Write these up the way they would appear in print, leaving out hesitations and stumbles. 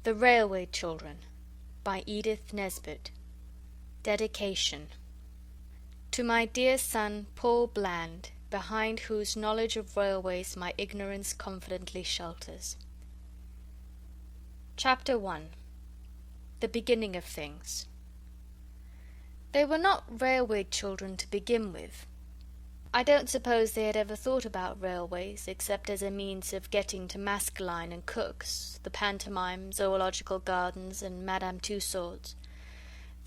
The Railway Children by Edith Nesbit. Dedication. To my dear son Paul Bland, behind whose knowledge of railways my ignorance confidently shelters. Chapter 1. The Beginning of Things. They were not railway children to begin with. I don't suppose they had ever thought about railways, except as a means of getting to Maskelyne and Cook's, the pantomime, zoological gardens, and Madame Tussaud's.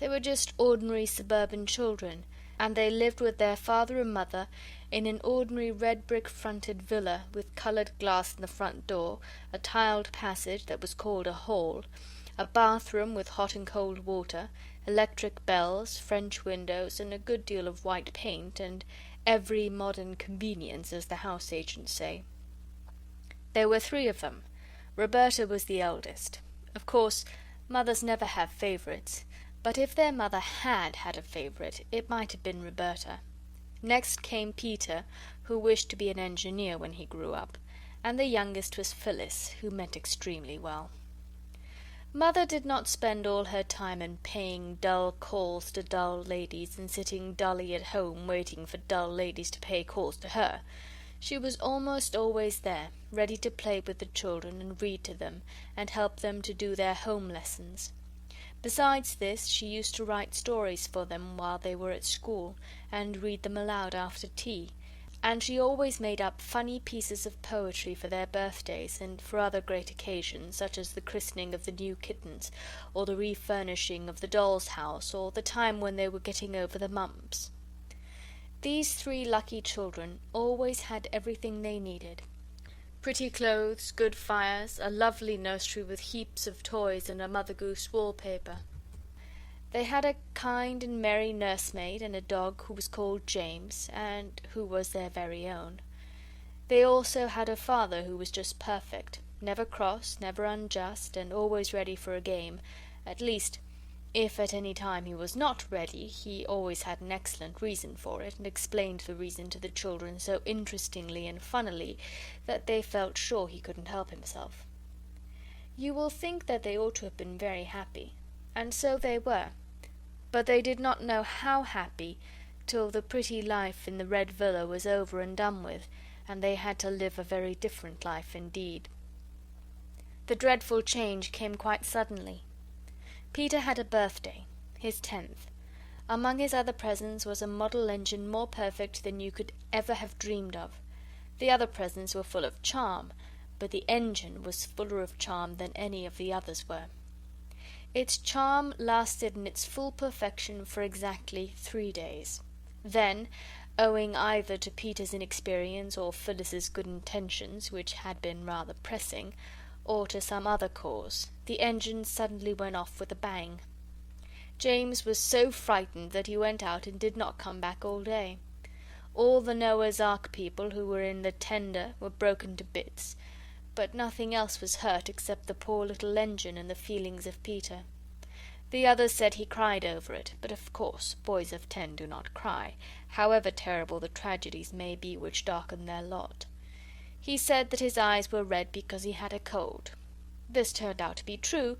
They were just ordinary suburban children, and they lived with their father and mother in an ordinary red-brick-fronted villa with coloured glass in the front door, a tiled passage that was called a hall, a bathroom with hot and cold water, electric bells, French windows, and a good deal of white paint, and every modern convenience, as the house agents say. There were 3 of them. Roberta was the eldest. Of course, mothers never have favourites, but if their mother had had a favourite, it might have been Roberta. Next came Peter, who wished to be an engineer when he grew up, and the youngest was Phyllis, who meant extremely well. Mother did not spend all her time in paying dull calls to dull ladies and sitting dully at home waiting for dull ladies to pay calls to her. She was almost always there, ready to play with the children and read to them and help them to do their home lessons. Besides this, she used to write stories for them while they were at school and read them aloud after tea, and she always made up funny pieces of poetry for their birthdays and for other great occasions, such as the christening of the new kittens, or the refurnishing of the doll's house, or the time when they were getting over the mumps. These 3 lucky children always had everything they needed: pretty clothes, good fires, a lovely nursery with heaps of toys and a Mother Goose wallpaper. They had a kind and merry nursemaid and a dog who was called James, and who was their very own. They also had a father who was just perfect, never cross, never unjust, and always ready for a game. At least, if at any time he was not ready, he always had an excellent reason for it, and explained the reason to the children so interestingly and funnily that they felt sure he couldn't help himself. You will think that they ought to have been very happy, and so they were. But they did not know how happy till the pretty life in the red villa was over and done with, and they had to live a very different life indeed. The dreadful change came quite suddenly. Peter had a birthday, his 10th. Among his other presents was a model engine more perfect than you could ever have dreamed of. The other presents were full of charm, but the engine was fuller of charm than any of the others were. Its charm lasted in its full perfection for exactly 3 days. Then, owing either to Peter's inexperience or Phyllis's good intentions, which had been rather pressing, or to some other cause, the engine suddenly went off with a bang. James was so frightened that he went out and did not come back all day. All the Noah's Ark people who were in the tender were broken to bits, but nothing else was hurt except the poor little engine and the feelings of Peter. The others said he cried over it, but of course boys of 10 do not cry, however terrible the tragedies may be which darken their lot. He said that his eyes were red because he had a cold. This turned out to be true,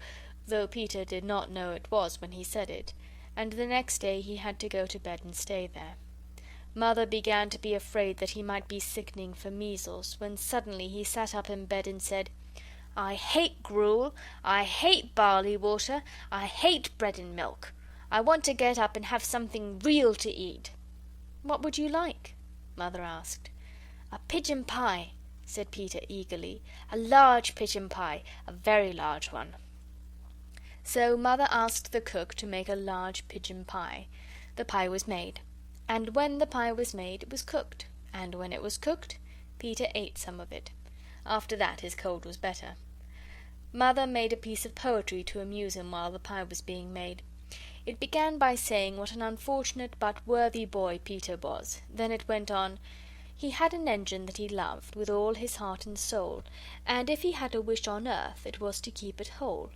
though Peter did not know it was when he said it, and the next day he had to go to bed and stay there. Mother began to be afraid that he might be sickening for measles, when suddenly he sat up in bed and said, "I hate gruel, I hate barley water, I hate bread and milk. I want to get up and have something real to eat." "What would you like?" Mother asked. "A pigeon pie," said Peter eagerly. "A large pigeon pie, a very large one." So Mother asked the cook to make a large pigeon pie. The pie was made. And when the pie was made, it was cooked, and when it was cooked, Peter ate some of it. After that his cold was better. Mother made a piece of poetry to amuse him while the pie was being made. It began by saying what an unfortunate but worthy boy Peter was. Then it went on, he had an engine that he loved with all his heart and soul, and if he had a wish on earth, it was to keep it whole.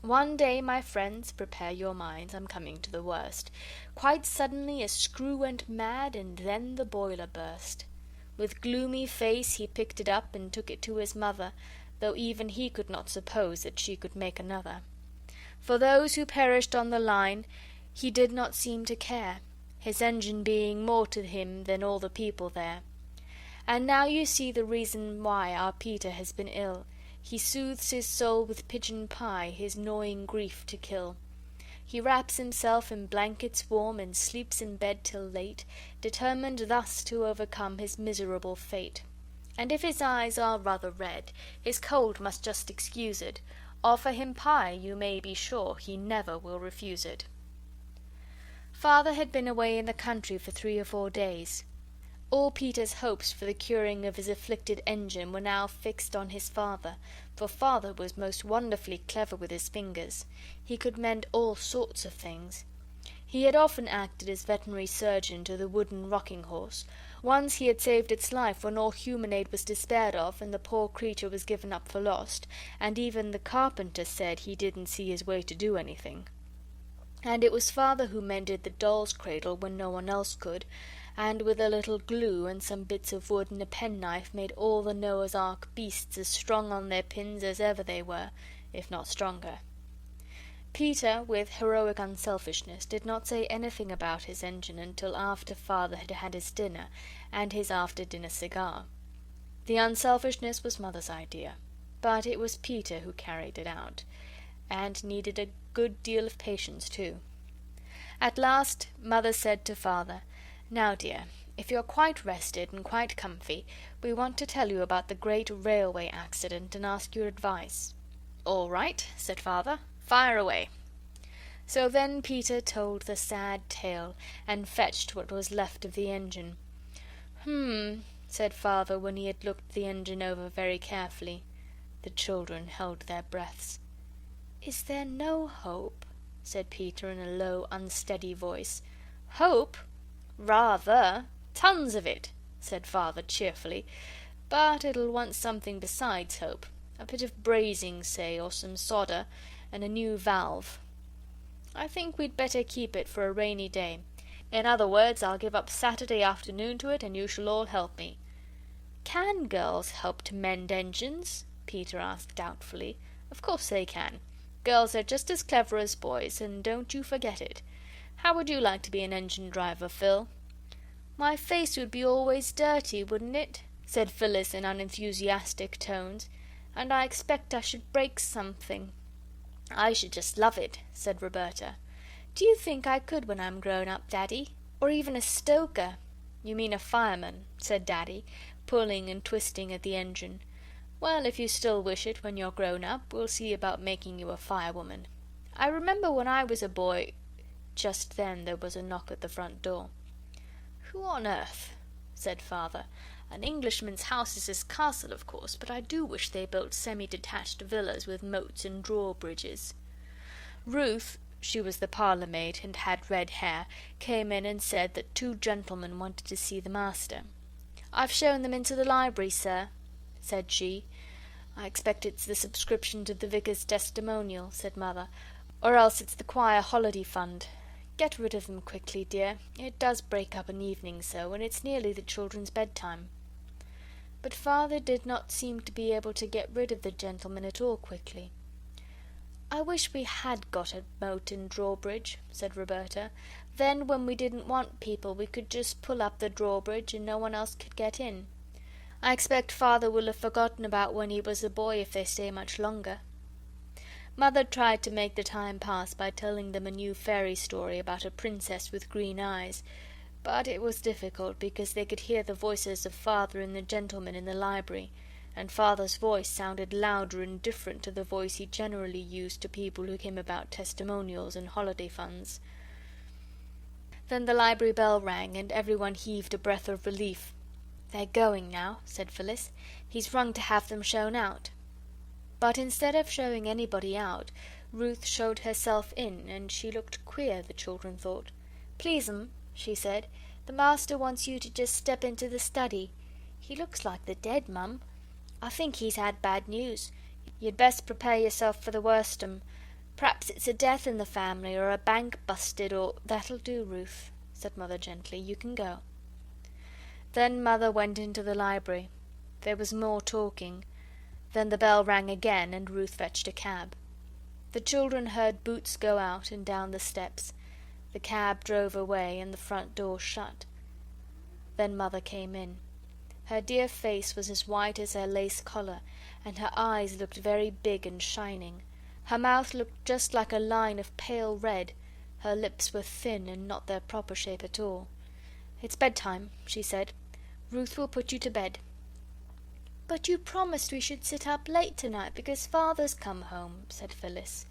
One day, my friends, prepare your minds, I'm coming to the worst. Quite suddenly a screw went mad, and then the boiler burst. With gloomy face he picked it up and took it to his mother, though even he could not suppose that she could make another. For those who perished on the line he did not seem to care, his engine being more to him than all the people there. And now you see the reason why our Peter has been ill. He soothes his soul with pigeon pie, his gnawing grief to kill. He wraps himself in blankets warm and sleeps in bed till late, determined thus to overcome his miserable fate. And if his eyes are rather red, his cold must just excuse it. Offer him pie, you may be sure he never will refuse it. Father had been away in the country for 3 or 4 days. All Peter's hopes for the curing of his afflicted engine were now fixed on his father, for father was most wonderfully clever with his fingers. He could mend all sorts of things. He had often acted as veterinary surgeon to the wooden rocking-horse. Once he had saved its life when all human aid was despaired of and the poor creature was given up for lost, and even the carpenter said he didn't see his way to do anything. And it was father who mended the doll's cradle when no one else could, and with a little glue and some bits of wood and a penknife made all the Noah's Ark beasts as strong on their pins as ever they were, if not stronger. Peter, with heroic unselfishness, did not say anything about his engine until after father had had his dinner and his after-dinner cigar. The unselfishness was mother's idea, but it was Peter who carried it out, and needed a good deal of patience too. At last mother said to father, "Now, dear, if you're quite rested and quite comfy, we want to tell you about the great railway accident and ask your advice." "All right," said father, "fire away." So then Peter told the sad tale, and fetched what was left of the engine. Said father when he had looked the engine over very carefully. The children held their breaths. "Is there no hope?" said Peter in a low, unsteady voice. "Hope? Rather! Tons of it," said father cheerfully. "But it'll want something besides hope. A bit of brazing, say, or some solder, and a new valve. I think we'd better keep it for a rainy day. In other words, I'll give up Saturday afternoon to it, and you shall all help me." "Can girls help to mend engines?" Peter asked doubtfully. "Of course they can. Girls are just as clever as boys, and don't you forget it. How would you like to be an engine driver, Phil?" "My face would be always dirty, wouldn't it?" said Phyllis in unenthusiastic tones. "And I expect I should break something." "I should just love it," said Roberta. "Do you think I could when I'm grown up, Daddy? Or even a stoker?" "You mean a fireman," said Daddy, pulling and twisting at the engine. "Well, if you still wish it when you're grown up, we'll see about making you a firewoman. I remember when I was a boy—" Just then there was a knock at the front door. "Who on earth?" said father. "An Englishman's house is his castle, of course, but I do wish they built semi-detached villas with moats and drawbridges." Ruth, she was the parlour maid and had red hair, came in and said that 2 gentlemen wanted to see the master. "I've shown them into the library, sir," said she. "I expect it's the subscription to the vicar's testimonial," said mother, "or else it's the choir holiday fund. Get rid of them quickly, dear. It does break up an evening so, and it's nearly the children's bedtime." But father did not seem to be able to get rid of the gentlemen at all quickly. "I wish we had got a moat and drawbridge," said Roberta. "Then when we didn't want people we could just pull up the drawbridge and no one else could get in. I expect father will have forgotten about when he was a boy if they stay much longer." Mother tried to make the time pass by telling them a new fairy story about a princess with green eyes, but it was difficult because they could hear the voices of father and the gentlemen in the library, and father's voice sounded louder and different to the voice he generally used to people who came about testimonials and holiday funds. Then the library bell rang and everyone heaved a breath of relief. "They're going now," said Phyllis. "He's rung to have them shown out." But instead of showing anybody out, Ruth showed herself in, and she looked queer, the children thought. "Please, 'm," she said, "the master wants you to just step into the study. He looks like the dead, Mum. I think he's had bad news. You'd best prepare yourself for the worst, 'm. P'raps it's a death in the family, or a bank busted, or—" "That'll do, Ruth," said mother gently. "You can go." Then mother went into the library. There was more talking. Then the bell rang again, and Ruth fetched a cab. The children heard boots go out and down the steps. The cab drove away, and the front door shut. Then Mother came in. Her dear face was as white as her lace collar, and her eyes looked very big and shining. Her mouth looked just like a line of pale red. Her lips were thin and not their proper shape at all. "It's bedtime," she said. "Ruth will put you to bed." "But you promised we should sit up late tonight because Father's come home," said Phyllis.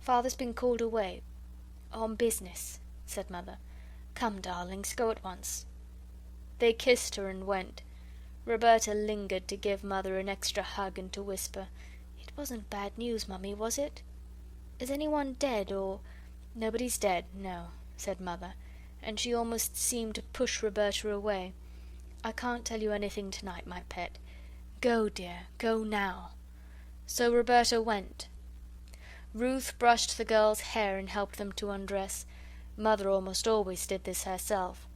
"Father's been called away on business," said Mother. "Come, darlings, go at once." They kissed her and went. Roberta lingered to give Mother an extra hug and to whisper, "It wasn't bad news, Mummy, was it? Is anyone dead, or—" "Nobody's dead, no," said Mother, and she almost seemed to push Roberta away. "I can't tell you anything tonight, my pet. Go, dear, go now." So Roberta went. Ruth brushed the girls' hair and helped them to undress. Mother almost always did this herself.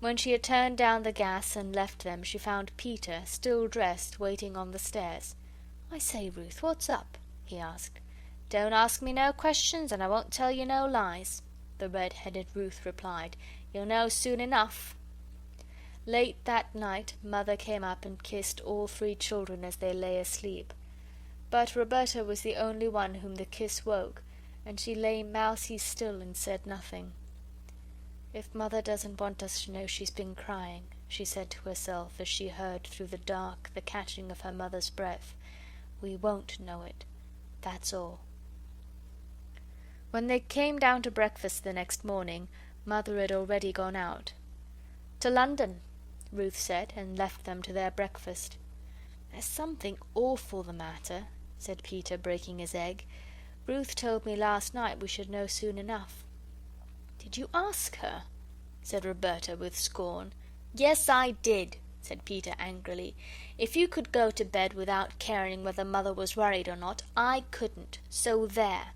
When she had turned down the gas and left them, she found Peter, still dressed, waiting on the stairs. "I say, Ruth, what's up?" he asked. "Don't ask me no questions, and I won't tell you no lies," the red-headed Ruth replied. "You'll know soon enough." Late that night Mother came up and kissed all three children as they lay asleep. But Roberta was the only one whom the kiss woke, and she lay mousy still and said nothing. "If Mother doesn't want us to know she's been crying," she said to herself as she heard through the dark the catching of her mother's breath, "we won't know it. That's all." When they came down to breakfast the next morning, Mother had already gone out. "To London," Ruth said, and left them to their breakfast. "There's something awful the matter," said Peter, breaking his egg. "Ruth told me last night we should know soon enough." "Did you ask her?" said Roberta with scorn. "Yes, I did," said Peter angrily. "If you could go to bed without caring whether Mother was worried or not, I couldn't. So there."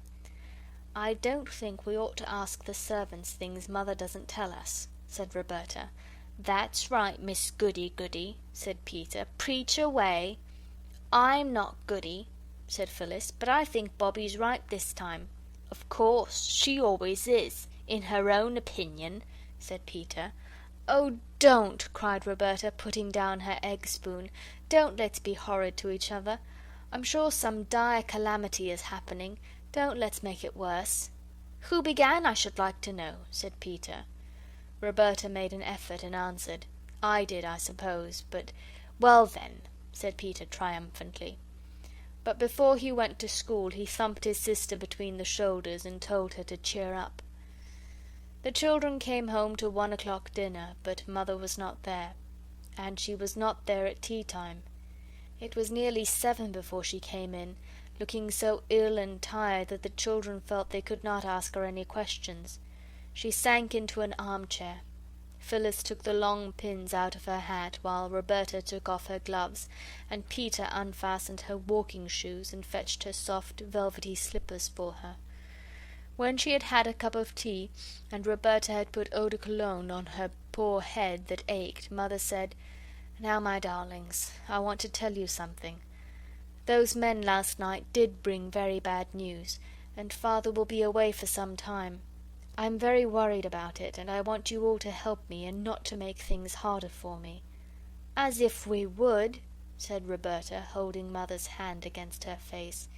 "I don't think we ought to ask the servants things Mother doesn't tell us," said Roberta. "That's right, Miss Goody-Goody," said Peter. "Preach away." "I'm not Goody," said Phyllis, "but I think Bobbie's right this time." "Of course, she always is, in her own opinion," said Peter. "Oh, don't," cried Roberta, putting down her egg spoon. "Don't let's be horrid to each other. I'm sure some dire calamity is happening. Don't let's make it worse." "Who began, I should like to know?" said Peter. Roberta made an effort and answered. "I did, I suppose, but—" "Well then," said Peter triumphantly. But before he went to school he thumped his sister between the shoulders and told her to cheer up. The children came home to 1 o'clock dinner, but Mother was not there, and she was not there at tea time. It was nearly 7 before she came in, looking so ill and tired that the children felt they could not ask her any questions. She sank into an armchair. Phyllis took the long pins out of her hat, while Roberta took off her gloves, and Peter unfastened her walking shoes and fetched her soft, velvety slippers for her. When she had had a cup of tea, and Roberta had put eau de cologne on her poor head that ached, Mother said, "Now, my darlings, I want to tell you something. Those men last night did bring very bad news, and Father will be away for some time. I'm very worried about it, and I want you all to help me and not to make things harder for me." "As if we would," said Roberta, holding Mother's hand against her face.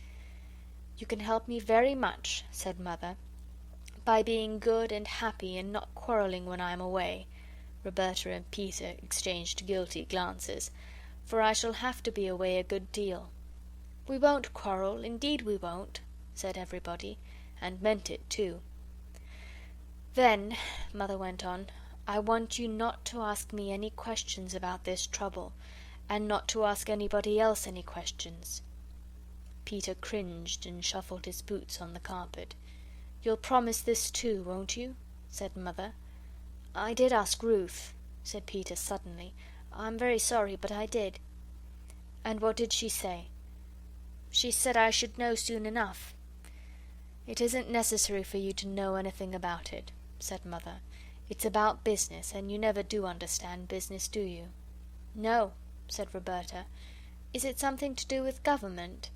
"You can help me very much," said Mother, "by being good and happy and not quarrelling when I am away." Roberta and Peter exchanged guilty glances. "For I shall have to be away a good deal." "We won't quarrel, indeed we won't," said everybody, and meant it too. "Then," Mother went on, "I want you not to ask me any questions about this trouble, and not to ask anybody else any questions." Peter cringed and shuffled his boots on the carpet. "You'll promise this too, won't you?" said Mother. "I did ask Ruth," said Peter suddenly. "I'm very sorry, but I did." "And what did she say?" "She said I should know soon enough." "It isn't necessary for you to know anything about it," said Mother. "It's about business, and you never do understand business, do you?" "No," said Roberta. Is it something to do with government?"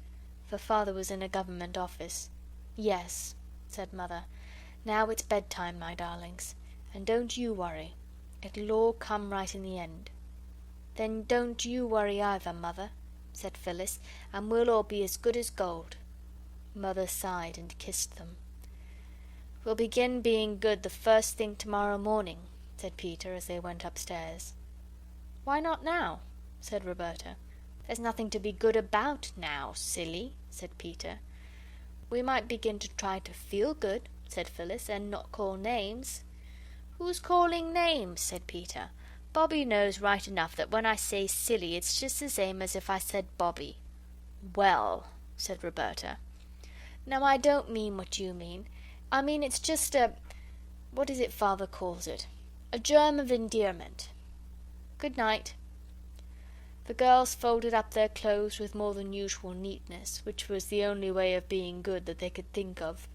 For Father was in a government office. "Yes," said Mother. "Now it's bedtime, my darlings. And don't you worry. It'll all come right in the end." "Then don't you worry either, Mother," said Phyllis, "and we'll all be as good as gold." Mother sighed and kissed them. "We'll begin being good the first thing tomorrow morning," said Peter as they went upstairs. "Why not now?" said Roberta. "There's nothing to be good about now, silly," said Peter. "We might begin to try to feel good," said Phyllis, "and not call names." "Who's calling names?" said Peter. "Bobbie knows right enough that when I say silly it's just the same as if I said Bobbie." "Well," said Roberta. "Now I don't mean what you mean. I mean it's just what is it Father calls it? A germ of endearment. Good night." The girls folded up their clothes with more than usual neatness, which was the only way of being good that they could think of.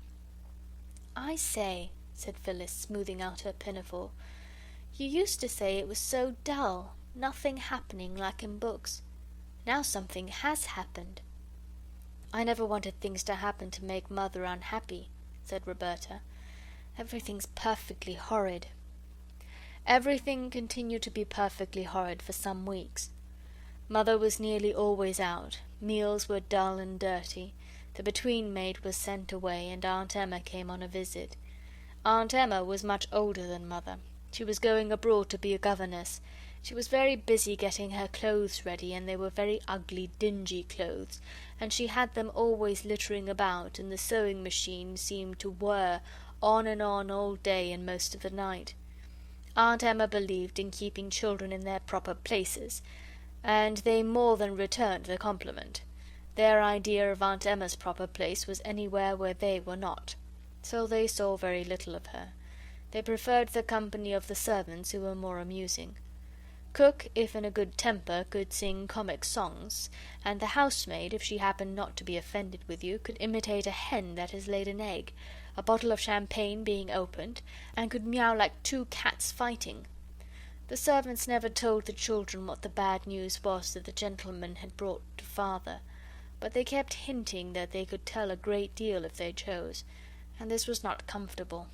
"I say," said Phyllis, smoothing out her pinafore, "you used to say it was so dull, nothing happening like in books. Now something has happened." "I never wanted things to happen to make Mother unhappy," said Roberta. "Everything's perfectly horrid." Everything continued to be perfectly horrid for some weeks. Mother was nearly always out, meals were dull and dirty, the between maid was sent away, and Aunt Emma came on a visit. Aunt Emma was much older than Mother. She was going abroad to be a governess. She was very busy getting her clothes ready, and they were very ugly, dingy clothes, and she had them always littering about, and the sewing machine seemed to whir on and on all day and most of the night. Aunt Emma believed in keeping children in their proper places, and they more than returned the compliment. Their idea of Aunt Emma's proper place was anywhere where they were not. So they saw very little of her. They preferred the company of the servants, who were more amusing. Cook, if in a good temper, could sing comic songs, and the housemaid, if she happened not to be offended with you, could imitate a hen that has laid an egg, a bottle of champagne being opened, and could meow like two cats fighting. The servants never told the children what the bad news was that the gentleman had brought to Father, but they kept hinting that they could tell a great deal if they chose, and this was not comfortable.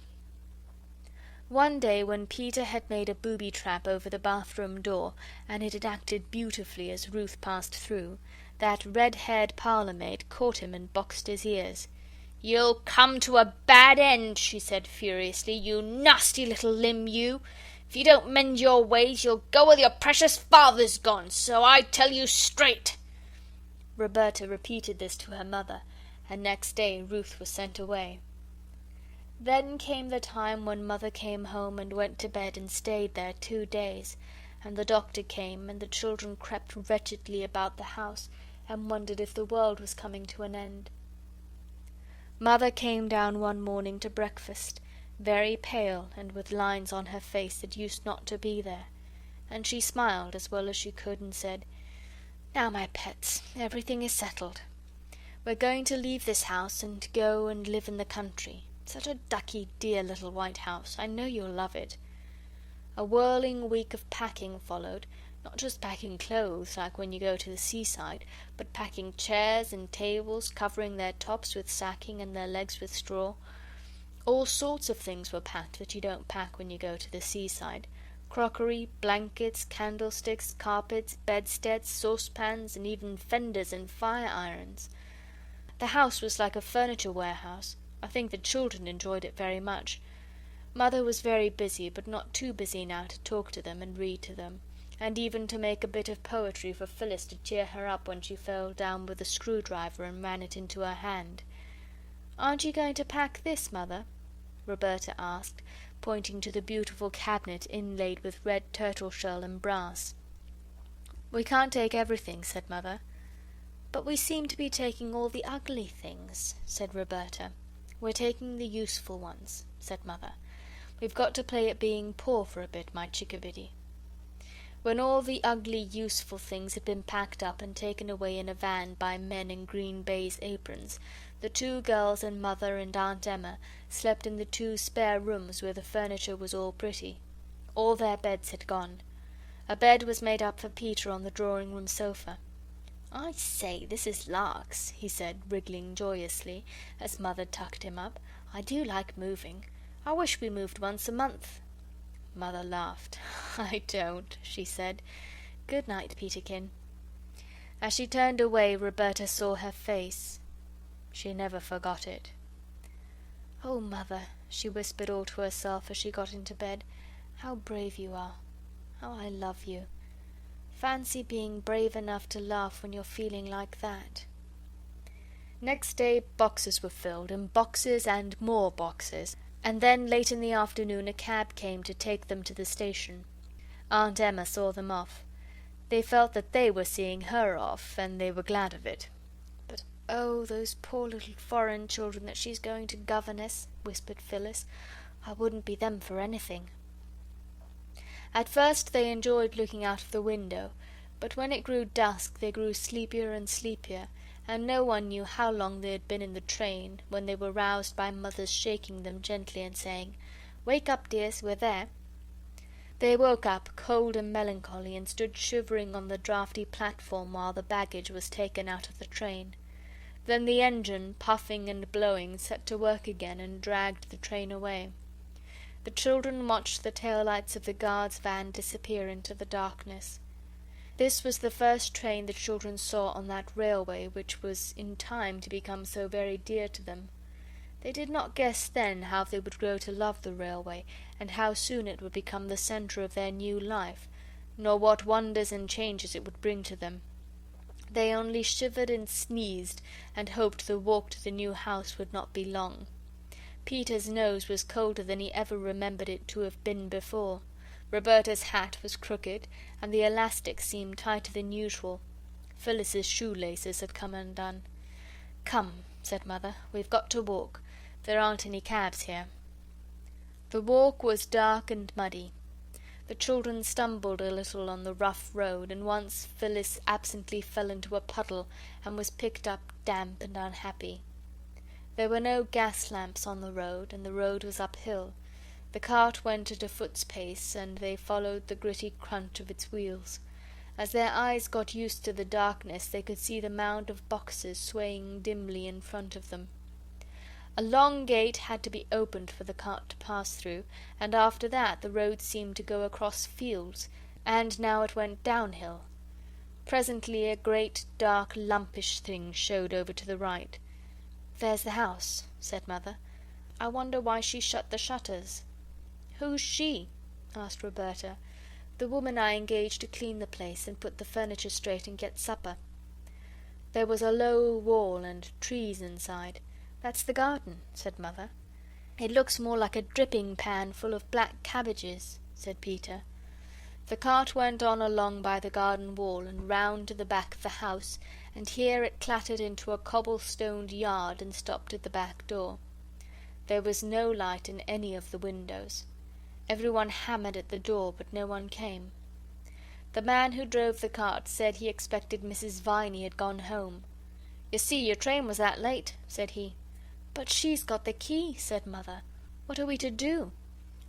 One day, when Peter had made a booby-trap over the bathroom door, and it had acted beautifully as Ruth passed through, that red-haired parlour-maid caught him and boxed his ears. "You'll come to a bad end," she said furiously, "you nasty little limb, you! If you don't mend your ways, you'll go where your precious father's gone, so I tell you straight." Roberta repeated this to her mother, and next day Ruth was sent away. Then came the time when Mother came home and went to bed and stayed there 2 days, and the doctor came, and the children crept wretchedly about the house and wondered if the world was coming to an end. Mother came down one morning to breakfast, very pale and with lines on her face that used not to be there, and she smiled as well as she could and said, "Now, my pets, everything is settled. We're going to leave this house and go and live in the country. Such a ducky, dear little white house. I know you'll love it." A whirling week of packing followed, not just packing clothes like when you go to the seaside, but packing chairs and tables, covering their tops with sacking and their legs with straw. All sorts of things were packed that you don't pack when you go to the seaside. Crockery, blankets, candlesticks, carpets, bedsteads, saucepans, and even fenders and fire irons. The house was like a furniture warehouse. I think the children enjoyed it very much. Mother was very busy, but not too busy now to talk to them and read to them, and even to make a bit of poetry for Phyllis to cheer her up when she fell down with a screwdriver and ran it into her hand. "Aren't you going to pack this, Mother?" Roberta asked, pointing to the beautiful cabinet inlaid with red turtle shell and brass. "We can't take everything," said Mother. "But we seem to be taking all the ugly things," said Roberta. "We're taking the useful ones," said Mother. "We've got to play at being poor for a bit, my chickabiddy." When all the ugly, useful things had been packed up and taken away in a van by men in green baize aprons, the 2 girls and Mother and Aunt Emma slept in the 2 spare rooms where the furniture was all pretty. All their beds had gone. A bed was made up for Peter on the drawing-room sofa. "I say, this is larks," he said, wriggling joyously, as Mother tucked him up. "I do like moving. I wish we moved once a month." Mother laughed. "I don't," she said. "Good night, Peterkin." As she turned away, Roberta saw her face. She never forgot it. "Oh, Mother," she whispered all to herself as she got into bed, "how brave you are. How I love you. Fancy being brave enough to laugh when you're feeling like that." Next day boxes were filled, and boxes and more boxes, and then late in the afternoon a cab came to take them to the station. Aunt Emma saw them off. They felt that they were seeing her off, and they were glad of it. "But oh, those poor little foreign children that she's going to governess," whispered Phyllis. "I wouldn't be them for anything." At first they enjoyed looking out of the window, but when it grew dusk they grew sleepier and sleepier, and no one knew how long they had been in the train when they were roused by Mother's shaking them gently and saying, "Wake up, dears, we're there." They woke up, cold and melancholy, and stood shivering on the draughty platform while the baggage was taken out of the train. Then the engine, puffing and blowing, set to work again and dragged the train away. The children watched the tail lights of the guard's van disappear into the darkness. This was the first train the children saw on that railway which was in time to become so very dear to them. They did not guess then how they would grow to love the railway, and how soon it would become the centre of their new life, nor what wonders and changes it would bring to them. They only shivered and sneezed, and hoped the walk to the new house would not be long. Peter's nose was colder than he ever remembered it to have been before. Roberta's hat was crooked, and the elastic seemed tighter than usual. Phyllis's shoelaces had come undone. "Come," said Mother, "we've got to walk. There aren't any cabs here." The walk was dark and muddy. The children stumbled a little on the rough road, and once Phyllis absently fell into a puddle and was picked up damp and unhappy. There were no gas lamps on the road, and the road was uphill. The cart went at a foot's pace, and they followed the gritty crunch of its wheels. As their eyes got used to the darkness, they could see the mound of boxes swaying dimly in front of them. A long gate had to be opened for the cart to pass through, and after that the road seemed to go across fields, and now it went downhill. Presently a great, dark, lumpish thing showed over to the right. "There's the house," said Mother. "I wonder why she shut the shutters." "Who's she?" asked Roberta. "The woman I engaged to clean the place and put the furniture straight and get supper." There was a low wall and trees inside. "That's the garden," said Mother. "It looks more like a dripping pan full of black cabbages," said Peter. The cart went on along by the garden wall and round to the back of the house, and here it clattered into a cobble-stoned yard and stopped at the back door. There was no light in any of the windows. Everyone hammered at the door, but no one came. The man who drove the cart said he expected Mrs. Viney had gone home. "You see, your train was that late," said he. "But she's got the key," said Mother. "What are we to do?"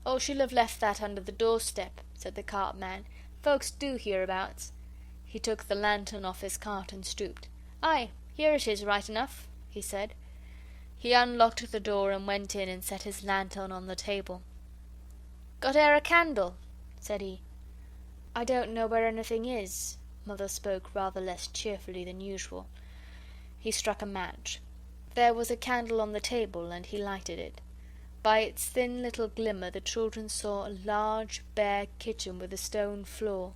"Oh, she'll have left that under the doorstep," said the cartman. "Folks do hereabouts." He took the lantern off his cart and stooped. "Aye, here it is right enough," he said. He unlocked the door and went in and set his lantern on the table. "Got e'er a candle?" said he. "I don't know where anything is." Mother spoke rather less cheerfully than usual. He struck a match. There was a candle on the table, and he lighted it. By its thin little glimmer the children saw a large, bare kitchen with a stone floor.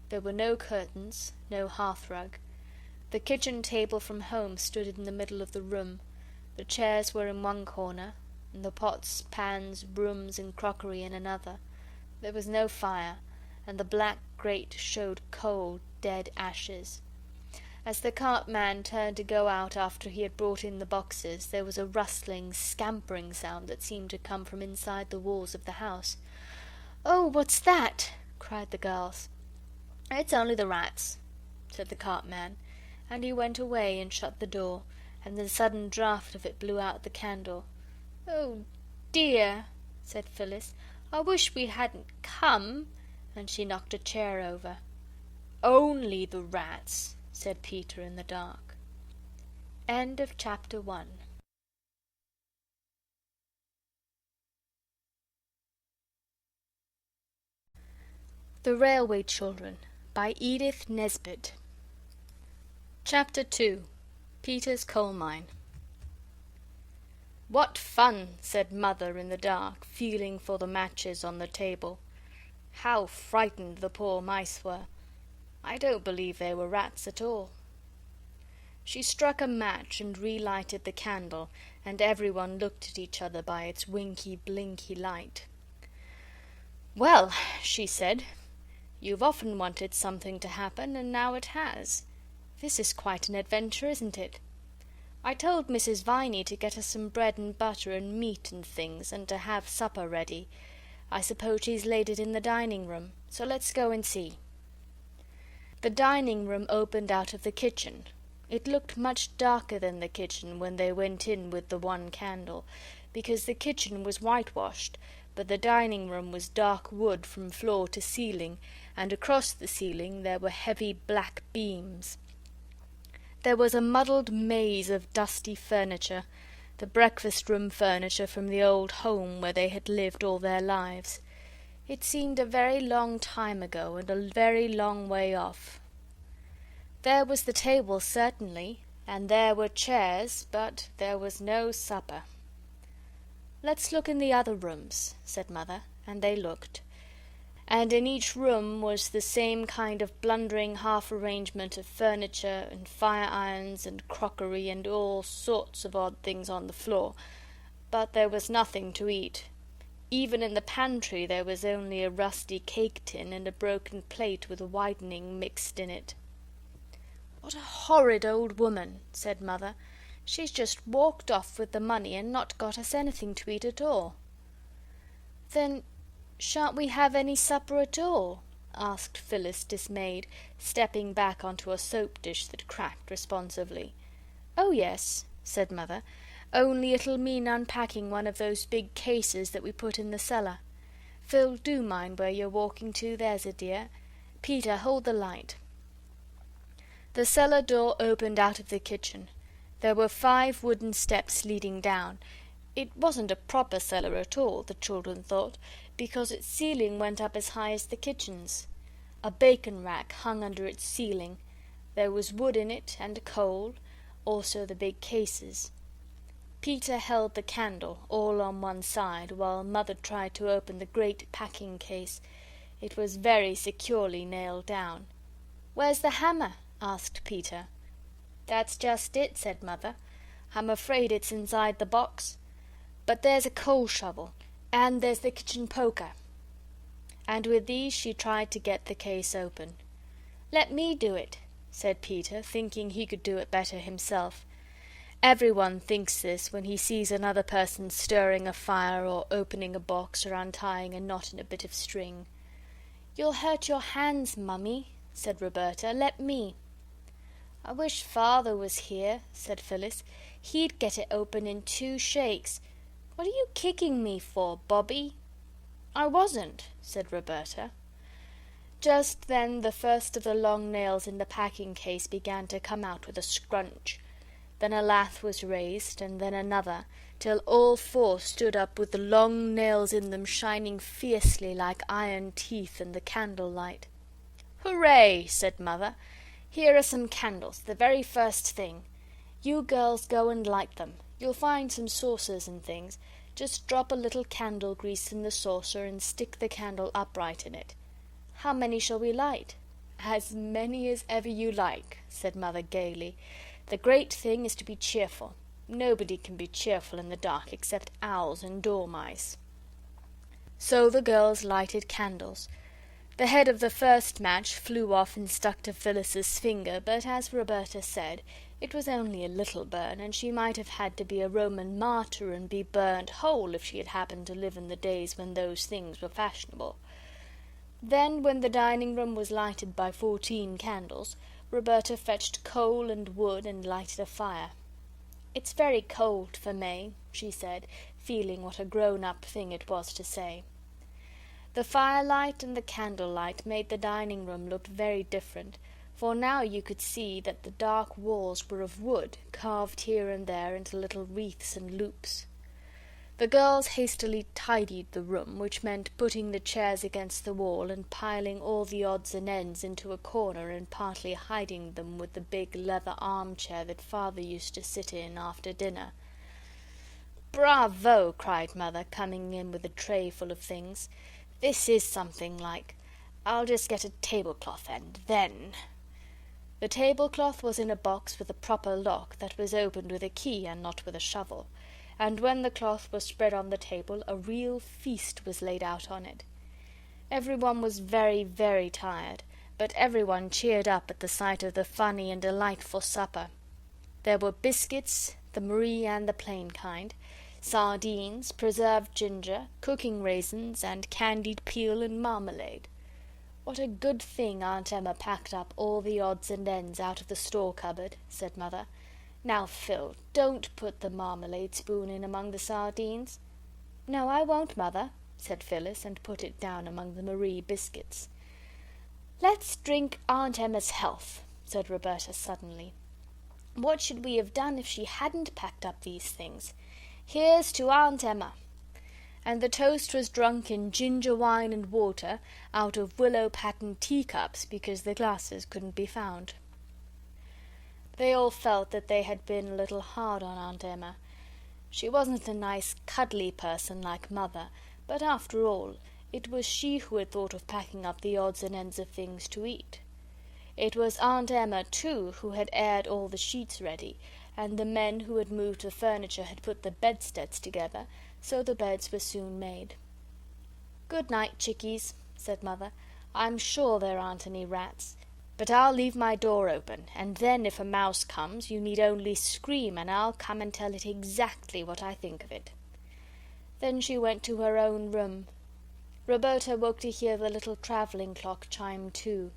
There were no curtains, no hearthrug. The kitchen table from home stood in the middle of the room. The chairs were in one corner, and the pots, pans, brooms, and crockery in another. There was no fire, and the black grate showed cold, dead ashes. As the cartman turned to go out after he had brought in the boxes, there was a rustling, scampering sound that seemed to come from inside the walls of the house. "Oh, what's that?" cried the girls. "It's only the rats," said the cartman, and he went away and shut the door, and the sudden draught of it blew out the candle. "Oh, dear," said Phyllis, "I wish we hadn't come," and she knocked a chair over. "Only the rats," said Peter in the dark. End of chapter 1. The Railway Children by Edith Nesbit. Chapter 2. Peter's Coal Mine. "What fun!" said Mother in the dark, feeling for the matches on the table. How frightened the poor mice were! I don't believe they were rats at all. She struck a match and relighted the candle, and everyone looked at each other by its winky-blinky light. "Well," she said, "you've often wanted something to happen, and now it has. This is quite an adventure, isn't it? I told Mrs. Viney to get us some bread and butter and meat and things, and to have supper ready. I suppose she's laid it in the dining room, so let's go and see." The dining room opened out of the kitchen. It looked much darker than the kitchen when they went in with the one candle, because the kitchen was whitewashed, but the dining room was dark wood from floor to ceiling, and across the ceiling there were heavy black beams. There was a muddled maze of dusty furniture, the breakfast-room furniture from the old home where they had lived all their lives. It seemed a very long time ago and a very long way off. There was the table, certainly, and there were chairs, but there was no supper. "Let's look in the other rooms," said Mother, and they looked. And in each room was the same kind of blundering half-arrangement of furniture and fire-irons and crockery and all sorts of odd things on the floor, but there was nothing to eat. Even in the pantry there was only a rusty cake tin and a broken plate with whitening mixed in it. "What a horrid old woman," said Mother. "She's just walked off with the money and not got us anything to eat at all." "Then shan't we have any supper at all?" asked Phyllis, dismayed, stepping back onto a soap dish that cracked responsively. "Oh, yes," said Mother, "only it'll mean unpacking one of those big cases that we put in the cellar. Phil, do mind where you're walking to, there's a dear. Peter, hold the light." The cellar door opened out of the kitchen. There were 5 wooden steps leading down. It wasn't a proper cellar at all, the children thought, because its ceiling went up as high as the kitchen's. A bacon rack hung under its ceiling. There was wood in it and coal, also the big cases. Peter held the candle, all on one side, while Mother tried to open the great packing case. It was very securely nailed down. "Where's the hammer?" asked Peter. "That's just it," said Mother. "I'm afraid it's inside the box. But there's a coal shovel, and there's the kitchen poker." And with these she tried to get the case open. "Let me do it," said Peter, thinking he could do it better himself. Everyone thinks this when he sees another person stirring a fire or opening a box or untying a knot in a bit of string. "You'll hurt your hands, Mummy," said Roberta. "Let me." "I wish Father was here," said Phyllis. "He'd get it open in 2 shakes. What are you kicking me for, Bobby?" "I wasn't," said Roberta. Just then the first of the long nails in the packing case began to come out with a scrunch. Then a lath was raised, and then another, till all 4 stood up with the long nails in them shining fiercely like iron teeth in the candle light. "Hooray!" said Mother. "Here are some candles, the very first thing. You girls go and light them. You'll find some saucers and things. Just drop a little candle grease in the saucer and stick the candle upright in it. How many shall we light?" "As many as ever you like," said Mother gaily. "The great thing is to be cheerful. Nobody can be cheerful in the dark except owls and dormice." So the girls lighted candles. The head of the first match flew off and stuck to Phyllis's finger, but as Roberta said, it was only a little burn, and she might have had to be a Roman martyr and be burned whole if she had happened to live in the days when those things were fashionable. Then, when the dining room was lighted by 14 candles, Roberta fetched coal and wood and lighted a fire. "It's very cold for May," she said, feeling what a grown-up thing it was to say. The firelight and the candlelight made the dining room look very different, for now you could see that the dark walls were of wood, carved here and there into little wreaths and loops. The girls hastily tidied the room, which meant putting the chairs against the wall and piling all the odds and ends into a corner and partly hiding them with the big leather armchair that Father used to sit in after dinner. "Bravo!" cried Mother, coming in with a tray full of things. "This is something like. I'll just get a tablecloth and then—" The tablecloth was in a box with a proper lock that was opened with a key and not with a shovel, and when the cloth was spread on the table a real feast was laid out on it. Everyone was very, very tired, but everyone cheered up at the sight of the funny and delightful supper. There were biscuits, the Marie and the plain kind, sardines, preserved ginger, cooking raisins, and candied peel and marmalade. "What a good thing Aunt Emma packed up all the odds and ends out of the store cupboard," said Mother. "Now, Phil, don't put the marmalade spoon in among the sardines." "No, I won't, Mother," said Phyllis, and put it down among the Marie biscuits. "Let's drink Aunt Emma's health," said Roberta suddenly. "What should we have done if she hadn't packed up these things? Here's to Aunt Emma." And the toast was drunk in ginger wine and water out of willow-patterned teacups because the glasses couldn't be found. They all felt that they had been a little hard on Aunt Emma. She wasn't a nice, cuddly person like Mother, but after all, it was she who had thought of packing up the odds and ends of things to eat. It was Aunt Emma, too, who had aired all the sheets ready, and the men who had moved the furniture had put the bedsteads together, so the beds were soon made. "Good night, chickies," said Mother. "I'm sure there aren't any rats. But I'll leave my door open, and then if a mouse comes you need only scream and I'll come and tell it exactly what I think of it." Then she went to her own room. Roberta woke to hear the little travelling clock chime 2.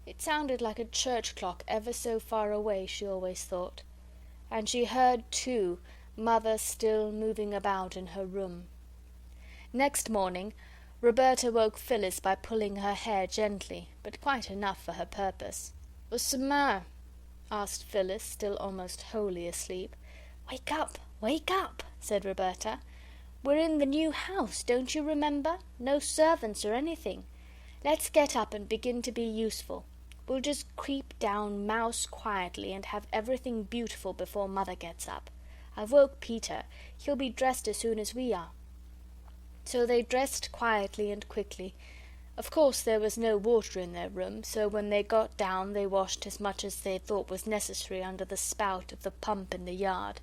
It sounded like a church clock ever so far away, she always thought. And she heard, too, Mother still moving about in her room. Next morning Roberta woke Phyllis by pulling her hair gently, but quite enough for her purpose. "What's the matter?" asked Phyllis, still almost wholly asleep. Wake up," said Roberta. "We're in the new house, don't you remember? No servants or anything. Let's get up and begin to be useful. We'll just creep down mouse quietly and have everything beautiful before Mother gets up. I've woke Peter. He'll be dressed as soon as we are." So they dressed quietly and quickly. Of course there was no water in their room, so when they got down they washed as much as they thought was necessary under the spout of the pump in the yard.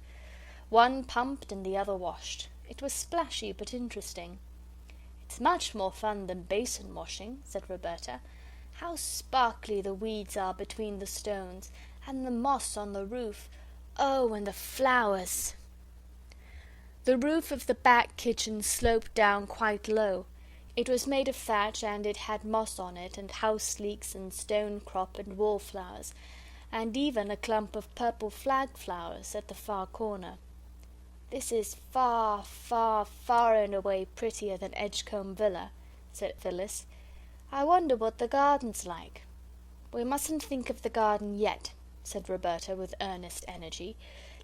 One pumped and the other washed. It was splashy but interesting. "It's much more fun than basin washing," said Roberta. "How sparkly the weeds are between the stones, and the moss on the roof. Oh, and the flowers!" The roof of the back kitchen sloped down quite low. It was made of thatch, and it had moss on it, and house leeks, and stone crop, and wallflowers, and even a clump of purple flag flowers at the far corner. "This is far, far, far and away prettier than Edgecombe Villa," said Phyllis. "I wonder what the garden's like." "We mustn't think of the garden yet," said Roberta with earnest energy.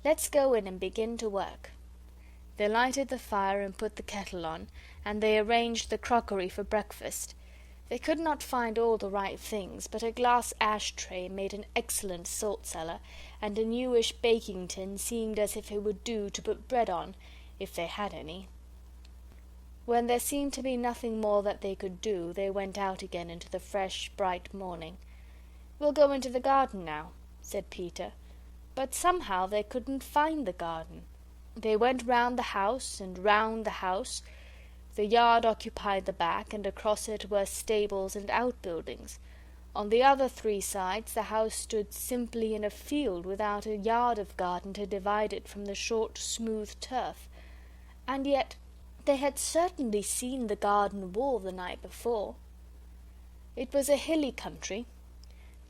"Let's go in and begin to work." They lighted the fire and put the kettle on, and they arranged the crockery for breakfast. They could not find all the right things, but a glass ash tray made an excellent salt cellar, and a newish baking tin seemed as if it would do to put bread on, if they had any. When there seemed to be nothing more that they could do, they went out again into the fresh, bright morning. "We'll go into the garden now," said Peter. But somehow they couldn't find the garden. They went round the house and round the house. The yard occupied the back, and across it were stables and outbuildings. On the other 3 sides the house stood simply in a field without a yard of garden to divide it from the short, smooth turf. And yet they had certainly seen the garden wall the night before. It was a hilly country.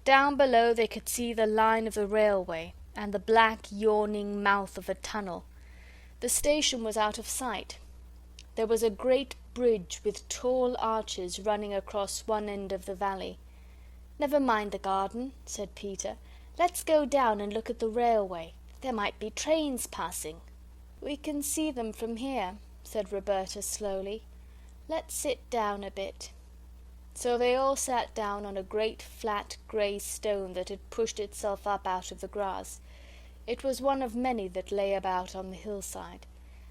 Down below they could see the line of the railway and the black, yawning mouth of a tunnel. The station was out of sight. There was a great bridge with tall arches running across one end of the valley. "Never mind the garden," said Peter. "Let's go down and look at the railway. There might be trains passing." "We can see them from here," said Roberta slowly. "Let's sit down a bit." So they all sat down on a great flat grey stone that had pushed itself up out of the grass. It was one of many that lay about on the hillside,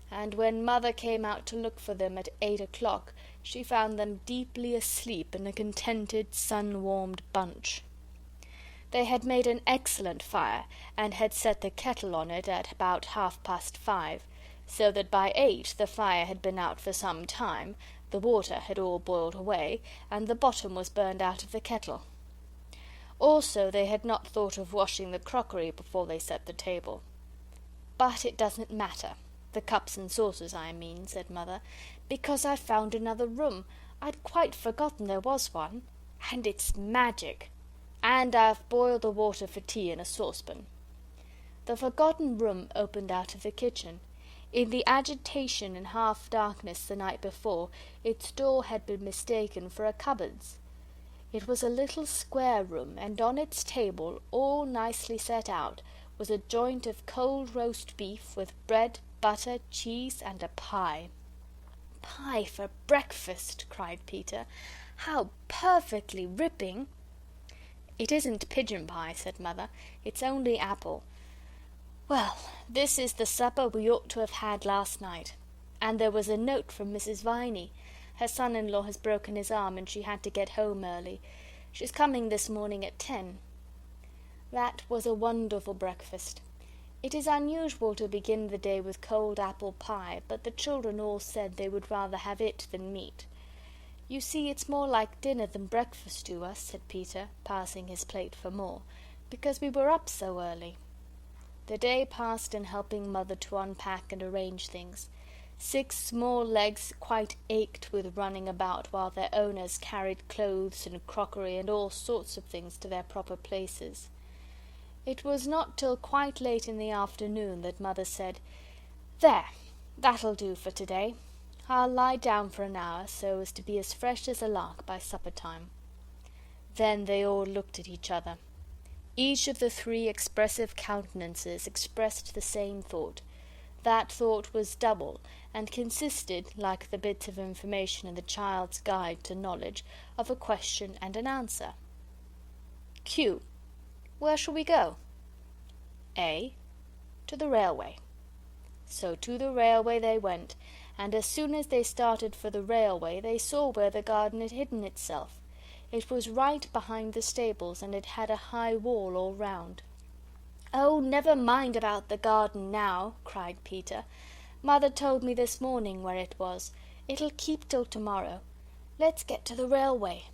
and when Mother came out to look for them at 8 o'clock, she found them deeply asleep in a contented, sun-warmed bunch. They had made an excellent fire, and had set the kettle on it at about 5:30, so that by 8 the fire had been out for some time, the water had all boiled away, and the bottom was burned out of the kettle. Also they had not thought of washing the crockery before they set the table. "But it doesn't matter, the cups and saucers, I mean," said Mother, "because I've found another room. I'd quite forgotten there was one. And it's magic. And I've boiled the water for tea in a saucepan." The forgotten room opened out of the kitchen. In the agitation and half-darkness the night before, its door had been mistaken for a cupboard's. It was a little square room, and on its table, all nicely set out, was a joint of cold roast beef with bread, butter, cheese, and a pie. "Pie for breakfast!" cried Peter. "How perfectly ripping!" "It isn't pigeon pie," said Mother. "It's only apple. Well, this is the supper we ought to have had last night. And there was a note from Mrs. Viney. Her son-in-law has broken his arm, and she had to get home early. She's coming this morning at 10. That was a wonderful breakfast. It is unusual to begin the day with cold apple pie, but the children all said they would rather have it than meat. "You see, it's more like dinner than breakfast to us," said Peter, passing his plate for more, "because we were up so early." The day passed in helping Mother to unpack and arrange things. 6 small legs quite ached with running about while their owners carried clothes and crockery and all sorts of things to their proper places. It was not till quite late in the afternoon that Mother said, "There, that'll do for today. I'll lie down for an hour, so as to be as fresh as a lark by supper time." Then they all looked at each other. Each of the 3 expressive countenances expressed the same thought. That thought was double, and consisted, like the bits of information in the Child's Guide to Knowledge, of a question and an answer. Q. Where shall we go? A. To the railway. So to the railway they went, and as soon as they started for the railway they saw where the garden had hidden itself. It was right behind the stables, and it had a high wall all round. "Oh, never mind about the garden now," cried Peter. "Mother told me this morning where it was. It'll keep till tomorrow. Let's get to the railway."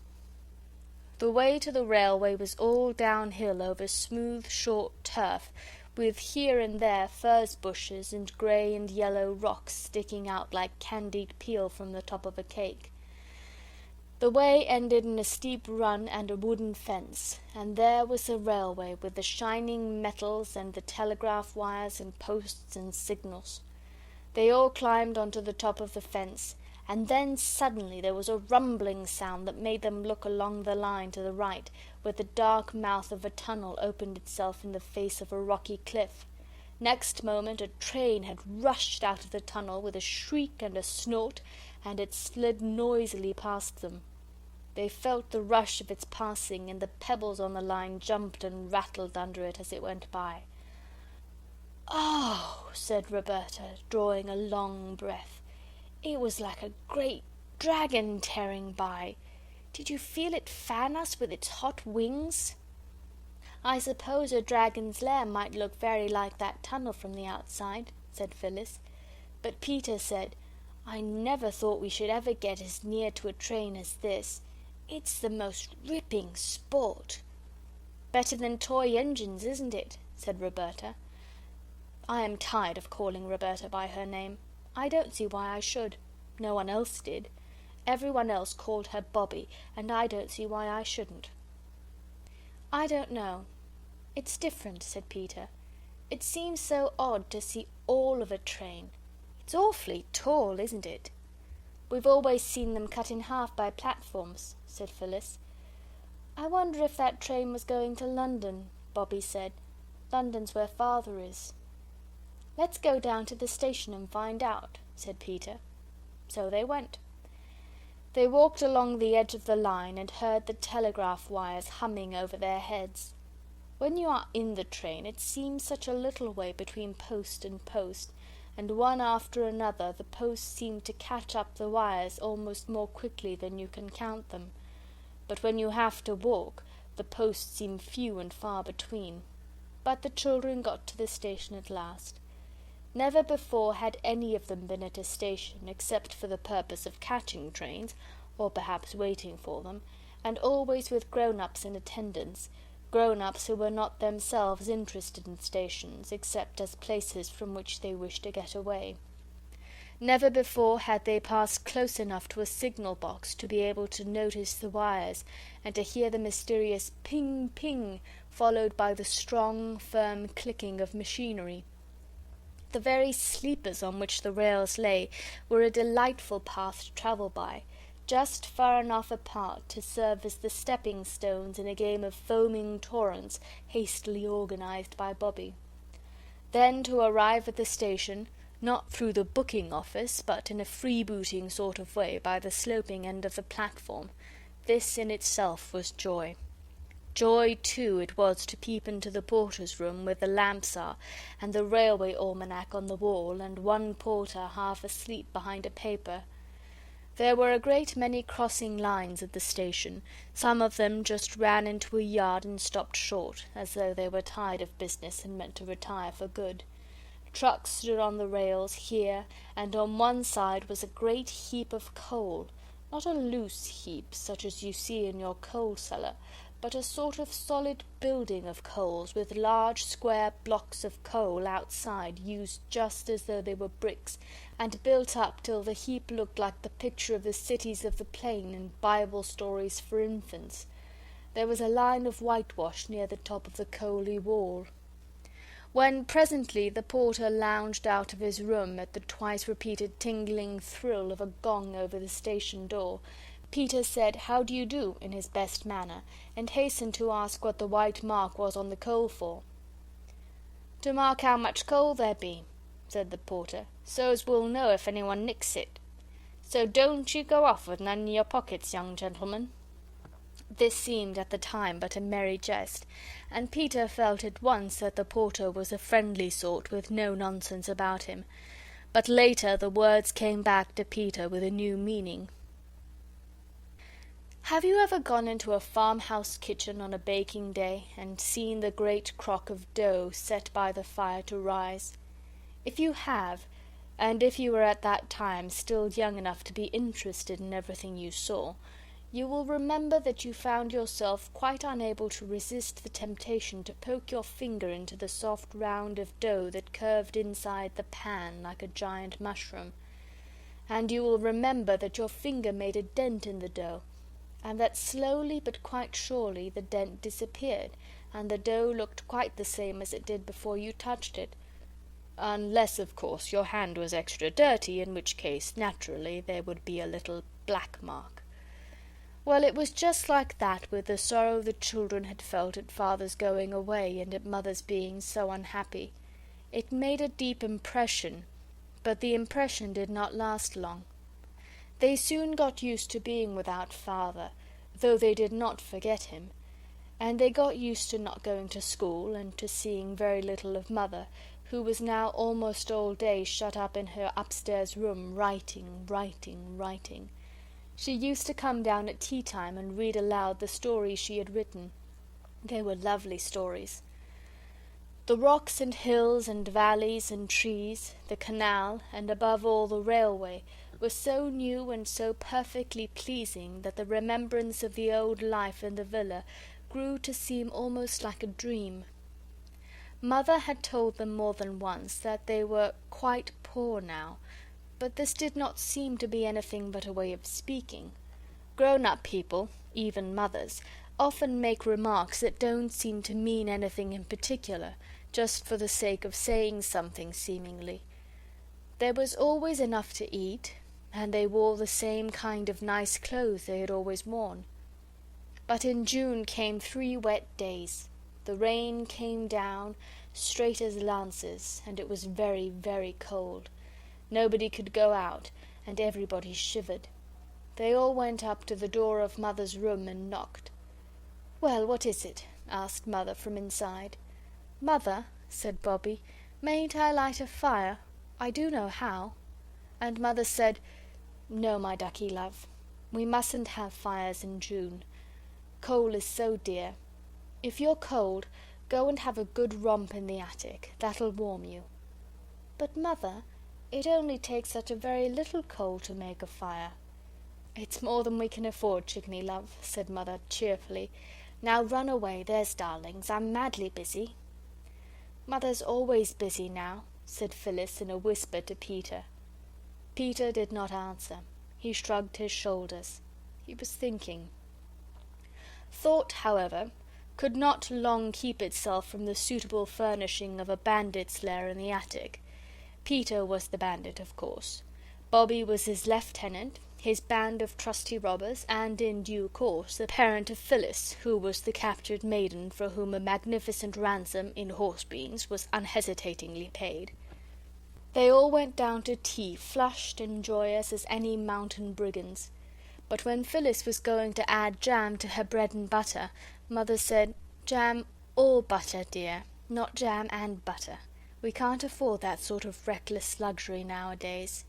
The way to the railway was all downhill over smooth, short turf, with here and there furze bushes and grey and yellow rocks sticking out like candied peel from the top of a cake. The way ended in a steep run and a wooden fence, and there was the railway with the shining metals and the telegraph wires and posts and signals. They all climbed onto the top of the fence, and then suddenly there was a rumbling sound that made them look along the line to the right, where the dark mouth of a tunnel opened itself in the face of a rocky cliff. Next moment a train had rushed out of the tunnel with a shriek and a snort, and it slid noisily past them. They felt the rush of its passing, and the pebbles on the line jumped and rattled under it as it went by. "Oh," said Roberta, drawing a long breath. "It was like a great dragon tearing by. Did you feel it fan us with its hot wings?" "I suppose a dragon's lair might look very like that tunnel from the outside," said Phyllis. But Peter said, "I never thought we should ever get as near to a train as this. It's the most ripping sport." "Better than toy engines, isn't it?" said Roberta. I am tired of calling Roberta by her name. I don't see why I should. No one else did. Everyone else called her Bobby, and I don't see why I shouldn't. "I don't know. It's different," said Peter. "It seems so odd to see all of a train. It's awfully tall, isn't it?" "We've always seen them cut in half by platforms," said Phyllis. "I wonder if that train was going to London," Bobby said. "London's where Father is." "Let's go down to the station and find out," said Peter. So they went. They walked along the edge of the line and heard the telegraph wires humming over their heads. When you are in the train it seems such a little way between post and post, and one after another the posts seem to catch up the wires almost more quickly than you can count them. But when you have to walk, the posts seem few and far between. But the children got to the station at last. Never before had any of them been at a station except for the purpose of catching trains, or perhaps waiting for them, and always with grown-ups in attendance, grown-ups who were not themselves interested in stations except as places from which they wished to get away. Never before had they passed close enough to a signal box to be able to notice the wires and to hear the mysterious ping ping followed by the strong, firm clicking of machinery. The very sleepers on which the rails lay were a delightful path to travel by, just far enough apart to serve as the stepping stones in a game of foaming torrents hastily organised by Bobby. Then to arrive at the station, not through the booking office, but in a freebooting sort of way by the sloping end of the platform, this in itself was joy. Joy, too, it was to peep into the porter's room where the lamps are, and the railway almanac on the wall, and one porter half asleep behind a paper. There were a great many crossing lines at the station. Some of them just ran into a yard and stopped short, as though they were tired of business and meant to retire for good. Trucks stood on the rails here, and on one side was a great heap of coal, not a loose heap such as you see in your coal cellar, but a sort of solid building of coals with large square blocks of coal outside used just as though they were bricks, and built up till the heap looked like the picture of the cities of the plain in Bible stories for infants. There was a line of whitewash near the top of the coaly wall. When presently the porter lounged out of his room at the twice-repeated tingling thrill of a gong over the station door, Peter said "How do you do?" in his best manner, and hastened to ask what the white mark was on the coal for. "To mark how much coal there be," said the porter, "so as we'll know if anyone nicks it. So don't you go off with none in your pockets, young gentleman." This seemed at the time but a merry jest, and Peter felt at once that the porter was a friendly sort with no nonsense about him. But later the words came back to Peter with a new meaning. Have you ever gone into a farmhouse kitchen on a baking day and seen the great crock of dough set by the fire to rise? If you have, and if you were at that time still young enough to be interested in everything you saw, you will remember that you found yourself quite unable to resist the temptation to poke your finger into the soft round of dough that curved inside the pan like a giant mushroom. And you will remember that your finger made a dent in the dough, and that slowly but quite surely the dent disappeared, and the dough looked quite the same as it did before you touched it. Unless, of course, your hand was extra dirty, in which case, naturally, there would be a little black mark. Well, it was just like that with the sorrow the children had felt at Father's going away and at Mother's being so unhappy. It made a deep impression, but the impression did not last long. They soon got used to being without Father, though they did not forget him, and they got used to not going to school and to seeing very little of Mother, who was now almost all day shut up in her upstairs room writing. She used to come down at tea-time and read aloud the stories she had written. They were lovely stories. The rocks and hills and valleys and trees, the canal, and above all the railway, were so new and so perfectly pleasing that the remembrance of the old life in the villa grew to seem almost like a dream. Mother had told them more than once that they were quite poor now, but this did not seem to be anything but a way of speaking. Grown-up people, even mothers, often make remarks that don't seem to mean anything in particular, just for the sake of saying something seemingly. There was always enough to eat, and they wore the same kind of nice clothes they had always worn. But in June came 3 wet days. The rain came down, straight as lances, and it was very, very cold. Nobody could go out, and everybody shivered. They all went up to the door of Mother's room and knocked. "Well, what is it?" asked Mother from inside. "Mother," said Bobby, "mayn't I light a fire? I do know how." And Mother said, "No, my ducky love, we mustn't have fires in June. Coal is so dear. If you're cold, go and have a good romp in the attic. That'll warm you." "But, Mother, it only takes such a very little coal to make a fire." "It's more than we can afford, Chickeny love," said Mother cheerfully. "Now run away, there's darlings. I'm madly busy." "Mother's always busy now," said Phyllis in a whisper to Peter. Peter did not answer. He shrugged his shoulders. He was thinking. Thought, however, could not long keep itself from the suitable furnishing of a bandit's lair in the attic. Peter was the bandit, of course. Bobby was his lieutenant, his band of trusty robbers, and, in due course, the parent of Phyllis, who was the captured maiden for whom a magnificent ransom in horse-beans was unhesitatingly paid. They all went down to tea, flushed and joyous as any mountain brigands. But when Phyllis was going to add jam to her bread and butter, Mother said, "Jam or butter, dear, not jam and butter. We can't afford that sort of reckless luxury nowadays."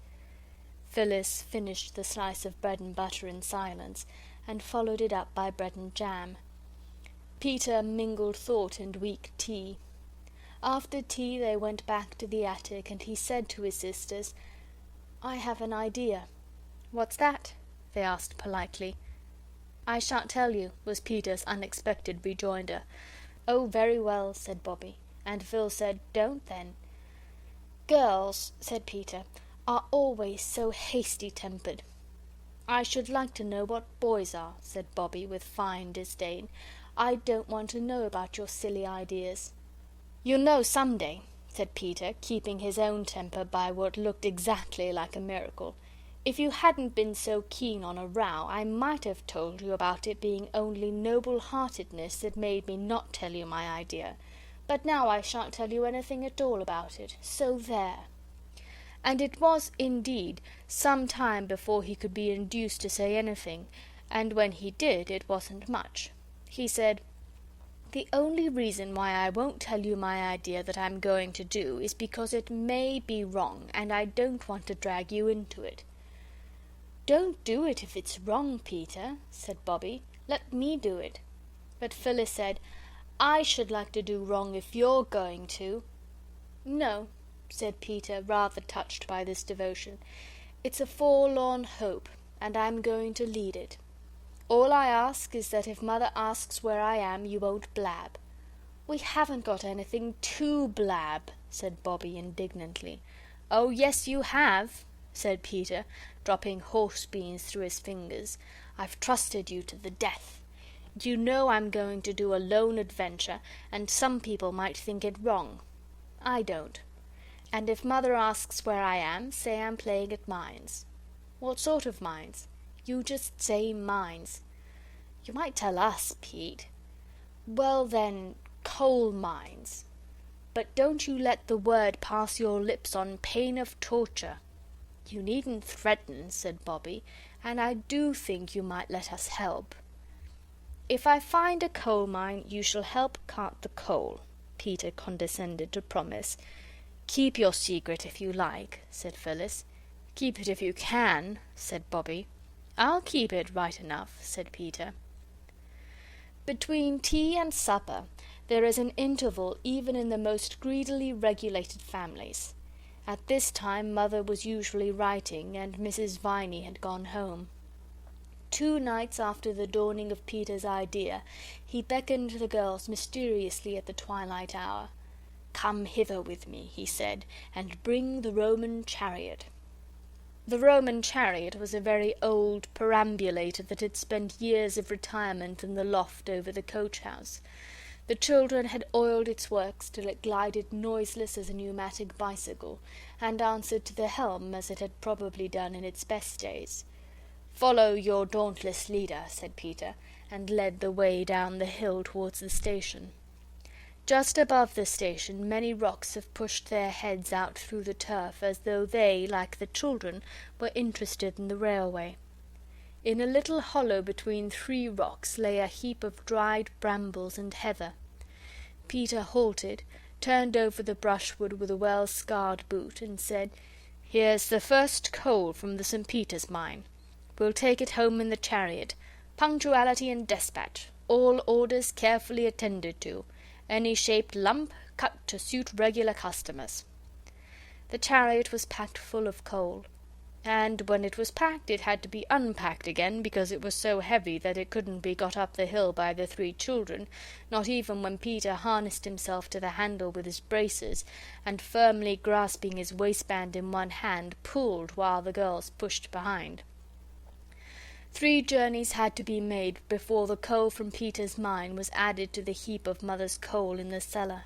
Phyllis finished the slice of bread and butter in silence, and followed it up by bread and jam. Peter mingled thought and weak tea. After tea they went back to the attic, and he said to his sisters, "I have an idea." "What's that?" they asked politely. "I shan't tell you," was Peter's unexpected rejoinder. "Oh, very well," said Bobby, and Phil said, "Don't then." "Girls," said Peter, "are always so hasty-tempered." "I should like to know what boys are," said Bobby with fine disdain. "I don't want to know about your silly ideas." "You'll know some day," said Peter, keeping his own temper by what looked exactly like a miracle. "If you hadn't been so keen on a row, I might have told you about it being only noble-heartedness that made me not tell you my idea. But now I shan't tell you anything at all about it. So there." And it was, indeed, some time before he could be induced to say anything, and when he did it wasn't much. He said, "The only reason why I won't tell you my idea that I'm going to do is because it may be wrong, and I don't want to drag you into it." "Don't do it if it's wrong, Peter," said Bobby. "Let me do it." But Phyllis said, "I should like to do wrong if you're going to." "No," said Peter, rather touched by this devotion. "It's a forlorn hope, and I'm going to lead it. All I ask is that if Mother asks where I am, you won't blab." "We haven't got anything to blab," said Bobby indignantly. "Oh, yes, you have," said Peter, dropping horse-beans through his fingers. "I've trusted you to the death. You know I'm going to do a lone adventure, and some people might think it wrong. I don't. And if Mother asks where I am, say I'm playing at mines." "What sort of mines?" "You just say mines." "You might tell us, Pete." "Well then, coal mines. But don't you let the word pass your lips on pain of torture." "You needn't threaten," said Bobby, "and I do think you might let us help." "If I find a coal mine, you shall help cart the coal," Peter condescended to promise. "Keep your secret if you like," said Phyllis. "Keep it if you can," said Bobby. "I'll keep it right enough," said Peter. Between tea and supper there is an interval even in the most greedily regulated families. At this time Mother was usually writing, and Mrs. Viney had gone home. 2 nights after the dawning of Peter's idea, he beckoned the girls mysteriously at the twilight hour. "Come hither with me," he said, "and bring the Roman chariot." The Roman chariot was a very old perambulator that had spent years of retirement in the loft over the coach-house. The children had oiled its works till it glided noiseless as a pneumatic bicycle, and answered to the helm as it had probably done in its best days. "Follow your dauntless leader," said Peter, and led the way down the hill towards the station. Just above the station many rocks have pushed their heads out through the turf as though they, like the children, were interested in the railway. In a little hollow between 3 rocks lay a heap of dried brambles and heather. Peter halted, turned over the brushwood with a well-scarred boot, and said, "Here's the first coal from the St. Peter's mine. We'll take it home in the chariot. Punctuality and despatch. All orders carefully attended to. Any shaped lump cut to suit regular customers." The chariot was packed full of coal, and when it was packed it had to be unpacked again because it was so heavy that it couldn't be got up the hill by the 3 children, not even when Peter harnessed himself to the handle with his braces, and firmly grasping his waistband in one hand, pulled while the girls pushed behind. 3 journeys had to be made before the coal from Peter's mine was added to the heap of Mother's coal in the cellar.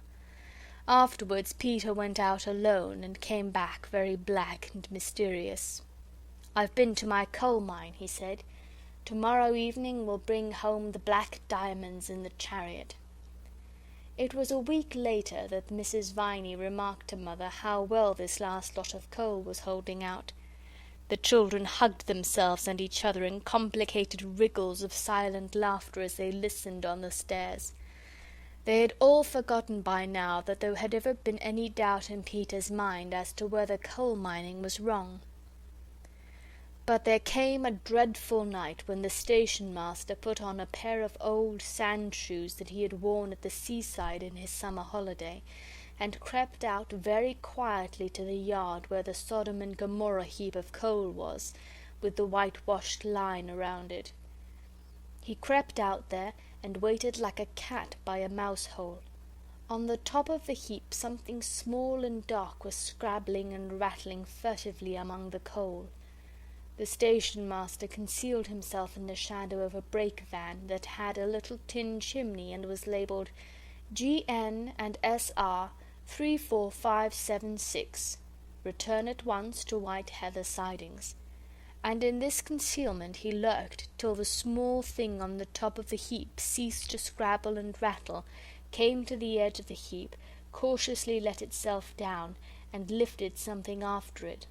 Afterwards Peter went out alone and came back very black and mysterious. "I've been to my coal mine," he said. "Tomorrow evening will bring home the black diamonds in the chariot." It was a week later that Mrs. Viney remarked to Mother how well this last lot of coal was holding out. The children hugged themselves and each other in complicated wriggles of silent laughter as they listened on the stairs. They had all forgotten by now that there had ever been any doubt in Peter's mind as to whether coal mining was wrong. But there came a dreadful night when the station-master put on a pair of old sand shoes that he had worn at the seaside in his summer holiday, and crept out very quietly to the yard where the Sodom and Gomorrah heap of coal was, with the whitewashed line around it. He crept out there and waited like a cat by a mouse-hole. On the top of the heap something small and dark was scrabbling and rattling furtively among the coal. The station-master concealed himself in the shadow of a brake van that had a little tin chimney and was labelled GN and SR 34576. Return at once to White Heather Sidings. And in this concealment he lurked till the small thing on the top of the heap ceased to scrabble and rattle, came to the edge of the heap, cautiously let itself down, and lifted something after it.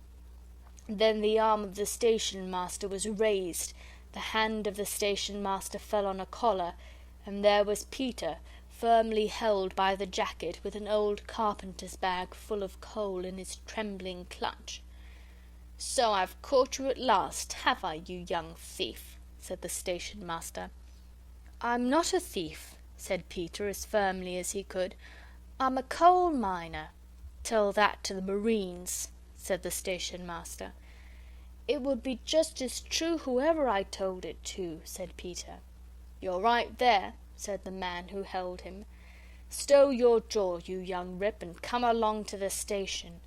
Then the arm of the station-master was raised, the hand of the station-master fell on a collar, and there was Peter, firmly held by the jacket, with an old carpenter's bag full of coal in his trembling clutch. "So I've caught you at last, have I, you young thief?" said the station-master. "I'm not a thief," said Peter as firmly as he could. "I'm a coal miner." "Tell that to the Marines," said the station-master. "It would be just as true whoever I told it to," said Peter. "You're right there," said the man who held him. "Stow your jaw, you young rip, and come along to the station."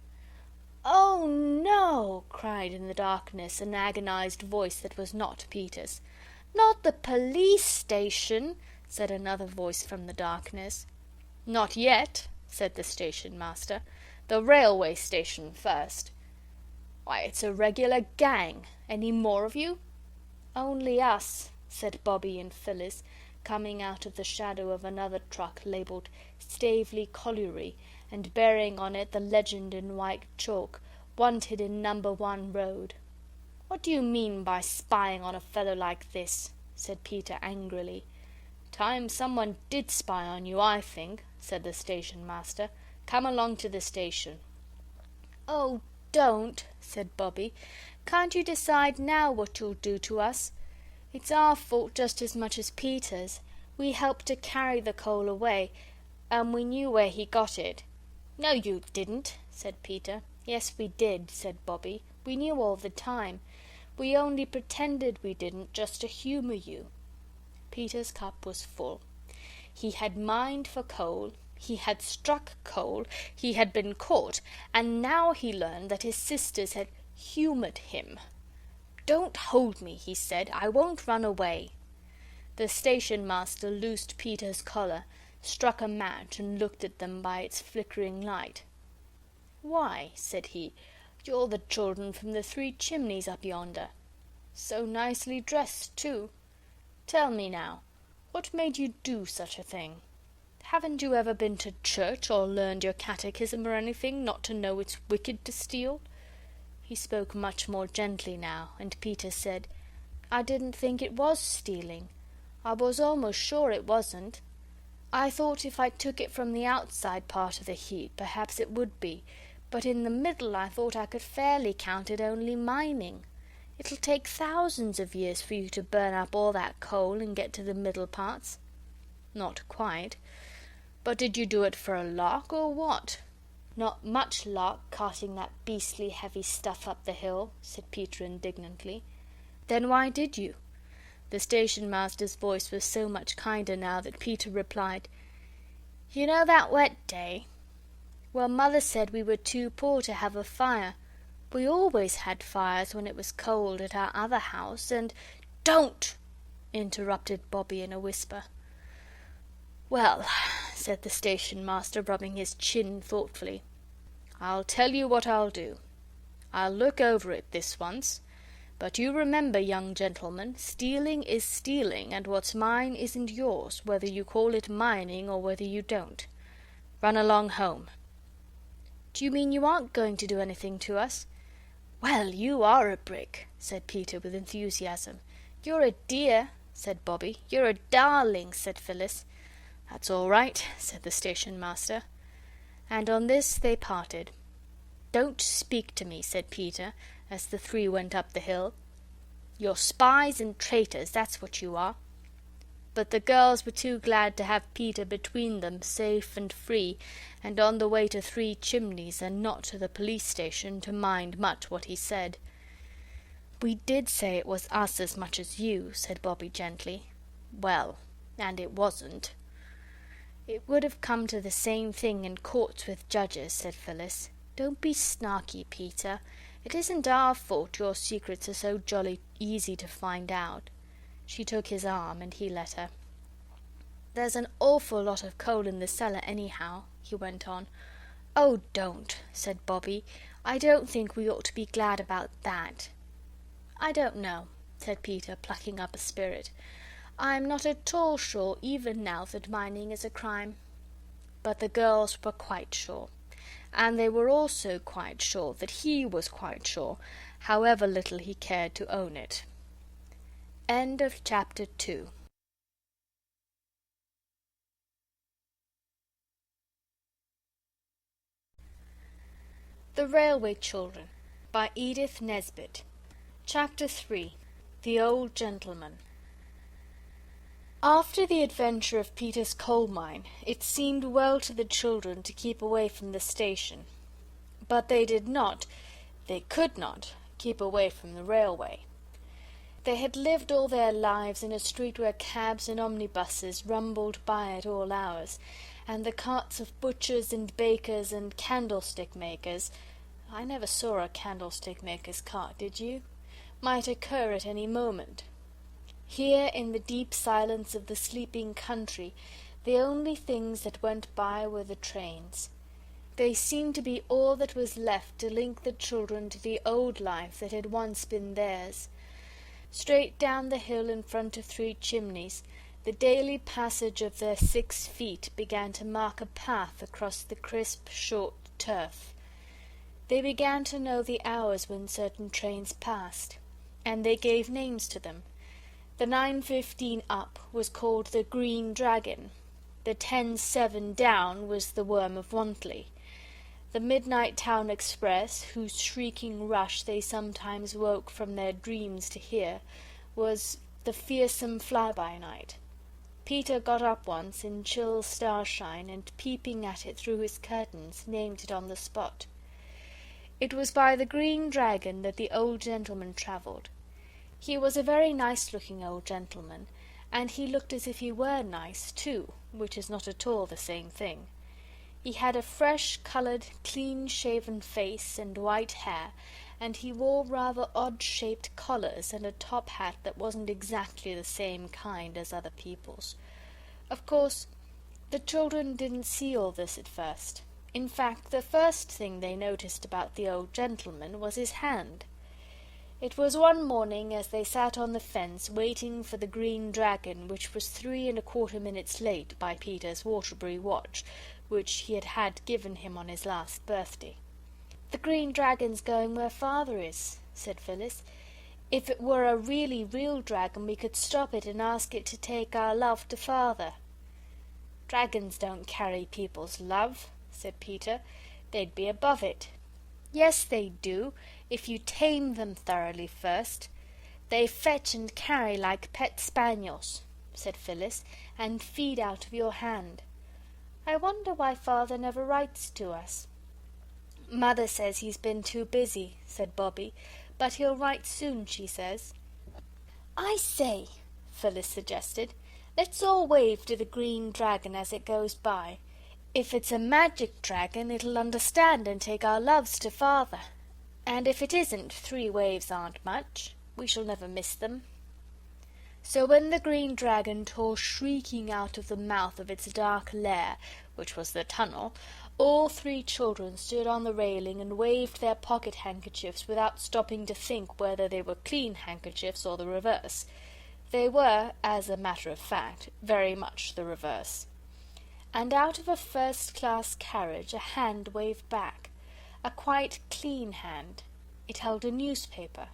"Oh, no!" cried in the darkness an agonized voice that was not Peter's. "Not the police station," said another voice from the darkness. "Not yet," said the station-master. "The railway station first." "Why, it's a regular gang. Any more of you?" "Only us," said Bobby and Phyllis, coming out of the shadow of another truck labelled Staveley Colliery, and bearing on it the legend in white chalk, "Wanted in number 1 road." "What do you mean by spying on a fellow like this?" said Peter angrily. "Time someone did spy on you, I think," said the station-master. "Come along to the station." "Oh, don't," said Bobby. "Can't you decide now what you'll do to us? It's our fault just as much as Peter's. We helped to carry the coal away, and we knew where he got it." "No, you didn't," said Peter. "Yes, we did," said Bobby. "We knew all the time. We only pretended we didn't, just to humour you." Peter's cup was full. He had mined for coal, he had struck coal, he had been caught, and now he learned that his sisters had humoured him. "Don't hold me," he said. "I won't run away." The station-master loosed Peter's collar, struck a match, and looked at them by its flickering light. "Why," said he, "you're the children from the 3 chimneys up yonder. So nicely dressed, too. Tell me now, What made you do such a thing? Haven't you ever been to church or learned your catechism or anything, not to know it's wicked to steal?" He spoke much more gently now, and Peter said, "I didn't think it was stealing. I was almost sure it wasn't. I thought if I took it from the outside part of the heap, perhaps it would be, but in the middle I thought I could fairly count it only mining. It'll take thousands of years for you to burn up all that coal and get to the middle parts." "Not quite. But did you do it for a lark or what?" "Not much lark, carting that beastly heavy stuff up the hill," said Peter indignantly. "Then why did you?" The station-master's voice was so much kinder now that Peter replied, "You know that wet day? Well, Mother said we were too poor to have a fire. We always had fires when it was cold at our other house, and—" "Don't!" interrupted Bobbie in a whisper. "Well," said the station-master, rubbing his chin thoughtfully, "I'll tell you what I'll do. I'll look over it this once. But you remember, young gentleman, stealing is stealing, and what's mine isn't yours, whether you call it mining or whether you don't. Run along home." "Do you mean you aren't going to do anything to us?" "Well, you are a brick," said Peter with enthusiasm. "You're a dear," said Bobbie. "You're a darling," said Phyllis. "That's all right," said the station-master. And on this they parted. "Don't speak to me," said Peter, as the three went up the hill. "You're spies and traitors, that's what you are." But the girls were too glad to have Peter between them, safe and free, and on the way to Three Chimneys and not to the police station, to mind much what he said. "We did say it was us as much as you," said Bobbie gently. "Well, and it wasn't." "It would have come to the same thing in courts with judges," said Phyllis. "Don't be snarky, Peter. It isn't our fault your secrets are so jolly easy to find out." She took his arm and he let her. "There's an awful lot of coal in the cellar anyhow," he went on. "Oh, don't," said Bobbie. "I don't think we ought to be glad about that." "I don't know," said Peter, plucking up a spirit. "I'm not at all sure even now that mining is a crime." But the girls were quite sure. And they were also quite sure that he was quite sure, however little he cared to own it. End of chapter 2. The Railway Children by Edith Nesbit. Chapter 3. The Old Gentleman. After the adventure of Peter's coal mine, it seemed well to the children to keep away from the station. But they did not, they could not, keep away from the railway. They had lived all their lives in a street where cabs and omnibuses rumbled by at all hours, and the carts of butchers and bakers and candlestick makers (I never saw a candlestick maker's cart, did you?) might occur at any moment. Here, in the deep silence of the sleeping country, the only things that went by were the trains. They seemed to be all that was left to link the children to the old life that had once been theirs. Straight down the hill in front of Three Chimneys, the daily passage of their 6 feet began to mark a path across the crisp, short turf. They began to know the hours when certain trains passed, and they gave names to them. The 9:15 up was called the Green Dragon. The 10:7 down was the Worm of Wantley. The midnight town express, whose shrieking rush they sometimes woke from their dreams to hear, was the Fearsome Fly-by-Night. Peter got up once in chill starshine, and peeping at it through his curtains, named it on the spot. It was by the Green Dragon that the old gentleman travelled. He was a very nice-looking old gentleman, and he looked as if he were nice, too, which is not at all the same thing. He had a fresh-coloured, clean-shaven face and white hair, and he wore rather odd-shaped collars and a top hat that wasn't exactly the same kind as other people's. Of course, the children didn't see all this at first. In fact, the first thing they noticed about the old gentleman was his hand. It was one morning as they sat on the fence waiting for the Green Dragon, which was 3 1/4 minutes late by Peter's Waterbury watch, which he had given him on his last birthday. "The Green Dragon's going where Father is," said Phyllis. "If it were a really real dragon we could stop it and ask it to take our love to Father." "Dragons don't carry people's love," said Peter. "They'd be above it." "Yes, they do, if you tame them thoroughly first. They fetch and carry like pet spaniels," said Phyllis, "and feed out of your hand. I wonder why Father never writes to us." "Mother says he's been too busy," said Bobbie, "but he'll write soon, she says." "I say," Phyllis suggested, "let's all wave to the Green Dragon as it goes by. If it's a magic dragon it'll understand and take our loves to Father. And if it isn't, 3 waves aren't much. We shall never miss them." So when the Green Dragon tore shrieking out of the mouth of its dark lair, which was the tunnel, all 3 children stood on the railing and waved their pocket handkerchiefs without stopping to think whether they were clean handkerchiefs or the reverse. They were, as a matter of fact, very much the reverse. And out of a first-class carriage a hand waved back, a quite clean hand. It held a newspaper.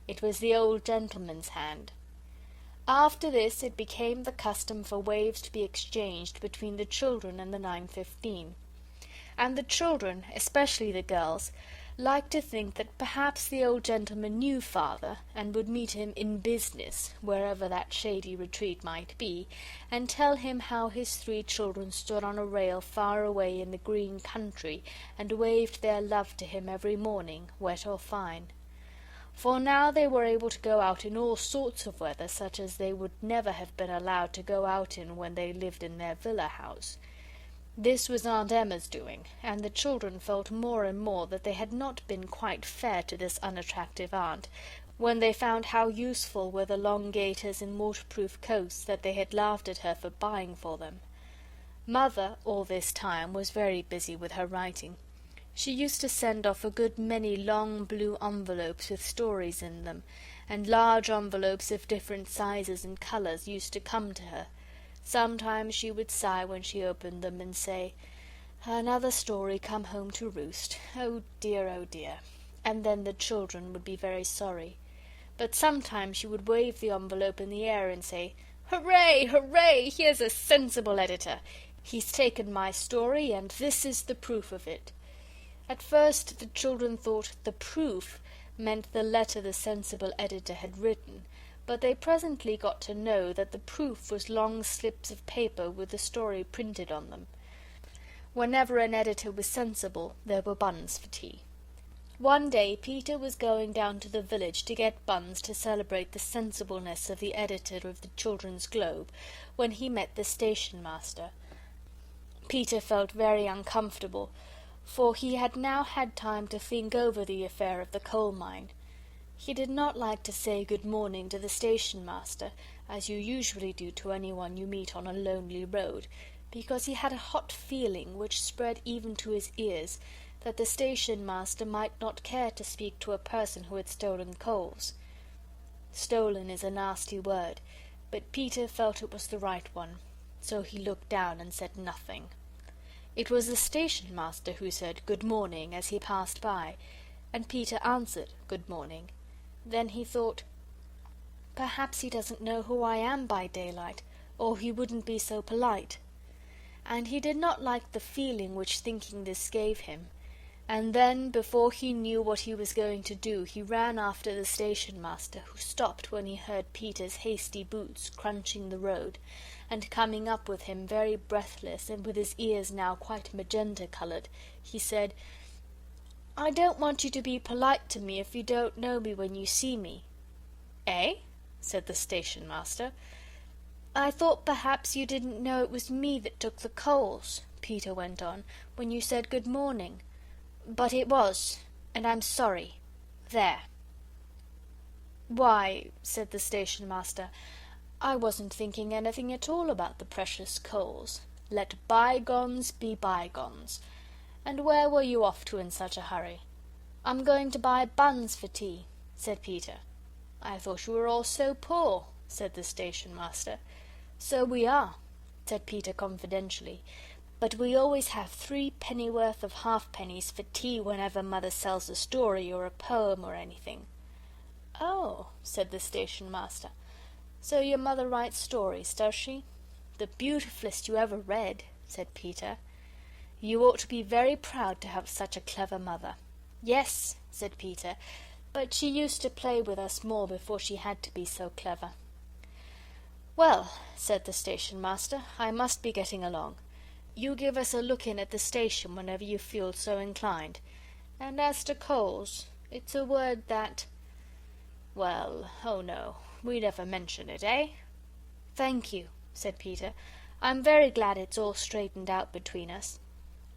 It was the old gentleman's hand. After this it became the custom for waves to be exchanged between the children and the 9:15. And the children, especially the girls, liked to think that perhaps the old gentleman knew Father and would meet him in business, wherever that shady retreat might be, and tell him how his 3 children stood on a rail far away in the green country and waved their love to him every morning, wet or fine. For now they were able to go out in all sorts of weather, such as they would never have been allowed to go out in when they lived in their villa house. This was Aunt Emma's doing, and the children felt more and more that they had not been quite fair to this unattractive aunt, when they found how useful were the long gaiters and waterproof coats that they had laughed at her for buying for them. Mother, all this time, was very busy with her writing. She used to send off a good many long blue envelopes with stories in them, and large envelopes of different sizes and colours used to come to her. Sometimes she would sigh when she opened them and say, "Another story come home to roost. Oh dear," and then the children would be very sorry. But sometimes she would wave the envelope in the air and say, "Hooray, hooray, here's a sensible editor. He's taken my story and this is the proof of it." At first the children thought the proof meant the letter the sensible editor had written, but they presently got to know that the proof was long slips of paper with the story printed on them. Whenever an editor was sensible, there were buns for tea. One day Peter was going down to the village to get buns to celebrate the sensibleness of the editor of the Children's Globe, when he met the station master. Peter felt very uncomfortable, for he had now had time to think over the affair of the coal mine. He did not like to say good morning to the station master, as you usually do to anyone you meet on a lonely road, because he had a hot feeling, which spread even to his ears, that the station master might not care to speak to a person who had stolen coals. Stolen is a nasty word, but Peter felt it was the right one, so he looked down and said nothing. It was the station master who said good morning as he passed by, and Peter answered good morning. Then he thought, perhaps he doesn't know who I am by daylight, or he wouldn't be so polite. And he did not like the feeling which thinking this gave him, and then, before he knew what he was going to do, he ran after the station master, who stopped when he heard Peter's hasty boots crunching the road, and coming up with him very breathless and with his ears now quite magenta-coloured, he said, "I don't want you to be polite to me if you don't know me when you see me." "Eh?" said the station master. "I thought perhaps you didn't know it was me that took the coals," Peter went on, "when you said good morning. But it was, and I'm sorry. There." "Why," said the station master, "I wasn't thinking anything at all about the precious coals. Let bygones be bygones. And where were you off to in such a hurry?" "I'm going to buy buns for tea," said Peter. "I thought you were all so poor," said the station master. "So we are," said Peter confidentially, "but we always have 3 pennyworth of halfpennies for tea whenever Mother sells a story or a poem or anything." "Oh," said the station master, "so your mother writes stories, does she?" "The beautifulest you ever read," said Peter. "You ought to be very proud to have such a clever mother." "Yes," said Peter, "but she used to play with us more before she had to be so clever." "Well," said the station master, "I must be getting along. You give us a look in at the station whenever you feel so inclined. And as to coals, it's a word that... well, oh no, we never mention it, eh?" "Thank you," said Peter. "I'm very glad it's all straightened out between us."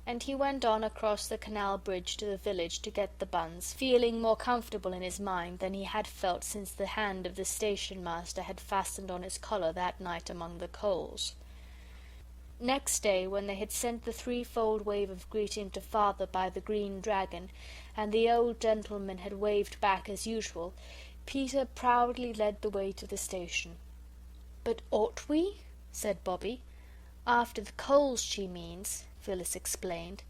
And he went on across the canal bridge to the village to get the buns, feeling more comfortable in his mind than he had felt since the hand of the station master had fastened on his collar that night among the coals. Next day, when they had sent the 3-fold wave of greeting to Father by the Green Dragon, and the old gentleman had waved back as usual, Peter proudly led the way to the station. "But ought we?" said Bobbie. "After the coals, she means," Phyllis explained.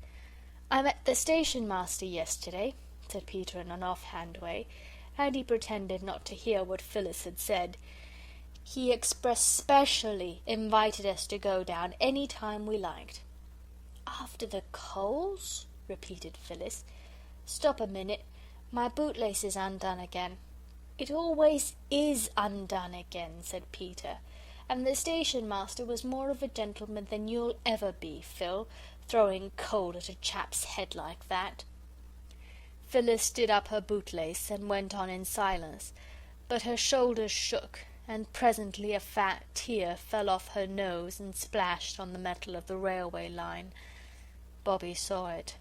"I met the station master yesterday," said Peter in an off-hand way, and he pretended not to hear what Phyllis had said. "He express specially invited us to go down any time we liked." "After the coals?" repeated Phyllis. "Stop a minute. My bootlace is undone again." "It always is undone again," said Peter. "And the station master was more of a gentleman than you'll ever be, Phil, throwing coal at a chap's head like that." Phyllis did up her bootlace and went on in silence, but her shoulders shook, and presently a fat tear fell off her nose and splashed on the metal of the railway line. Bobbie saw it.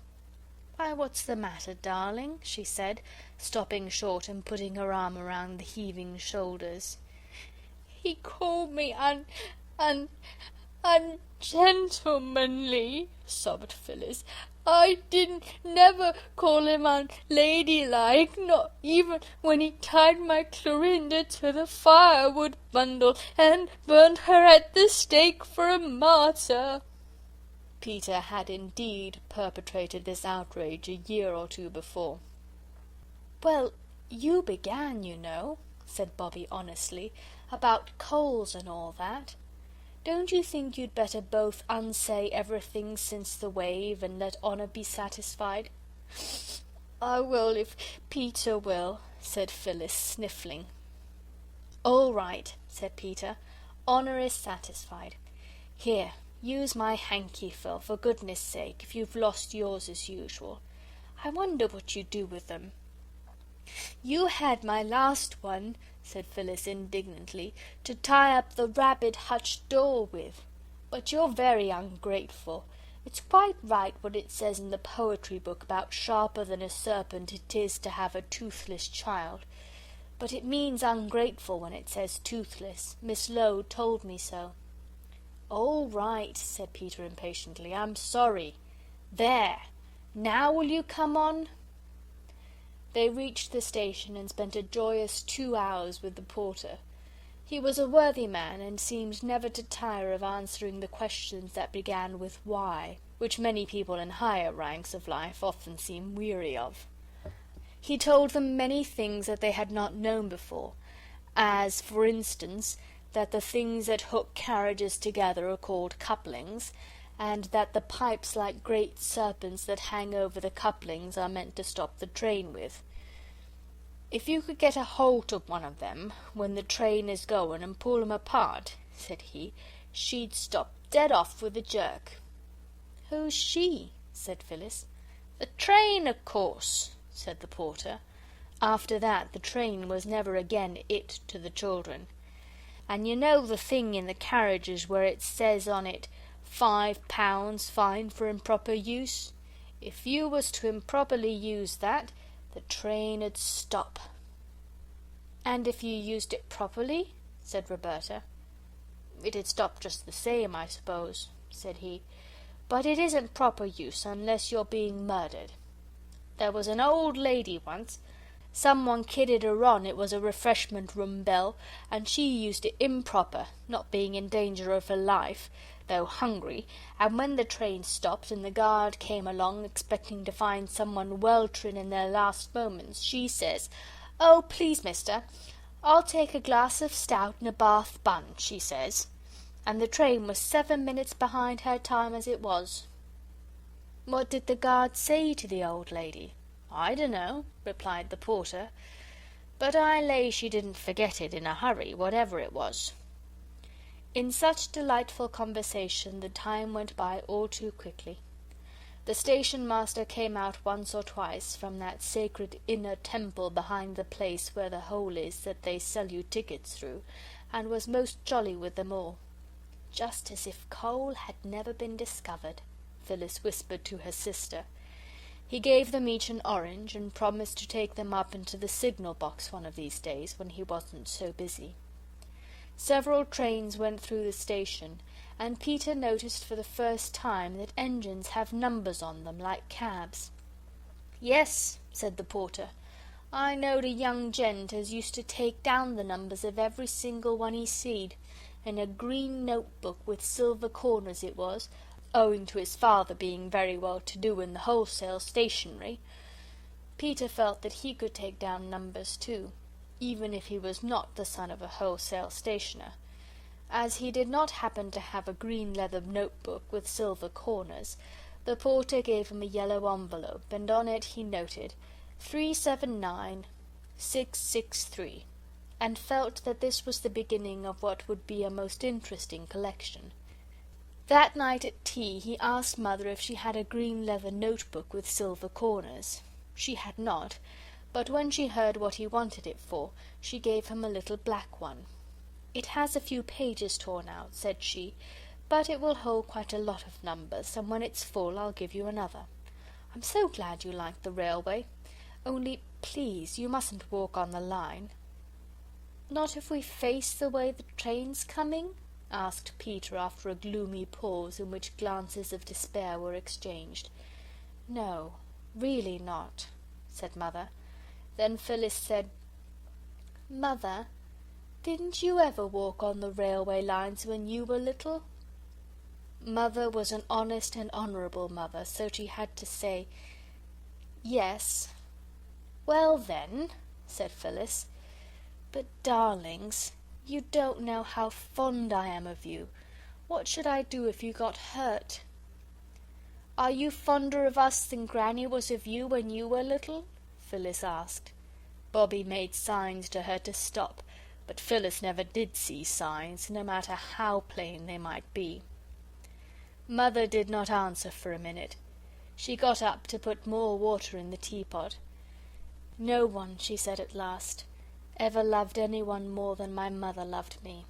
"Why, what's the matter, darling?" she said, stopping short and putting her arm around the heaving shoulders. "He called me ungentlemanly," sobbed Phyllis. "I didn't never call him unladylike, not even when he tied my Clorinda to the firewood bundle and burned her at the stake for a martyr." Peter had indeed perpetrated this outrage a year or 2 before. "Well, you began, you know," said Bobbie honestly, "about coals and all that. Don't you think you'd better both unsay everything since the wave and let honour be satisfied?" "I will if Peter will," said Phyllis, sniffling. "All right," said Peter. "Honour is satisfied. Here, use my hanky, Phil, for goodness sake, if you've lost yours as usual. I wonder what you do with them." "You had my last one," said Phyllis indignantly, "to tie up the rabbit hutch door with. But you're very ungrateful. It's quite right what it says in the poetry book about sharper than a serpent it is to have a toothless child. But it means ungrateful when it says toothless. Miss Lowe told me so." "All right," said Peter impatiently. "I'm sorry. There! Now will you come on?" They reached the station and spent a joyous 2 hours with the porter. He was a worthy man and seemed never to tire of answering the questions that began with "why?", which many people in higher ranks of life often seem weary of. He told them many things that they had not known before, as, for instance, that the things that hook carriages together are called couplings, and that the pipes like great serpents that hang over the couplings are meant to stop the train with. "If you could get a holt of one of them when the train is going and pull 'em apart," said he, "she'd stop dead off with a jerk." "Who's she?" said Phyllis. "The train, of course," said the porter. After that the train was never again it to the children. "And you know the thing in the carriages where it says on it, £5 fine for improper use? If you was to improperly use that, the train 'ud stop." "And if you used it properly?" said Roberta. "It'd stop just the same, I suppose," said he. "But it isn't proper use unless you're being murdered. There was an old lady once, Someone kidded her on it was a refreshment room bell, and she used it improper, not being in danger of her life, though hungry, and when the train stopped and the guard came along expecting to find someone weltering in their last moments, she says, 'Oh, please, mister, I'll take a glass of stout and a Bath bun,' she says, and the train was 7 minutes behind her time as it was." "What did the guard say to the old lady?" "I dunno," replied the porter, "but I lay she didn't forget it in a hurry, whatever it was." In such delightful conversation the time went by all too quickly. The station master came out once or twice from that sacred inner temple behind the place where the hole is that they sell you tickets through, and was most jolly with them all. "Just as if coal had never been discovered," Phyllis whispered to her sister. He gave them each an orange, and promised to take them up into the signal box one of these days, when he wasn't so busy. Several trains went through the station, and Peter noticed for the first time that engines have numbers on them like cabs. "Yes," said the porter, "I knowed a young gent as used to take down the numbers of every single one he seed, in a green notebook with silver corners it was, owing to his father being very well to do in the wholesale stationery." Peter felt that he could take down numbers too, even if he was not the son of a wholesale stationer. As he did not happen to have a green leather notebook with silver corners, the porter gave him a yellow envelope, and on it he noted 379663, and felt that this was the beginning of what would be a most interesting collection. That night at tea he asked Mother if she had a green leather notebook with silver corners. She had not, but when she heard what he wanted it for, she gave him a little black one. "It has a few pages torn out," said she, "but it will hold quite a lot of numbers, and when it's full I'll give you another. I'm so glad you like the railway. Only, please, you mustn't walk on the line." "Not if we face the way the train's coming?" asked Peter after a gloomy pause in which glances of despair were exchanged. "No, really not," said Mother. Then Phyllis said, "Mother, didn't you ever walk on the railway lines when you were little?" Mother was an honest and honourable mother, so she had to say, "Yes." "Well then," said Phyllis, "but darlings, you don't know how fond I am of you. What should I do if you got hurt?" "Are you fonder of us than Granny was of you when you were little?" Phyllis asked. Bobby made signs to her to stop, but Phyllis never did see signs, no matter how plain they might be. Mother did not answer for a minute. She got up to put more water in the teapot. "No one," she said at last, "ever loved anyone more than my mother loved me."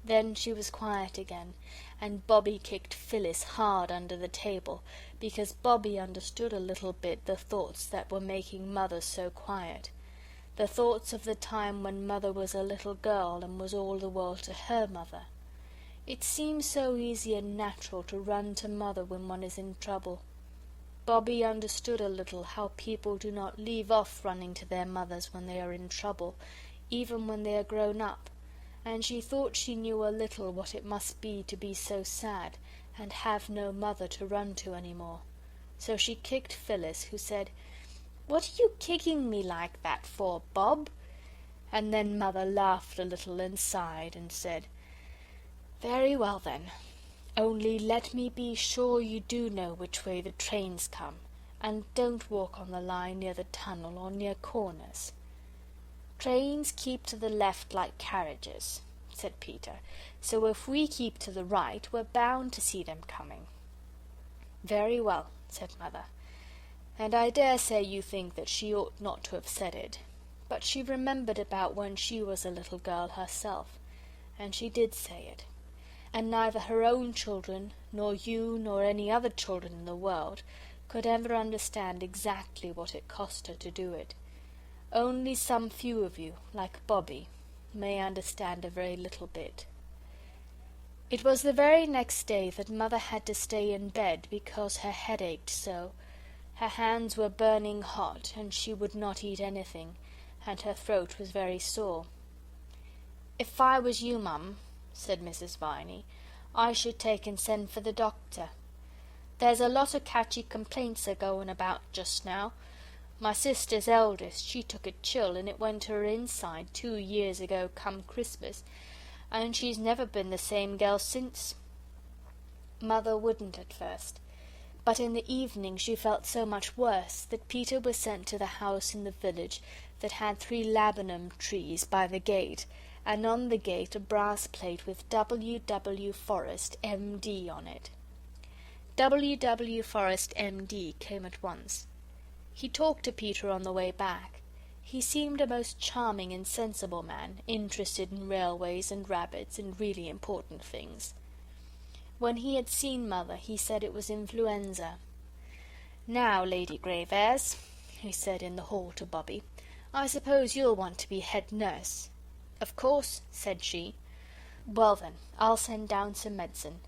Then she was quiet again, and Bobby kicked Phyllis hard under the table, because Bobby understood a little bit the thoughts that were making Mother so quiet, the thoughts of the time when Mother was a little girl and was all the world to her mother. It seems so easy and natural to run to Mother when one is in trouble. Bobby understood a little how people do not leave off running to their mothers when they are in trouble, even when they are grown up, and she thought she knew a little what it must be to be so sad and have no mother to run to any more. So she kicked Phyllis, who said, "What are you kicking me like that for, Bob?" And then Mother laughed a little and sighed and said, "Very well then, only let me be sure you do know which way the trains come, and don't walk on the line near the tunnel or near corners." "Trains keep to the left like carriages," said Peter, "so if we keep to the right we're bound to see them coming." "Very well," said Mother, and I dare say you think that she ought not to have said it, but she remembered about when she was a little girl herself, and she did say it, and neither her own children, nor you, nor any other children in the world, could ever understand exactly what it cost her to do it. Only some few of you, like Bobby, may understand a very little bit. It was the very next day that Mother had to stay in bed because her head ached so, Her hands were burning hot, and she would not eat anything, and her throat was very sore. "If I was you, Mum," said Mrs. Viney, "I should take and send for the doctor. There's a lot of catchy complaints a-going about just now. My sister's eldest, she took a chill, and it went to her inside 2 years ago come Christmas, and she's never been the same girl since." Mother wouldn't at first, but in the evening she felt so much worse that Peter was sent to the house in the village that had 3 laburnum trees by the gate, and on the gate a brass plate with W. W. Forrest, M.D. on it. W. W. Forrest, M.D. came at once. He talked to Peter on the way back. He seemed a most charming and sensible man, interested in railways and rabbits and really important things. When he had seen Mother, he said it was influenza. "Now, Lady Graveairs," he said in the hall to Bobbie, "I suppose you'll want to be head nurse." "Of course," said she. "Well then, I'll send down some medicine.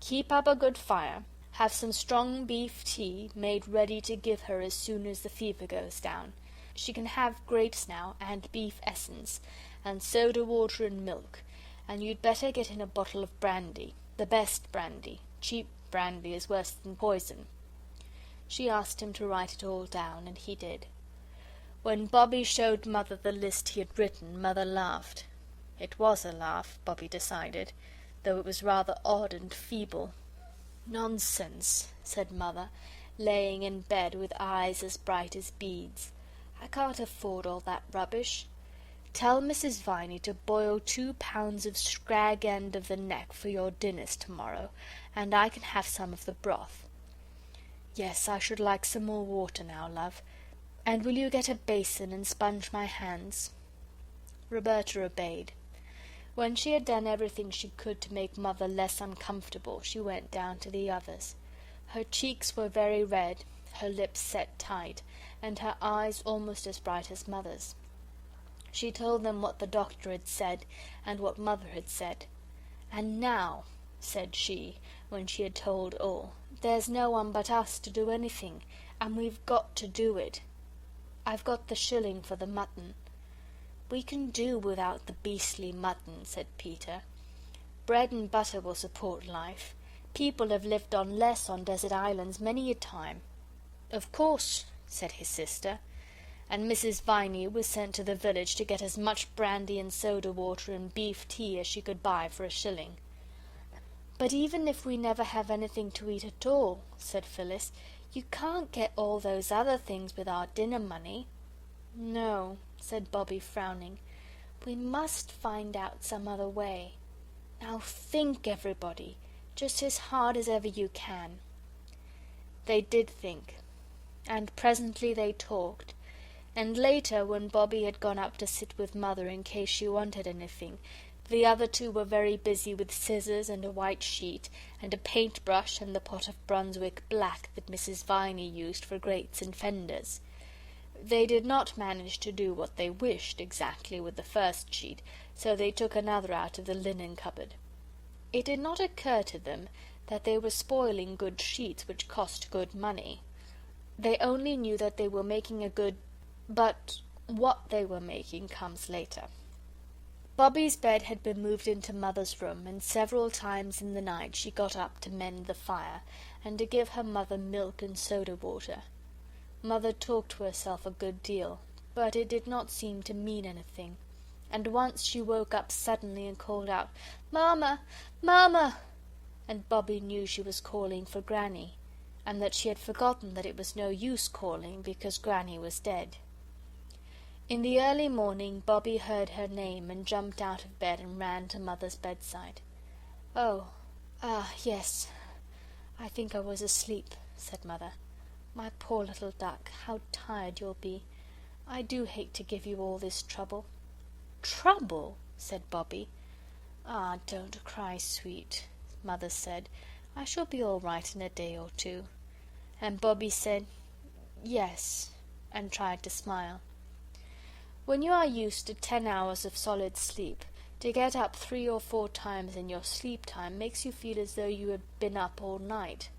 Keep up a good fire. Have some strong beef tea made ready to give her as soon as the fever goes down. She can have grapes now, and beef essence, and soda water and milk, and you'd better get in a bottle of brandy, the best brandy. Cheap brandy is worse than poison." She asked him to write it all down, and he did. When Bobbie showed Mother the list he had written, Mother laughed. It was a laugh, Bobbie decided, though it was rather odd and feeble. "Nonsense," said Mother, laying in bed with eyes as bright as beads. "I can't afford all that rubbish. Tell Mrs. Viney to boil 2 pounds of scrag end of the neck for your dinners tomorrow, and I can have some of the broth. Yes, I should like some more water now, love. And will you get a basin and sponge my hands?" Roberta obeyed. When she had done everything she could to make Mother less uncomfortable, she went down to the others. Her cheeks were very red, her lips set tight, and her eyes almost as bright as Mother's. She told them what the doctor had said and what Mother had said. "And now," said she, when she had told all, "there's no one but us to do anything, and we've got to do it. I've got the shilling for the mutton." "We can do without the beastly mutton," said Peter. "Bread and butter will support life. People have lived on less on desert islands many a time." "Of course," said his sister. And Mrs. Viney was sent to the village to get as much brandy and soda water and beef tea as she could buy for a shilling. "But even if we never have anything to eat at all," said Phyllis, "you can't get all those other things with our dinner money." "No," said Bobbie, frowning. "We must find out some other way. Now think, everybody, just as hard as ever you can." They did think, and presently they talked, and later, when Bobbie had gone up to sit with Mother in case she wanted anything, the other 2 were very busy with scissors and a white sheet and a paintbrush and the pot of Brunswick black that Mrs. Viney used for grates and fenders. They did not manage to do what they wished exactly with the first sheet, so they took another out of the linen cupboard. It did not occur to them that they were spoiling good sheets which cost good money. They only knew that they were making a good... but what they were making comes later. Bobbie's bed had been moved into Mother's room, and several times in the night she got up to mend the fire and to give her Mother milk and soda water. Mother talked to herself a good deal, but it did not seem to mean anything, and once she woke up suddenly and called out, "Mama! Mama!" and Bobbie knew she was calling for Granny, and that she had forgotten that it was no use calling because Granny was dead. In the early morning Bobbie heard her name and jumped out of bed and ran to Mother's bedside. Yes, I think I was asleep," said Mother. "My poor little duck, how tired you'll be. I do hate to give you all this trouble." "Trouble?" said Bobbie. "Ah, don't cry, sweet," Mother said. "I shall be all right in a day or 2. And Bobbie said, "Yes," and tried to smile. When you are used to 10 hours of solid sleep, to get up 3 or 4 times in your sleep time makes you feel as though you had been up all night.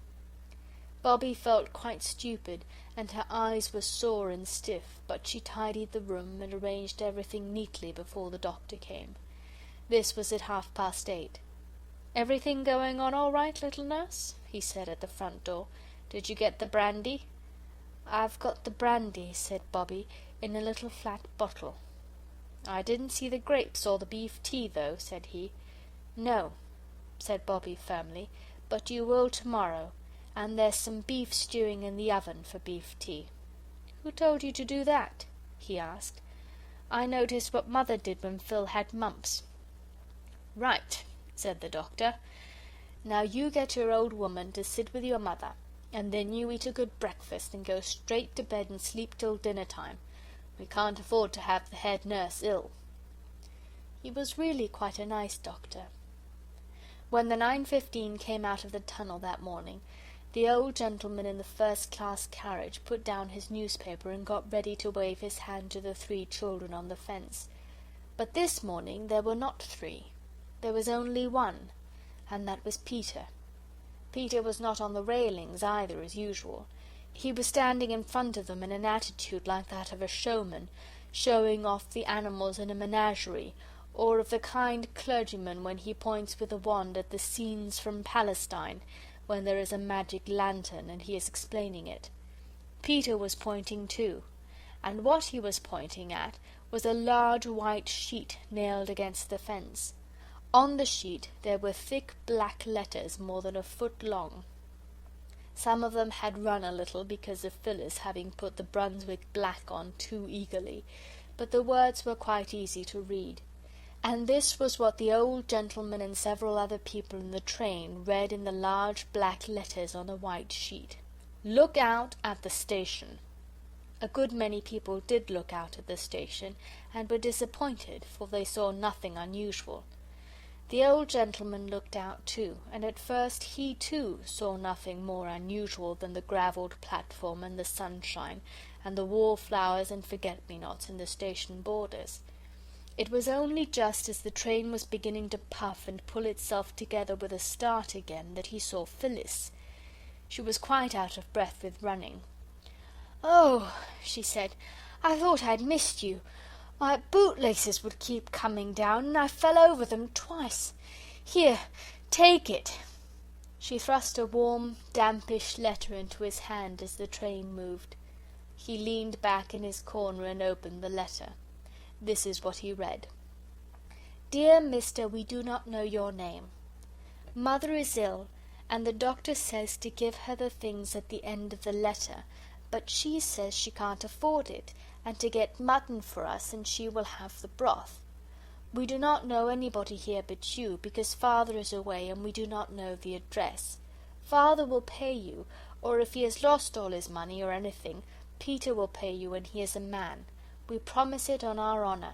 Bobby felt quite stupid, and her eyes were sore and stiff, but she tidied the room and arranged everything neatly before the doctor came. This was at 8:30. "Everything going on all right, little nurse?" he said at the front door. "Did you get the brandy?" "I've got the brandy," said Bobby, "in a little flat bottle." "I didn't see the grapes or the beef tea, though," said he. "No," said Bobby firmly, "but you will tomorrow, and there's some beef stewing in the oven for beef tea." "Who told you to do that?" he asked. "I noticed what Mother did when Phil had mumps." "Right," said the doctor. "Now you get your old woman to sit with your mother, and then you eat a good breakfast and go straight to bed and sleep till dinner time. We can't afford to have the head nurse ill." He was really quite a nice doctor. When the 9:15 came out of the tunnel that morning, the old gentleman in the first-class carriage put down his newspaper and got ready to wave his hand to the 3 children on the fence. But this morning there were not 3. There was only 1, and that was Peter. Peter was not on the railings either, as usual. He was standing in front of them in an attitude like that of a showman, showing off the animals in a menagerie, or of the kind clergyman when he points with a wand at the scenes from Palestine, when there is a magic lantern and he is explaining it. Peter was pointing too, and what he was pointing at was a large white sheet nailed against the fence. On the sheet there were thick black letters more than a foot long. Some of them had run a little because of Phyllis having put the Brunswick black on too eagerly, but the words were quite easy to read. And this was what the old gentleman and several other people in the train read in the large black letters on the white sheet: "Look out at the station." A good many people did look out at the station, and were disappointed, for they saw nothing unusual. The old gentleman looked out too, and at first he too saw nothing more unusual than the gravelled platform and the sunshine, and the wallflowers and forget-me-nots in the station borders. It was only just as the train was beginning to puff and pull itself together with a start again that he saw Phyllis. She was quite out of breath with running. "Oh," she said, "I thought I'd missed you. My bootlaces would keep coming down, and I fell over them twice. Here, take it." She thrust a warm, dampish letter into his hand as the train moved. He leaned back in his corner and opened the letter. This is what he read: "Dear Mister, we do not know your name. Mother is ill, and the doctor says to give her the things at the end of the letter, but she says she can't afford it, and to get mutton for us, and she will have the broth. We do not know anybody here but you, because Father is away and we do not know the address. Father will pay you, or if he has lost all his money or anything, Peter will pay you when he is a man. We promise it on our honour.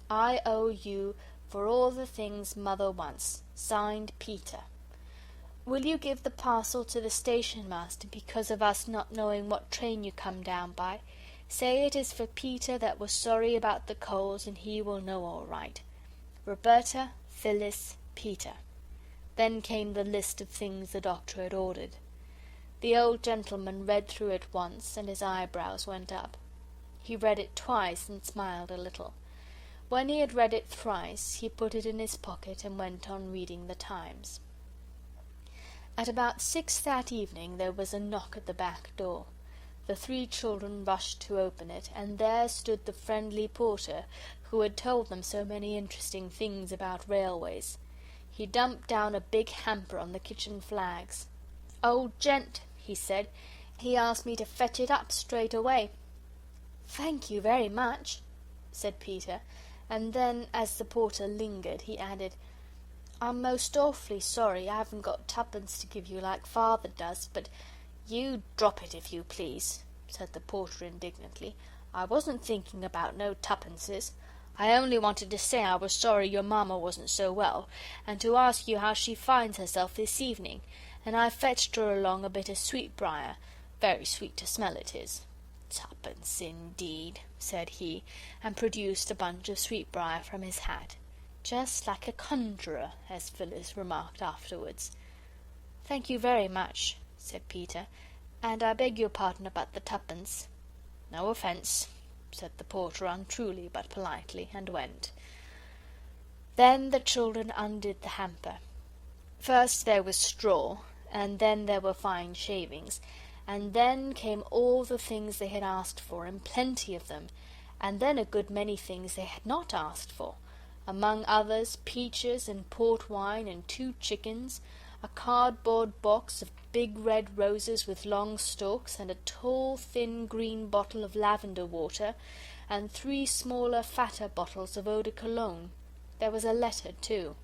I owe you for all the things Mother wants. Signed, Peter. Will you give the parcel to the station master because of us not knowing what train you come down by? Say it is for Peter that was sorry about the coals, and he will know all right. Roberta, Phyllis, Peter." Then came the list of things the doctor had ordered. The old gentleman read through it once, and his eyebrows went up. He read it twice and smiled a little. When he had read it thrice, he put it in his pocket and went on reading the Times. At about 6 that evening there was a knock at the back door. The 3 children rushed to open it, and there stood the friendly porter who had told them so many interesting things about railways. He dumped down a big hamper on the kitchen flags. "Old gent," he said, "he asked me to fetch it up straight away." "Thank you very much," said Peter, and then, as the porter lingered, he added, "I'm most awfully sorry I haven't got tuppence to give you like Father does, but—" "You drop it, if you please," said the porter indignantly. "I wasn't thinking about no tuppences. I only wanted to say I was sorry your mamma wasn't so well, and to ask you how she finds herself this evening, and I fetched her along a bit of sweetbriar. Very sweet to smell it is." "Tuppence, indeed," said he, and produced a bunch of sweetbriar from his hat. "Just like a conjurer," as Phyllis remarked afterwards. "Thank you very much," said Peter, And I beg your pardon about the twopence." "No offence," said the porter untruly but politely, and went. Then the children undid the hamper. First there was straw, and then there were fine shavings, and then came all the things they had asked for, and plenty of them, and then a good many things they had not asked for, among others peaches and port wine and 2 chickens, a cardboard box of big red roses with long stalks, and a tall thin green bottle of lavender water, and 3 smaller fatter bottles of eau de cologne. There was a letter too.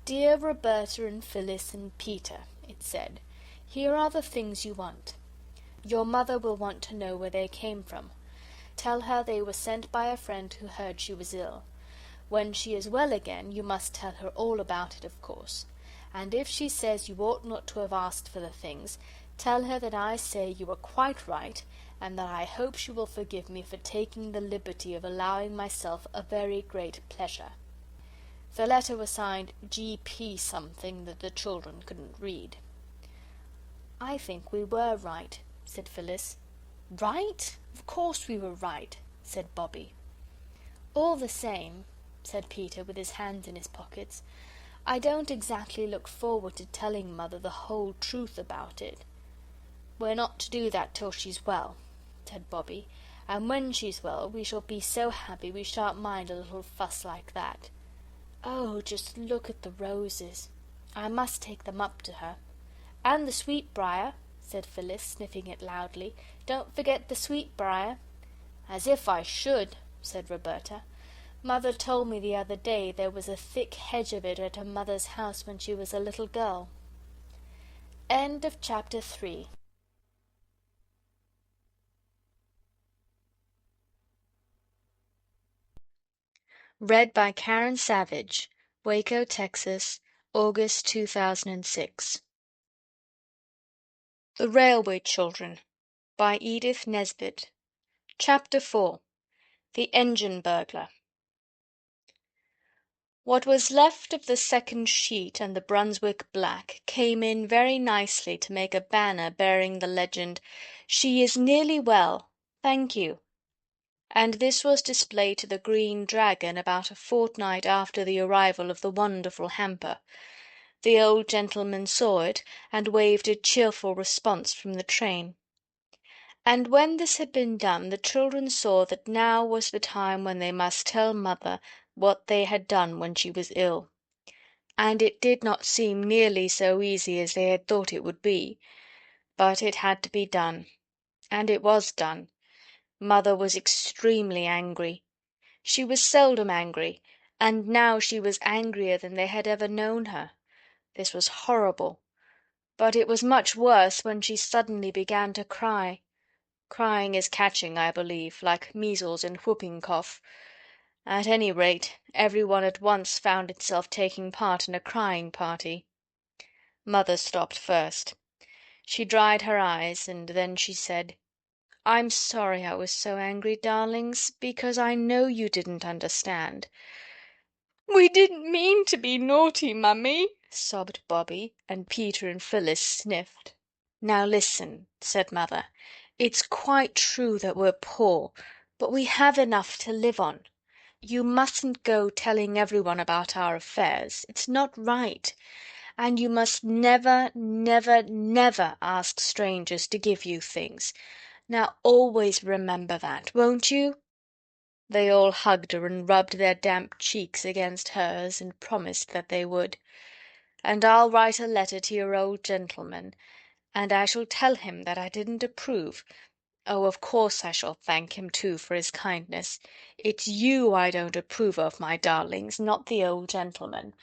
"Dear Roberta and Phyllis and Peter," it said, "here are the things you want. Your mother will want to know where they came from. Tell her they were sent by a friend who heard she was ill. When she is well again, you must tell her all about it, of course. And if she says you ought not to have asked for the things, tell her that I say you were quite right, and that I hope she will forgive me for taking the liberty of allowing myself a very great pleasure." The letter was signed G.P. something that the children couldn't read. "I think we were right," said Phyllis. "Right? Of course we were right," said Bobbie. "All the same," said Peter, with his hands in his pockets, "I don't exactly look forward to telling Mother the whole truth about it." "We're not to do that till she's well," said Bobbie, "and when she's well we shall be so happy we shan't mind a little fuss like that. Oh, just look at the roses. I must take them up to her. And the sweetbriar," said Phyllis, sniffing it loudly. "Don't forget the sweetbriar." "As if I should," said Roberta. "Mother told me the other day there was a thick hedge of it at her mother's house when she was a little girl." End of chapter 3. Read by Karen Savage, Waco, Texas, August 2006. The Railway Children by Edith Nesbit. Chapter 4. The Engine Burglar. What was left of the second sheet and the Brunswick black came in very nicely to make a banner bearing the legend, "She is nearly well, thank you," and this was displayed to the Green Dragon about a fortnight after the arrival of the wonderful hamper. The old gentleman saw it, and waved a cheerful response from the train. And when this had been done, the children saw that now was the time when they must tell Mother what they had done when she was ill. And it did not seem nearly so easy as they had thought it would be. But it had to be done. And it was done. Mother was extremely angry. She was seldom angry, and now she was angrier than they had ever known her. This was horrible. But it was much worse when she suddenly began to cry. Crying is catching, I believe, like measles and whooping cough. At any rate, everyone at once found itself taking part in a crying party. Mother stopped first. She dried her eyes, and then she said, "I'm sorry I was so angry, darlings, because I know you didn't understand." "We didn't mean to be naughty, Mummy," sobbed Bobbie, and Peter and Phyllis sniffed. "Now listen," said Mother. "It's quite true that we're poor, but we have enough to live on. You mustn't go telling everyone about our affairs. It's not right. And you must never, never, never ask strangers to give you things. Now always remember that, won't you?" They all hugged her and rubbed their damp cheeks against hers and promised that they would. "And I'll write a letter to your old gentleman, and I shall tell him that I didn't approve. Oh, of course I shall thank him, too, for his kindness. It's you I don't approve of, my darlings, not the old gentleman.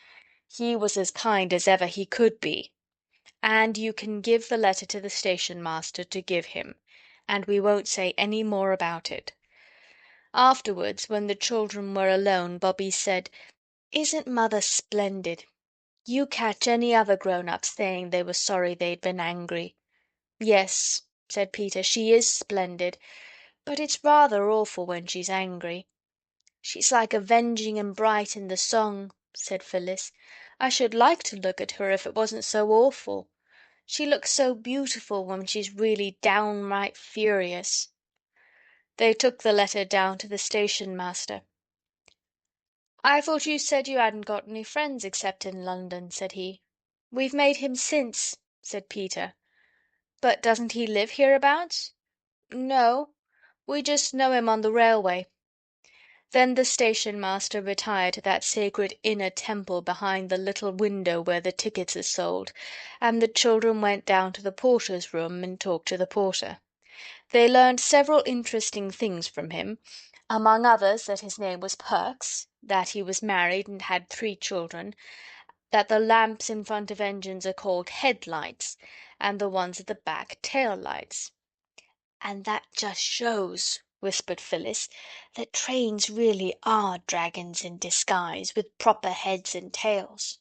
He was as kind as ever he could be. And you can give the letter to the station-master to give him, and we won't say any more about it." Afterwards, when the children were alone, Bobbie said, "Isn't Mother splendid? You catch any other grown-up saying they were sorry they'd been angry." "Yes," said Peter, "she is splendid, but it's rather awful when she's angry." "She's like Avenging and Bright in the song," said Phyllis. "I should like to look at her if it wasn't so awful." She looks so beautiful when she's really downright furious." They took the letter down to the station master. "I thought you said you hadn't got any friends except in London," said he. "We've made him since," said Peter. "But doesn't he live hereabouts?" "No. We just know him on the railway." Then the station master retired to that sacred inner temple behind the little window where the tickets are sold, and the children went down to the porter's room and talked to the porter. They learned several interesting things from him, among others that his name was Perks, that he was married and had 3 children, that the lamps in front of engines are called headlights, and the ones at the back tail lights. "And that just shows," whispered Phyllis, "that trains really are dragons in disguise, with proper heads and tails."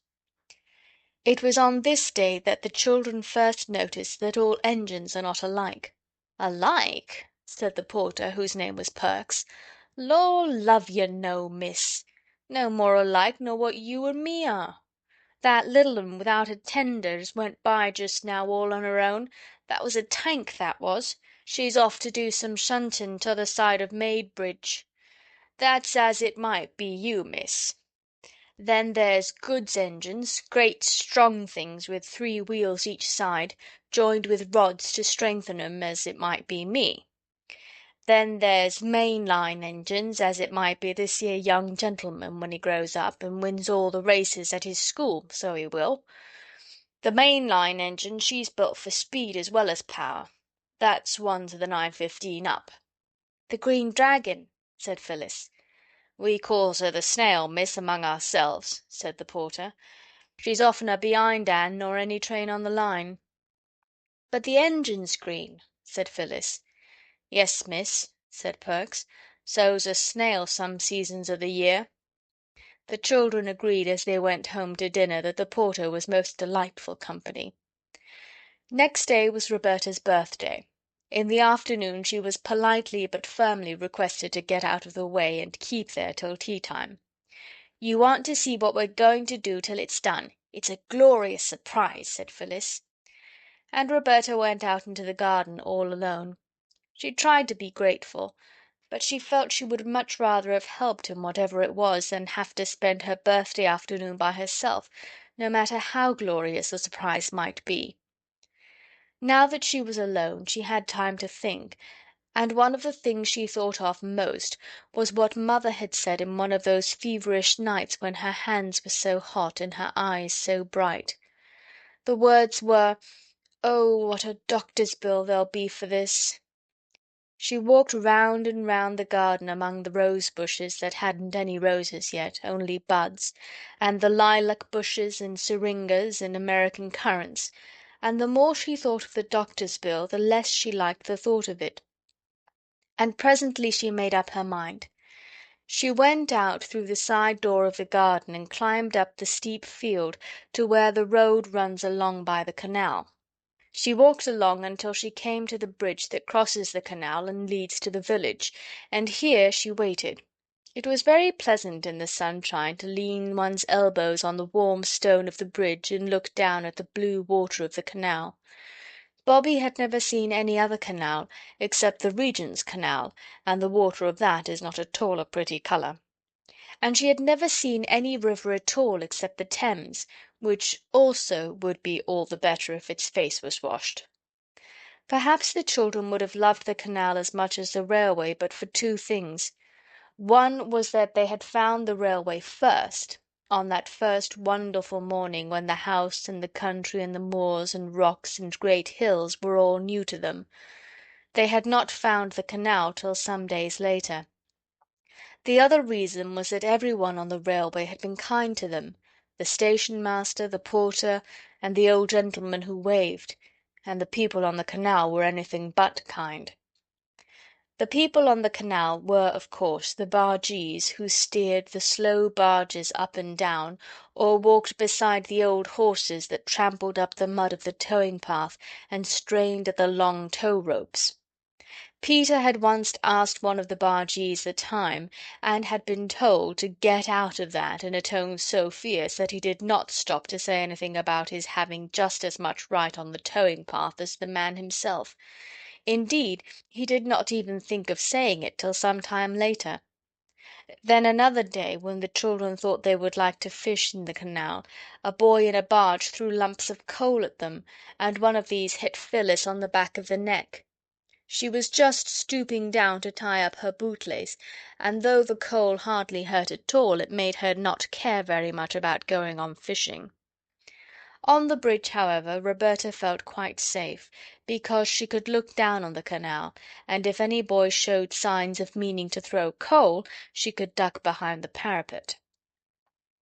It was on this day that the children first noticed that all engines are not alike. "Alike?" said the porter, whose name was Perks. "Lor' love you, no, miss. No more alike nor what you or me are. That little un without a tender as went by just now all on her own, that was a tank, that was. She's off to do some shunting t'other side of Maidbridge. That's as it might be you, miss. Then there's goods engines, great strong things with 3 wheels each side, joined with rods to strengthen 'em, as it might be me. Then there's main line engines, as it might be this here young gentleman when he grows up and wins all the races at his school, so he will. The main line engine, she's built for speed as well as power. That's one to the 9:15 up." "The Green Dragon," said Phyllis. "We calls her the Snail, miss, among ourselves," said the porter. "She's oftener behindhand nor any train on the line." "But the engine's green," said Phyllis. "Yes, miss," said Perks. "So's a snail some seasons of the year." The children agreed as they went home to dinner that the porter was most delightful company. Next day was Roberta's birthday. In the afternoon she was politely but firmly requested to get out of the way and keep there till tea-time. "You want to see what we're going to do till it's done. It's a glorious surprise," said Phyllis. And Roberta went out into the garden all alone. She tried to be grateful, but she felt she would much rather have helped in whatever it was than have to spend her birthday afternoon by herself, no matter how glorious the surprise might be. Now that she was alone, she had time to think, and one of the things she thought of most was what Mother had said in one of those feverish nights when her hands were so hot and her eyes so bright. The words were, "Oh, what a doctor's bill there'll be for this!" She walked round and round the garden among the rose bushes that hadn't any roses yet, only buds, and the lilac bushes and syringas and American currants, and the more she thought of the doctor's bill the less she liked the thought of it. And presently she made up her mind. She went out through the side door of the garden and climbed up the steep field to where the road runs along by the canal. She walked along until she came to the bridge that crosses the canal and leads to the village, and here she waited. It was very pleasant in the sunshine to lean one's elbows on the warm stone of the bridge and look down at the blue water of the canal. Bobby had never seen any other canal except the Regent's Canal, and the water of that is not at all a pretty colour. And she had never seen any river at all except the Thames, which also would be all the better if its face was washed. Perhaps the children would have loved the canal as much as the railway but for 2 things. One was that they had found the railway first, on that first wonderful morning when the house and the country and the moors and rocks and great hills were all new to them. They had not found the canal till some days later. The other reason was that every one on the railway had been kind to them, the station-master, the porter, and the old gentleman who waved, and the people on the canal were anything but kind. The people on the canal were, of course, the bargees who steered the slow barges up and down, or walked beside the old horses that trampled up the mud of the towing path and strained at the long tow ropes. Peter had once asked one of the bargees the time, and had been told to get out of that in a tone so fierce that he did not stop to say anything about his having just as much right on the towing path as the man himself. Indeed, he did not even think of saying it till some time later. Then another day, when the children thought they would like to fish in the canal, a boy in a barge threw lumps of coal at them, and one of these hit Phyllis on the back of the neck. She was just stooping down to tie up her bootlace, and though the coal hardly hurt at all, it made her not care very much about going on fishing. On the bridge, however, Roberta felt quite safe, because she could look down on the canal, and if any boy showed signs of meaning to throw coal, she could duck behind the parapet.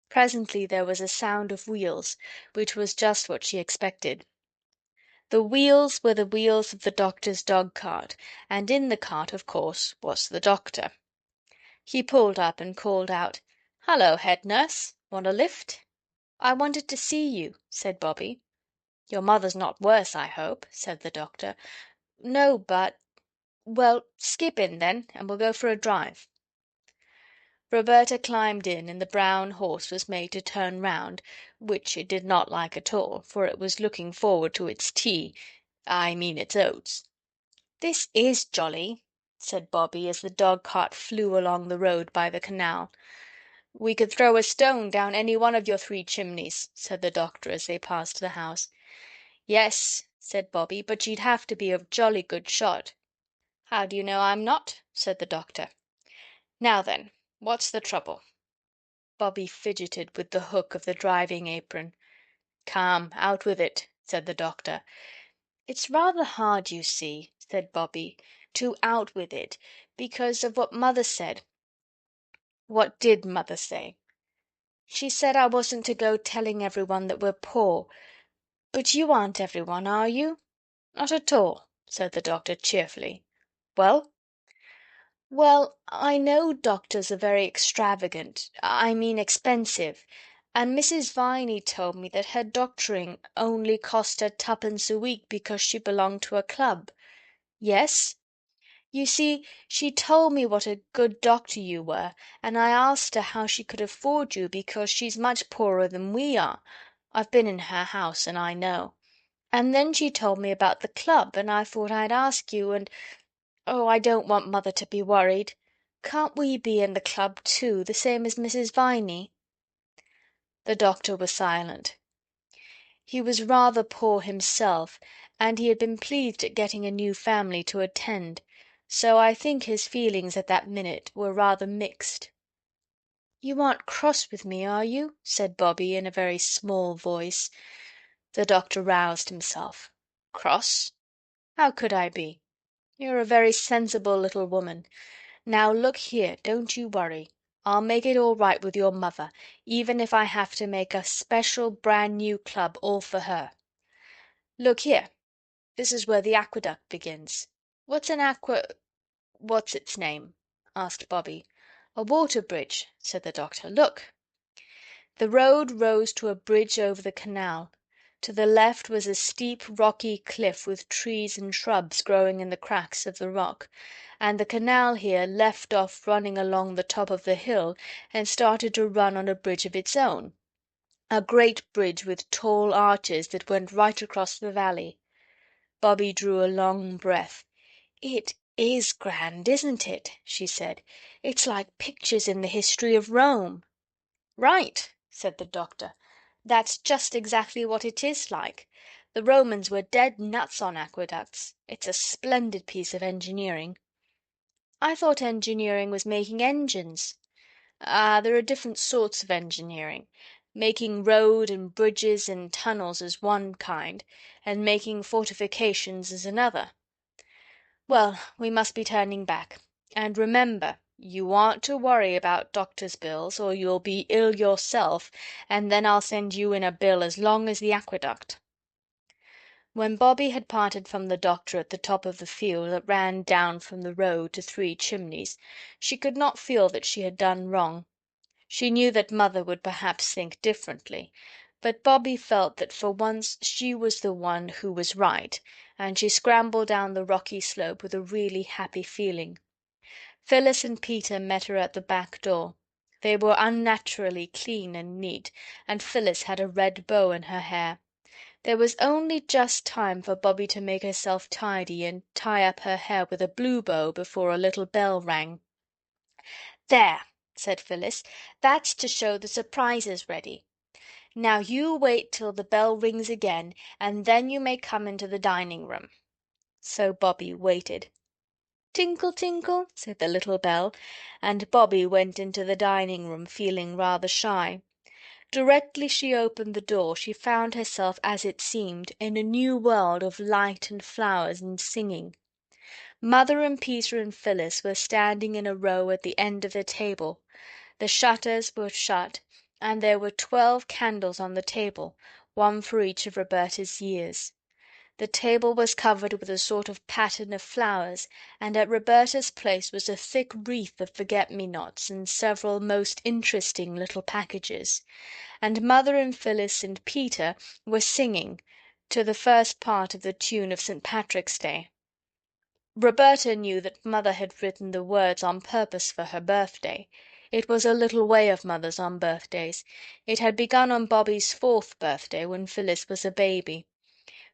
Presently there was a sound of wheels, which was just what she expected. The wheels were the wheels of the doctor's dog-cart, and in the cart, of course, was the doctor. He pulled up and called out, "Hullo, head nurse! Want a lift?" "I wanted to see you," said Bobby. "Your mother's not worse, I hope," said the doctor. "No, but—" "Well, skip in, then, and we'll go for a drive." Roberta climbed in, and the brown horse was made to turn round, which it did not like at all, for it was looking forward to its tea—I mean its oats. "This is jolly," said Bobby, as the dog-cart flew along the road by the canal. "We could throw a stone down any one of your 3 chimneys," said the doctor as they passed the house. "Yes," said Bobby, "but you'd have to be a jolly good shot." "How do you know I'm not?" said the doctor. "Now then, what's the trouble?" Bobby fidgeted with the hook of the driving apron. "Come, out with it," said the doctor. "It's rather hard, you see," said Bobby, "to out with it, because of what Mother said." "What did Mother say?" "She said I wasn't to go telling everyone that we're poor. But you aren't everyone, are you?" "Not at all," said the doctor cheerfully. "Well?" "Well, I know doctors are very extravagant, I mean expensive, and Mrs. Viney told me that her doctoring only cost her 2pence a week because she belonged to a club." "Yes?" "You see, she told me what a good doctor you were, and I asked her how she could afford you, because she's much poorer than we are. I've been in her house, and I know. And then she told me about the club, and I thought I'd ask you, and—oh, I don't want Mother to be worried. Can't we be in the club too, the same as Mrs. Viney?" The doctor was silent. He was rather poor himself, and he had been pleased at getting a new family to attend, so I think his feelings at that minute were rather mixed. "You aren't cross with me, are you?" said Bobby in a very small voice. The doctor roused himself. "Cross? How could I be? You're a very sensible little woman. Now look here, don't you worry. I'll make it all right with your mother, even if I have to make a special brand new club all for her. Look here, this is where the aqueduct begins." "What's an what's its name?" asked Bobby. "A water bridge," said the doctor. "Look." The road rose to a bridge over the canal. To the left was a steep rocky cliff with trees and shrubs growing in the cracks of the rock, and the canal here left off running along the top of the hill and started to run on a bridge of its own, a great bridge with tall arches that went right across the valley. Bobby drew a long breath. "It is grand, isn't it?" she said. "It's like pictures in the history of Rome." "Right," said the doctor. "That's just exactly what it is like. The Romans were dead nuts on aqueducts. It's a splendid piece of engineering." "I thought engineering was making engines." "Ah, there are different sorts of engineering. Making road and bridges and tunnels is one kind, and making fortifications is another. Well, we must be turning back. And remember, you aren't to worry about doctor's bills, or you'll be ill yourself, and then I'll send you in a bill as long as the aqueduct." When Bobby had parted from the doctor at the top of the field that ran down from the road to 3 Chimneys, she could not feel that she had done wrong. She knew that Mother would perhaps think differently, But Bobby felt that for once she was the one who was right, and she scrambled down the rocky slope with a really happy feeling. Phyllis and Peter met her at the back door. They were unnaturally clean and neat, and Phyllis had a red bow in her hair. There was only just time for Bobby to make herself tidy and tie up her hair with a blue bow before a little bell rang. "There," said Phyllis, "that's to show the surprise is ready. Now you wait till the bell rings again, and then you may come into the dining room." So Bobby waited. "Tinkle, tinkle," said the little bell, and Bobby went into the dining room feeling rather shy. Directly she opened the door she found herself, as it seemed, in a new world of light and flowers and singing. Mother and Peter and Phyllis were standing in a row at the end of the table. The shutters were shut, and there were 12 candles on the table, one for each of Roberta's years. The table was covered with a sort of pattern of flowers, and at Roberta's place was a thick wreath of forget-me-nots and several most interesting little packages. And Mother and Phyllis and Peter were singing to the first part of the tune of St. Patrick's Day. Roberta knew that Mother had written the words on purpose for her birthday. It was a little way of Mother's on birthdays. It had begun on Bobby's 4th birthday, when Phyllis was a baby.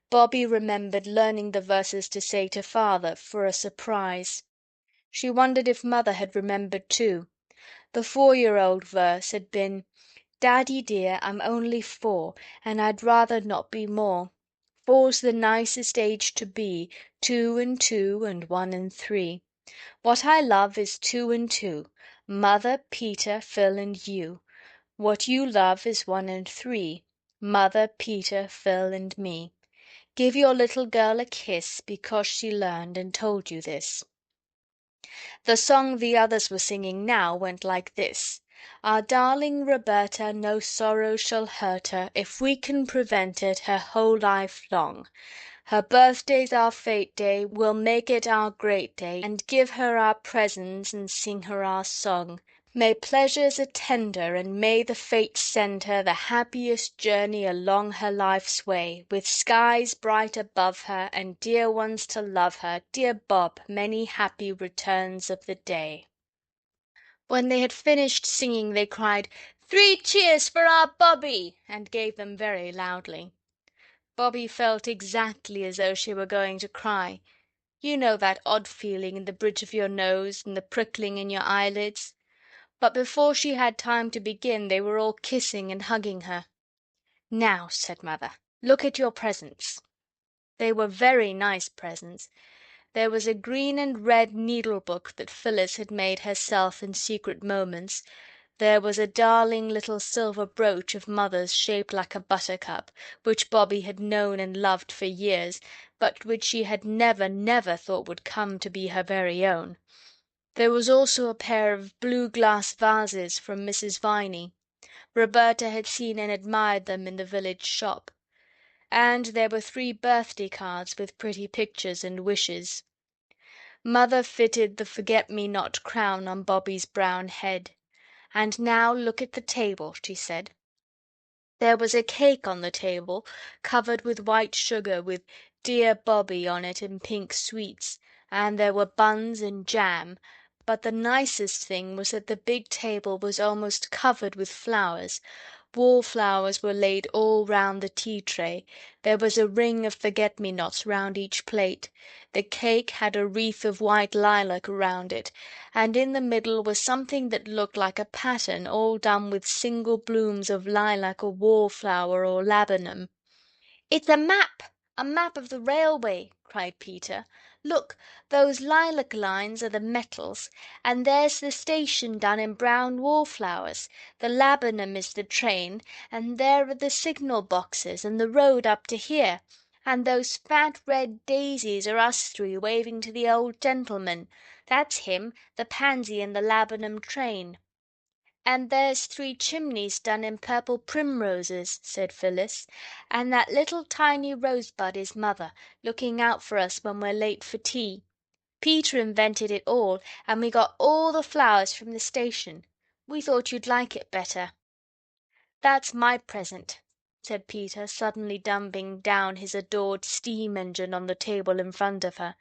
Bobby remembered learning the verses to say to Father for a surprise. She wondered if Mother had remembered too. The 4-year-old verse had been, "Daddy dear, I'm only 4, and I'd rather not be more. 4's the nicest age to be, 2 and 2 and 1 and 3. What I love is 2 and 2, Mother, Peter, Phil and you. What you love is 1 and 3, Mother, Peter, Phil and me. Give your little girl a kiss, because she learned and told you this." The song the others were singing now went like this: "Our darling Roberta, no sorrow shall hurt her, if we can prevent it her whole life long. Her birthday's our fete day, we'll make it our great day, and give her our presents and sing her our song. May pleasures attend her, and may the fates send her the happiest journey along her life's way, with skies bright above her, and dear ones to love her. Dear Bob, many happy returns of the day." When they had finished singing they cried, "3 cheers for our Bobby!" and gave them very loudly. Bobby felt exactly as though she were going to cry. You know that odd feeling in the bridge of your nose and the prickling in your eyelids? But before she had time to begin they were all kissing and hugging her. "Now," said Mother, "look at your presents." They were very nice presents. There was a green and red needle-book that Phyllis had made herself in secret moments. There was a darling little silver brooch of Mother's shaped like a buttercup, which Bobby had known and loved for years, but which she had never, never thought would come to be her very own. There was also a pair of blue glass vases from Mrs. Viney. Roberta had seen and admired them in the village shop. And there were 3 birthday cards with pretty pictures and wishes. Mother fitted the forget-me-not crown on Bobby's brown head. "And now look at the table," she said. There was a cake on the table, covered with white sugar with "Dear Bobby" on it in pink sweets, and there were buns and jam, but the nicest thing was that the big table was almost covered with flowers. Wallflowers were laid all round the tea-tray. There was a ring of forget-me-nots round each plate. The cake had a wreath of white lilac round it, and in the middle was something that looked like a pattern all done with single blooms of lilac or wallflower or laburnum. "It's a map of the railway," cried Peter. "Look, those lilac lines are the metals, and there's the station done in brown wallflowers. The laburnum is the train, and there are the signal boxes, and the road up to here. And those fat red daisies are us 3 waving to the old gentleman. That's him, the pansy in the laburnum train." "And there's 3 chimneys done in purple primroses," said Phyllis, "and that little tiny rosebud is Mother, looking out for us when we're late for tea. Peter invented it all, and we got all the flowers from the station. We thought you'd like it better." "That's my present," said Peter, suddenly dumping down his adored steam engine on the table in front of her.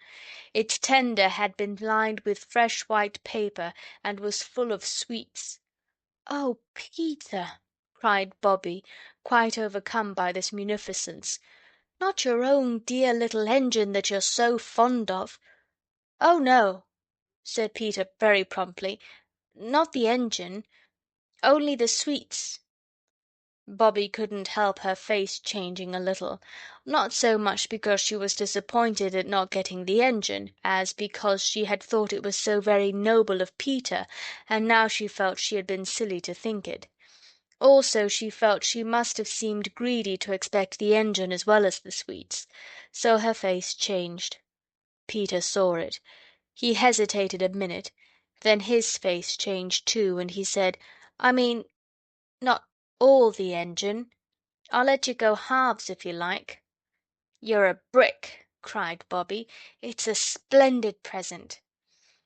Its tender had been lined with fresh white paper and was full of sweets. "Oh, Peter!" cried Bobby, quite overcome by this munificence. "Not your own dear little engine that you're so fond of?" "Oh, no," said Peter very promptly. "Not the engine. Only the sweets." Bobby couldn't help her face changing a little, not so much because she was disappointed at not getting the engine, as because she had thought it was so very noble of Peter, and now she felt she had been silly to think it. Also she felt she must have seemed greedy to expect the engine as well as the sweets. So her face changed. Peter saw it. He hesitated a minute. Then his face changed too, and he said, "I mean, not all the engine. I'll let you go halves if you like." "You're a brick!" cried Bobby. "It's a splendid present."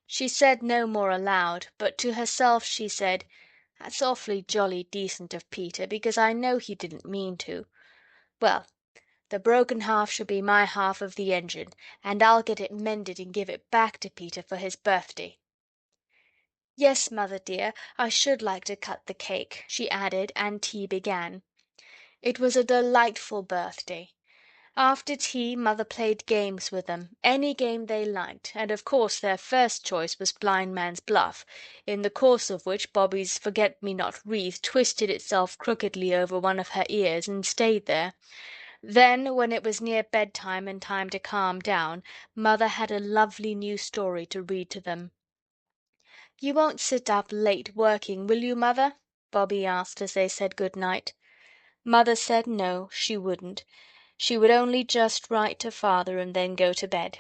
She said no more aloud, but to herself she said, "That's awfully jolly decent of Peter, because I know he didn't mean to. Well, the broken half shall be my half of the engine, and I'll get it mended and give it back to Peter for his birthday. Yes, mother dear, I should like to cut the cake," she added, and tea began. It was a delightful birthday. After tea Mother played games with them, any game they liked, and of course their first choice was Blind Man's Bluff, in the course of which Bobby's forget-me-not wreath twisted itself crookedly over one of her ears and stayed there. Then, when it was near bedtime and time to calm down, Mother had a lovely new story to read to them. "You won't sit up late working, will you, Mother?" Bobby asked as they said good night. Mother said no, she wouldn't. She would only just write to Father and then go to bed.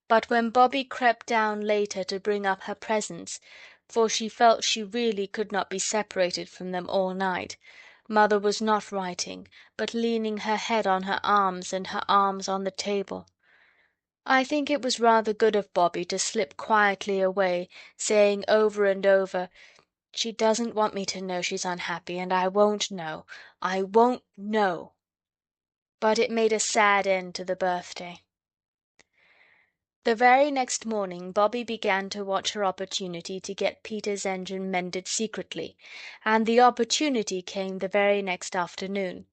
But when Bobby crept down later to bring up her presents, for she felt she really could not be separated from them all night, Mother was not writing, but leaning her head on her arms and her arms on the table. I think it was rather good of Bobby to slip quietly away, saying over and over, "She doesn't want me to know she's unhappy, and I won't know. I won't know." But it made a sad end to the birthday. The very next morning Bobby began to watch her opportunity to get Peter's engine mended secretly, and the opportunity came the very next afternoon.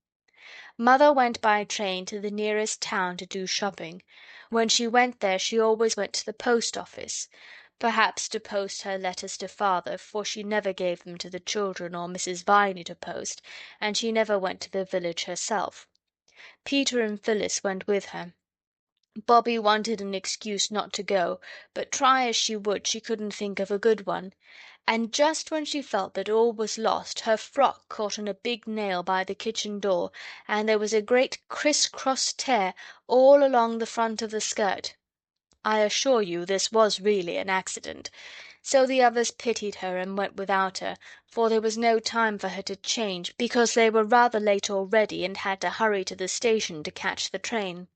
Mother went by train to the nearest town to do shopping. When she went there she always went to the post office, perhaps to post her letters to Father, for she never gave them to the children or Mrs. Viney to post, and she never went to the village herself. Peter and Phyllis went with her. Bobby wanted an excuse not to go, but try as she would she couldn't think of a good one. And just when she felt that all was lost her frock caught on a big nail by the kitchen door, and there was a great criss-cross tear all along the front of the skirt. I assure you this was really an accident. So the others pitied her and went without her, for there was no time for her to change, because they were rather late already and had to hurry to the station to catch the train.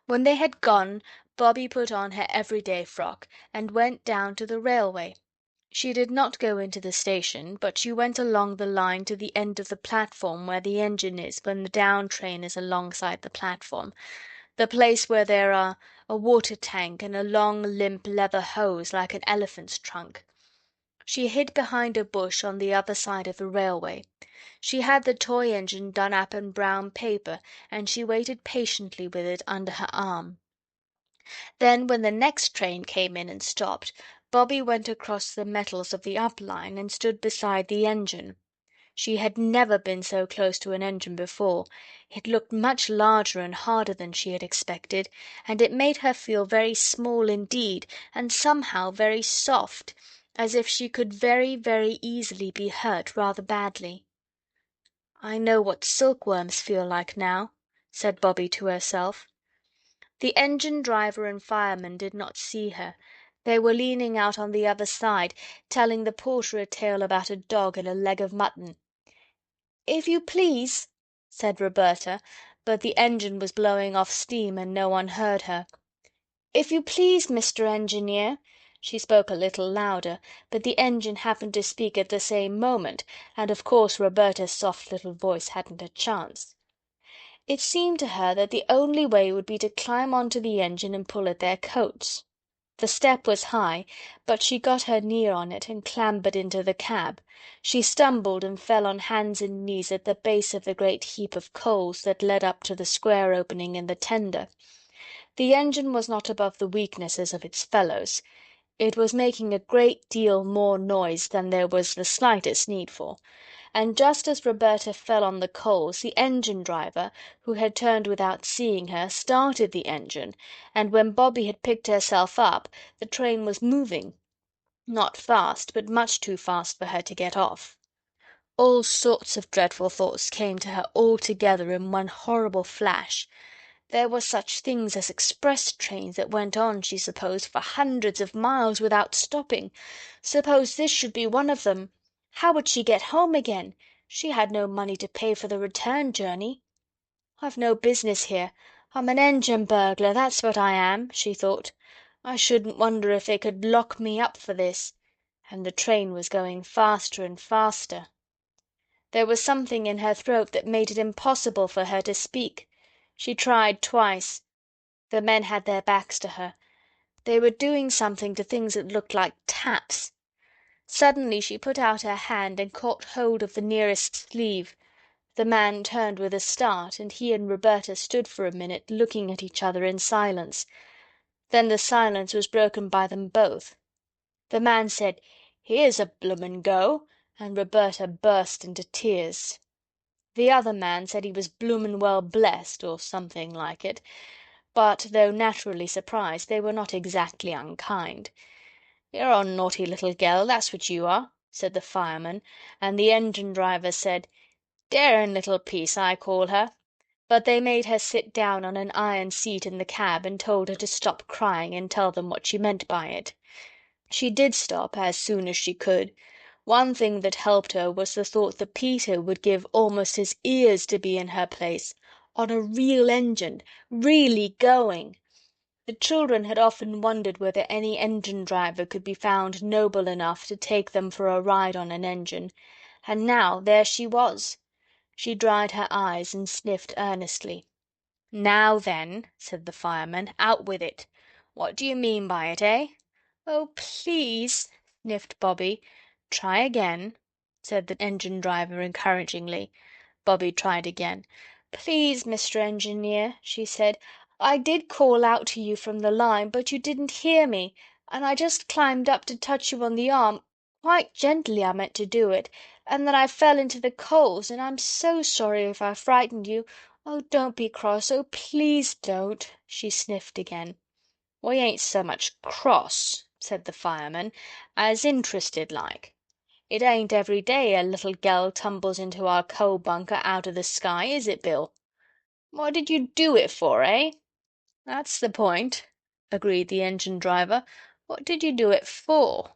When they had gone, Bobby put on her everyday frock and went down to the railway. She did not go into the station, but she went along the line to the end of the platform where the engine is when the down train is alongside the platform, the place where there are a water tank and a long limp leather hose like an elephant's trunk. She hid behind a bush on the other side of the railway. She had the toy engine done up in brown paper, and she waited patiently with it under her arm. Then, when the next train came in and stopped, Bobby went across the metals of the up line and stood beside the engine. She had never been so close to an engine before. It looked much larger and harder than she had expected, and it made her feel very small indeed, and somehow very soft, as if she could very, very easily be hurt rather badly. "I know what silkworms feel like now," said Bobby to herself. The engine driver and fireman did not see her. They were leaning out on the other side, telling the porter a tale about a dog and a leg of mutton. "If you please," said Roberta, but the engine was blowing off steam and no one heard her. "If you please, Mr. Engineer," She spoke a little louder, but the engine happened to speak at the same moment, and of course Roberta's soft little voice hadn't a chance. It seemed to her that the only way would be to climb onto the engine and pull at their coats. The step was high, but she got her knee on it and clambered into the cab. She stumbled and fell on hands and knees at the base of the great heap of coals that led up to the square opening in the tender. The engine was not above the weaknesses of its fellows. It was making a great deal more noise than there was the slightest need for, and just as Roberta fell on the coals the engine-driver, who had turned without seeing her, started the engine, and when Bobby had picked herself up the train was moving, not fast, but much too fast for her to get off. All sorts of dreadful thoughts came to her all together in one horrible flash. There were such things as express trains that went on, she supposed, for hundreds of miles without stopping. Suppose this should be one of them. How would she get home again? She had no money to pay for the return journey. "I've no business here. I'm an engine burglar, that's what I am," she thought. "I shouldn't wonder if they could lock me up for this." And the train was going faster and faster. There was something in her throat that made it impossible for her to speak. She tried twice. The men had their backs to her. They were doing something to things that looked like taps. Suddenly she put out her hand and caught hold of the nearest sleeve. The man turned with a start, and he and Roberta stood for a minute looking at each other in silence. Then the silence was broken by them both. The man said, "Here's a bloomin' go," and Roberta burst into tears. The other man said he was bloomin' well blessed, or something like it, but, though naturally surprised, they were not exactly unkind. "You're a naughty little gell, that's what you are," said the fireman, and the engine-driver said, "Daring little piece, I call her." But they made her sit down on an iron seat in the cab and told her to stop crying and tell them what she meant by it. She did stop as soon as she could. One thing that helped her was the thought that Peter would give almost his ears to be in her place, on a real engine, really going. The children had often wondered whether any engine-driver could be found noble enough to take them for a ride on an engine, and now there she was. She dried her eyes and sniffed earnestly. "Now then," said the fireman, "out with it. What do you mean by it, eh?" "Oh, please," sniffed Bobby. "Try again," said the engine-driver encouragingly. Bobby tried again. "Please, Mr. Engineer," she said, "I did call out to you from the line, but you didn't hear me, and I just climbed up to touch you on the arm, quite gently I meant to do it, and then I fell into the coals, and I'm so sorry if I frightened you. Oh, don't be cross. Oh, please don't." She sniffed again. "We ain't so much cross," said the fireman, "as interested like. It ain't every day a little gell tumbles into our coal bunker out of the sky, is it, Bill? What did you do it for, eh?" "That's the point," agreed the engine-driver. "What did you do it for?"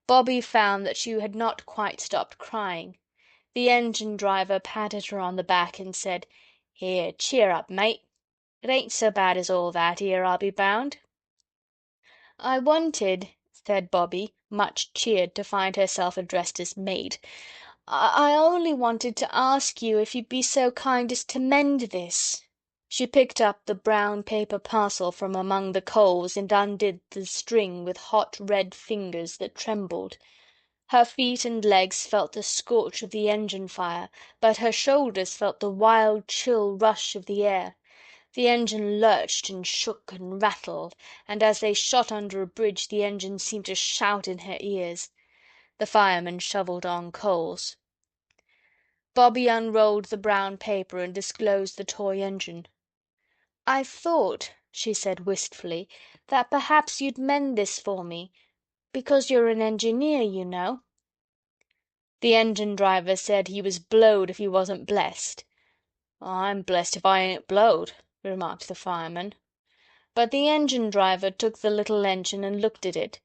Bobby found that she had not quite stopped crying. The engine-driver patted her on the back and said, "Here, cheer up, mate. It ain't so bad as all that, 'ere, I'll be bound." "I wanted," said Bobby, much cheered to find herself addressed as mate, "I only wanted to ask you if you'd be so kind as to mend this." She picked up the brown paper parcel from among the coals and undid the string with hot red fingers that trembled. Her feet and legs felt the scorch of the engine fire, but her shoulders felt the wild chill rush of the air. The engine lurched and shook and rattled, and as they shot under a bridge the engine seemed to shout in her ears. The fireman shovelled on coals. Bobby unrolled the brown paper and disclosed the toy engine. "I thought," she said wistfully, "that perhaps you'd mend this for me, because you're an engineer, you know." The engine-driver said he was blowed if he wasn't blessed. "I'm blessed if I ain't blowed," remarked the fireman. But the engine-driver took the little engine and looked at it,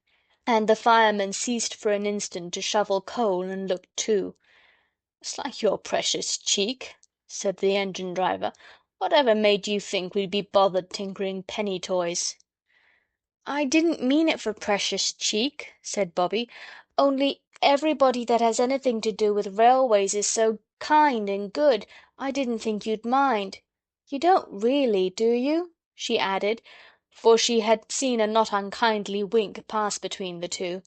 and the fireman ceased for an instant to shovel coal and looked too. "It's like your precious cheek," said the engine-driver. "Whatever made you think we'd be bothered tinkering penny toys?" "I didn't mean it for precious cheek," said Bobby. "Only everybody that has anything to do with railways is so kind and good, I didn't think you'd mind. You don't really, do you?" she added, for she had seen a not unkindly wink pass between the two.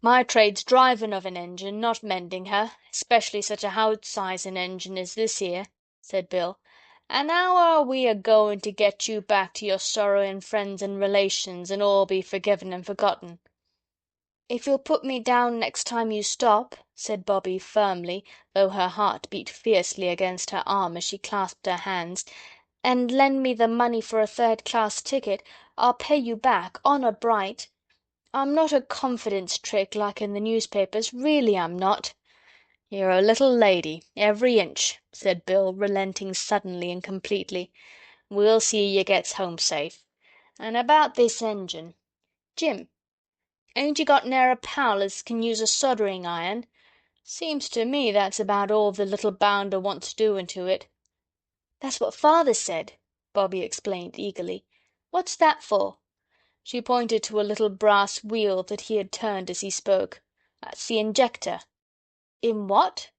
"My trade's driving of an engine, not mending her, especially such a hout-sizing engine as this here," said Bill. "And how are we a-going to get you back to your sorrowing friends and relations and all be forgiven and forgotten?" "If you'll put me down next time you stop," said Bobbie firmly, though her heart beat fiercely against her arm as she clasped her hands, "and lend me the money for a third-class ticket, I'll pay you back, honour bright. I'm not a confidence trick like in the newspapers, really I'm not." "You're a little lady, every inch," said Bill, relenting suddenly and completely. "We'll see you gets home safe. And about this engine, Jim, ain't you got ne'er a pal as can use a soldering iron? Seems to me that's about all the little bounder wants doing to it." "That's what father said," Bobbie explained eagerly. "What's that for?" She pointed to a little brass wheel that he had turned as he spoke. "That's the injector." "In what?"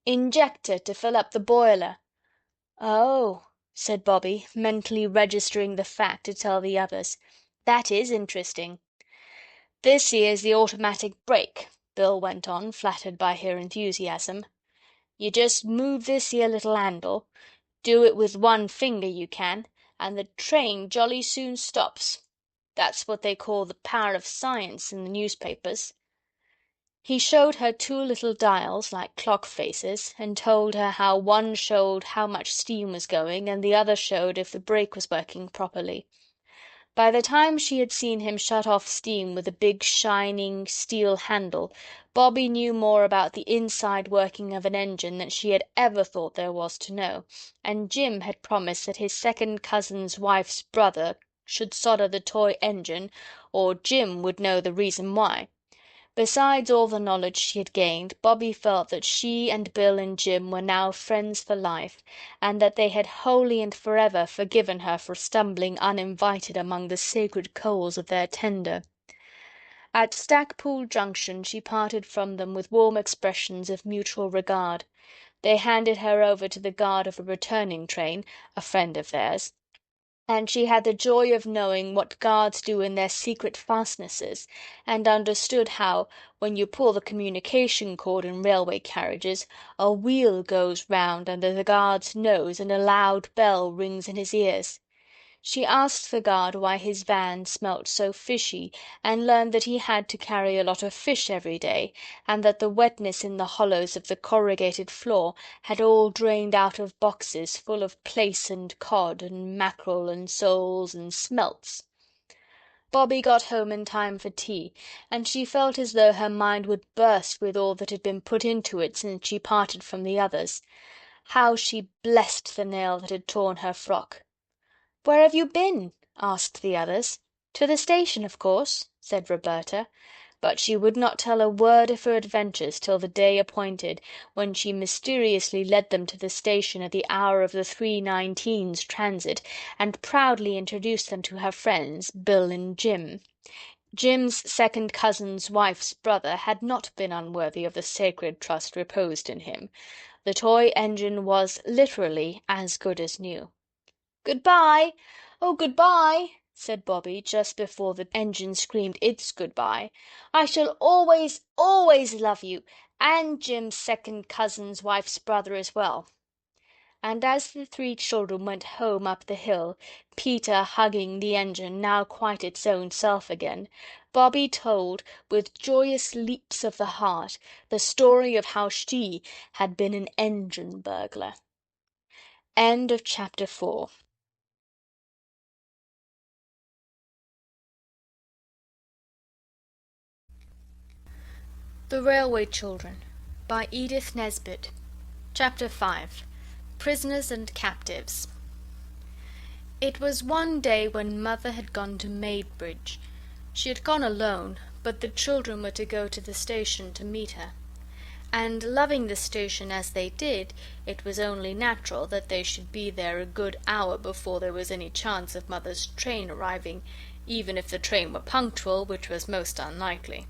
"Injector to fill up the boiler." "Oh," said Bobbie, mentally registering the fact to tell the others. "That is interesting." "This here's the automatic brake," Bill went on, flattered by her enthusiasm. "You just move this here little handle, do it with one finger you can, and the train jolly soon stops. That's what they call the power of science in the newspapers." He showed her two little dials like clock faces, and told her how one showed how much steam was going and the other showed if the brake was working properly. By the time she had seen him shut off steam with a big shining steel handle, Bobbie knew more about the inside working of an engine than she had ever thought there was to know, and Jim had promised that his second cousin's wife's brother should solder the toy engine, or Jim would know the reason why. Besides all the knowledge she had gained, Bobbie felt that she and Bill and Jim were now friends for life, and that they had wholly and forever forgiven her for stumbling uninvited among the sacred coals of their tender. At Stackpool Junction she parted from them with warm expressions of mutual regard. They handed her over to the guard of a returning train, a friend of theirs, and she had the joy of knowing what guards do in their secret fastnesses, and understood how, when you pull the communication cord in railway carriages, a wheel goes round under the guard's nose and a loud bell rings in his ears. She asked the guard why his van smelt so fishy, and learned that he had to carry a lot of fish every day, and that the wetness in the hollows of the corrugated floor had all drained out of boxes full of plaice and cod and mackerel and soles and smelts. Bobbie got home in time for tea, and she felt as though her mind would burst with all that had been put into it since she parted from the others. How she blessed the nail that had torn her frock! "Where have you been?" asked the others. "To the station, of course," said Roberta, but she would not tell a word of her adventures till the day appointed, when she mysteriously led them to the station at the hour of the 3:19's transit, and proudly introduced them to her friends, Bill and Jim. Jim's second cousin's wife's brother had not been unworthy of the sacred trust reposed in him. The toy engine was literally as good as new. "Good-bye! Oh, good-bye!" said Bobbie, just before the engine screamed its good-bye. "I shall always, always love you, and Jim's second cousin's wife's brother as well." And as the three children went home up the hill, Peter hugging the engine, now quite its own self again, Bobbie told, with joyous leaps of the heart, the story of how she had been an engine burglar. End of chapter 4. The Railway Children by Edith Nesbit. Chapter 5. Prisoners and Captives. It was one day when Mother had gone to Maidbridge. She had gone alone, but the children were to go to the station to meet her. And loving the station as they did, it was only natural that they should be there a good hour before there was any chance of Mother's train arriving, even if the train were punctual, which was most unlikely.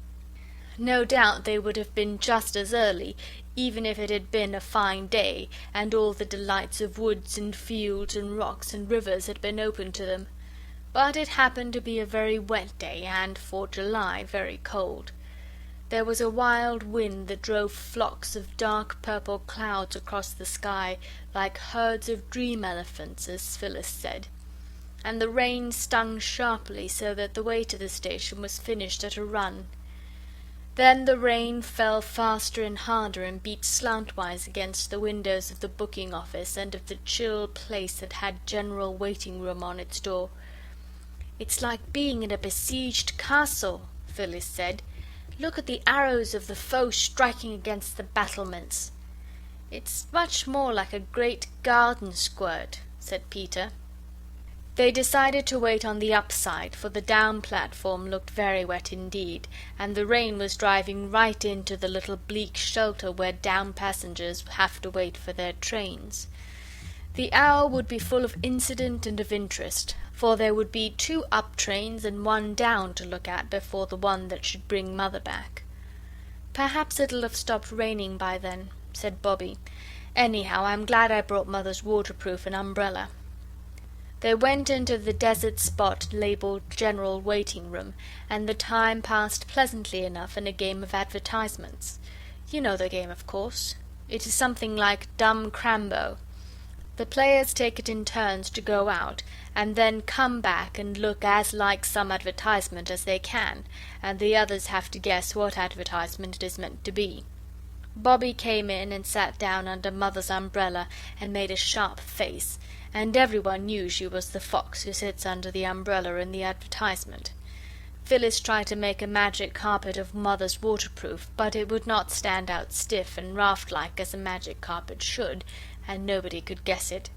No doubt they would have been just as early, even if it had been a fine day, and all the delights of woods and fields and rocks and rivers had been open to them. But it happened to be a very wet day, and, for July, very cold. There was a wild wind that drove flocks of dark purple clouds across the sky, like herds of dream elephants, as Phyllis said. And the rain stung sharply, so that the way to the station was finished at a run. Then the rain fell faster and harder and beat slantwise against the windows of the booking office and of the chill place that had general waiting room on its door. "It's like being in a besieged castle," Phyllis said. "Look at the arrows of the foe striking against the battlements." "It's much more like a great garden squirt," said Peter. They decided to wait on the upside, for the down platform looked very wet indeed, and the rain was driving right into the little bleak shelter where down passengers have to wait for their trains. The hour would be full of incident and of interest, for there would be 2 up trains and 1 down to look at before the one that should bring Mother back. "Perhaps it'll have stopped raining by then," said Bobby. "Anyhow, I'm glad I brought Mother's waterproof and umbrella." They went into the desert spot labelled General Waiting Room, and the time passed pleasantly enough in a game of advertisements. You know the game, of course. It is something like Dumb Crambo. The players take it in turns to go out, and then come back and look as like some advertisement as they can, and the others have to guess what advertisement it is meant to be. Bobby came in and sat down under Mother's umbrella and made a sharp face, and everyone knew she was the fox who sits under the umbrella in the advertisement. Phyllis tried to make a magic carpet of Mother's waterproof, but it would not stand out stiff and raft-like as a magic carpet should, and nobody could guess it.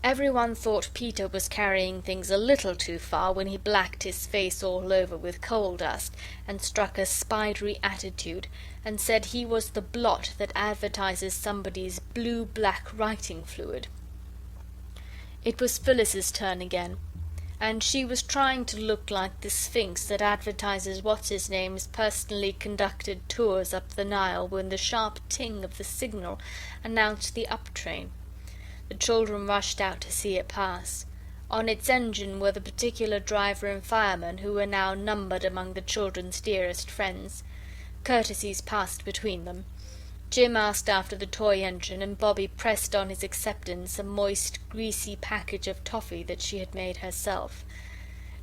Everyone thought Peter was carrying things a little too far when he blacked his face all over with coal dust and struck a spidery attitude, and said he was the blot that advertises somebody's blue-black writing fluid. It was Phyllis's turn again, and she was trying to look like the Sphinx that advertises what's-his-name's personally conducted tours up the Nile when the sharp ting of the signal announced the up train. The children rushed out to see it pass. On its engine were the particular driver and fireman who were now numbered among the children's dearest friends. Courtesies passed between them. Jim asked after the toy engine, and Bobby pressed on his acceptance a moist, greasy package of toffee that she had made herself.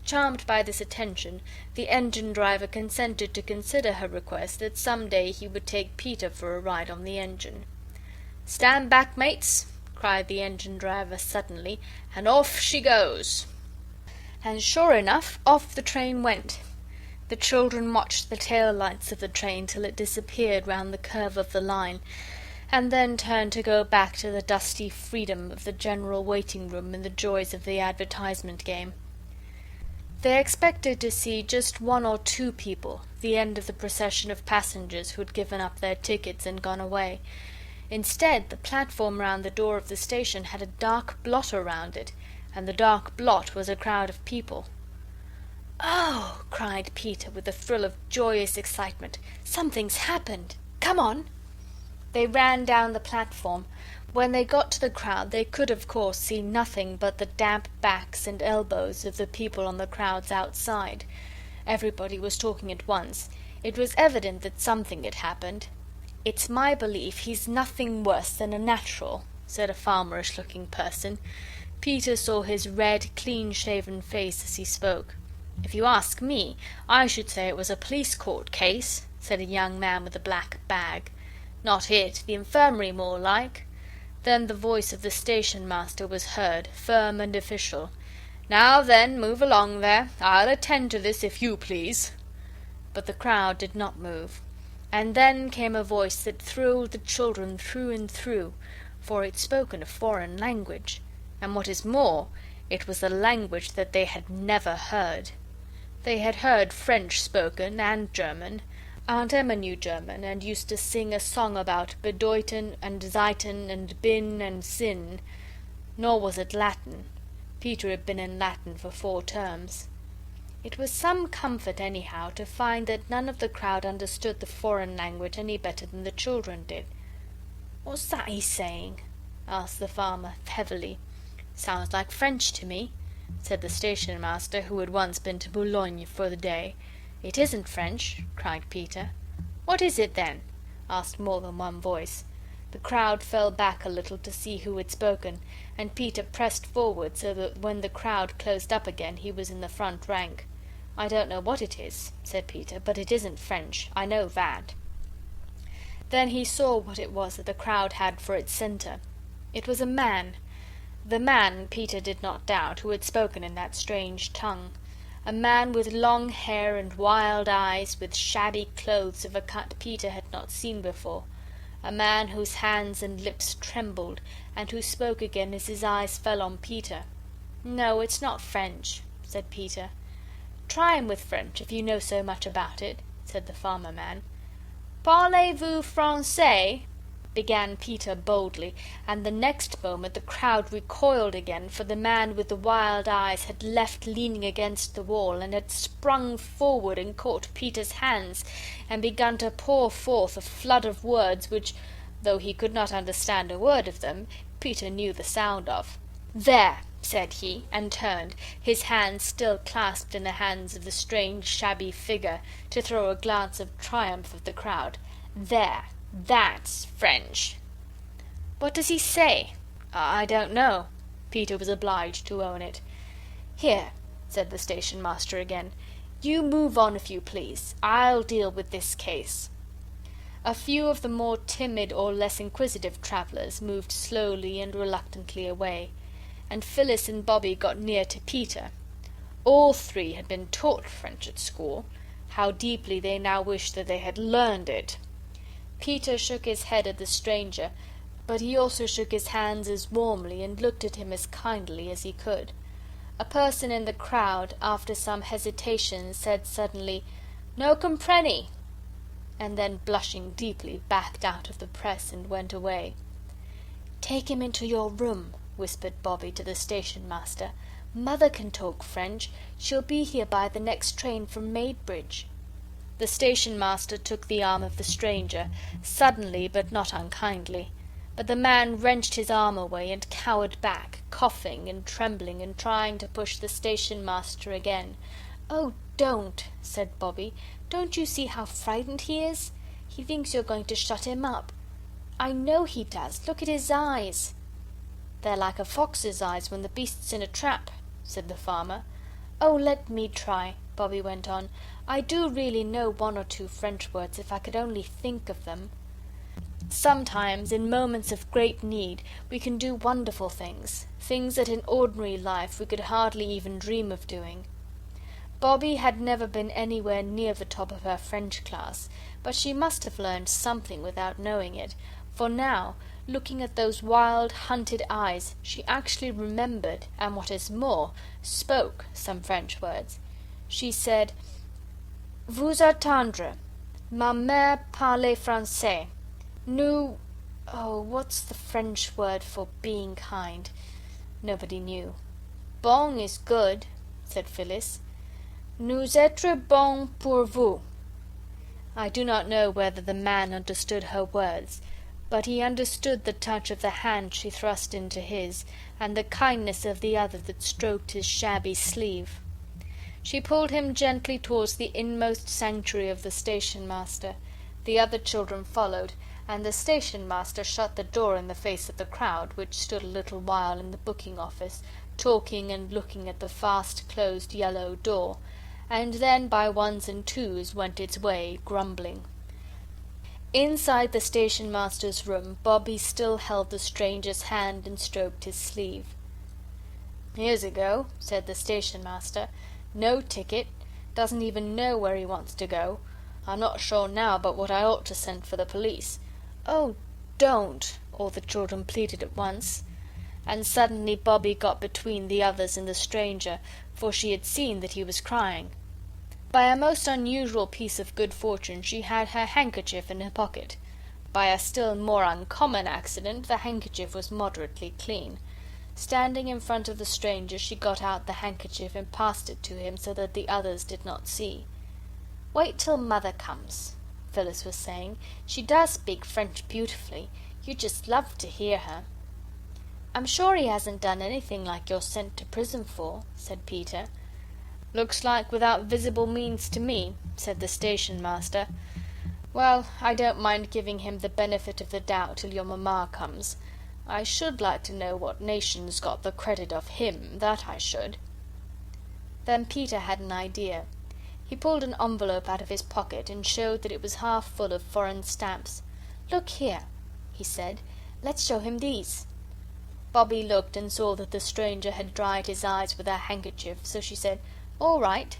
Charmed by this attention, the engine driver consented to consider her request that some day he would take Peter for a ride on the engine. "Stand back, mates," cried the engine driver suddenly, "and off she goes." And sure enough, off the train went. The children watched the tail lights of the train till it disappeared round the curve of the line, and then turned to go back to the dusty freedom of the general waiting room and the joys of the advertisement game. They expected to see just 1 or 2 people, the end of the procession of passengers who had given up their tickets and gone away. Instead, the platform round the door of the station had a dark blot around it, and the dark blot was a crowd of people. "Oh!" cried Peter with a thrill of joyous excitement. "Something's happened! Come on!" They ran down the platform. When they got to the crowd they could of course see nothing but the damp backs and elbows of the people on the crowds outside. Everybody was talking at once. It was evident that something had happened. "It's my belief he's nothing worse than a natural," said a farmerish-looking person. Peter saw his red, clean-shaven face as he spoke. "If you ask me, I should say it was a police court case," said a young man with a black bag. "Not it, the infirmary more like." Then the voice of the station master was heard, firm and official. "Now then, move along there. I'll attend to this, if you please." But the crowd did not move. And then came a voice that thrilled the children through and through, for it spoke in a foreign language, and what is more, it was a language that they had never heard. They had heard French spoken, and German. Aunt Emma knew German, and used to sing a song about bedeuten and zeiten and bin and sin. Nor was it Latin. Peter had been in Latin for 4 terms. It was some comfort, anyhow, to find that none of the crowd understood the foreign language any better than the children did. "What's that he's saying?" asked the farmer, heavily. "Sounds like French to me," said the station master, who had once been to Boulogne for the day. "It isn't French," cried Peter. "What is it, then?" asked more than one voice. The crowd fell back a little to see who had spoken, and Peter pressed forward so that when the crowd closed up again he was in the front rank. "I don't know what it is," said Peter, "but it isn't French. I know that." Then he saw what it was that the crowd had for its centre. It was a man. The man, Peter did not doubt, who had spoken in that strange tongue. A man with long hair and wild eyes, with shabby clothes of a cut Peter had not seen before. A man whose hands and lips trembled, and who spoke again as his eyes fell on Peter. "No, it's not French," said Peter. "Try him with French, if you know so much about it," said the farmer man. "Parlez-vous français?" began Peter boldly, and the next moment the crowd recoiled again, for the man with the wild eyes had left leaning against the wall, and had sprung forward and caught Peter's hands, and begun to pour forth a flood of words which, though he could not understand a word of them, Peter knew the sound of. "There," said he, and turned, his hands still clasped in the hands of the strange shabby figure, to throw a glance of triumph at the crowd. "There, that's French." "What does he say?" "I don't know." Peter was obliged to own it. "Here," said the station master again, "you move on if you please. I'll deal with this case." A few of the more timid or less inquisitive travellers moved slowly and reluctantly away, and Phyllis and Bobbie got near to Peter. All three had been taught French at school. How deeply they now wished that they had learned it! Peter shook his head at the stranger, but he also shook his hands as warmly and looked at him as kindly as he could. A person in the crowd, after some hesitation, said suddenly, "No comprenny," and then, blushing deeply, backed out of the press and went away. "Take him into your room," whispered Bobbie to the station master. "Mother can talk French. She'll be here by the next train from Maidbridge." The station master took the arm of the stranger, suddenly but not unkindly. But the man wrenched his arm away and cowered back, coughing and trembling and trying to push the station master again. "Oh, don't," said Bobbie. "Don't you see how frightened he is? He thinks you're going to shut him up. I know he does. Look at his eyes." "They're like a fox's eyes when the beast's in a trap," said the farmer. "Oh, let me try," Bobbie went on. "I do really know one or two French words if I could only think of them. Sometimes, in moments of great need, we can do wonderful things, things that in ordinary life we could hardly even dream of doing." Bobbie had never been anywhere near the top of her French class, but she must have learned something without knowing it, for now, looking at those wild, hunted eyes, she actually remembered, and what is more, spoke some French words. She said, "Vous attendre. Ma mère parle français. Nous..." Oh, what's the French word for being kind? Nobody knew. "Bon is good," said Phyllis. "Nous être bon pour vous." I do not know whether the man understood her words, but he understood the touch of the hand she thrust into his, and the kindness of the other that stroked his shabby sleeve. She pulled him gently towards the inmost sanctuary of the station master. The other children followed, and the station master shut the door in the face of the crowd, which stood a little while in the booking office, talking and looking at the fast-closed yellow door, and then by ones and twos went its way, grumbling. Inside the station master's room, Bobbie still held the stranger's hand and stroked his sleeve. "Here's a go," said the station master. "No ticket. Doesn't even know where he wants to go. I'm not sure now but what I ought to send for the police." "Oh, don't," all the children pleaded at once. And suddenly Bobbie got between the others and the stranger, for she had seen that he was crying. By a most unusual piece of good fortune she had her handkerchief in her pocket. By a still more uncommon accident the handkerchief was moderately clean. Standing in front of the stranger, she got out the handkerchief and passed it to him so that the others did not see. "Wait till Mother comes," Phyllis was saying. "She does speak French beautifully. You'd just love to hear her." "I'm sure he hasn't done anything like you're sent to prison for," said Peter. "Looks like without visible means to me," said the station master. "Well, I don't mind giving him the benefit of the doubt till your mamma comes. I should like to know what nation's got the credit of him, that I should." Then Peter had an idea. He pulled an envelope out of his pocket and showed that it was half full of foreign stamps. "Look here," he said. "Let's show him these." Bobbie looked and saw that the stranger had dried his eyes with her handkerchief, so she said, "All right."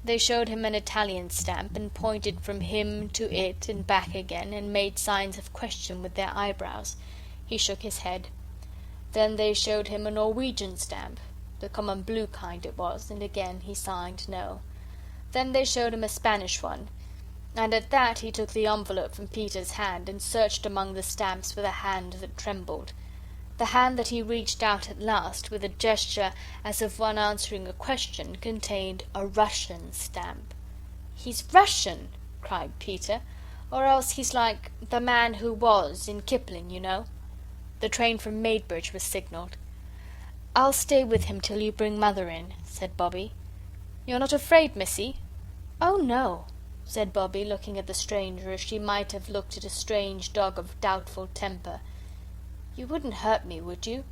They showed him an Italian stamp and pointed from him to it and back again and made signs of question with their eyebrows. He shook his head. Then they showed him a Norwegian stamp, the common blue kind it was, and again he signed no. Then they showed him a Spanish one, and at that he took the envelope from Peter's hand and searched among the stamps with a hand that trembled. The hand that he reached out at last, with a gesture as of one answering a question, contained a Russian stamp. "He's Russian!" cried Peter. "Or else he's like the man who was in Kipling, you know." The train from Maidbridge was signalled. "I'll stay with him till you bring Mother in," said Bobbie. "You're not afraid, Missy?" "Oh, no," said Bobbie, looking at the stranger as she might have looked at a strange dog of doubtful temper. "You wouldn't hurt me, would you?"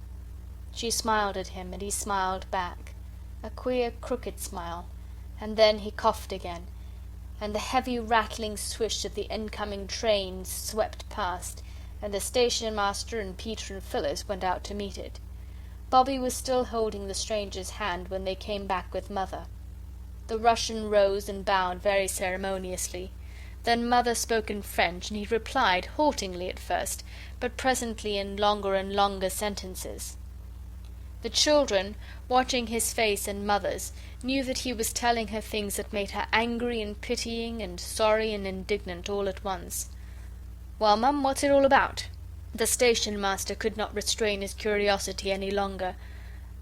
She smiled at him, and he smiled back, a queer crooked smile, and then he coughed again, and the heavy rattling swish of the incoming train swept past, and the station master and Peter and Phyllis went out to meet it. Bobbie was still holding the stranger's hand when they came back with Mother. The Russian rose and bowed very ceremoniously. Then Mother spoke in French, and he replied, haltingly at first, but presently in longer and longer sentences. The children, watching his face and Mother's, knew that he was telling her things that made her angry and pitying and sorry and indignant all at once. "Well, Mum, what's it all about?" The station master could not restrain his curiosity any longer.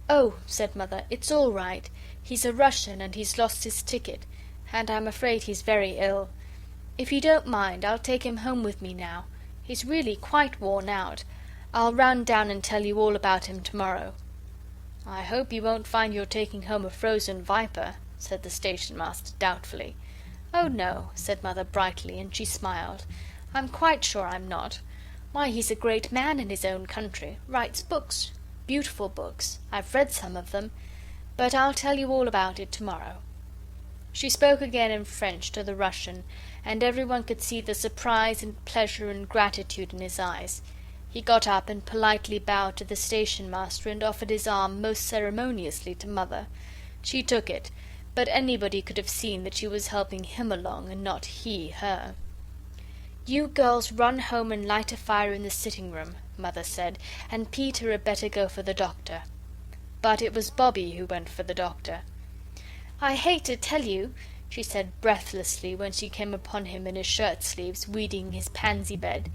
"Oh," said Mother, "it's all right. He's a Russian and he's lost his ticket, and I'm afraid he's very ill. If you don't mind, I'll take him home with me now. He's really quite worn out. I'll run down and tell you all about him tomorrow." "I hope you won't find you're taking home a frozen viper," said the station master doubtfully. "Oh, no," said Mother brightly, and she smiled. "I'm quite sure I'm not. Why, he's a great man in his own country, writes books, beautiful books. I've read some of them. But I'll tell you all about it tomorrow." She spoke again in French to the Russian, and everyone could see the surprise and pleasure and gratitude in his eyes. He got up and politely bowed to the station master and offered his arm most ceremoniously to Mother. She took it, but anybody could have seen that she was helping him along and not he her. "You girls run home and light a fire in the sitting-room," Mother said, "and Peter had better go for the doctor." But it was Bobbie who went for the doctor. "I hate to tell you," she said breathlessly when she came upon him in his shirt-sleeves, weeding his pansy bed,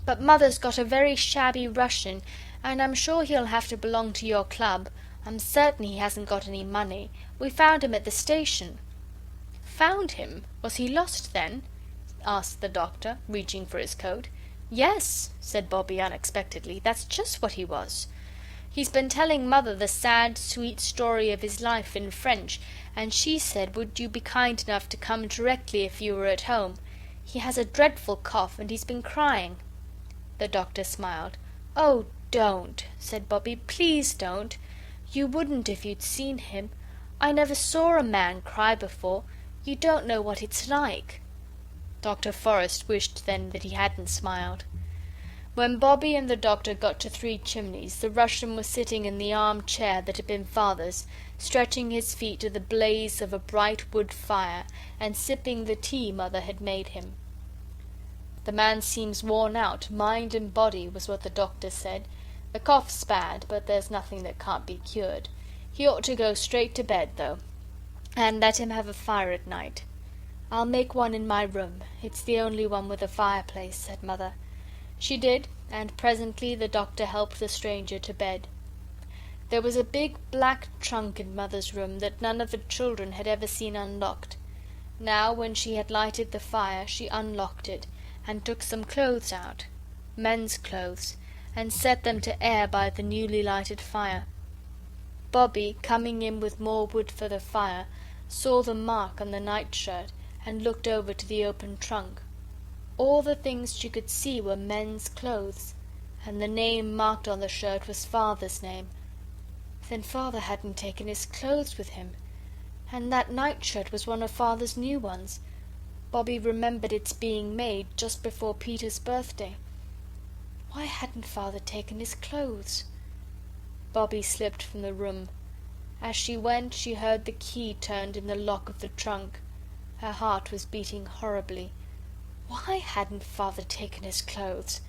"but Mother's got a very shabby Russian, and I'm sure he'll have to belong to your club. I'm certain he hasn't got any money. We found him at the station." "Found him? Was he lost then?" asked the doctor, reaching for his coat. "Yes," said Bobbie unexpectedly, "that's just what he was. He's been telling Mother the sad, sweet story of his life in French, and she said would you be kind enough to come directly if you were at home. He has a dreadful cough, and he's been crying." The doctor smiled. "Oh, don't," said Bobbie, "please don't. You wouldn't if you'd seen him. I never saw a man cry before. You don't know what it's like." Dr. Forrest wished then that he hadn't smiled. When Bobbie and the doctor got to Three Chimneys, the Russian was sitting in the arm-chair that had been Father's, stretching his feet to the blaze of a bright wood fire, and sipping the tea Mother had made him. "The man seems worn out, mind and body," was what the doctor said. "The cough's bad, but there's nothing that can't be cured. He ought to go straight to bed, though, and let him have a fire at night." "I'll make one in my room. It's the only one with a fireplace," said Mother. She did, and presently the doctor helped the stranger to bed. There was a big black trunk in Mother's room that none of the children had ever seen unlocked. Now, when she had lighted the fire, she unlocked it and took some clothes out, men's clothes, and set them to air by the newly lighted fire. Bobby, coming in with more wood for the fire, saw the mark on the nightshirt and looked over to the open trunk. All the things she could see were men's clothes, and the name marked on the shirt was Father's name. Then Father hadn't taken his clothes with him, and that nightshirt was one of Father's new ones. Bobby remembered its being made just before Peter's birthday. Why hadn't Father taken his clothes? Bobby slipped from the room. As she went, she heard the key turned in the lock of the trunk. Her heart was beating horribly. Why hadn't Father taken his clothes?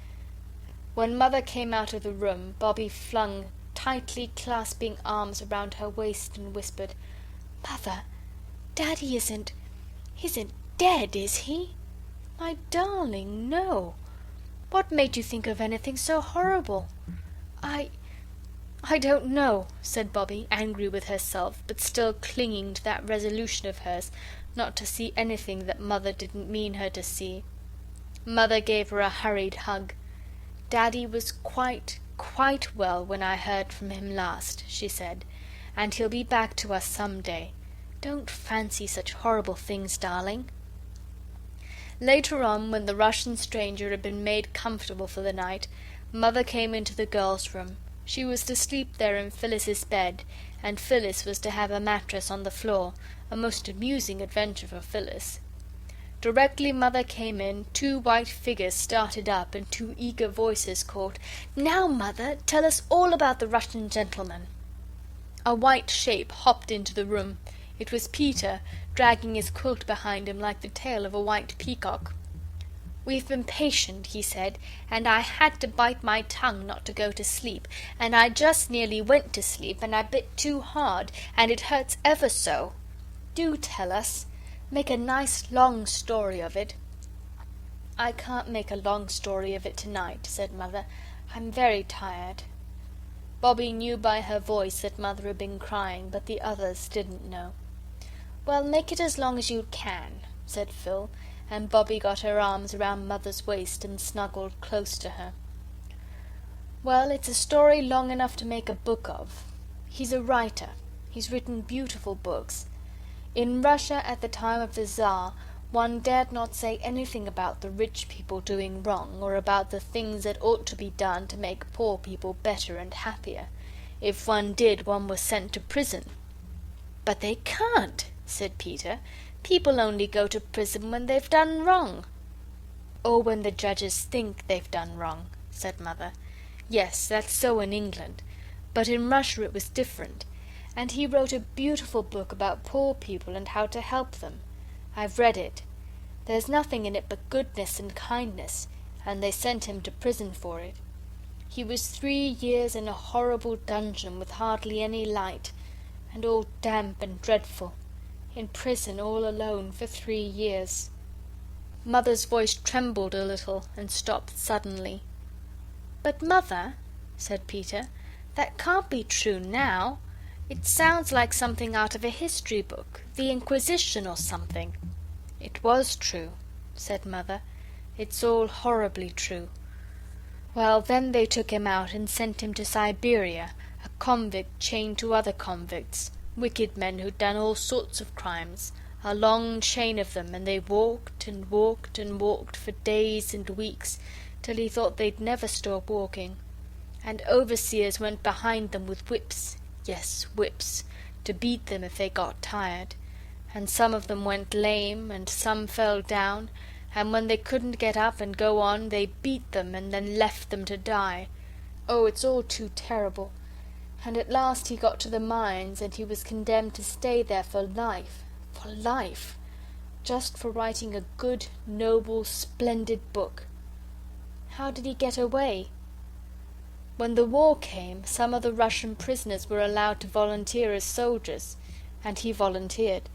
When Mother came out of the room, Bobby flung tightly clasping arms around her waist and whispered, "Mother, Daddy isn't dead, is he?" "My darling, no. What made you think of anything so horrible?" I don't know," said Bobby, angry with herself, but still clinging to that resolution of hers not to see anything that Mother didn't mean her to see. Mother gave her a hurried hug. "Daddy was quite well when I heard from him last," she said, "and he'll be back to us some day. Don't fancy such horrible things, darling." Later on, when the Russian stranger had been made comfortable for the night, Mother came into the girls' room. She was to sleep there in Phyllis's bed, and Phyllis was to have a mattress on the floor, a most amusing adventure for Phyllis. Directly Mother came in, two white figures started up, and two eager voices called, "Now, Mother, tell us all about the Russian gentleman." A white shape hopped into the room. It was Peter, dragging his quilt behind him like the tail of a white peacock. "We've been patient," he said, "and I had to bite my tongue not to go to sleep, and I just nearly went to sleep, and I bit too hard, and it hurts ever so. Do tell us. Make a nice long story of it." "I can't make a long story of it tonight," said Mother. "I'm very tired." Bobby knew by her voice that Mother had been crying, but the others didn't know. "Well, make it as long as you can," said Phil, and Bobby got her arms around Mother's waist and snuggled close to her. "Well, it's a story long enough to make a book of. He's a writer. He's written beautiful books. In Russia at the time of the Tsar, one dared not say anything about the rich people doing wrong, or about the things that ought to be done to make poor people better and happier. If one did, one was sent to prison." "But they can't," said Peter. "People only go to prison when they've done wrong." "Or when the judges think they've done wrong," said Mother. "Yes, that's so in England. But in Russia it was different. And he wrote a beautiful book about poor people and how to help them. I've read it. There's nothing in it but goodness and kindness, and they sent him to prison for it. He was 3 years in a horrible dungeon with hardly any light, and all damp and dreadful. In prison all alone for 3 years. Mother's voice trembled a little and stopped suddenly. "But, Mother," said Peter, "that can't be true now. It sounds like something out of a history book, the Inquisition or something." "It was true," said Mother. "It's all horribly true. Well, then they took him out and sent him to Siberia, a convict chained to other convicts, wicked men who'd done all sorts of crimes, a long chain of them, and they walked and walked and walked for days and weeks, till he thought they'd never stop walking. And overseers went behind them with whips, yes, whips, to beat them if they got tired, and some of them went lame, and some fell down, and when they couldn't get up and go on, they beat them and then left them to die. Oh, it's all too terrible. And at last he got to the mines, and he was condemned to stay there for life, just for writing a good, noble, splendid book." "How did he get away?" "When the war came, some of the Russian prisoners were allowed to volunteer as soldiers, and he volunteered,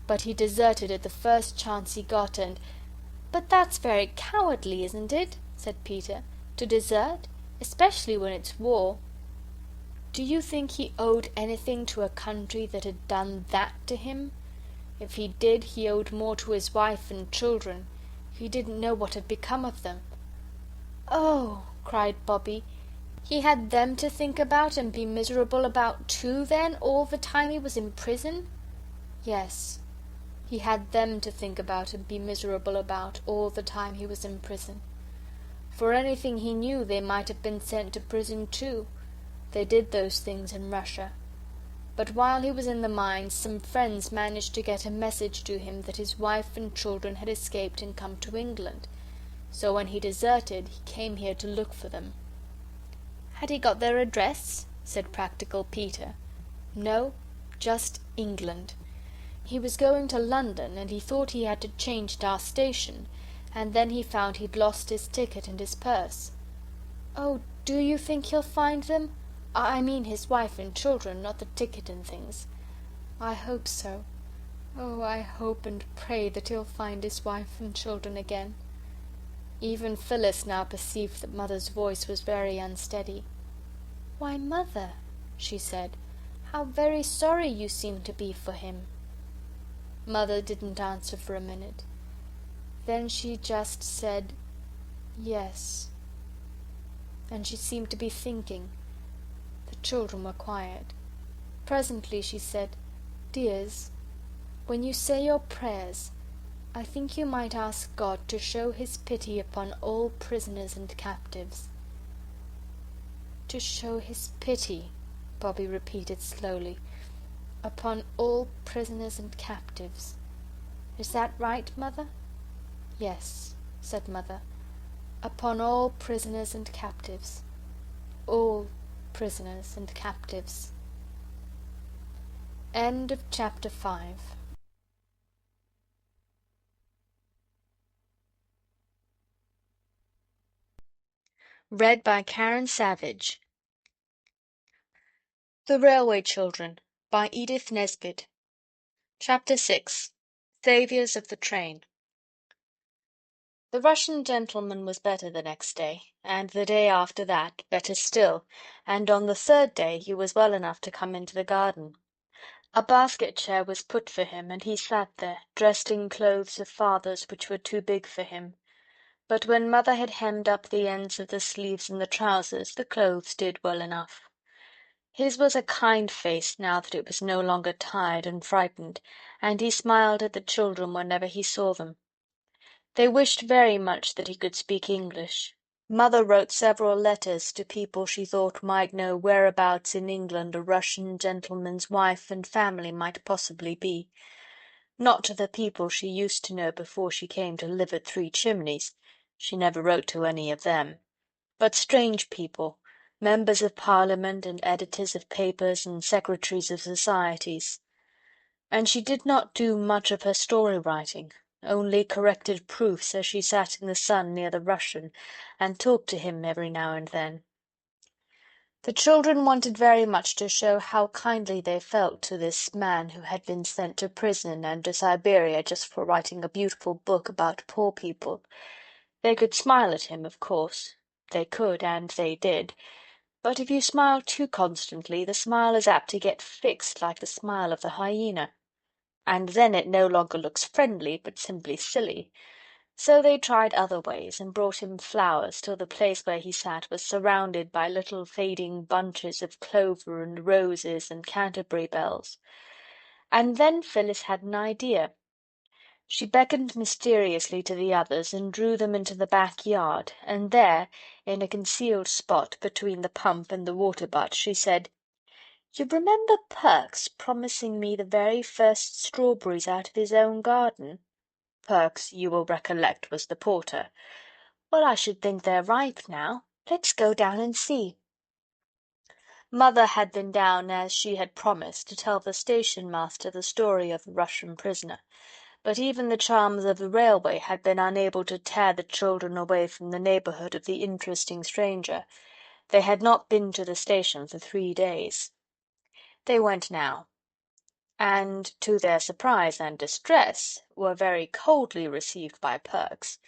but he deserted at the first chance he got, and—" "But that's very cowardly, isn't it?" said Peter, "to desert, especially when it's war." Do you think he owed anything to a country that had done that to him? If he did, he owed more to his wife and children. He didn't know what had become of them." "Oh," cried Bobby, "he had them to think about and be miserable about too, then, all the time he was in prison?" "Yes, he had them to think about and be miserable about all the time he was in prison. For anything he knew, they might have been sent to prison too. They did those things in Russia. But while he was in the mines, some friends managed to get a message to him that his wife and children had escaped and come to England. So when he deserted, he came here to look for them." "Had he got their address?" said practical Peter. "No, just England. He was going to London, and he thought he had to change at our station, and then he found he'd lost his ticket and his purse." "Oh, do you think he'll find them? I mean his wife and children, not the ticket and things." "I hope so. Oh, I hope and pray that he'll find his wife and children again." Even Phyllis now perceived that Mother's voice was very unsteady. "Why, Mother," she said, "how very sorry you seem to be for him." Mother didn't answer for a minute. Then she just said, "Yes." And she seemed to be thinking. The children were quiet. Presently she said, "Dears, when you say your prayers, I think you might ask God to show his pity upon all prisoners and captives." "To show his pity," Bobby repeated slowly, "upon all prisoners and captives. Is that right, Mother?" "Yes," said Mother, "upon all prisoners and captives. All prisoners and captives." End of chapter 5. Read by Karen Savage. The Railway Children by Edith Nesbit. Chapter 6. Saviours of the Train. The Russian gentleman was better the next day, and the day after that better still, and on the third day he was well enough to come into the garden. A basket chair was put for him, and he sat there, dressed in clothes of Father's which were too big for him. But when Mother had hemmed up the ends of the sleeves and the trousers, the clothes did well enough. His was a kind face now that it was no longer tired and frightened, and he smiled at the children whenever he saw them. They wished very much that he could speak English. Mother wrote several letters to people she thought might know whereabouts in England a Russian gentleman's wife and family might possibly be. Not to the people she used to know before she came to live at Three Chimneys. She never wrote to any of them. But strange people, members of Parliament and editors of papers and secretaries of societies. And she did not do much of her story-writing, only corrected proofs as she sat in the sun near the Russian, and talked to him every now and then. The children wanted very much to show how kindly they felt to this man who had been sent to prison and to Siberia just for writing a beautiful book about poor people. They could smile at him, of course. They could, and they did. But if you smile too constantly, the smile is apt to get fixed like the smile of the hyena. And then it no longer looks friendly, but simply silly. So they tried other ways, and brought him flowers till the place where he sat was surrounded by little fading bunches of clover and roses and Canterbury bells. And then Phyllis had an idea. She beckoned mysteriously to the others and drew them into the backyard, and there, in a concealed spot between the pump and the water-butt, she said, "You remember Perks promising me the very first strawberries out of his own garden?" Perks, you will recollect, was the porter. "Well, I should think they're ripe now. Let's go down and see." Mother had been down, as she had promised, to tell the station-master the story of the Russian prisoner, but even the charms of the railway had been unable to tear the children away from the neighbourhood of the interesting stranger. They had not been to the station for 3 days. They went now, and, to their surprise and distress, were very coldly received by Perks.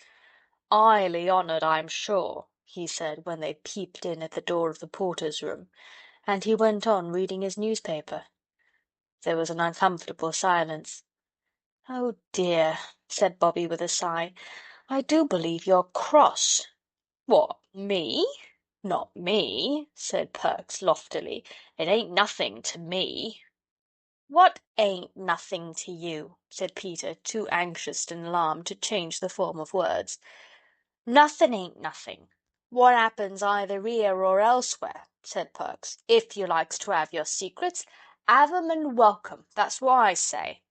"Highly honoured, I'm sure," he said, when they peeped in at the door of the porter's room. and he went on reading his newspaper. There was an uncomfortable silence. "Oh dear," said Bobby with a sigh. "I do believe you're cross." "What, me? Not me," said Perks loftily. "It ain't nothing to me." "What ain't nothing to you?" said Peter, too anxious and alarmed to change the form of words. "Nothing ain't nothing. What happens either here or elsewhere," said Perks. "If you likes to have your secrets, have 'em and welcome. That's what I say."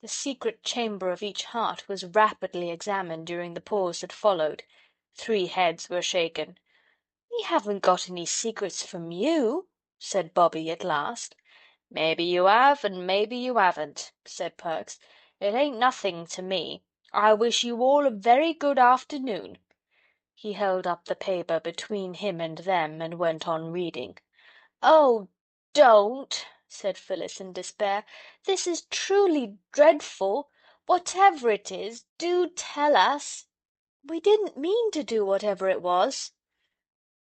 The secret chamber of each heart was rapidly examined during the pause that followed. 3 heads were shaken. "We haven't got any secrets from you," said Bobby at last. "Maybe you have, and maybe you haven't," said Perks. "It ain't nothing to me. I wish you all a very good afternoon." He held up the paper between him and them and went on reading. "Oh, don't!" said Phyllis in despair. "This is truly dreadful. Whatever it is, do tell us." "We didn't mean to do whatever it was."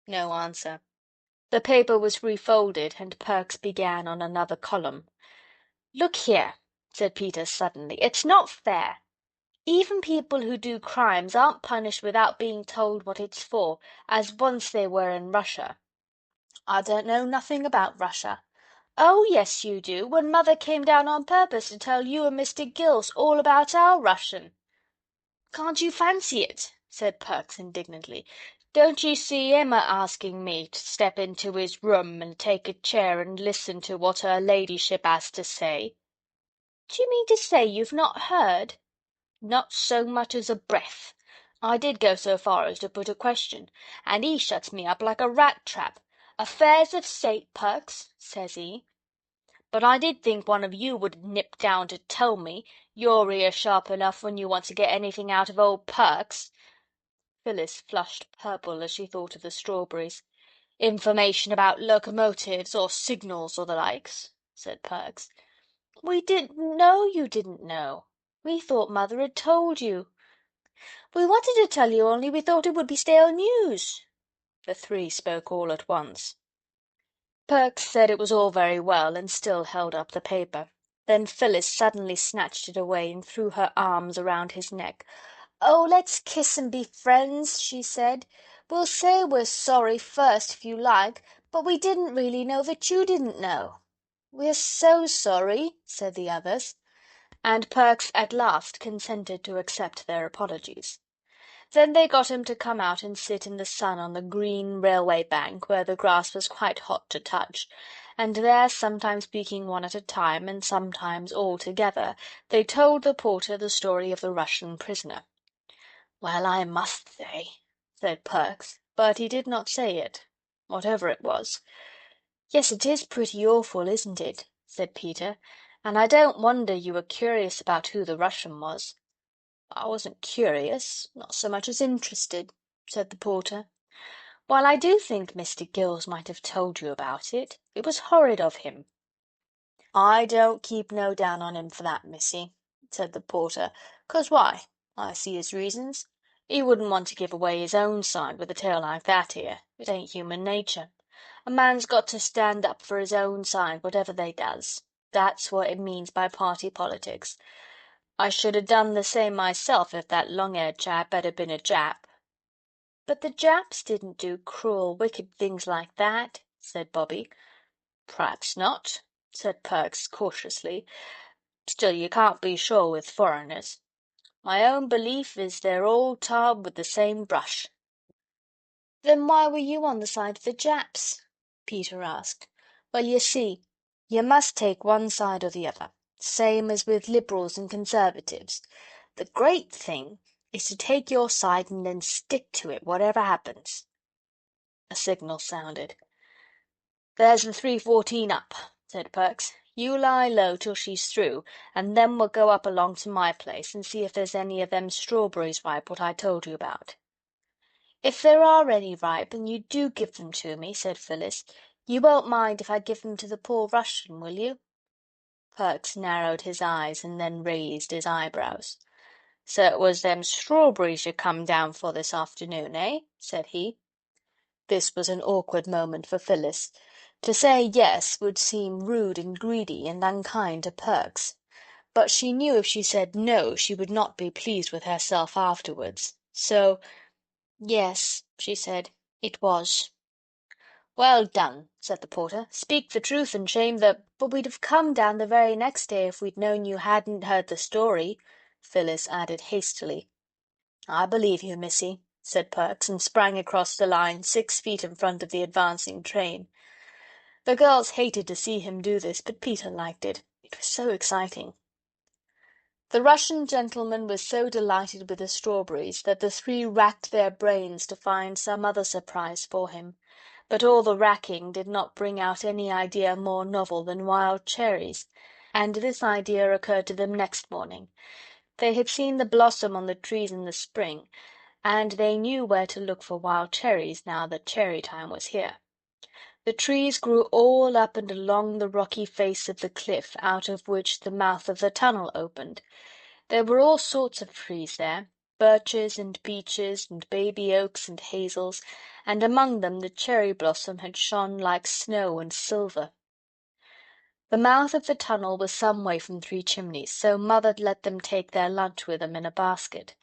No answer. The paper was refolded, and Perks began on another column. "Look here," said Peter suddenly, "it's not fair. Even people who do crimes aren't punished without being told what it's for, as once they were in Russia." "I don't know nothing about Russia." "Oh, yes, you do, when Mother came down on purpose to tell you and Mr. Gills all about our Russian." "Can't you fancy it?" said Perks indignantly. "Don't you see him asking me to step into his room and take a chair and listen to what her ladyship has to say?" "Do you mean to say you've not heard?" "Not so much as a breath. I did go so far as to put a question, and he shuts me up like a rat trap. 'Affairs of state, Perks,' says he. But I did think one of you would nip down to tell me. Your ear sharp enough when you want to get anything out of old Perks." Phyllis flushed purple as she thought of the strawberries. "Information about locomotives or signals or the likes," said Perks. "We didn't know you didn't know. We thought Mother had told you." "We wanted to tell you, only we thought it would be stale news." The 3 spoke all at once. Perks said it was all very well, and still held up the paper. Then Phyllis suddenly snatched it away and threw her arms around his neck. "Oh, let's kiss and be friends," she said. "We'll say we're sorry first if you like, but we didn't really know that you didn't know." "We're so sorry," said the others. And Perks at last consented to accept their apologies. Then they got him to come out and sit in the sun on the green railway bank, where the grass was quite hot to touch, and there, sometimes speaking one at a time, and sometimes all together, they told the porter the story of the Russian prisoner. "Well, I must say," said Perks, but he did not say it, whatever it was. "Yes, it is pretty awful, isn't it?" said Peter, "and I don't wonder you were curious about who the Russian was." "I wasn't curious, not so much as interested," said the porter. "Well, I do think Mr. Gills might have told you about it. It was horrid of him." "I don't keep no down on him for that, missy," said the porter. "'Cause why? I see his reasons. He wouldn't want to give away his own side with a tale like that here. It ain't human nature. A man's got to stand up for his own side, whatever they does. That's what it means by party politics. I should have done the same myself if that long-haired chap had been a Jap." "But the Japs didn't do cruel, wicked things like that," said Bobby. "P'raps not," said Perks cautiously. "Still, you can't be sure with foreigners. My own belief is they're all tarred with the same brush." "Then why were you on the side of the Japs?" Peter asked. "Well, you see, you must take one side or the other, same as with Liberals and Conservatives. The great thing is to take your side and then stick to it, whatever happens." A signal sounded. "There's the 3:14 up," said Perks. "You lie low till she's through, and then we'll go up along to my place and see if there's any of them strawberries ripe what I told you about." "If there are any ripe, and you do give them to me," said Phyllis, "you won't mind if I give them to the poor Russian, will you?" Perks narrowed his eyes and then raised his eyebrows. "So it was them strawberries you come down for this afternoon, eh?" said he. This was an awkward moment for Phyllis. To say yes would seem rude and greedy and unkind to Perks, but she knew if she said no she would not be pleased with herself afterwards. So, "Yes," she said, "it was." "Well done," said the porter. "Speak the truth and shame the—" "But we'd have come down the very next day if we'd known you hadn't heard the story," Phyllis added hastily. "I believe you, missy," said Perks, and sprang across the line 6 feet in front of the advancing train. The girls hated to see him do this, but Peter liked it. It was so exciting. The Russian gentleman was so delighted with the strawberries that the three racked their brains to find some other surprise for him. But all the racking did not bring out any idea more novel than wild cherries, and this idea occurred to them next morning. They had seen the blossom on the trees in the spring, and they knew where to look for wild cherries now that cherry time was here. The trees grew all up and along the rocky face of the cliff out of which the mouth of the tunnel opened. There were all sorts of trees there, birches and beeches and baby oaks and hazels, and among them the cherry blossom had shone like snow and silver. The mouth of the tunnel was some way from Three Chimneys, so Mother let them take their lunch with them in a basket,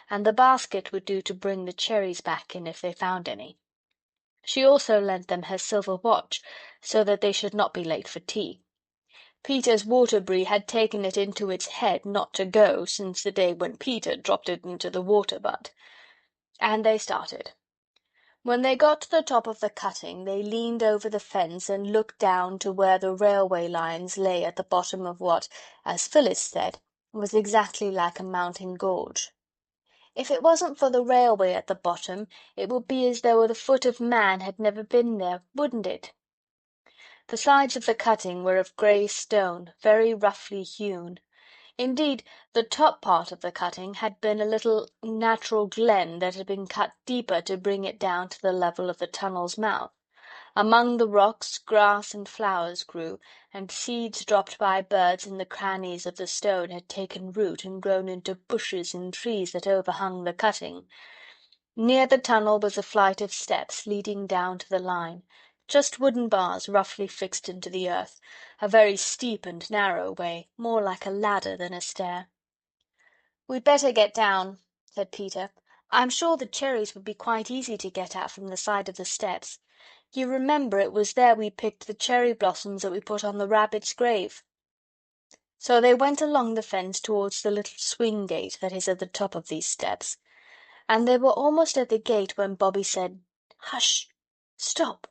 and the basket would do to bring the cherries back in if they found any. She also lent them her silver watch, so that they should not be late for tea. Peter's Waterbury had taken it into its head not to go since the day when Peter dropped it into the water-butt. And they started. When they got to the top of the cutting, they leaned over the fence and looked down to where the railway lines lay at the bottom of what, as Phyllis said, was exactly like a mountain gorge. If it wasn't for the railway at the bottom, it would be as though the foot of man had never been there, wouldn't it? The sides of the cutting were of grey stone, very roughly hewn. Indeed, the top part of the cutting had been a little natural glen that had been cut deeper to bring it down to the level of the tunnel's mouth. Among the rocks grass and flowers grew, and seeds dropped by birds in the crannies of the stone had taken root and grown into bushes and trees that overhung the cutting. Near the tunnel was a flight of steps leading down to the line, just wooden bars roughly fixed into the earth, a very steep and narrow way, more like a ladder than a stair. "We'd better get down," said Peter. "I'm sure the cherries would be quite easy to get at from the side of the steps. You remember it was there we picked the cherry blossoms that we put on the rabbit's grave." So they went along the fence towards the little swing gate that is at the top of these steps, and they were almost at the gate when Bobby said, "Hush! Stop!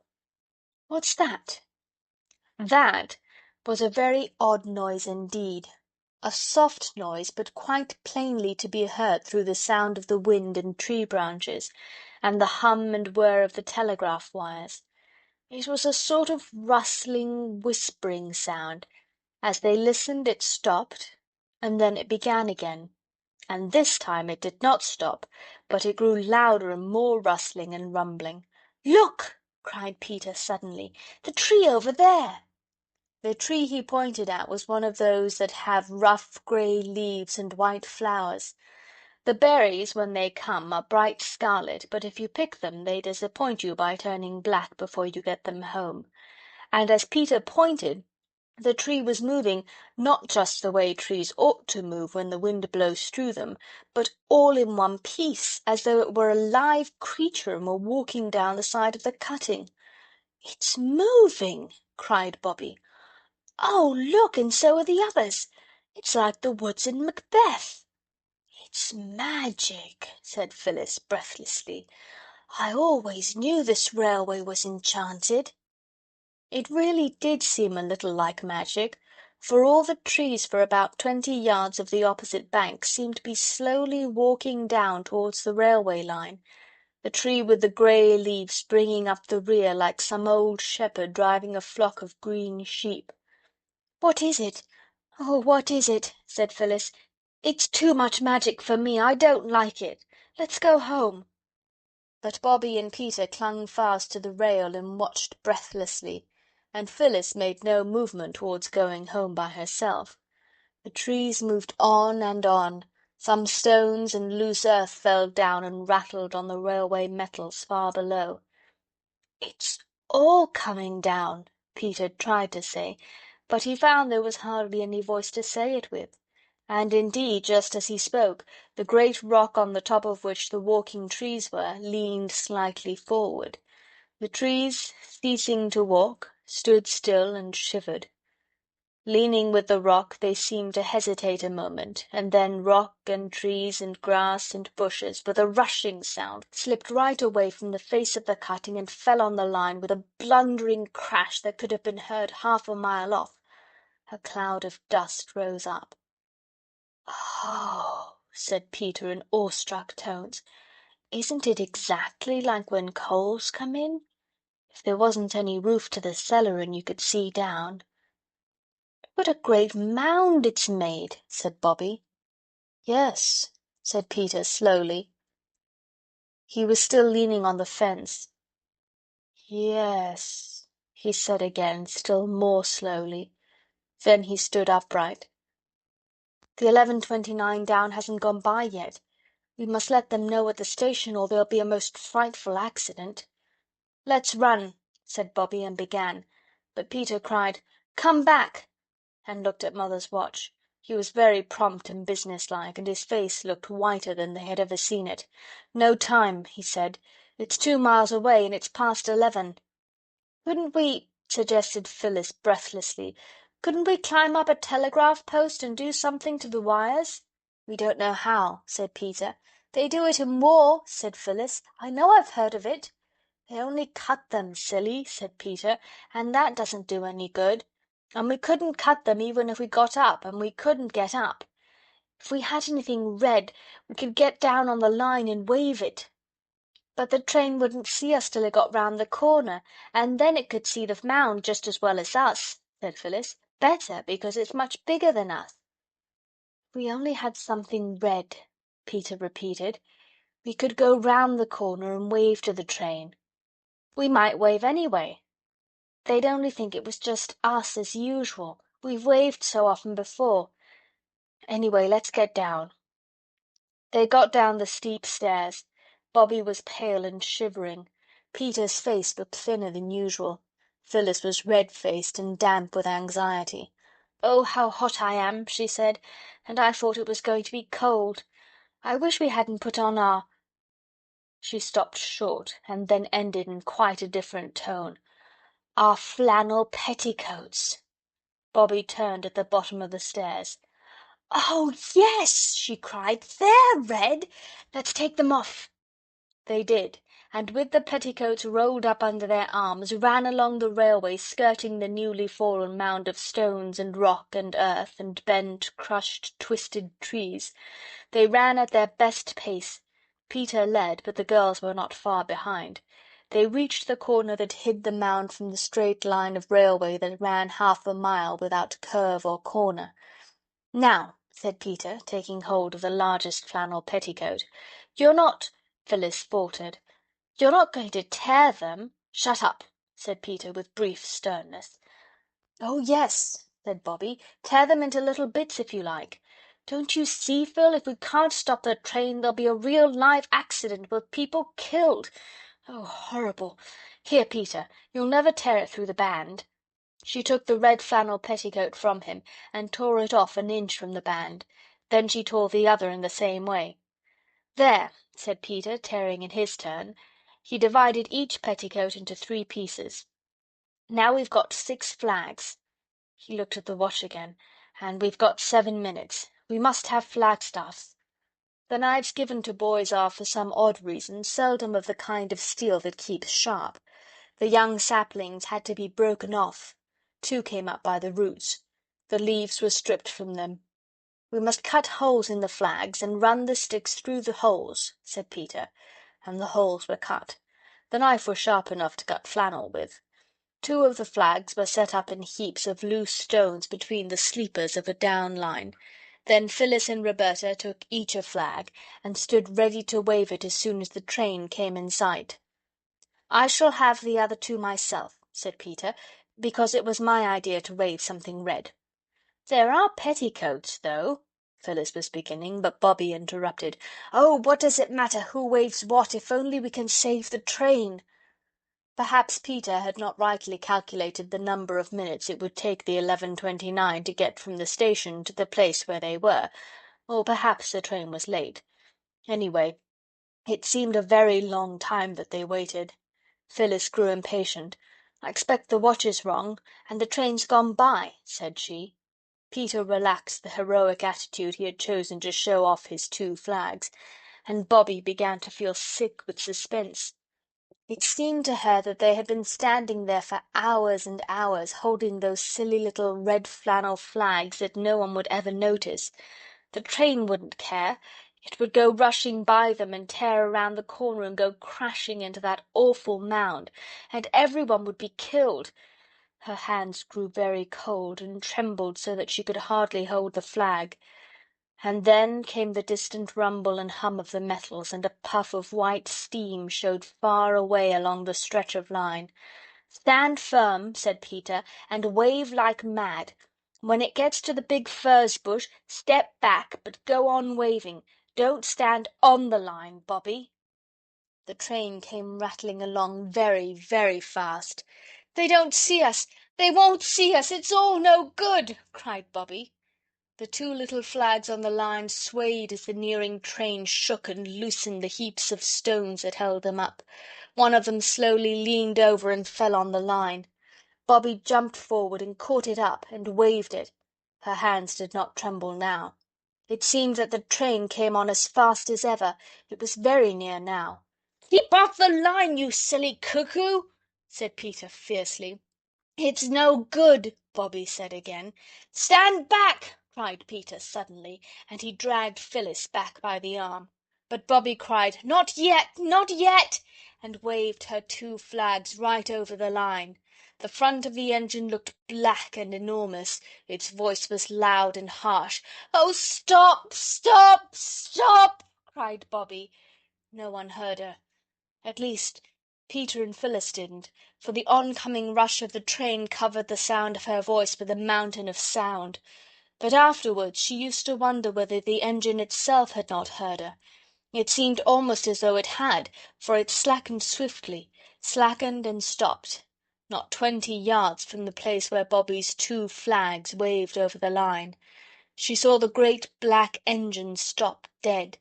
What's that?" That was a very odd noise indeed, a soft noise, but quite plainly to be heard through the sound of the wind and tree branches, and the hum and whir of the telegraph wires. It was a sort of rustling, whispering sound. As they listened it stopped, and then it began again. And this time it did not stop, but it grew louder and more rustling and rumbling. "Look!" cried Peter suddenly. "The tree over there!" The tree he pointed at was one of those that have rough grey leaves and white flowers. The berries, when they come, are bright scarlet, but if you pick them they disappoint you by turning black before you get them home. And as Peter pointed, the tree was moving, not just the way trees ought to move when the wind blows through them, but all in one piece, as though it were a live creature and were walking down the side of the cutting. "It's moving!" cried Bobby. "Oh, look, and so are the others! It's like the woods in Macbeth." "It's magic," said Phyllis breathlessly. "I always knew this railway was enchanted." It really did seem a little like magic, for all the trees for about 20 yards of the opposite bank seemed to be slowly walking down towards the railway line, the tree with the grey leaves bringing up the rear like some old shepherd driving a flock of green sheep. "What is it? Oh, what is it?" said Phyllis. "It's too much magic for me. I don't like it. Let's go home." But Bobby and Peter clung fast to the rail and watched breathlessly, and Phyllis made no movement towards going home by herself. The trees moved on and on. Some stones and loose earth fell down and rattled on the railway metals far below. "It's all coming down," Peter tried to say, but he found there was hardly any voice to say it with. And indeed, just as he spoke, the great rock on the top of which the walking trees were leaned slightly forward. The trees, ceasing to walk, stood still and shivered. Leaning with the rock, they seemed to hesitate a moment, and then rock and trees and grass and bushes, with a rushing sound, slipped right away from the face of the cutting and fell on the line with a blundering crash that could have been heard half a mile off. A cloud of dust rose up. "Oh," said Peter in awestruck tones, "isn't it exactly like when coals come in? If there wasn't any roof to the cellar and you could see down." "What a great mound it's made," said Bobby. "Yes," said Peter slowly. He was still leaning on the fence. "Yes," he said again, still more slowly. Then he stood upright. "The 11:29 down hasn't gone by yet. We must let them know at the station or there'll be a most frightful accident." "Let's run," said Bobby, and began. But Peter cried, "Come back!" and looked at Mother's watch. He was very prompt and businesslike, and his face looked whiter than they had ever seen it. "No time," he said. "It's 2 miles away, and it's past 11." "Couldn't we," suggested Phyllis breathlessly, "couldn't we climb up a telegraph post and do something to the wires?" "We don't know how," said Peter. "They do it in war," said Phyllis. "I know I've heard of it." "They only cut them, silly," said Peter, "and that doesn't do any good. And we couldn't cut them even if we got up, and we couldn't get up. If we had anything red, we could get down on the line and wave it." "But the train wouldn't see us till it got round the corner, and then it could see the mound just as well as us," said Phyllis. "Better, because it's much bigger than us." "If we only had something red," Peter repeated, "we could go round the corner and wave to the train." "We might wave anyway. They'd only think it was just us as usual. We've waved so often before. Anyway, let's get down." They got down the steep stairs. Bobby was pale and shivering. Peter's face looked thinner than usual. Phyllis was red-faced and damp with anxiety. "Oh, how hot I am," she said, "and I thought it was going to be cold. I wish we hadn't put on our—" She stopped short and then ended in quite a different tone. "Our flannel petticoats." Bobby turned at the bottom of the stairs. "Oh, yes!" she cried. "They're red. Let's take them off." They did, and with the petticoats rolled up under their arms, ran along the railway, skirting the newly fallen mound of stones and rock and earth and bent, crushed, twisted trees. They ran at their best pace. Peter led, but the girls were not far behind. They reached the corner that hid the mound from the straight line of railway that ran half a mile without curve or corner. "Now," said Peter, taking hold of the largest flannel petticoat. "You're not—" Phyllis faltered. "You're not going to tear them?" "Shut up," said Peter with brief sternness. "Oh, yes," said Bobby. "Tear them into little bits if you like. Don't you see, Phil, if we can't stop the train there'll be a real live accident with people killed. Oh, horrible! Here, Peter, you'll never tear it through the band." She took the red flannel petticoat from him and tore it off an inch from the band. Then she tore the other in the same way. "There," said Peter, tearing in his turn. He divided each petticoat into 3 pieces. "Now we've got 6 flags." He looked at the watch again. "And we've got 7 minutes. We must have flagstaffs." The knives given to boys are, for some odd reason, seldom of the kind of steel that keeps sharp. The young saplings had to be broken off. 2 came up by the roots. The leaves were stripped from them. "We must cut holes in the flags and run the sticks through the holes," said Peter, and the holes were cut. The knife was sharp enough to cut flannel with. 2 of the flags were set up in heaps of loose stones between the sleepers of a down line. Then Phyllis and Roberta took each a flag and stood ready to wave it as soon as the train came in sight. "I shall have the other 2 myself," said Peter, "because it was my idea to wave something red." "There are petticoats, though," Phyllis was beginning, but Bobby interrupted. "Oh, what does it matter who waves what if only we can save the train?" Perhaps Peter had not rightly calculated the number of minutes it would take the 11:29 to get from the station to the place where they were, or perhaps the train was late. Anyway, it seemed a very long time that they waited. Phyllis grew impatient. "I expect the watch is wrong, and the train's gone by," said she. Peter relaxed the heroic attitude he had chosen to show off his 2 flags, and Bobby began to feel sick with suspense. It seemed to her that they had been standing there for hours and hours, holding those silly little red flannel flags that no one would ever notice. The train wouldn't care. It would go rushing by them and tear around the corner and go crashing into that awful mound, and everyone would be killed. Her hands grew very cold and trembled so that she could hardly hold the flag. And then came the distant rumble and hum of the metals, and a puff of white steam showed far away along the stretch of line. "Stand firm," said Peter, "and wave like mad. When it gets to the big furze bush, step back, but go on waving. Don't stand on the line, Bobby." The train came rattling along very, very fast. "They don't see us! They won't see us! It's all no good!" cried Bobby. The 2 little flags on the line swayed as the nearing train shook and loosened the heaps of stones that held them up. One of them slowly leaned over and fell on the line. Bobby jumped forward and caught it up and waved it. Her hands did not tremble now. It seemed that the train came on as fast as ever. It was very near now. "Keep off the line, you silly cuckoo!" said Peter fiercely. "It's no good," Bobby said again. "Stand back!" cried Peter suddenly, and he dragged Phyllis back by the arm. But Bobby cried, "Not yet! Not yet!" and waved her 2 flags right over the line. The front of the engine looked black and enormous. Its voice was loud and harsh. "Oh, stop! Stop! Stop!" cried Bobby. No one heard her. At least, Peter and Phyllis didn't, for the oncoming rush of the train covered the sound of her voice with a mountain of sound. But afterwards she used to wonder whether the engine itself had not heard her. It seemed almost as though it had, for it slackened swiftly, slackened and stopped, not 20 yards from the place where Bobby's 2 flags waved over the line. She saw the great black engine stop dead,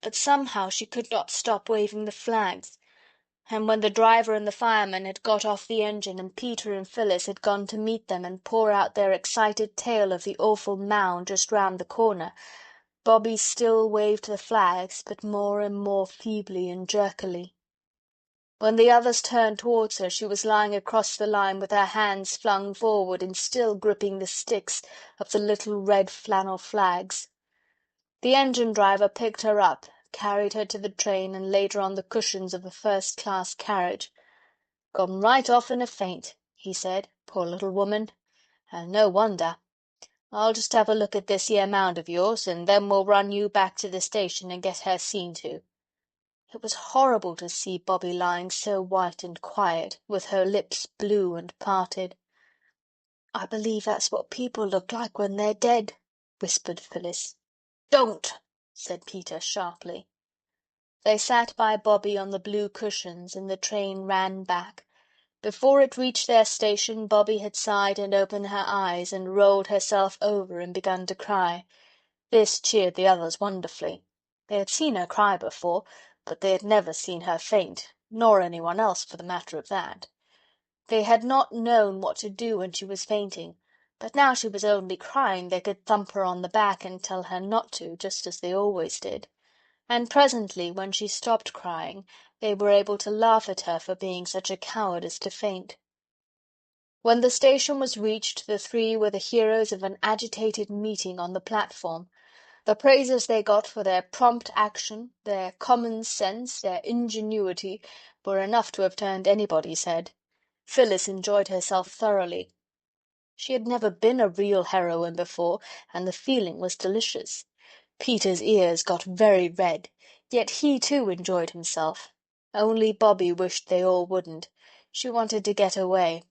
but somehow she could not stop waving the flags. And when the driver and the fireman had got off the engine and Peter and Phyllis had gone to meet them and pour out their excited tale of the awful mound just round the corner, Bobby still waved the flags, but more and more feebly and jerkily. When the others turned towards her, she was lying across the line with her hands flung forward and still gripping the sticks of the little red flannel flags. The engine driver picked her up, carried her to the train, and laid her on the cushions of a first-class carriage. "Gone right off in a faint," he said. "Poor little woman. And no wonder. I'll just have a look at this here mound of yours, and then we'll run you back to the station and get her seen to." It was horrible to see Bobby lying so white and quiet, with her lips blue and parted. "I believe that's what people look like when they're dead," whispered Phyllis. "Don't!" said Peter sharply. They sat by Bobby on the blue cushions, and the train ran back. Before it reached their station, Bobby had sighed and opened her eyes and rolled herself over and begun to cry. This cheered the others wonderfully. They had seen her cry before, but they had never seen her faint, nor anyone else for the matter of that. They had not known what to do when she was fainting, but now she was only crying they could thump her on the back and tell her not to, just as they always did. And presently, when she stopped crying, they were able to laugh at her for being such a coward as to faint. When the station was reached, the 3 were the heroes of an agitated meeting on the platform. The praises they got for their prompt action, their common sense, their ingenuity, were enough to have turned anybody's head. Phyllis enjoyed herself thoroughly. She had never been a real heroine before, and the feeling was delicious. Peter's ears got very red, yet he too enjoyed himself. Only Bobby wished they all wouldn't. She wanted to get away.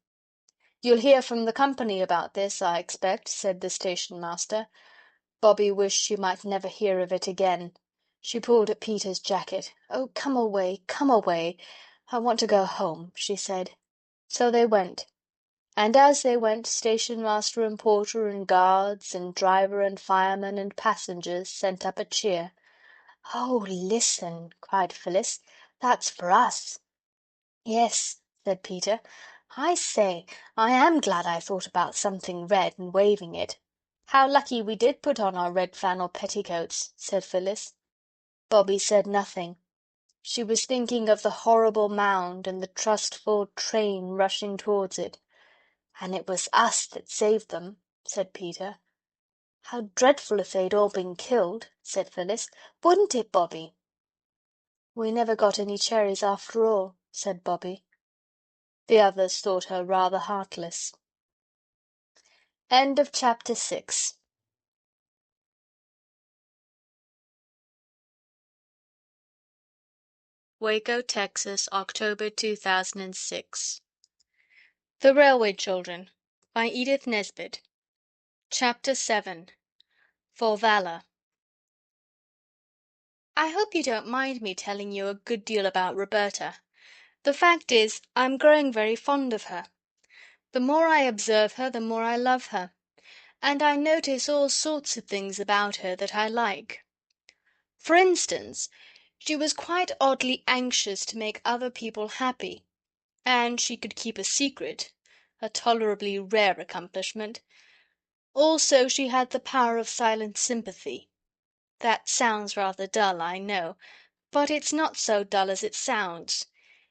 "You'll hear from the company about this, I expect," said the station-master. Bobby wished she might never hear of it again. She pulled at Peter's jacket. "Oh, come away, come away. "I want to go home," she said. So they went. And as they went, station master and porter and guards and driver and fireman and passengers sent up a cheer. "Oh, listen!" cried Phyllis. "That's for us." "Yes," said Peter. "I say, I am glad I thought about something red and waving it." "How lucky we did put on our red flannel petticoats," said Phyllis. Bobbie said nothing. She was thinking of the horrible mound and the trustful train rushing towards it. "And it was us that saved them," said Peter. "How dreadful if they'd all been killed," said Phyllis. "Wouldn't it, Bobbie?" "We never got any cherries after all," said Bobbie. The others thought her rather heartless. End of chapter 6. Waco, Texas, October 2006. The Railway Children by Edith Nesbit. Chapter 7. For Valor. I hope you don't mind me telling you a good deal about Roberta. The fact is, I'm growing very fond of her. The more I observe her, the more I love her. And I notice all sorts of things about her that I like. For instance, she was quite oddly anxious to make other people happy. And she could keep a secret, a tolerably rare accomplishment. Also, she had the power of silent sympathy. That sounds rather dull, I know, but it's not so dull as it sounds.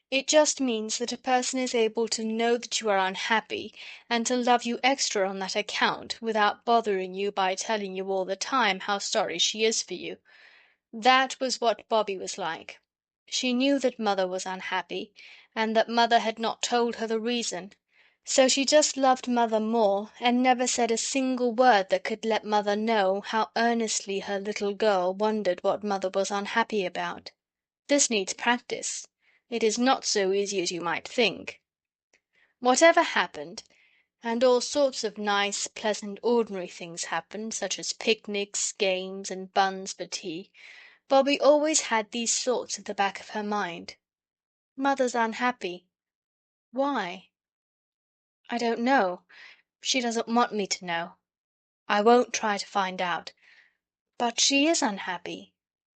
It just means that a person is able to know that you are unhappy and to love you extra on that account without bothering you by telling you all the time how sorry she is for you. That was what Bobbie was like. She knew that Mother was unhappy, and that Mother had not told her the reason. So she just loved Mother more, and never said a single word that could let Mother know how earnestly her little girl wondered what Mother was unhappy about. This needs practice. It is not so easy as you might think. Whatever happened, and all sorts of nice, pleasant, ordinary things happened, such as picnics, games, and buns for tea, Bobbie always had these thoughts at the back of her mind. Mother's unhappy. Why? I don't know. She doesn't want me to know. I won't try to find out. But she is unhappy.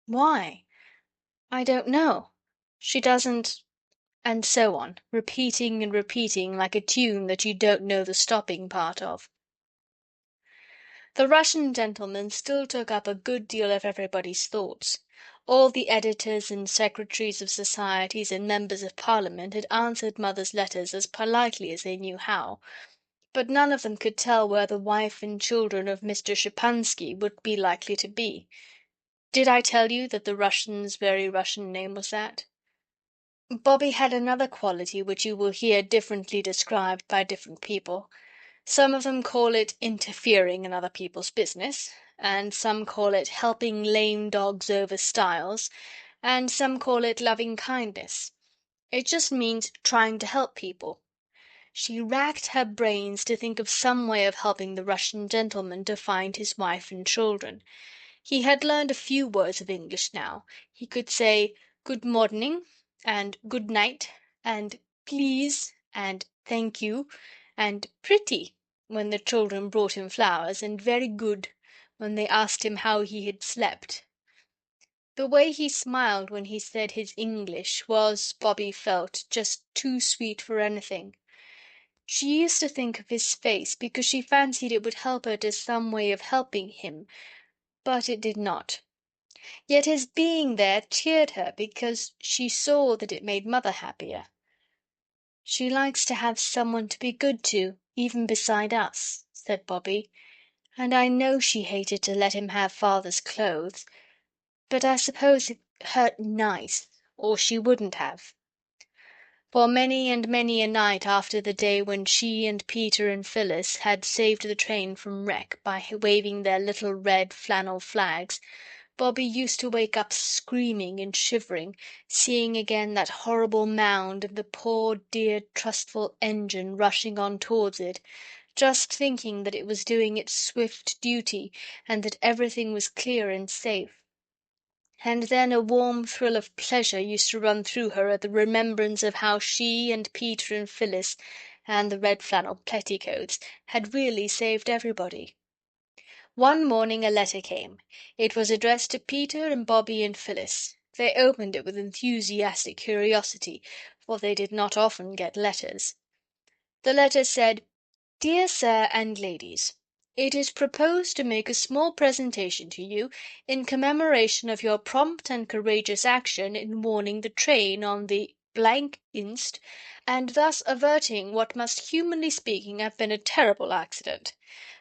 Why? I don't know. She doesn't... and so on, repeating and repeating like a tune that you don't know the stopping part of. The Russian gentleman still took up a good deal of everybody's thoughts. All the editors and secretaries of societies and members of Parliament had answered Mother's letters as politely as they knew how, but none of them could tell where the wife and children of Mr. Shepansky would be likely to be. Did I tell you that the Russian's very Russian name was that? Bobbie had another quality which you will hear differently described by different people. Some of them call it interfering in other people's business, and some call it helping lame dogs over stiles, and some call it loving kindness. It just means trying to help people. She racked her brains to think of some way of helping the Russian gentleman to find his wife and children. He had learned a few words of English now. He could say "good morning" and "good night" and "please" and "thank you" and "pretty" when the children brought him flowers, and "very good" when they asked him how he had slept. The way he smiled when he said his English was, Bobbie felt, just too sweet for anything. She used to think of his face because she fancied it would help her to some way of helping him, but it did not. Yet his being there cheered her because she saw that it made Mother happier. "She likes to have someone to be good to, even beside us," said Bobbie, "and I know she hated to let him have Father's clothes, but I suppose it hurt nice, or she wouldn't have." For many and many a night after the day when she and Peter and Phyllis had saved the train from wreck by waving their little red flannel flags, Bobbie used to wake up screaming and shivering, seeing again that horrible mound and the poor dear trustful engine rushing on towards it, just thinking that it was doing its swift duty and that everything was clear and safe. And then a warm thrill of pleasure used to run through her at the remembrance of how she and Peter and Phyllis and the red flannel petticoats had really saved everybody. One morning a letter came. It was addressed to Peter and Bobby and Phyllis. They opened it with enthusiastic curiosity, for they did not often get letters. The letter said, "Dear Sir and Ladies, it is proposed to make a small presentation to you in commemoration of your prompt and courageous action in warning the train on the inst, and thus averting what must humanly speaking have been a terrible accident.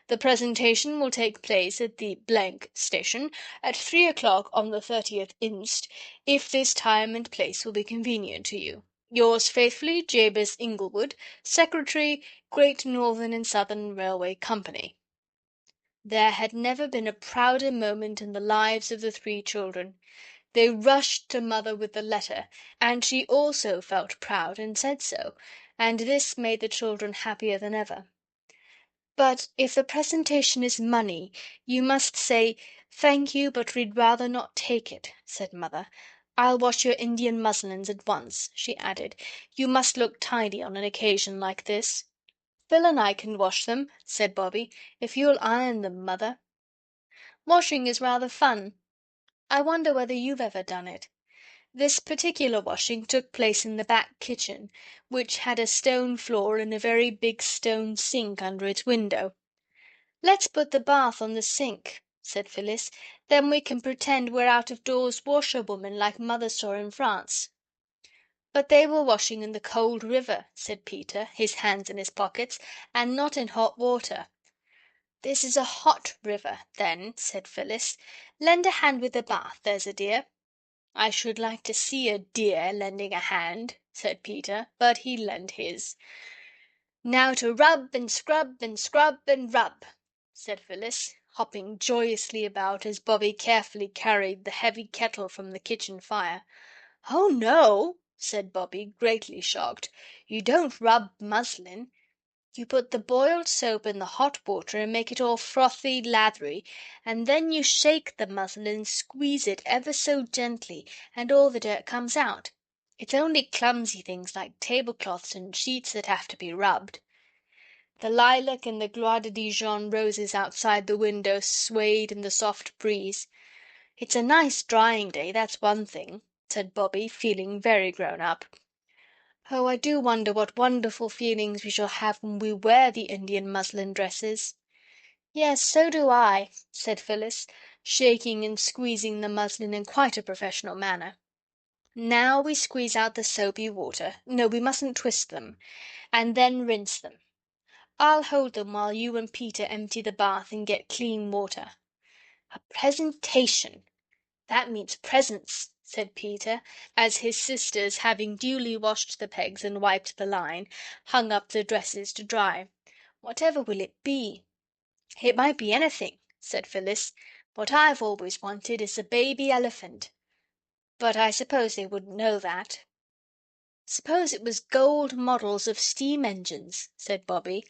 The presentation will take place at the station at 3 o'clock on the 30th inst, if this time and place will be convenient to you. Yours faithfully, Jabez Inglewood, Secretary, Great Northern and Southern Railway Company." There had never been a prouder moment in the lives of the three children. They rushed to Mother with the letter, and she also felt proud and said so, and this made the children happier than ever. "But if the presentation is money, you must say, 'Thank you, but we'd rather not take it,'" said Mother. "I'll wash your Indian muslins at once," she added. "You must look tidy on an occasion like this." "Phil and I can wash them," said Bobby, "if you'll iron them, Mother." Washing is rather fun. I wonder whether you've ever done it. This particular washing took place in the back kitchen, which had a stone floor and a very big stone sink under its window. "Let's put the bath on the sink," said Phyllis. "Then we can pretend we're out-of-doors washerwoman like Mother saw in France." "But they were washing in the cold river," said Peter, his hands in his pockets, "and not in hot water." "This is a hot river, then," said Phyllis. "Lend a hand with the bath, there's a dear." "I should like to see a dear lending a hand," said Peter, but he lent his. "Now to rub and scrub and scrub and rub," said Phyllis, hopping joyously about as Bobby carefully carried the heavy kettle from the kitchen fire. "Oh, no," said Bobby, greatly shocked. "You don't rub muslin. You put the boiled soap in the hot water and make it all frothy, lathery, and then you shake the muslin and squeeze it ever so gently, and all the dirt comes out. It's only clumsy things like tablecloths and sheets that have to be rubbed." The lilac and the Gloire de Dijon roses outside the window swayed in the soft breeze. "It's a nice drying day, that's one thing," said Bobby, feeling very grown up. "Oh, I do wonder what wonderful feelings we shall have when we wear the Indian muslin dresses." "Yes, so do I," said Phyllis, shaking and squeezing the muslin in quite a professional manner. "Now we squeeze out the soapy water. No, we mustn't twist them. And then rinse them. I'll hold them while you and Peter empty the bath and get clean water." "A presentation! That means presents," said Peter, as his sisters, having duly washed the pegs and wiped the line, hung up the dresses to dry. "Whatever will it be?" "It might be anything," said Phyllis. "What I've always wanted is a baby elephant." "But I suppose they wouldn't know that." "Suppose it was gold models of steam engines," said Bobby.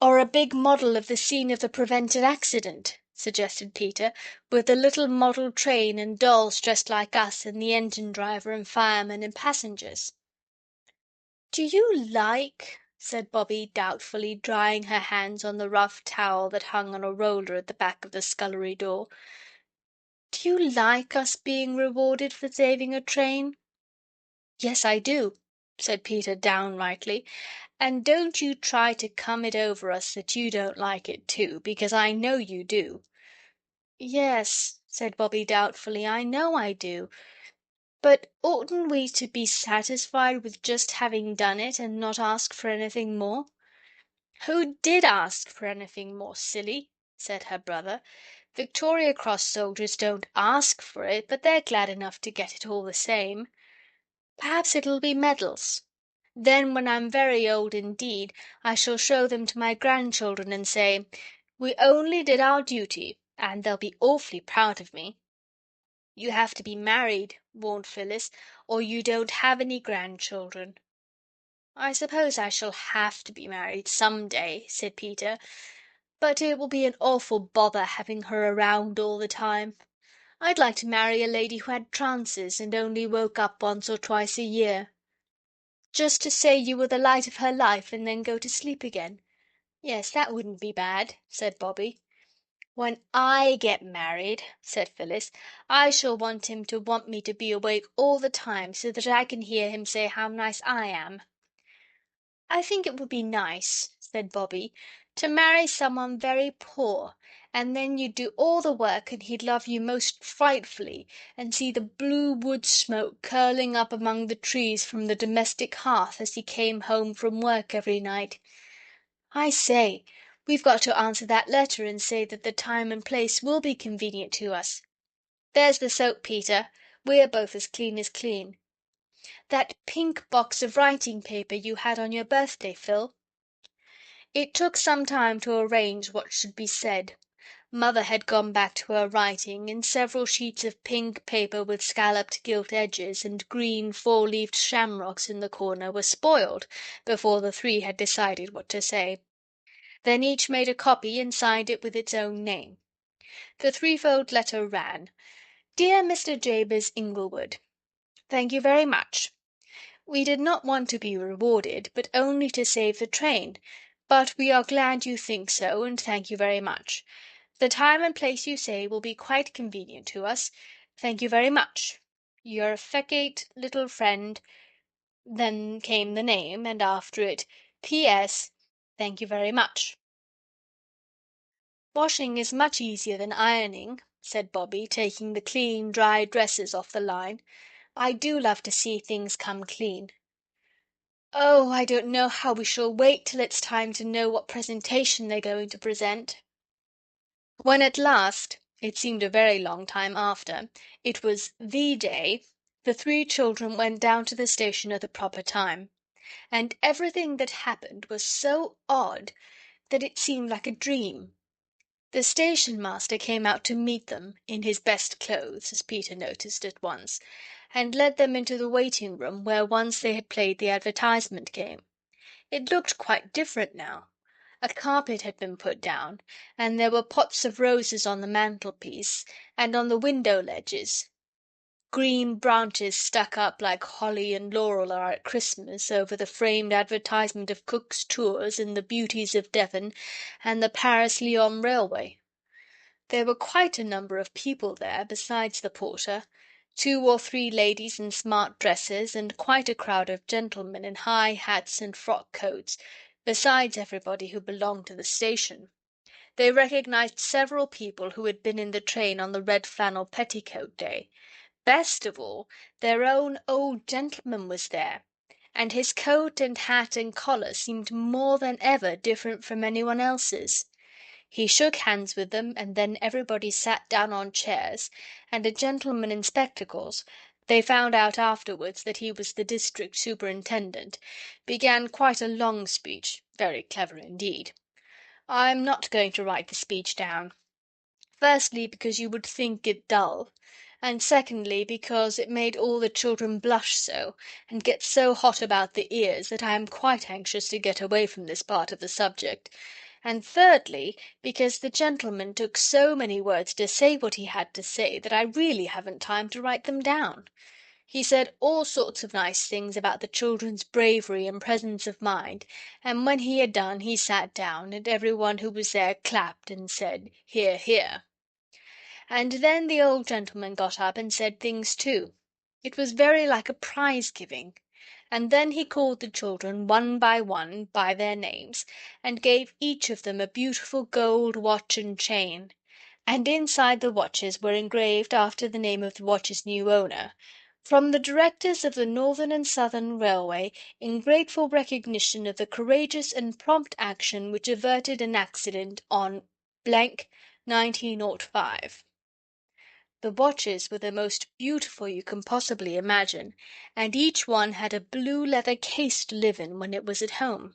"Or a big model of the scene of the prevented accident," suggested Peter, "with the little model train and dolls dressed like us and the engine driver and firemen and passengers." "Do you like," said Bobby doubtfully, drying her hands on the rough towel that hung on a roller at the back of the scullery door, "do you like us being rewarded for saving a train?" "Yes, I do," said Peter downrightly. "And don't you try to come it over us that you don't like it too, because I know you do." "Yes," said Bobby doubtfully, "I know I do. But oughtn't we to be satisfied with just having done it and not ask for anything more?" "Who did ask for anything more, silly?" said her brother. "Victoria Cross soldiers don't ask for it, but they're glad enough to get it all the same. Perhaps it'll be medals. Then when I'm very old indeed I shall show them to my grandchildren and say, 'We only did our duty,' and they'll be awfully proud of me." "You have to be married," warned Phyllis, "or you don't have any grandchildren." "I suppose I shall have to be married some day," said Peter, "but it will be an awful bother having her around all the time. I'd like to marry a lady who had trances and only woke up once or twice a year. Just to say you were the light of her life and then go to sleep again. Yes, that wouldn't be bad," said Bobby. "When I get married," said Phyllis, "I shall want him to want me to be awake all the time so that I can hear him say how nice I am." "I think it would be nice," said Bobby, "to marry someone very poor, and then you'd do all the work and he'd love you most frightfully, and see the blue wood smoke curling up among the trees from the domestic hearth as he came home from work every night. I say, we've got to answer that letter and say that the time and place will be convenient to us. There's the soap, Peter. We're both as clean as clean. That pink box of writing paper you had on your birthday, Phil." It took some time to arrange what should be said. Mother had gone back to her writing, and several sheets of pink paper with scalloped gilt edges and green four-leaved shamrocks in the corner were spoiled before the three had decided what to say. Then each made a copy and signed it with its own name. The threefold letter ran: "Dear Mr. Jabez Inglewood, thank you very much. We did not want to be rewarded, but only to save the train. But we are glad you think so, and thank you very much. The time and place you say will be quite convenient to us. Thank you very much. Your affectionate little friend." Then came the name, and after it, "P.S. Thank you very much." "Washing is much easier than ironing," said Bobby, taking the clean, dry dresses off the line. "I do love to see things come clean. Oh, I don't know how we shall wait till it's time to know what presentation they're going to present." When at last, it seemed a very long time after, it was the day, the three children went down to the station at the proper time, and everything that happened was so odd that it seemed like a dream. The station master came out to meet them, in his best clothes, as Peter noticed at once, and led them into the waiting room where once they had played the advertisement game. It looked quite different now. A carpet had been put down, and there were pots of roses on the mantelpiece and on the window ledges. Green branches stuck up like holly and laurel are at Christmas over the framed advertisement of Cook's Tours in the Beauties of Devon and the Paris-Lyons Railway. There were quite a number of people there besides the porter, 2 or 3 ladies in smart dresses, and quite a crowd of gentlemen in high hats and frock coats, besides everybody who belonged to the station. They recognized several people who had been in the train on the red flannel petticoat day. Best of all, their own old gentleman was there, and his coat and hat and collar seemed more than ever different from anyone else's. He shook hands with them, and then everybody sat down on chairs, and a gentleman in spectacles, they found out afterwards that he was the district superintendent, began quite a long speech, very clever indeed. I'm not going to write the speech down. Firstly, because you would think it dull, and secondly, because it made all the children blush so, and get so hot about the ears, that I am quite anxious to get away from this part of the subject, and thirdly, because the gentleman took so many words to say what he had to say that I really haven't time to write them down. He said all sorts of nice things about the children's bravery and presence of mind, and when he had done he sat down, and every one who was there clapped and said, "Hear, hear." And then the old gentleman got up and said things too. It was very like a prize-giving. And then he called the children one by their names, and gave each of them a beautiful gold watch and chain. And inside the watches were engraved, after the name of the watch's new owner, "From the directors of the Northern and Southern Railway, in grateful recognition of the courageous and prompt action which averted an accident on 1905." The watches were the most beautiful you can possibly imagine, and each one had a blue leather case to live in when it was at home.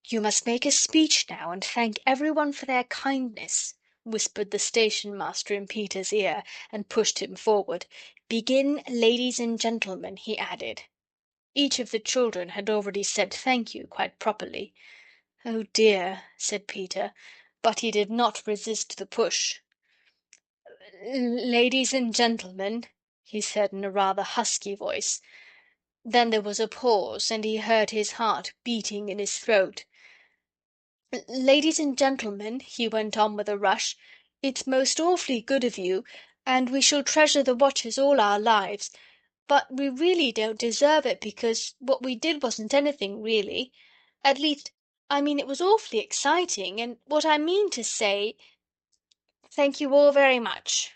"You must make a speech now and thank everyone for their kindness," whispered the station master in Peter's ear, and pushed him forward. "Begin, ladies and gentlemen," he added. Each of the children had already said thank you quite properly. "Oh dear," said Peter, but he did not resist the push. "Ladies and gentlemen," he said in a rather husky voice. Then there was a pause, and he heard his heart beating in his throat. "Ladies and gentlemen," he went on with a rush, "it's most awfully good of you, and we shall treasure the watches all our lives, but we really don't deserve it because what we did wasn't anything really. At least, I mean it was awfully exciting, and what I mean to say, thank you all very much."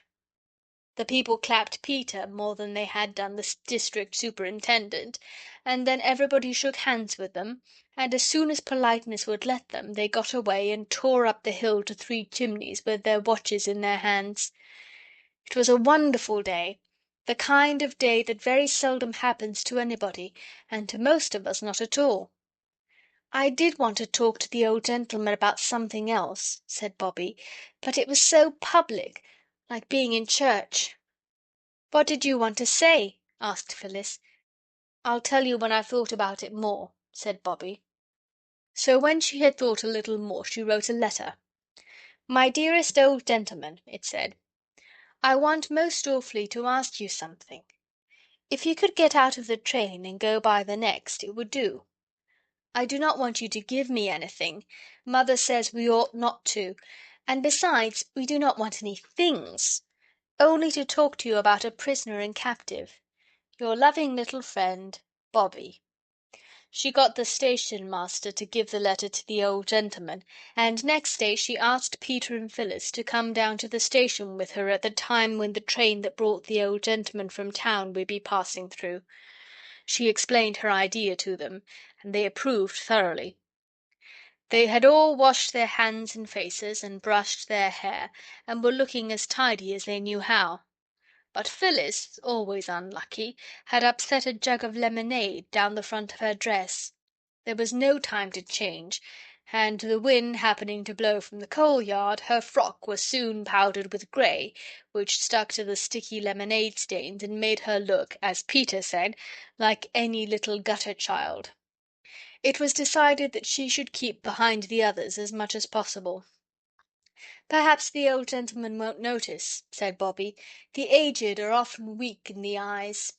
The people clapped Peter more than they had done the district superintendent, and then everybody shook hands with them, and as soon as politeness would let them, they got away and tore up the hill to Three Chimneys with their watches in their hands. It was a wonderful day, the kind of day that very seldom happens to anybody, and to most of us not at all. "I did want to talk to the old gentleman about something else," said Bobby, "but it was so public, like being in church." "What did you want to say?" asked Phyllis. "I'll tell you when I've thought about it more," said Bobby. So when she had thought a little more she wrote a letter. "My dearest old gentleman," it said, "I want most awfully to ask you something. If you could get out of the train and go by the next, it would do. I do not want you to give me anything. Mother says we ought not to, and besides, we do not want any things. Only to talk to you about a prisoner and captive. Your loving little friend, Bobby." She got the station master to give the letter to the old gentleman, and next day she asked Peter and Phyllis to come down to the station with her at the time when the train that brought the old gentleman from town would be passing through. She explained her idea to them, and they approved thoroughly. They had all washed their hands and faces, and brushed their hair, and were looking as tidy as they knew how. But Phyllis, always unlucky, had upset a jug of lemonade down the front of her dress. There was no time to change, and the wind happening to blow from the coal yard, her frock was soon powdered with grey, which stuck to the sticky lemonade stains and made her look, as Peter said, like any little gutter child. It was decided that she should keep behind the others as much as possible. "Perhaps the old gentleman won't notice," said Bobby. "The aged are often weak in the eyes."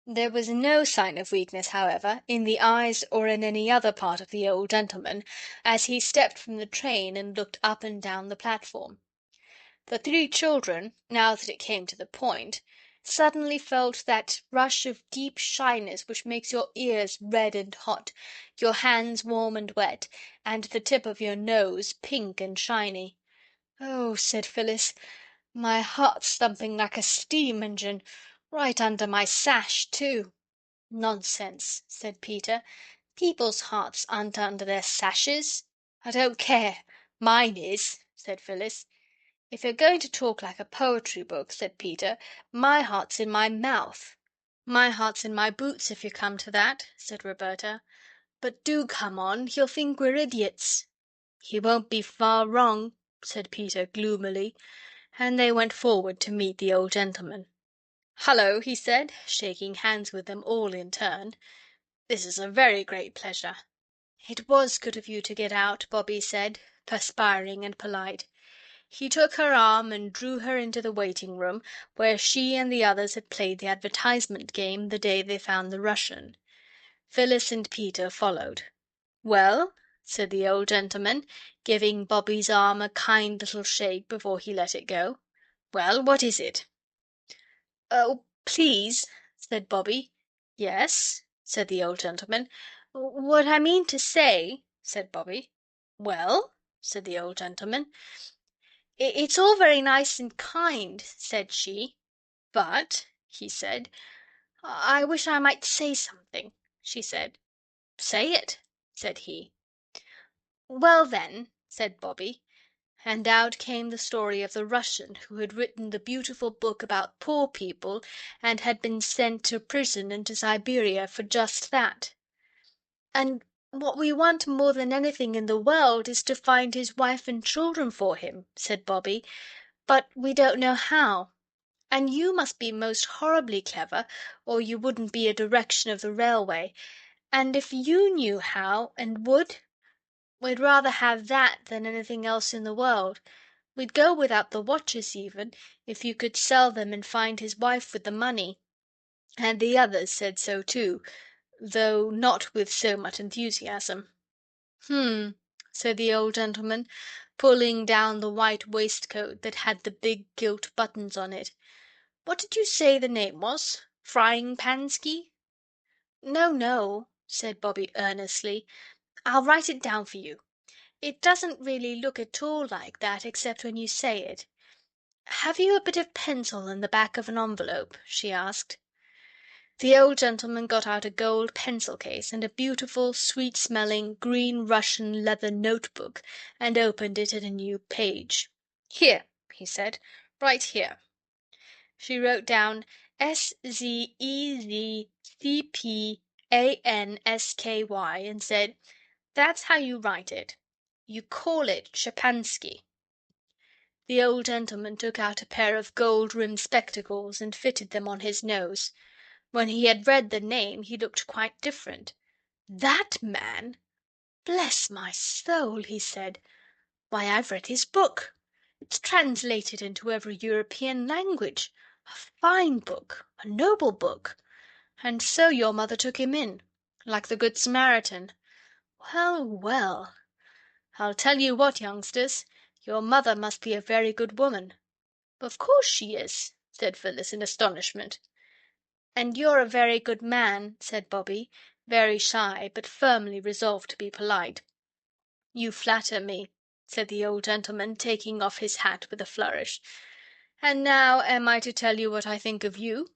There was no sign of weakness, however, in the eyes or in any other part of the old gentleman as he stepped from the train and looked up and down the platform. The three children, now that it came to the point, suddenly felt that rush of deep shyness which makes your ears red and hot, your hands warm and wet, and the tip of your nose pink and shiny. "Oh," said Phyllis, "my heart's thumping like a steam engine, right under my sash, too." "Nonsense," said Peter. "People's hearts aren't under their sashes." "I don't care. Mine is," said Phyllis. "If you're going to talk like a poetry book," said Peter, "my heart's in my mouth." "My heart's in my boots, if you come to that," said Roberta. "But do come on. He'll think we're idiots." "He won't be far wrong," said Peter gloomily, and they went forward to meet the old gentleman. "Hullo," he said, shaking hands with them all in turn. "This is a very great pleasure." "It was good of you to get out," Bobby said, perspiring and polite. He took her arm and drew her into the waiting room, where she and the others had played the advertisement game the day they found the Russian. Phyllis and Peter followed. "Well?" said the old gentleman, giving Bobby's arm a kind little shake before he let it go. "Well, what is it?" "Oh, please," said Bobby. "Yes?" said the old gentleman. "What I mean to say," said Bobby. "Well?" said the old gentleman. "It's all very nice and kind," said she. "But," he said, "I wish I might say something," she said. "Say it," said he. "Well, then," said Bobby, and out came the story of the Russian who had written the beautiful book about poor people and had been sent to prison and to Siberia for just that. "And what we want more than anything in the world is to find his wife and children for him," said Bobby, "but we don't know how. And you must be most horribly clever, or you wouldn't be a direction of the railway. And if you knew how, and would, we'd rather have that than anything else in the world. We'd go without the watches even, if you could sell them and find his wife with the money. And the others said so too, though not with so much enthusiasm. "Hmm," said the old gentleman, pulling down the white waistcoat that had the big gilt buttons on it. "What did you say the name was? Frying Pansky?" "No, no," said Bobby earnestly. "I'll write it down for you. It doesn't really look at all like that except when you say it. Have you a bit of pencil in the back of an envelope?" she asked. The old gentleman got out a gold pencil case and a beautiful, sweet-smelling, green Russian leather notebook and opened it at a new page. "Here," he said, "right here." She wrote down Szezcpansky and said, "That's how you write it. You call it Shapansky." The old gentleman took out a pair of gold-rimmed spectacles and fitted them on his nose. When he had read the name he looked quite different. "That man? Bless my soul!" he said. "Why, I've read his book. It's translated into every European language. A fine book, a noble book. And so your mother took him in, like the Good Samaritan. Well, well! I'll tell you what, youngsters, your mother must be a very good woman." "Of course she is," said Phyllis in astonishment. "And you're a very good man," said Bobby, very shy, but firmly resolved to be polite. "You flatter me," said the old gentleman, taking off his hat with a flourish. "And now am I to tell you what I think of you?"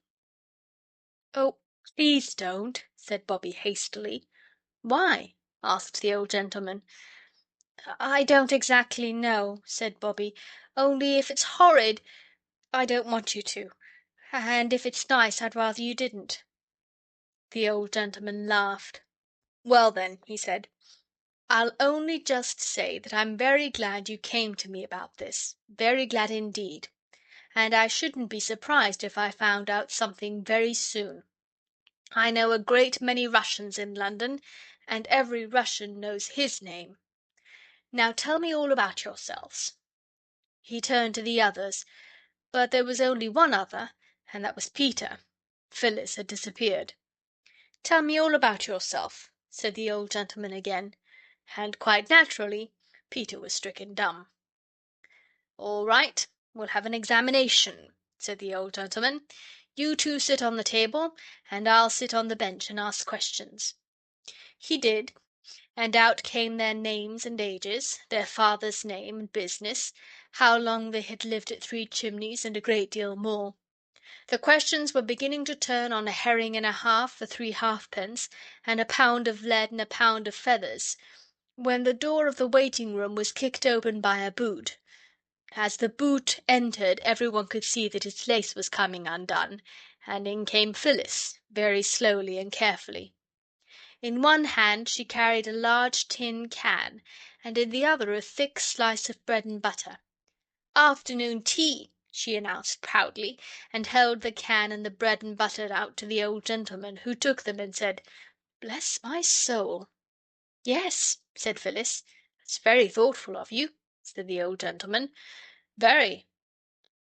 "Oh, please don't," said Bobby hastily. "Why?" asked the old gentleman. "I don't exactly know," said Bobby. "Only if it's horrid, I don't want you to. And if it's nice, I'd rather you didn't." The old gentleman laughed. "Well, then," he said, "I'll only just say that I'm very glad you came to me about this, very glad indeed. And I shouldn't be surprised if I found out something very soon. I know a great many Russians in London, and every Russian knows his name. Now tell me all about yourselves." He turned to the others, but there was only one other, and that was Peter. Phyllis had disappeared. "Tell me all about yourself," said the old gentleman again, and quite naturally Peter was stricken dumb. "All right, we'll have an examination," said the old gentleman. "You two sit on the table, and I'll sit on the bench and ask questions." He did, and out came their names and ages, their father's name and business, how long they had lived at Three Chimneys, and a great deal more. The questions were beginning to turn on a herring and a half for 3 halfpence, and a pound of lead and a pound of feathers, when the door of the waiting-room was kicked open by a boot. As the boot entered everyone could see that its lace was coming undone, and in came Phyllis, very slowly and carefully. In one hand she carried a large tin can, and in the other a thick slice of bread and butter. "Afternoon tea," she announced proudly, and held the can and the bread and butter out to the old gentleman, who took them and said, "Bless my soul!" "Yes," said Phyllis. "It's very thoughtful of you," said the old gentleman. "Very."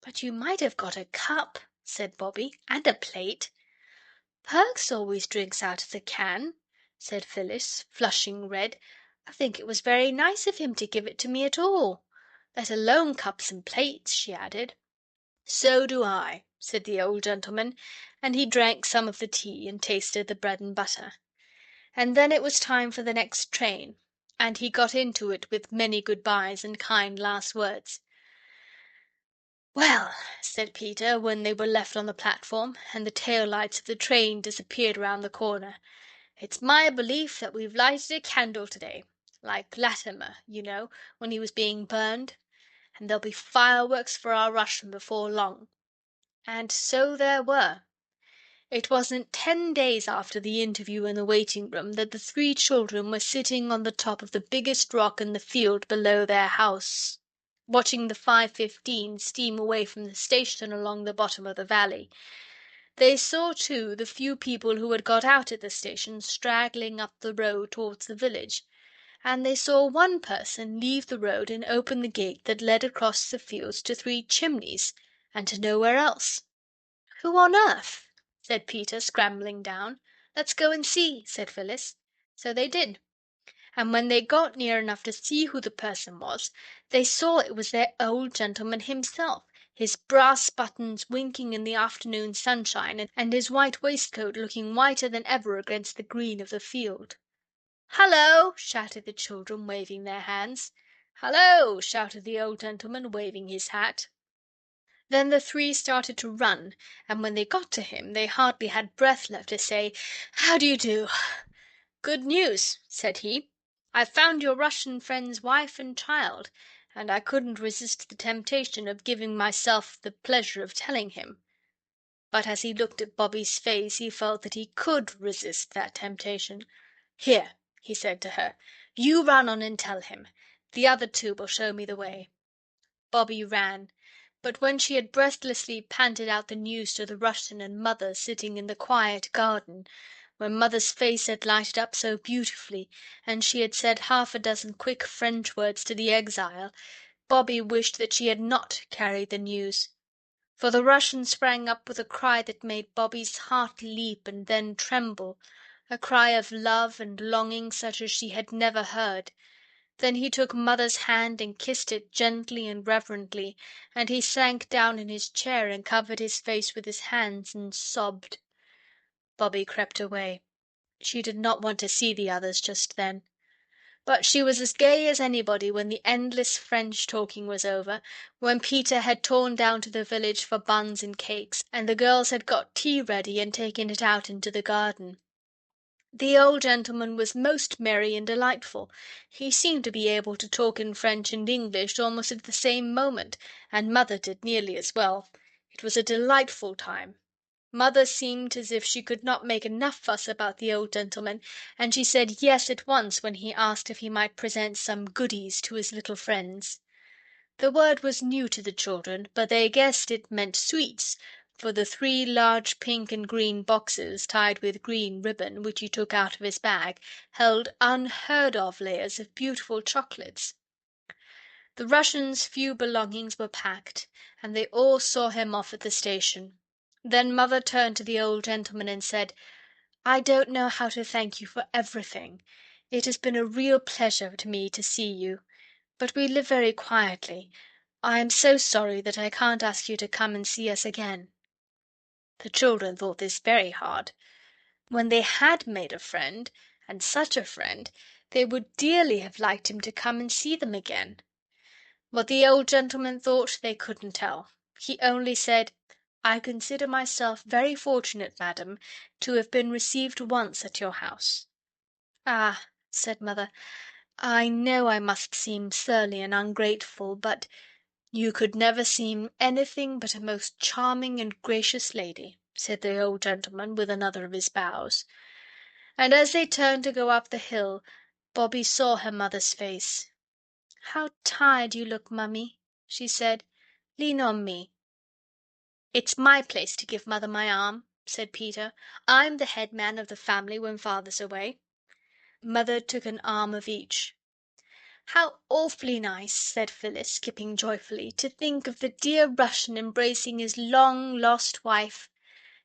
"But you might have got a cup," said Bobby, "and a plate." "Perks always drinks out of the can," said Phyllis, flushing red. "I think it was very nice of him to give it to me at all. Let alone cups and plates," she added. "So do I," said the old gentleman, and he drank some of the tea and tasted the bread and butter. And then it was time for the next train, and he got into it with many good-byes and kind last words. "Well," said Peter, when they were left on the platform, and the tail lights of the train disappeared round the corner, "it's my belief that we've lighted a candle to-day, like Latimer, you know, when he was being burned. And there'll be fireworks for our Russian before long." And so there were. It wasn't 10 days after the interview in the waiting-room that the 3 children were sitting on the top of the biggest rock in the field below their house, watching the 5:15 steam away from the station along the bottom of the valley. They saw, too, the few people who had got out at the station straggling up the road towards the village, and they saw one person leave the road and open the gate that led across the fields to Three Chimneys, and to nowhere else. "Who on earth?" said Peter, scrambling down. "Let's go and see," said Phyllis. So they did, and when they got near enough to see who the person was, they saw it was their old gentleman himself, his brass buttons winking in the afternoon sunshine, and his white waistcoat looking whiter than ever against the green of the field. "Hallo!" shouted the children, waving their hands. "Hallo!" shouted the old gentleman, waving his hat. Then the three started to run, and when they got to him they hardly had breath left to say, "How do you do?" "Good news," said he. "I've found your Russian friend's wife and child, and I couldn't resist the temptation of giving myself the pleasure of telling him." But as he looked at Bobby's face he felt that he could resist that temptation. "Here," he said to her, "you run on and tell him. The other two will show me the way." Bobby ran, but when she had breathlessly panted out the news to the Russian and Mother sitting in the quiet garden, where Mother's face had lighted up so beautifully, and she had said half a dozen quick French words to the exile, Bobby wished that she had not carried the news. For the Russian sprang up with a cry that made Bobby's heart leap and then tremble, a cry of love and longing such as she had never heard. Then he took Mother's hand and kissed it gently and reverently, and he sank down in his chair and covered his face with his hands and sobbed. Bobby crept away. She did not want to see the others just then. But she was as gay as anybody when the endless French talking was over, when Peter had torn down to the village for buns and cakes, and the girls had got tea ready and taken it out into the garden. The old gentleman was most merry and delightful. He seemed to be able to talk in French and English almost at the same moment, and Mother did nearly as well. It was a delightful time. Mother seemed as if she could not make enough fuss about the old gentleman, and she said yes at once when he asked if he might present some goodies to his little friends. The word was new to the children, but they guessed it meant sweets, for the three large pink and green boxes tied with green ribbon, which he took out of his bag, held unheard-of layers of beautiful chocolates. The Russian's few belongings were packed, and they all saw him off at the station. Then Mother turned to the old gentleman and said, "I don't know how to thank you for everything. It has been a real pleasure to me to see you. But we live very quietly. I am so sorry that I can't ask you to come and see us again." The children thought this very hard. When they had made a friend, and such a friend, they would dearly have liked him to come and see them again. What the old gentleman thought they couldn't tell. He only said, "I consider myself very fortunate, madam, to have been received once at your house." "Ah," said Mother, "I know I must seem surly and ungrateful, but—" "You could never seem anything but a most charming and gracious lady," said the old gentleman with another of his bows. And as they turned to go up the hill, Bobby saw her mother's face. "How tired you look, Mummy," she said. "Lean on me." "It's my place to give Mother my arm," said Peter. "I'm the head man of the family when Father's away." Mother took an arm of each. "How awfully nice," said Phyllis, skipping joyfully, "to think of the dear Russian embracing his long-lost wife.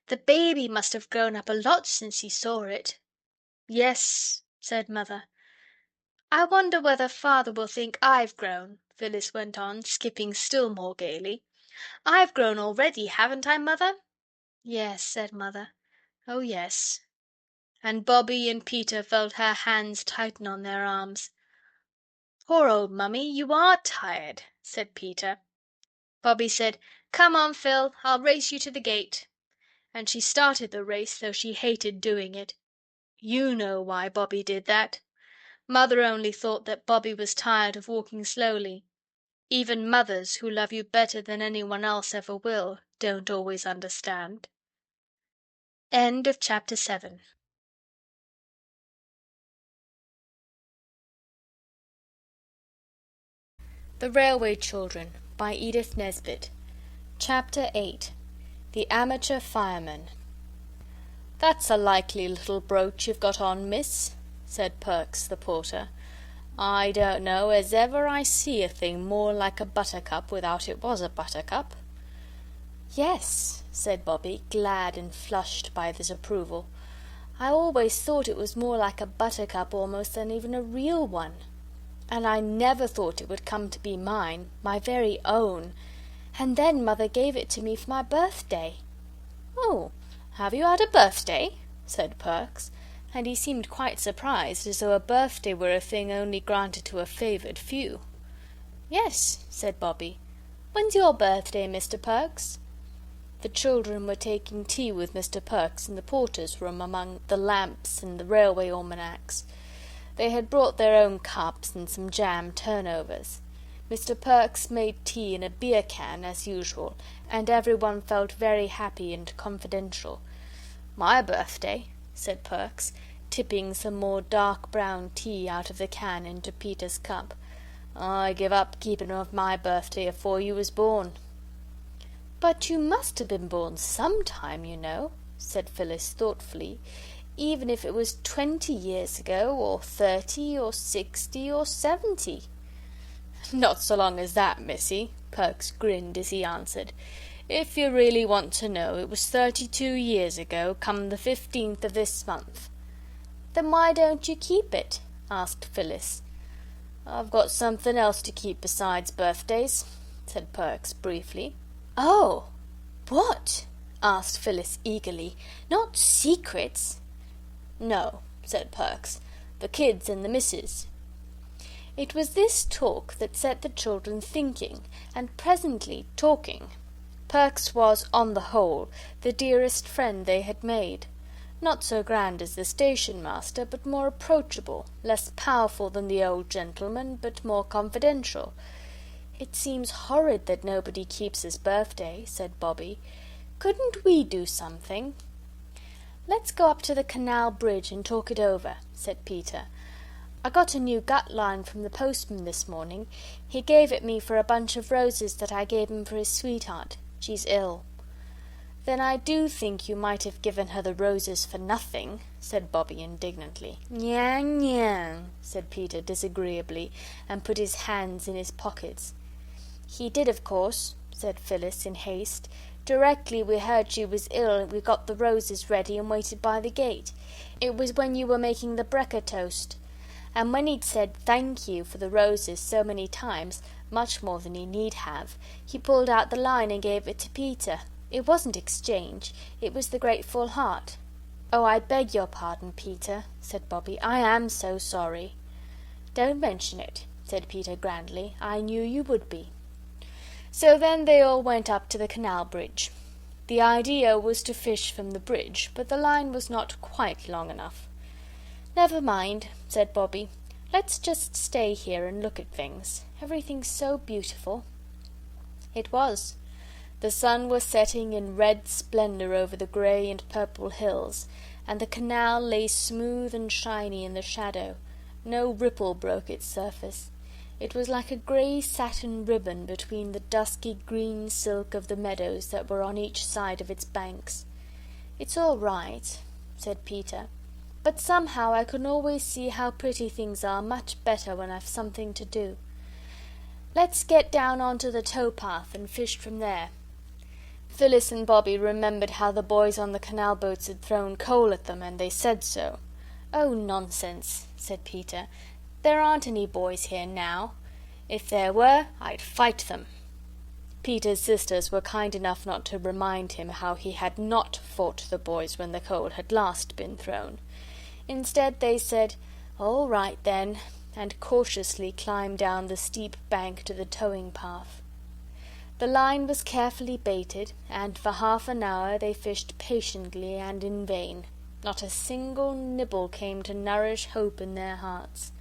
The baby must have grown up a lot since he saw it." "Yes," said Mother. "I wonder whether Father will think I've grown," Phyllis went on, skipping still more gaily. "I've grown already, haven't I, Mother?" "Yes," said Mother. "Oh, yes." And Bobby and Peter felt her hands tighten on their arms. "Poor old Mummy, you are tired," said Peter. Bobby said, "Come on, Phil, I'll race you to the gate." And she started the race, though she hated doing it. You know why Bobby did that. Mother only thought that Bobby was tired of walking slowly. Even mothers, who love you better than anyone else ever will, don't always understand. End of chapter 7. The Railway Children by Edith Nesbit. Chapter 8. The Amateur Fireman. "That's a likely little brooch you've got on, miss," said Perks, the porter. I don't know as ever I see a thing more like a buttercup without it was a buttercup." "Yes," said Bobby, glad and flushed by this approval. "I always thought it was more like a buttercup almost than even a real one. And I never thought it would come to be mine, my very own. And then Mother gave it to me for my birthday." "Oh, have you had a birthday?" said Perks, and he seemed quite surprised, as though a birthday were a thing only granted to a favoured few. "Yes," said Bobby. "When's your birthday, Mr. Perks?" The children were taking tea with Mr. Perks in the porter's room among the lamps and the railway almanacs. They had brought their own cups and some jam turnovers. Mr. Perks made tea in a beer can, as usual, and everyone felt very happy and confidential. "My birthday," said Perks, tipping some more dark brown tea out of the can into Peter's cup. "I give up keeping of my birthday afore you was born." "But you must have been born some time, you know," said Phyllis thoughtfully, "even if it was 20 years ago, or 30, or 60, or 70. "Not so long as that, missy," Perks grinned as he answered. "If you really want to know, it was 32 years ago, come the 15th of this month." "Then why don't you keep it?" asked Phyllis. "I've got something else to keep besides birthdays," said Perks briefly. "Oh, what?" asked Phyllis eagerly. "Not secrets?" "No," said Perks. "The kids and the missus." It was this talk that set the children thinking, and presently talking. Perks was, on the whole, the dearest friend they had made. Not so grand as the station master, but more approachable, less powerful than the old gentleman, but more confidential. "It seems horrid that nobody keeps his birthday," said Bobby. "Couldn't we do something?" "Let's go up to the canal bridge and talk it over," said Peter. "I got a new gut line from the postman this morning. He gave it me for a bunch of roses that I gave him for his sweetheart. She's ill." "Then I do think you might have given her the roses for nothing," said Bobby indignantly. "Nyang, nyang," said Peter disagreeably, and put his hands in his pockets. "He did, of course," said Phyllis in haste. "Directly we heard she was ill we got the roses ready and waited by the gate. It was when you were making the brekker toast. And when he'd said thank you for the roses so many times, much more than he need have, he pulled out the line and gave it to Peter. It wasn't exchange, it was the grateful heart." "Oh, I beg your pardon, Peter," said Bobby. "I am so sorry." "Don't mention it," said Peter grandly. "I knew you would be." So then they all went up to the canal bridge. The idea was to fish from the bridge, but the line was not quite long enough. "Never mind," said Bobby. "Let's just stay here and look at things. Everything's so beautiful." It was. The sun was setting in red splendour over the grey and purple hills, and the canal lay smooth and shiny in the shadow. No ripple broke its surface. It was like a grey satin ribbon between the dusky green silk of the meadows that were on each side of its banks. "It's all right," said Peter, "but somehow I can always see how pretty things are much better when I've something to do. Let's get down onto the towpath and fish from there." Phyllis and Bobby remembered how the boys on the canal boats had thrown coal at them, and they said so. "Oh, nonsense," said Peter. "There aren't any boys here now. If there were, I'd fight them." Peter's sisters were kind enough not to remind him how he had not fought the boys when the coal had last been thrown. Instead they said, "All right then," and cautiously climbed down the steep bank to the towing path. The line was carefully baited, and for half an hour they fished patiently and in vain. Not a single nibble came to nourish hope in their hearts.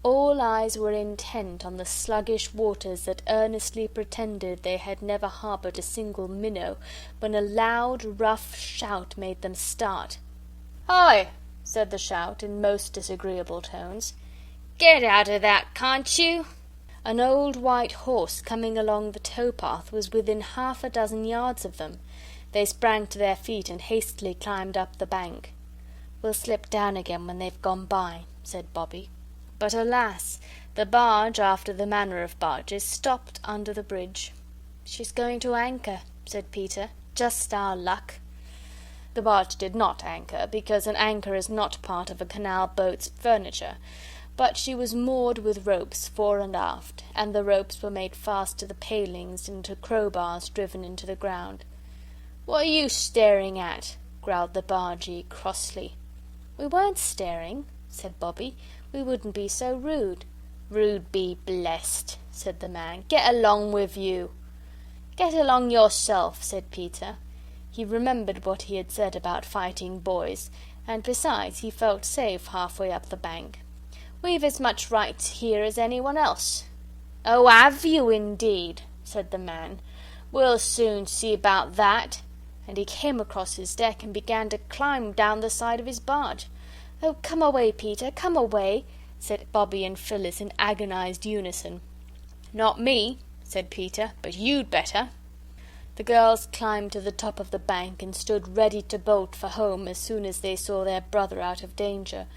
All eyes were intent on the sluggish waters that earnestly pretended they had never harboured a single minnow, when a loud, rough shout made them start. "Hi!" said the shout in most disagreeable tones. "Get out of that, can't you?" An old white horse coming along the towpath was within half a dozen yards of them. They sprang to their feet and hastily climbed up the bank. "We'll slip down again when they've gone by," said Bobby. But alas, the barge, after the manner of barges, stopped under the bridge. "She's going to anchor," said Peter. "Just our luck." The barge did not anchor, because an anchor is not part of a canal boat's furniture, but she was moored with ropes fore and aft, and the ropes were made fast to the palings and to crowbars driven into the ground. "What are you staring at?" growled the bargee crossly. "We weren't staring," said Bobbie. "We wouldn't be so rude." "Rude be blessed," said the man. "Get along with you." "Get along yourself," said Peter. He remembered what he had said about fighting boys, and besides he felt safe halfway up the bank. "We've as much right here as anyone else." "Oh, have you indeed?" said the man. "We'll soon see about that." And he came across his deck and began to climb down the side of his barge. "Oh, come away, Peter, come away," said Bobbie and Phyllis in agonized unison. "Not me," said Peter, "but you'd better." The girls climbed to the top of the bank and stood ready to bolt for home as soon as they saw their brother out of danger.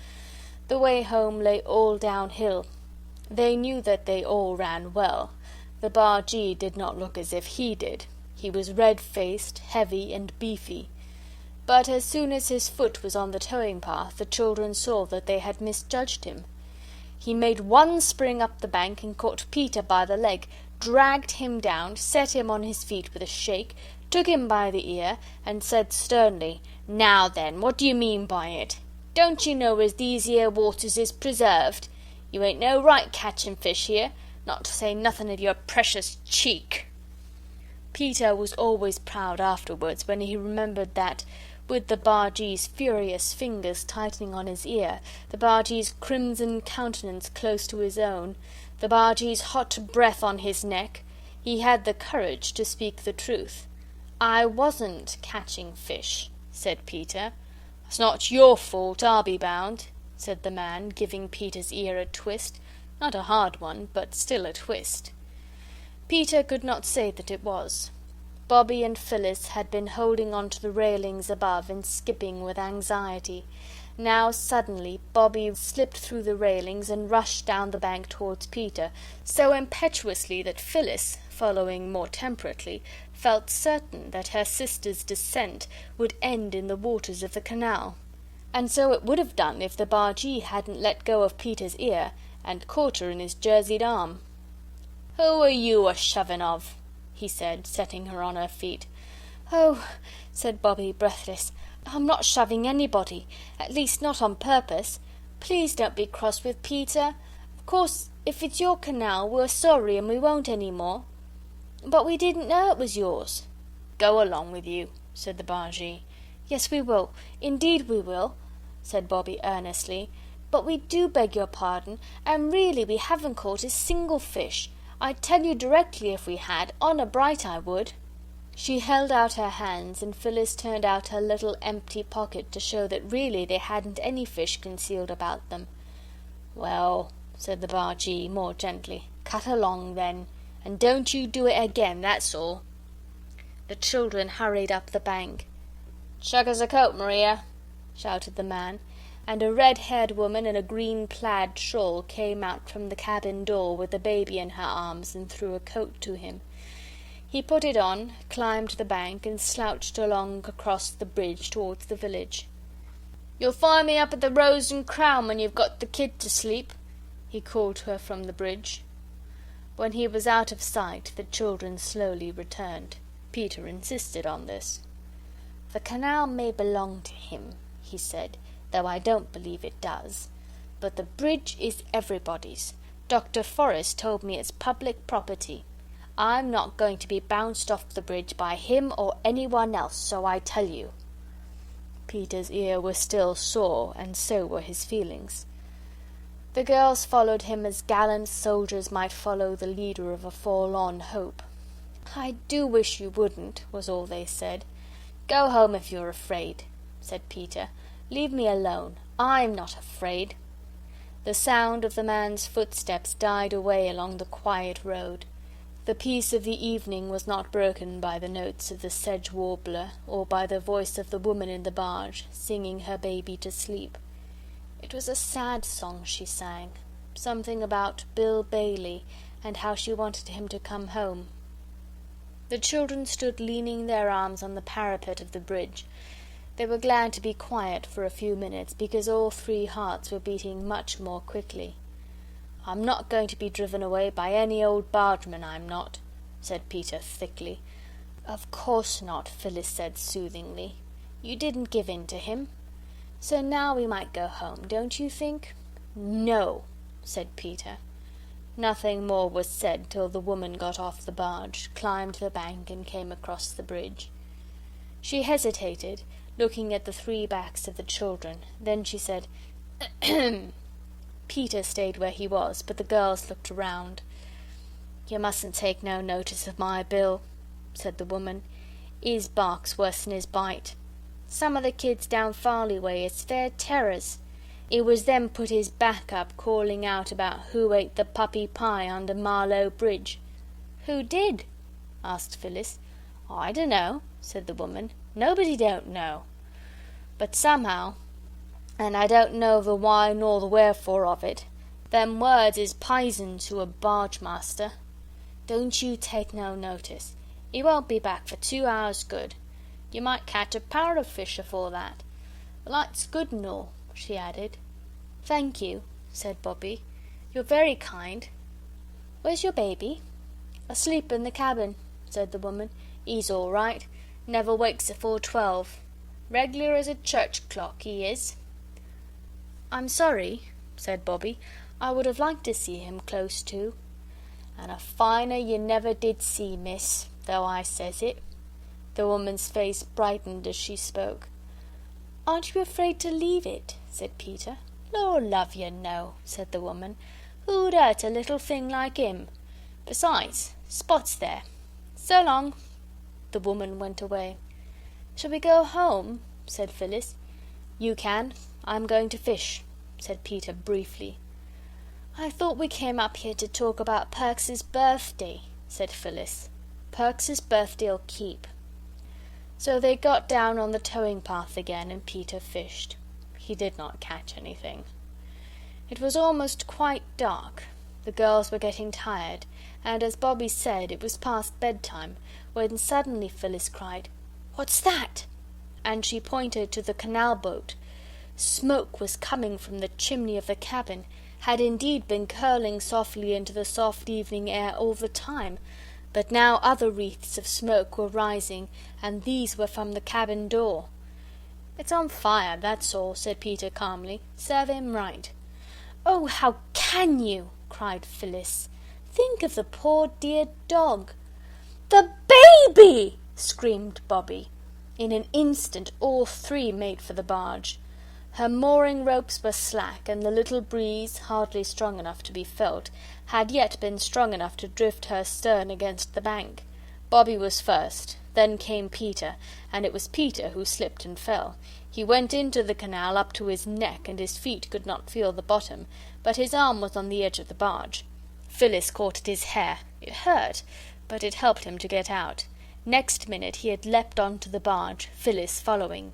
The way home lay all downhill. They knew that they all ran well. The bargee did not look as if he did. He was red-faced, heavy, and beefy. But as soon as his foot was on the towing path, the children saw that they had misjudged him. He made one spring up the bank and caught Peter by the leg, dragged him down, set him on his feet with a shake, took him by the ear, and said sternly, "Now then, what do you mean by it? Don't you know as these here waters is preserved? You ain't no right catching fish here, not to say nothing of your precious cheek." Peter was always proud afterwards when he remembered that, with the bargee's furious fingers tightening on his ear, the bargee's crimson countenance close to his own, the bargee's hot breath on his neck, he had the courage to speak the truth. "I wasn't catching fish," said Peter. "It's not your fault, I'll be bound," said the man, giving Peter's ear a twist, not a hard one, but still a twist. Peter could not say that it was. Bobbie and Phyllis had been holding on to the railings above and skipping with anxiety. Now suddenly Bobbie slipped through the railings and rushed down the bank towards Peter, so impetuously that Phyllis, following more temperately, felt certain that her sister's descent would end in the waters of the canal. And so it would have done if the bargee hadn't let go of Peter's ear and caught her in his jerseyed arm. "Who are you a-shoving of?" he said, setting her on her feet. "Oh," said Bobbie, breathless, "I'm not shoving anybody, at least not on purpose. Please don't be cross with Peter. Of course, if it's your canal, we're sorry and we won't any more. But we didn't know it was yours." "Go along with you," said the bargee. "Yes, we will. Indeed we will," said Bobbie earnestly. "But we do beg your pardon, and really we haven't caught a single fish. I'd tell you directly if we had, honour bright I would." She held out her hands, and Phyllis turned out her little empty pocket to show that really they hadn't any fish concealed about them. "Well," said the bargee more gently, "cut along then, and don't you do it again, that's all." The children hurried up the bank. "Chuck us a coat, Maria," shouted the man, and a red-haired woman in a green plaid shawl came out from the cabin door with the baby in her arms and threw a coat to him. He put it on, climbed the bank, and slouched along across the bridge towards the village. "You'll find me up at the Rose and Crown when you've got the kid to sleep," he called to her from the bridge. When he was out of sight, the children slowly returned. Peter insisted on this. "The canal may belong to him," he said, "though I don't believe it does. But the bridge is everybody's. Dr. Forrest told me it's public property. I'm not going to be bounced off the bridge by him or anyone else, so I tell you." Peter's ear was still sore, and so were his feelings. The girls followed him as gallant soldiers might follow the leader of a forlorn hope. "I do wish you wouldn't," was all they said. "Go home if you're afraid," said Peter. "Leave me alone. I'm not afraid." The sound of the man's footsteps died away along the quiet road. The peace of the evening was not broken by the notes of the sedge warbler or by the voice of the woman in the barge singing her baby to sleep. It was a sad song she sang, Something about Bill Bailey and how she wanted him to come home. The children stood leaning their arms on the parapet of the bridge. They were glad to be quiet for a few minutes, because all three hearts were beating much more quickly. "I'm not going to be driven away by any old bargeman, I'm not," said Peter thickly. "Of course not," Phyllis said soothingly. "You didn't give in to him. So now we might go home, don't you think?" "No," said Peter. Nothing more was said till the woman got off the barge, climbed the bank, and came across the bridge. She hesitated, looking at the three backs of the children. Then she said, "Ahem." Peter stayed where he was, but the girls looked around. "You mustn't take no notice of my Bill," said the woman. "His bark's worse than his bite. Some of the kids down Farley way is fair terrors. It was them put his back up, calling out about who ate the puppy pie under Marlow Bridge." "Who did?" asked Phyllis. "I dunno," said the woman. "Nobody don't know. But somehow, and I don't know the why nor the wherefore of it, them words is pison to a barge master. Don't you take no notice. He won't be back for 2 hours good. You might catch a power of fish afore that. The light's good and all," she added. "Thank you," said Bobbie. "You're very kind. Where's your baby?" "Asleep in the cabin," said the woman. "He's all right. Never wakes afore 12. Regular as a church clock, he is." "I'm sorry," said Bobbie. "I would have liked to see him close to." "And a finer you never did see, miss, though I says it." The woman's face brightened as she spoke. "Aren't you afraid to leave it?" said Peter. "Lor love you, no," said the woman. "Who'd hurt a little thing like him? Besides, Spot's there. So long." The woman went away. "Shall we go home?" said Phyllis. "You can. I'm going to fish," said Peter briefly. "I thought we came up here to talk about Perks's birthday," said Phyllis. "Perks's birthday'll keep." So they got down on the towing path again, and Peter fished. He did not catch anything. It was almost quite dark. The girls were getting tired, and as Bobbie said, it was past bedtime, when suddenly Phyllis cried, "What's that?" And she pointed to the canal boat. Smoke was coming from the chimney of the cabin, had indeed been curling softly into the soft evening air all the time, but now other wreaths of smoke were rising, and these were from the cabin door. "It's on fire, that's all," said Peter calmly. "Serve him right." "Oh, how can you?" cried Phyllis. "Think of the poor dear dog." "The baby!" screamed Bobbie. In an instant all three made for the barge. Her mooring ropes were slack, and the little breeze, hardly strong enough to be felt, had yet been strong enough to drift her stern against the bank. Bobbie was first, then came Peter, and it was Peter who slipped and fell. He went into the canal up to his neck, and his feet could not feel the bottom, but his arm was on the edge of the barge. Phyllis caught at his hair. It hurt, but it helped him to get out. Next minute he had leapt on to the barge, Phyllis following.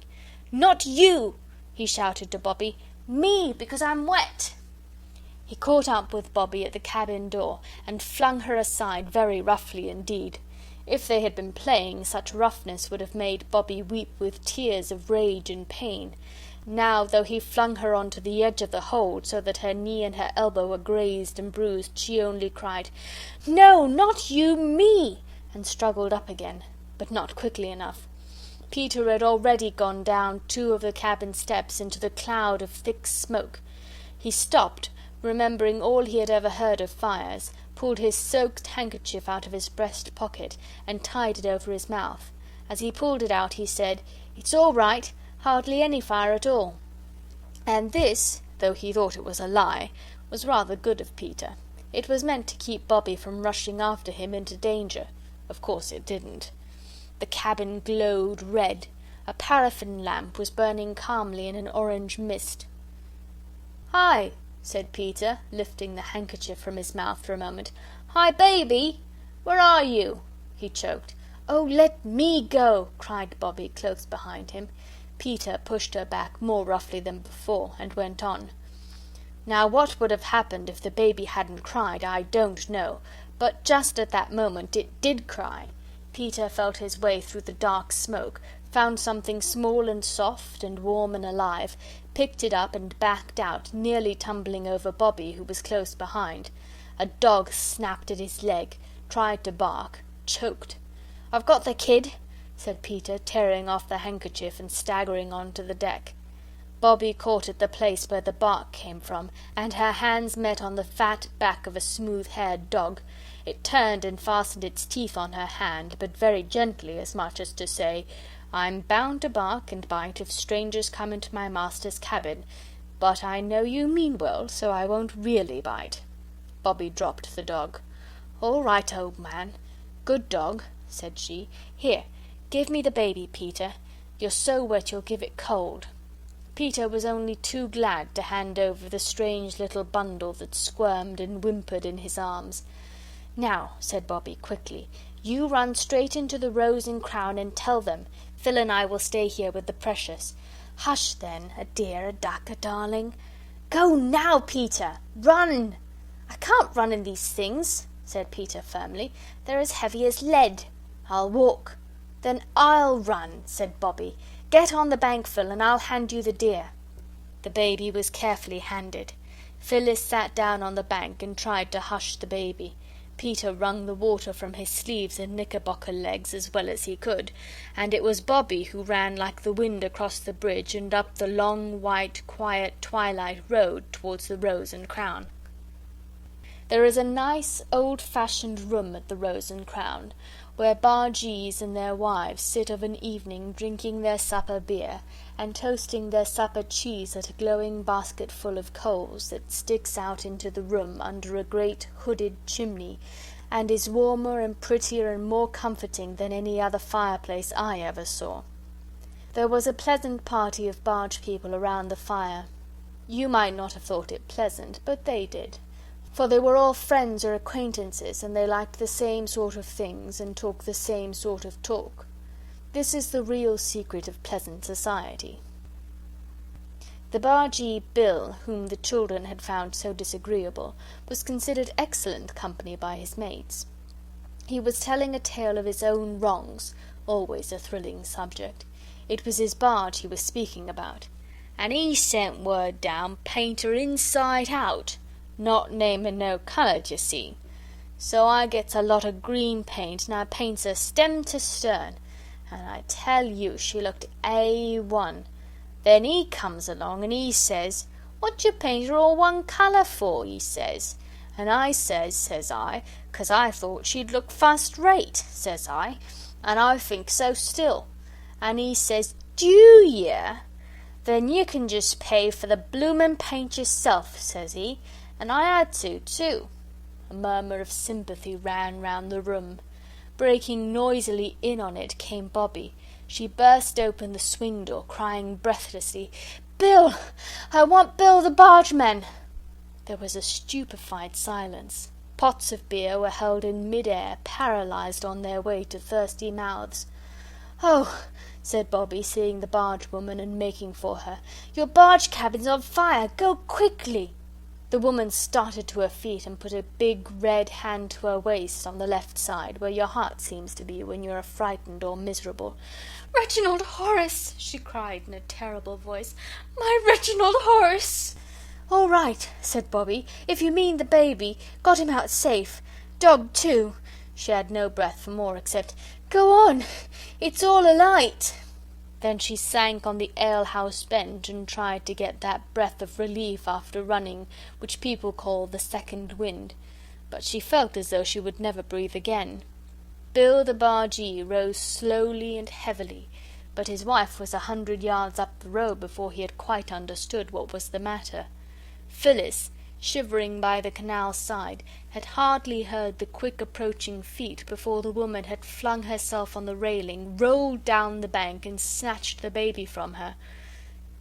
"Not you!" he shouted to Bobbie. "Me, because I'm wet." He caught up with Bobbie at the cabin door and flung her aside very roughly indeed. If they had been playing, such roughness would have made Bobbie weep with tears of rage and pain. Now, though he flung her on to the edge of the hold, so that her knee and her elbow were grazed and bruised, she only cried, "No, not you, me!" and struggled up again, but not quickly enough. Peter had already gone down 2 of the cabin steps into the cloud of thick smoke. He stopped, remembering all he had ever heard of fires, pulled his soaked handkerchief out of his breast pocket, and tied it over his mouth. As he pulled it out, he said, "It's all right, hardly any fire at all." And this, though he thought it was a lie, was rather good of Peter. It was meant to keep Bobbie from rushing after him into danger. Of course it didn't. The cabin glowed red. A paraffin lamp was burning calmly in an orange mist. "Hi," said Peter, lifting the handkerchief from his mouth for a moment. "Hi, baby! Where are you?" he choked. "Oh, let me go!" cried Bobbie close behind him. Peter pushed her back more roughly than before, and went on. Now what would have happened if the baby hadn't cried, I don't know, but just at that moment it did cry. Peter felt his way through the dark smoke, found something small and soft and warm and alive, picked it up and backed out, nearly tumbling over Bobby, who was close behind. A dog snapped at his leg, tried to bark, choked. "I've got the kid," said Peter, tearing off the handkerchief and staggering on to the deck. Bobby caught at the place where the bark came from, and her hands met on the fat back of a smooth-haired dog. It turned and fastened its teeth on her hand, but very gently, as much as to say, "I'm bound to bark and bite if strangers come into my master's cabin, but I know you mean well, so I won't really bite." Bobby dropped the dog. "All right, old man. Good dog," said she. "Here, give me the baby, Peter. You're so wet you'll give it cold." Peter was only too glad to hand over the strange little bundle that squirmed and whimpered in his arms. "Now," said Bobby quickly, "you run straight into the Rose and Crown and tell them. Phil and I will stay here with the precious." "Hush, then, a dear, a duck, a darling." "Go now, Peter! Run!" "I can't run in these things," said Peter firmly. "They're as heavy as lead." "I'll walk." "Then I'll run," said Bobby. "Get on the bank, Phil, and I'll hand you the deer." The baby was carefully handed. Phyllis sat down on the bank and tried to hush the baby. Peter wrung the water from his sleeves and knickerbocker legs as well as he could, and it was Bobby who ran like the wind across the bridge and up the long, white, quiet twilight road towards the Rose and Crown. There is a nice old-fashioned room at the Rose and Crown, where bargees and their wives sit of an evening drinking their supper beer and toasting their supper cheese at a glowing basketful of coals that sticks out into the room under a great hooded chimney, and is warmer and prettier and more comforting than any other fireplace I ever saw. There was a pleasant party of barge people around the fire. You might not have thought it pleasant, but they did, for they were all friends or acquaintances, and they liked the same sort of things and talked the same sort of talk. This is the real secret of pleasant society. The bargee Bill, whom the children had found so disagreeable, was considered excellent company by his mates. He was telling a tale of his own wrongs, always a thrilling subject. It was his barge he was speaking about. "And he sent word down, paint her inside out, not naming no colour, d'ye see. So I gets a lot of green paint, and I paints her stem to stern, and I tell you she looked A1. Then he comes along and he says, 'What d'ye paint her all one colour for?' he says. And I says I, 'cause I thought she'd look fust rate,' says I, 'and I think so still.' And he says, 'Do ye? Then you can just pay for the bloomin' paint yourself,' says he. And I had to, too." A murmur of sympathy ran round the room. Breaking noisily in on it came Bobby. She burst open the swing door, crying breathlessly, "Bill! I want Bill the bargeman!" There was a stupefied silence. Pots of beer were held in mid-air, paralysed on their way to thirsty mouths. "Oh," said Bobby, seeing the bargewoman and making for her, "your barge cabin's on fire! Go quickly!" The woman started to her feet and put a big red hand to her waist on the left side, where your heart seems to be when you are frightened or miserable. "Reginald Horace!" she cried in a terrible voice. "My Reginald Horace!" "All right," said Bobby, "if you mean the baby. Got him out safe. Dog too." She had no breath for more except, "Go on, it's all alight." Then she sank on the alehouse bench and tried to get that breath of relief after running which people call the second wind, but she felt as though she would never breathe again. Bill the bargee rose slowly and heavily, but his wife was 100 yards up the road before he had quite understood what was the matter. Phyllis, shivering by the canal side, had hardly heard the quick approaching feet before the woman had flung herself on the railing, rolled down the bank, and snatched the baby from her.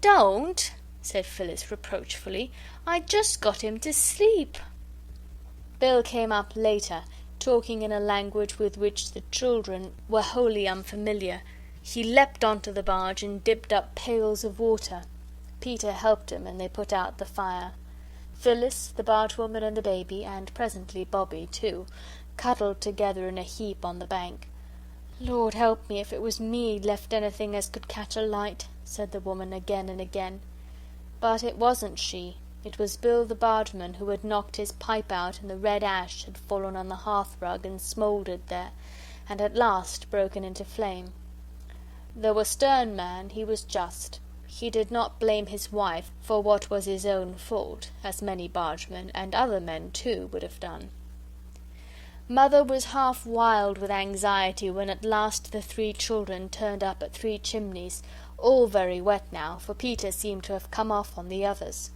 "Don't," said Phyllis reproachfully. "I just got him to sleep." Bill came up later, talking in a language with which the children were wholly unfamiliar. He leapt onto the barge and dipped up pails of water. Peter helped him, and they put out the fire. Phyllis, the bargewoman, and the baby, and presently Bobby too, cuddled together in a heap on the bank. "Lord help me if it was me left anything as could catch a light," said the woman again and again. But it wasn't she. It was Bill the bargeman, who had knocked his pipe out, and the red ash had fallen on the hearthrug and smouldered there, and at last broken into flame. Though a stern man, he was just. He did not blame his wife for what was his own fault, as many bargemen, and other men too, would have done. Mother was half wild with anxiety when at last the 3 children turned up at 3 Chimneys, all very wet now, for Peter seemed to have come off on the others.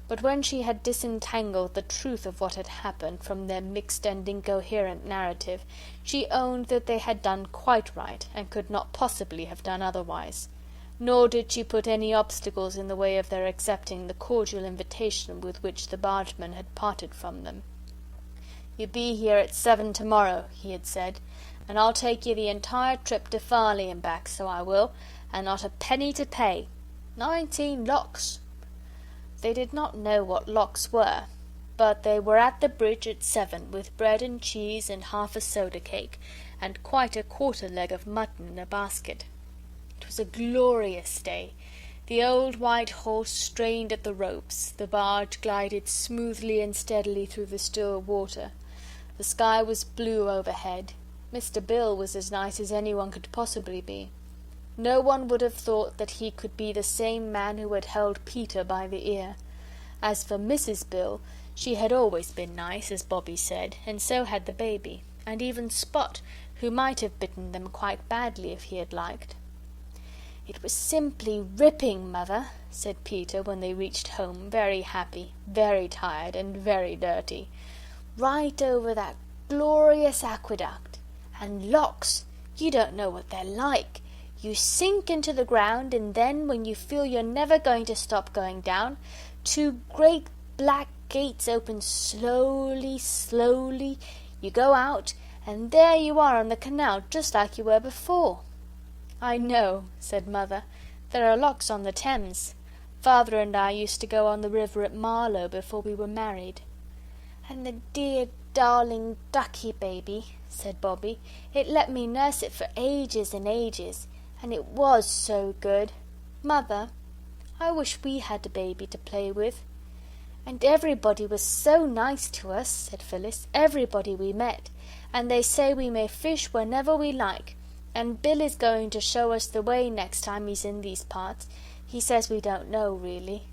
But when she had disentangled the truth of what had happened from their mixed and incoherent narrative, she owned that they had done quite right, and could not possibly have done otherwise. Nor did she put any obstacles in the way of their accepting the cordial invitation with which the bargeman had parted from them. "You be here at 7 tomorrow," he had said, "and I'll take you the entire trip to Farley and back, so I will, and not a penny to pay. 19 locks." They did not know what locks were, but they were at the bridge at 7, with bread and cheese and half a soda cake, and quite a quarter leg of mutton in a basket. It was a glorious day. The old white horse strained at the ropes, the barge glided smoothly and steadily through the still water. The sky was blue overhead. Mr. Bill was as nice as anyone could possibly be. No one would have thought that he could be the same man who had held Peter by the ear. As for Mrs. Bill, she had always been nice, as Bobby said, and so had the baby, and even Spot, who might have bitten them quite badly if he had liked. "It was simply ripping, Mother," said Peter when they reached home, very happy, very tired, and very dirty. "Right over that glorious aqueduct. And locks! You don't know what they're like. You sink into the ground, and then, when you feel you're never going to stop going down, 2 great black gates open slowly, slowly. You go out, and there you are on the canal, just like you were before." "I know," said Mother. "There are locks on the Thames. Father and I used to go on the river at Marlow before we were married." "And the dear darling ducky baby," said Bobby. "It let me nurse it for ages and ages, and it was so good. Mother, I wish we had a baby to play with." "And everybody was so nice to us," said Phyllis. "Everybody we met. And they say we may fish whenever we like. And Bill is going to show us the way next time he's in these parts. He says we don't know, really."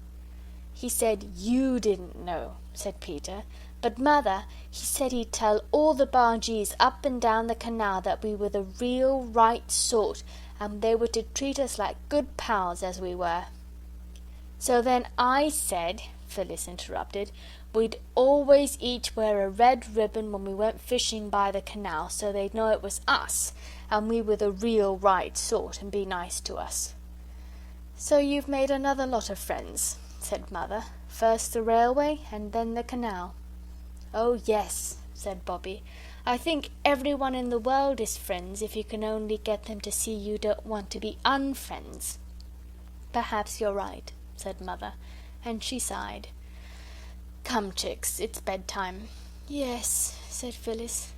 "He said you didn't know," said Peter. "But, Mother, he said he'd tell all the bargees up and down the canal that we were the real right sort, and they were to treat us like good pals as we were." "So then I said," Phyllis interrupted, "we'd always each wear a red ribbon when we went fishing by the canal, so they'd know it was us, and we were the real right sort, and be nice to us." "So you've made another lot of friends," said Mother. "First the railway, and then the canal." "Oh, yes," said Bobby. "I think everyone in the world is friends if you can only get them to see you don't want to be unfriends." "Perhaps you're right," said Mother, and she sighed. "Come, chicks, it's bedtime." "Yes," said Phyllis.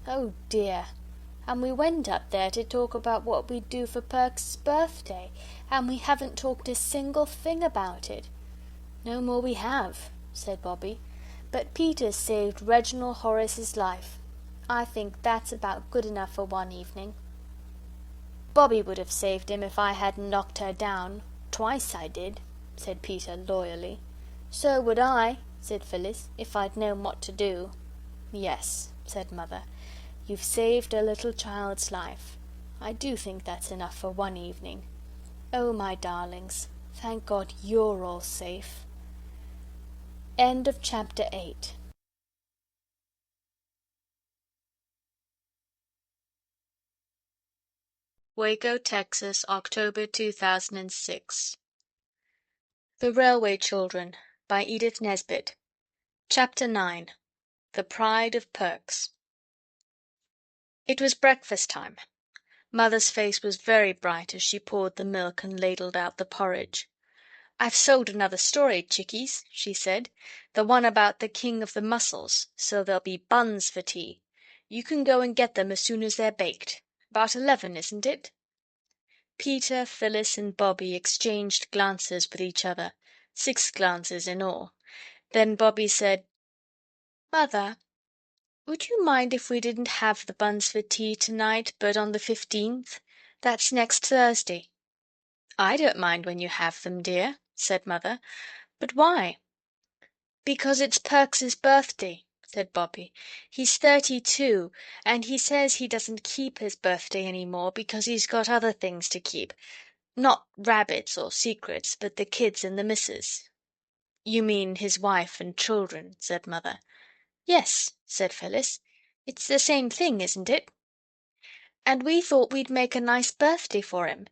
"Oh, dear, and we went up there to talk about what we'd do for Perks's birthday, and we haven't talked a single thing about it." "No more we have," said Bobby. "But Peter's saved Reginald Horace's life. I think that's about good enough for one evening." "Bobby would have saved him if I hadn't knocked her down. Twice I did," said Peter loyally. "So would I," said Phyllis, "if I'd known what to do." "Yes," said Mother, "you've saved a little child's life. I do think that's enough for one evening. Oh, my darlings, thank God you're all safe." End of chapter 8. Waco, Texas, October 2006. The Railway Children by Edith Nesbit. Chapter 9. The Pride of Perks. It was breakfast time. Mother's face was very bright as she poured the milk and ladled out the porridge. "I've sold another story, chickies," she said. "The one about the King of the Mussels, so there'll be buns for tea. You can go and get them as soon as they're baked. About 11, isn't it?" Peter, Phyllis, and Bobby exchanged glances with each other, 6 glances in all. Then Bobby said, "Mother, would you mind if we didn't have the buns for tea tonight, but on the 15th? That's next Thursday." "I don't mind when you have them, dear," said Mother. "But why?" "Because it's Perks's birthday," said Bobby. "He's 32, and he says he doesn't keep his birthday any more because he's got other things to keep. Not rabbits or secrets, but the kids and the missus." "You mean his wife and children," said Mother. "Yes," said Phyllis. "It's the same thing, isn't it? And we thought we'd make a nice birthday for him.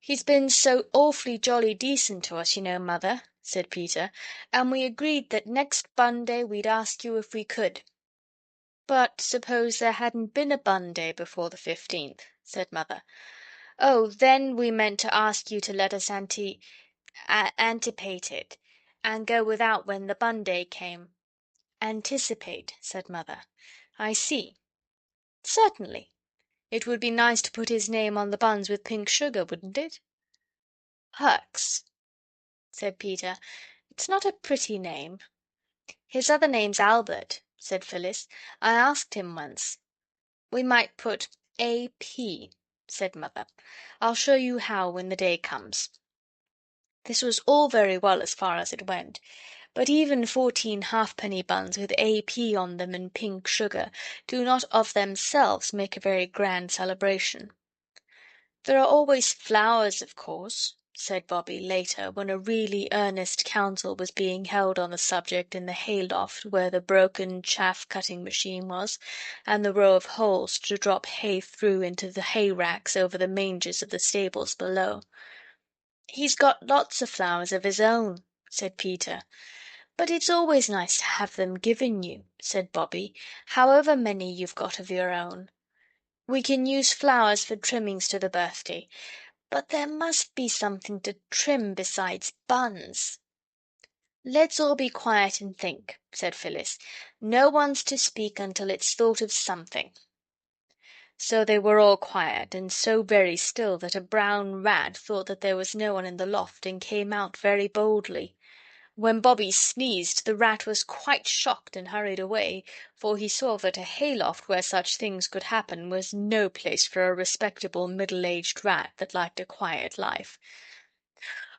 He's been so awfully jolly decent to us, you know, Mother," said Peter, "and we agreed that next Bun Day we'd ask you if we could." "But suppose there hadn't been a Bun Day before the 15th," said Mother. "Oh, then we meant to ask you to let us antipate it, and go without when the Bun Day came." "Anticipate," said Mother. "I see." "Certainly. It would be nice to put his name on the buns with pink sugar, wouldn't it?" "Perks," said Peter. "It's not a pretty name." "His other name's Albert," said Phyllis. "I asked him once." "We might put A.P.," said Mother. "I'll show you how when the day comes." This was all very well as far as it went, but even 14 halfpenny buns with A.P. on them and pink sugar do not of themselves make a very grand celebration. "There are always flowers, of course," said Bobby later, when a really earnest council was being held on the subject in the hayloft where the broken chaff-cutting machine was, and the row of holes to drop hay through into the hay racks over the mangers of the stables below. "He's got lots of flowers of his own," said Peter. "But it's always nice to have them given you," said Bobby, "however many you've got of your own. We can use flowers for trimmings to the birthday, but there must be something to trim besides buns." "Let's all be quiet and think," said Phyllis. "No one's to speak until it's thought of something." So they were all quiet, and so very still that a brown rat thought that there was no one in the loft and came out very boldly. When Bobby sneezed, the rat was quite shocked and hurried away, for he saw that a hayloft where such things could happen was no place for a respectable middle-aged rat that liked a quiet life.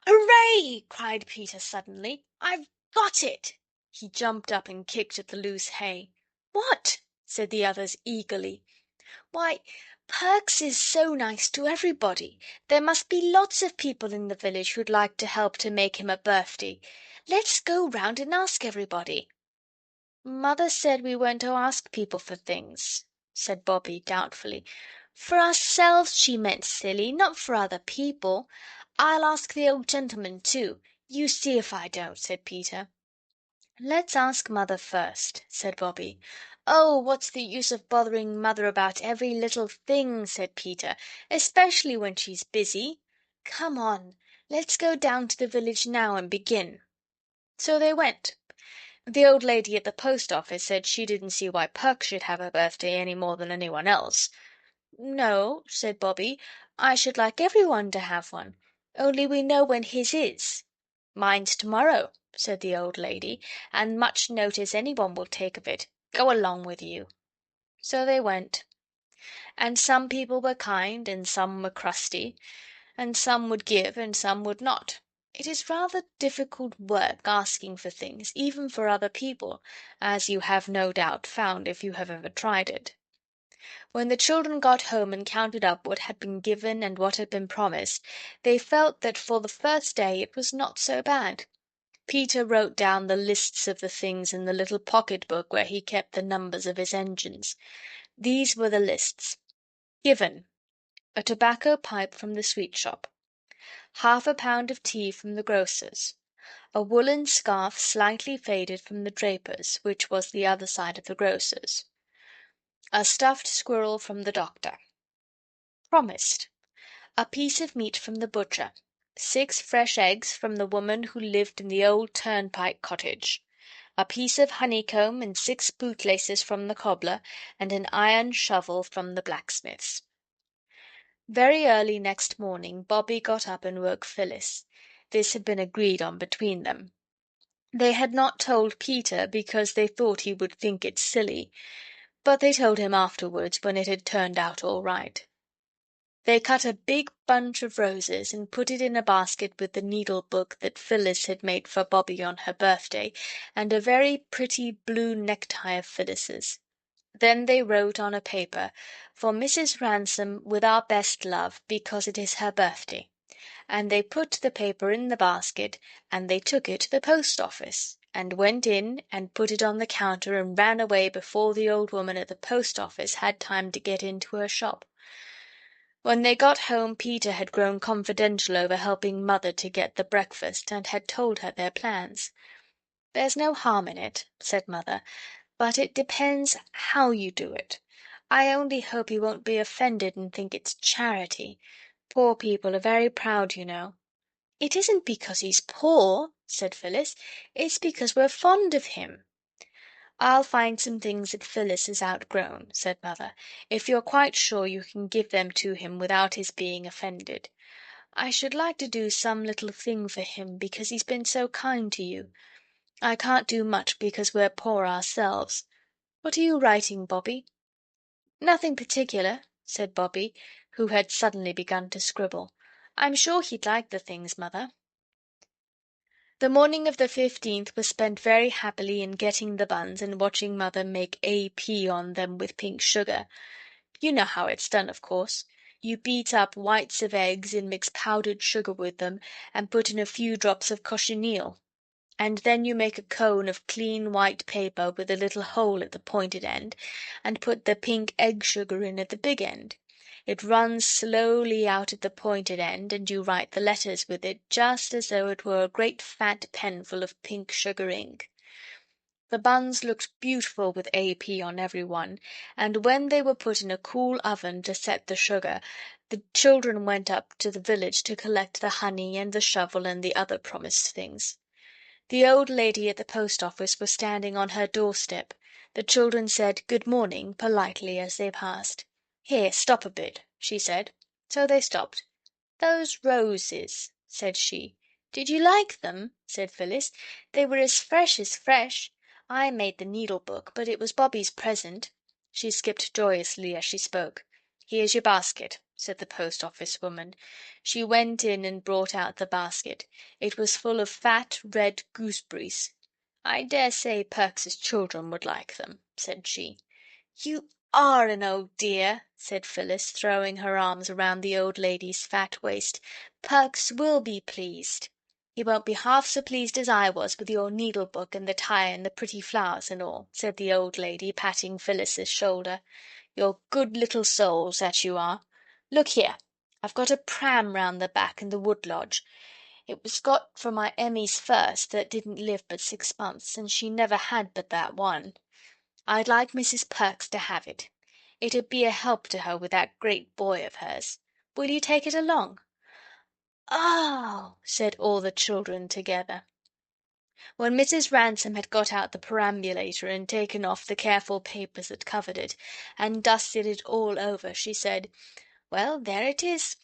"Hooray!" cried Peter suddenly. "I've got it!" He jumped up and kicked at the loose hay. "What?" said the others eagerly. "Why, Perks is so nice to everybody. There must be lots of people in the village who'd like to help to make him a birthday. Let's go round and ask everybody." "Mother said we weren't to ask people for things," said Bobby doubtfully. "For ourselves, she meant, silly, not for other people. I'll ask the old gentleman too. You see if I don't," said Peter. "Let's ask Mother first," said Bobby. "Oh, what's the use of bothering Mother about every little thing," said Peter, "especially when she's busy. Come on, let's go down to the village now and begin." So they went. The old lady at the post office said she didn't see why Perks should have a birthday any more than anyone else. "No," said Bobby, "I should like everyone to have one. Only we know when his is." "Mine's tomorrow," said the old lady, "and much notice anyone will take of it. Go along with you." So they went. And some people were kind and some were crusty, and some would give and some would not. It is rather difficult work asking for things, even for other people, as you have no doubt found if you have ever tried it. When the children got home and counted up what had been given and what had been promised, they felt that for the first day it was not so bad. Peter wrote down the lists of the things in the little pocket-book where he kept the numbers of his engines. These were the lists. Given: a tobacco pipe from the sweet shop, half a pound of tea from the grocer's, a woolen scarf slightly faded from the draper's, which was the other side of the grocer's, a stuffed squirrel from the doctor. Promised: a piece of meat from the butcher, 6 fresh eggs from the woman who lived in the old turnpike cottage, a piece of honeycomb and 6 bootlaces from the cobbler, and an iron shovel from the blacksmith's. Very early next morning Bobby got up and woke Phyllis. This had been agreed on between them. They had not told Peter because they thought he would think it silly, but they told him afterwards when it had turned out all right. They cut a big bunch of roses and put it in a basket with the needle-book that Phyllis had made for Bobby on her birthday, and a very pretty blue necktie of Phyllis's. Then they wrote on a paper, "For Mrs. Ransom, with our best love, because it is her birthday," and they put the paper in the basket, and they took it to the post-office, and went in and put it on the counter and ran away before the old woman at the post-office had time to get into her shop. When they got home Peter had grown confidential over helping Mother to get the breakfast, and had told her their plans. "There's no harm in it," said Mother, "but it depends how you do it. I only hope he won't be offended and think it's charity. Poor people are very proud, you know." "It isn't because he's poor," said Phyllis. "It's because we're fond of him." "I'll find some things that Phyllis has outgrown," said Mother, "if you're quite sure you can give them to him without his being offended. I should like to do some little thing for him because he's been so kind to you. I can't do much because we're poor ourselves. What are you writing, Bobby?" "Nothing particular," said Bobby, who had suddenly begun to scribble. "I'm sure he'd like the things, Mother." The morning of the 15th was spent very happily in getting the buns and watching Mother make A.P. on them with pink sugar. You know how it's done, of course. You beat up whites of eggs and mix powdered sugar with them and put in a few drops of cochineal. And then you make a cone of clean white paper with a little hole at the pointed end, and put the pink egg sugar in at the big end. It runs slowly out at the pointed end, and you write the letters with it just as though it were a great fat penful of pink sugar ink. The buns looked beautiful with A.P. on every one, and when they were put in a cool oven to set the sugar, the children went up to the village to collect the honey and the shovel and the other promised things. The old lady at the post-office was standing on her doorstep. The children said "Good morning" politely as they passed. "Here, stop a bit," she said. So they stopped. "Those roses," said she. "Did you like them?" said Phyllis. "They were as fresh as fresh. I made the needle-book, but it was Bobby's present." She skipped joyously as she spoke. "Here's your basket," said the post-office woman. She went in and brought out the basket. It was full of fat, red gooseberries. "I dare say Perks's children would like them," said she. "You are an old dear," said Phyllis, throwing her arms around the old lady's fat waist. "Perks will be pleased." "He won't be half so pleased as I was with your needle-book and the tie and the pretty flowers and all," said the old lady, patting Phyllis's shoulder. "You're good little souls, that you are. Look here, I've got a pram round the back in the wood lodge. It was got for my Emmy's first, that didn't live but 6 months, and she never had but that one. I'd like Mrs. Perks to have it. It'd be a help to her with that great boy of hers. Will you take it along?" "Oh!" said all the children together. When Mrs. Ransom had got out the perambulator and taken off the careful papers that covered it, and dusted it all over, she said, "Well, there it is.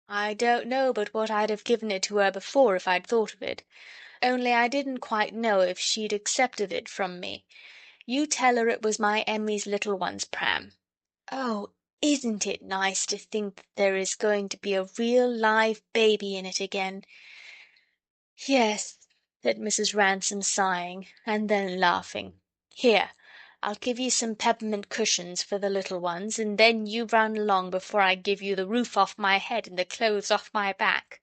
I don't know but what I'd have given it to her before if I'd thought of it. Only I didn't quite know if she'd accept of it from me. You tell her it was my Emmy's little one's pram. Oh, isn't it nice to think that there is going to be a real live baby in it again?" "Yes," said Mrs. Ransom, sighing, and then laughing. "Here, I'll give you some peppermint cushions for the little ones, and then you run along before I give you the roof off my head and the clothes off my back."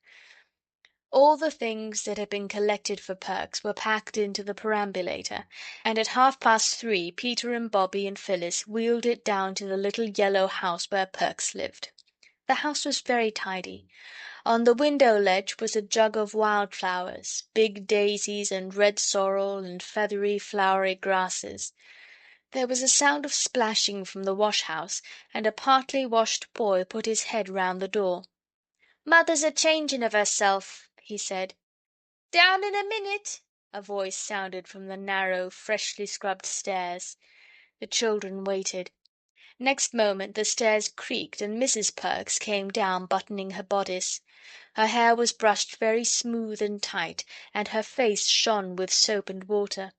All the things that had been collected for Perks were packed into the perambulator, and at 3:30 Peter and Bobby and Phyllis wheeled it down to the little yellow house where Perks lived. The house was very tidy. On the window ledge was a jug of wildflowers, big daisies and red sorrel and feathery flowery grasses. There was a sound of splashing from the wash-house, and a partly washed boy put his head round the door. "Mother's a-changin' of herself," he said. "Down in a minute," a voice sounded from the narrow, freshly scrubbed stairs. The children waited. Next moment the stairs creaked and Mrs. Perks came down buttoning her bodice. Her hair was brushed very smooth and tight, and her face shone with soap and water.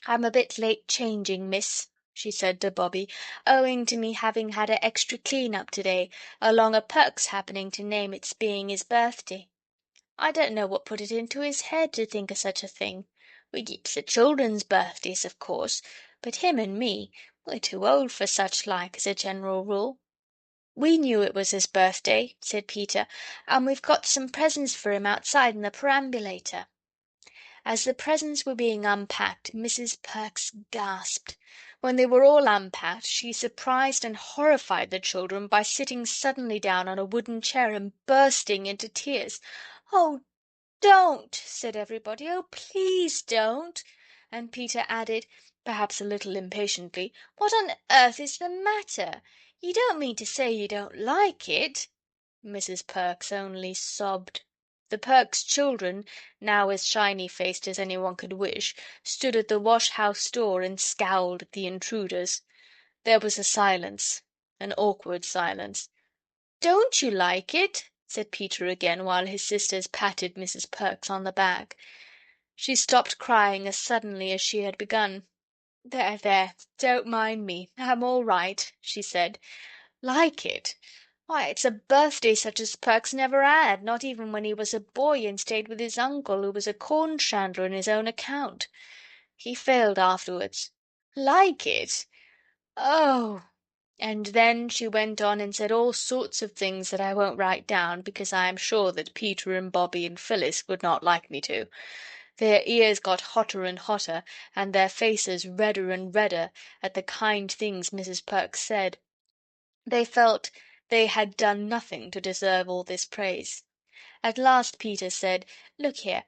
"I'm a bit late changing, miss," she said to Bobby, "owing to me having had a extra clean up today, along o' Perks happening to name its being his birthday. I don't know what put it into his head to think o' such a thing. We keeps the children's birthdays, of course, but him and me, we're too old for such like, as a general rule." "We knew it was his birthday," said Peter, "and we've got some presents for him outside in the perambulator." As the presents were being unpacked, Mrs. Perks gasped. When they were all unpacked, she surprised and horrified the children by sitting suddenly down on a wooden chair and bursting into tears. "Oh, don't!" said everybody. "Oh, please don't!" And Peter added, perhaps a little impatiently, "What on earth is the matter? You don't mean to say you don't like it?" Mrs. Perks only sobbed. The Perks children, now as shiny-faced as anyone could wish, stood at the wash-house door and scowled at the intruders. There was a silence, an awkward silence. "Don't you like it?" said Peter again, while his sisters patted Mrs. Perks on the back. She stopped crying as suddenly as she had begun. "There, there, don't mind me. I'm all right," she said. "Like it? Why, it's a birthday such as Perks never had, not even when he was a boy and stayed with his uncle, who was a corn chandler on his own account. He failed afterwards. Like it? Oh!" And then she went on and said all sorts of things that I won't write down, because I am sure that Peter and Bobby and Phyllis would not like me to. Their ears got hotter and hotter, and their faces redder and redder at the kind things Mrs. Perks said. They felt they had done nothing to deserve all this praise. At last Peter said, "Look here,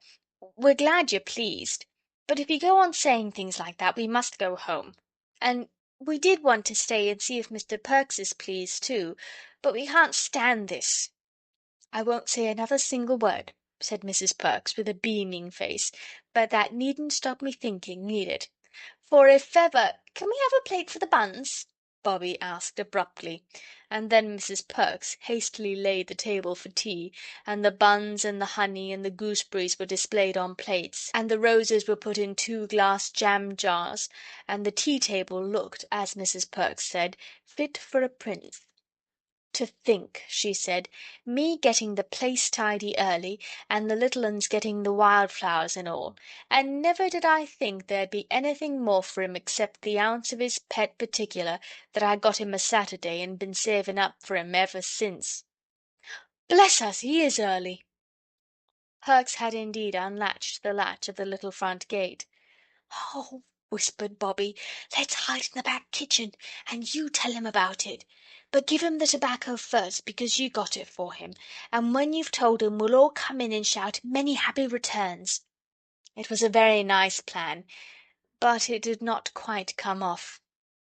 we're glad you're pleased, but if you go on saying things like that we must go home. And we did want to stay and see if Mr. Perks is pleased too, but we can't stand this." "I won't say another single word," said Mrs. Perks with a beaming face, "but that needn't stop me thinking, need it? For if ever—" "Can we have a plate for the buns?" Bobby asked abruptly, and then Mrs. Perks hastily laid the table for tea, and the buns and the honey and the gooseberries were displayed on plates, and the roses were put in 2 glass jam jars, and the tea table looked, as Mrs. Perks said, fit for a prince. "To think," she said, "me getting the place tidy early, and the little uns getting the wildflowers and all, and never did I think there'd be anything more for him except the ounce of his pet particular that I got him a Saturday and been saving up for him ever since. Bless us, he is early." Perks had indeed unlatched the latch of the little front gate. "Oh," whispered Bobby, "let's hide in the back kitchen, and you tell him about it. But give him the tobacco first, because you got it for him, and when you've told him we'll all come in and shout 'Many happy returns.'" It was a very nice plan, but it did not quite come off.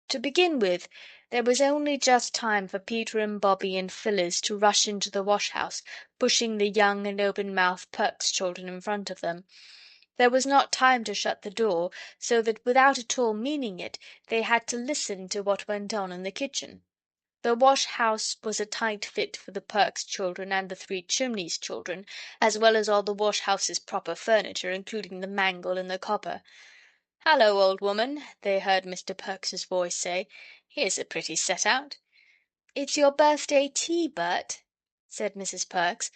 To begin with, there was only just time for Peter and Bobby and Phyllis to rush into the wash-house, pushing the young and open-mouthed Perks children in front of them. There was not time to shut the door, so that without at all meaning it, they had to listen to what went on in the kitchen. The wash-house was a tight fit for the Perks children and the Three Chimneys children, as well as all the wash-house's proper furniture, including the mangle and the copper. "Hallo, old woman," they heard Mr. Perks's voice say. "Here's a pretty set-out." "It's your birthday tea, Bert," said Mrs. Perks,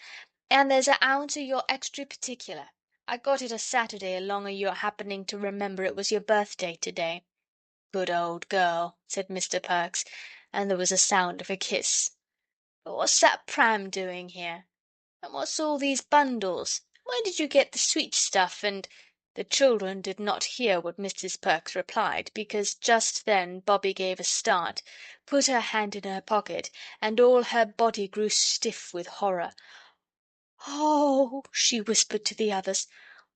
"and there's a ounce o' your extry particular. I got it a Saturday along o' your happening to remember it was your birthday today." "Good old girl," said Mr. Perks, and there was a sound of a kiss. "But what's that pram doing here? And what's all these bundles? Where did you get the sweet stuff and—" The children did not hear what Mrs. Perks replied, because just then Bobby gave a start, put her hand in her pocket, and all her body grew stiff with horror. "Oh," she whispered to the others,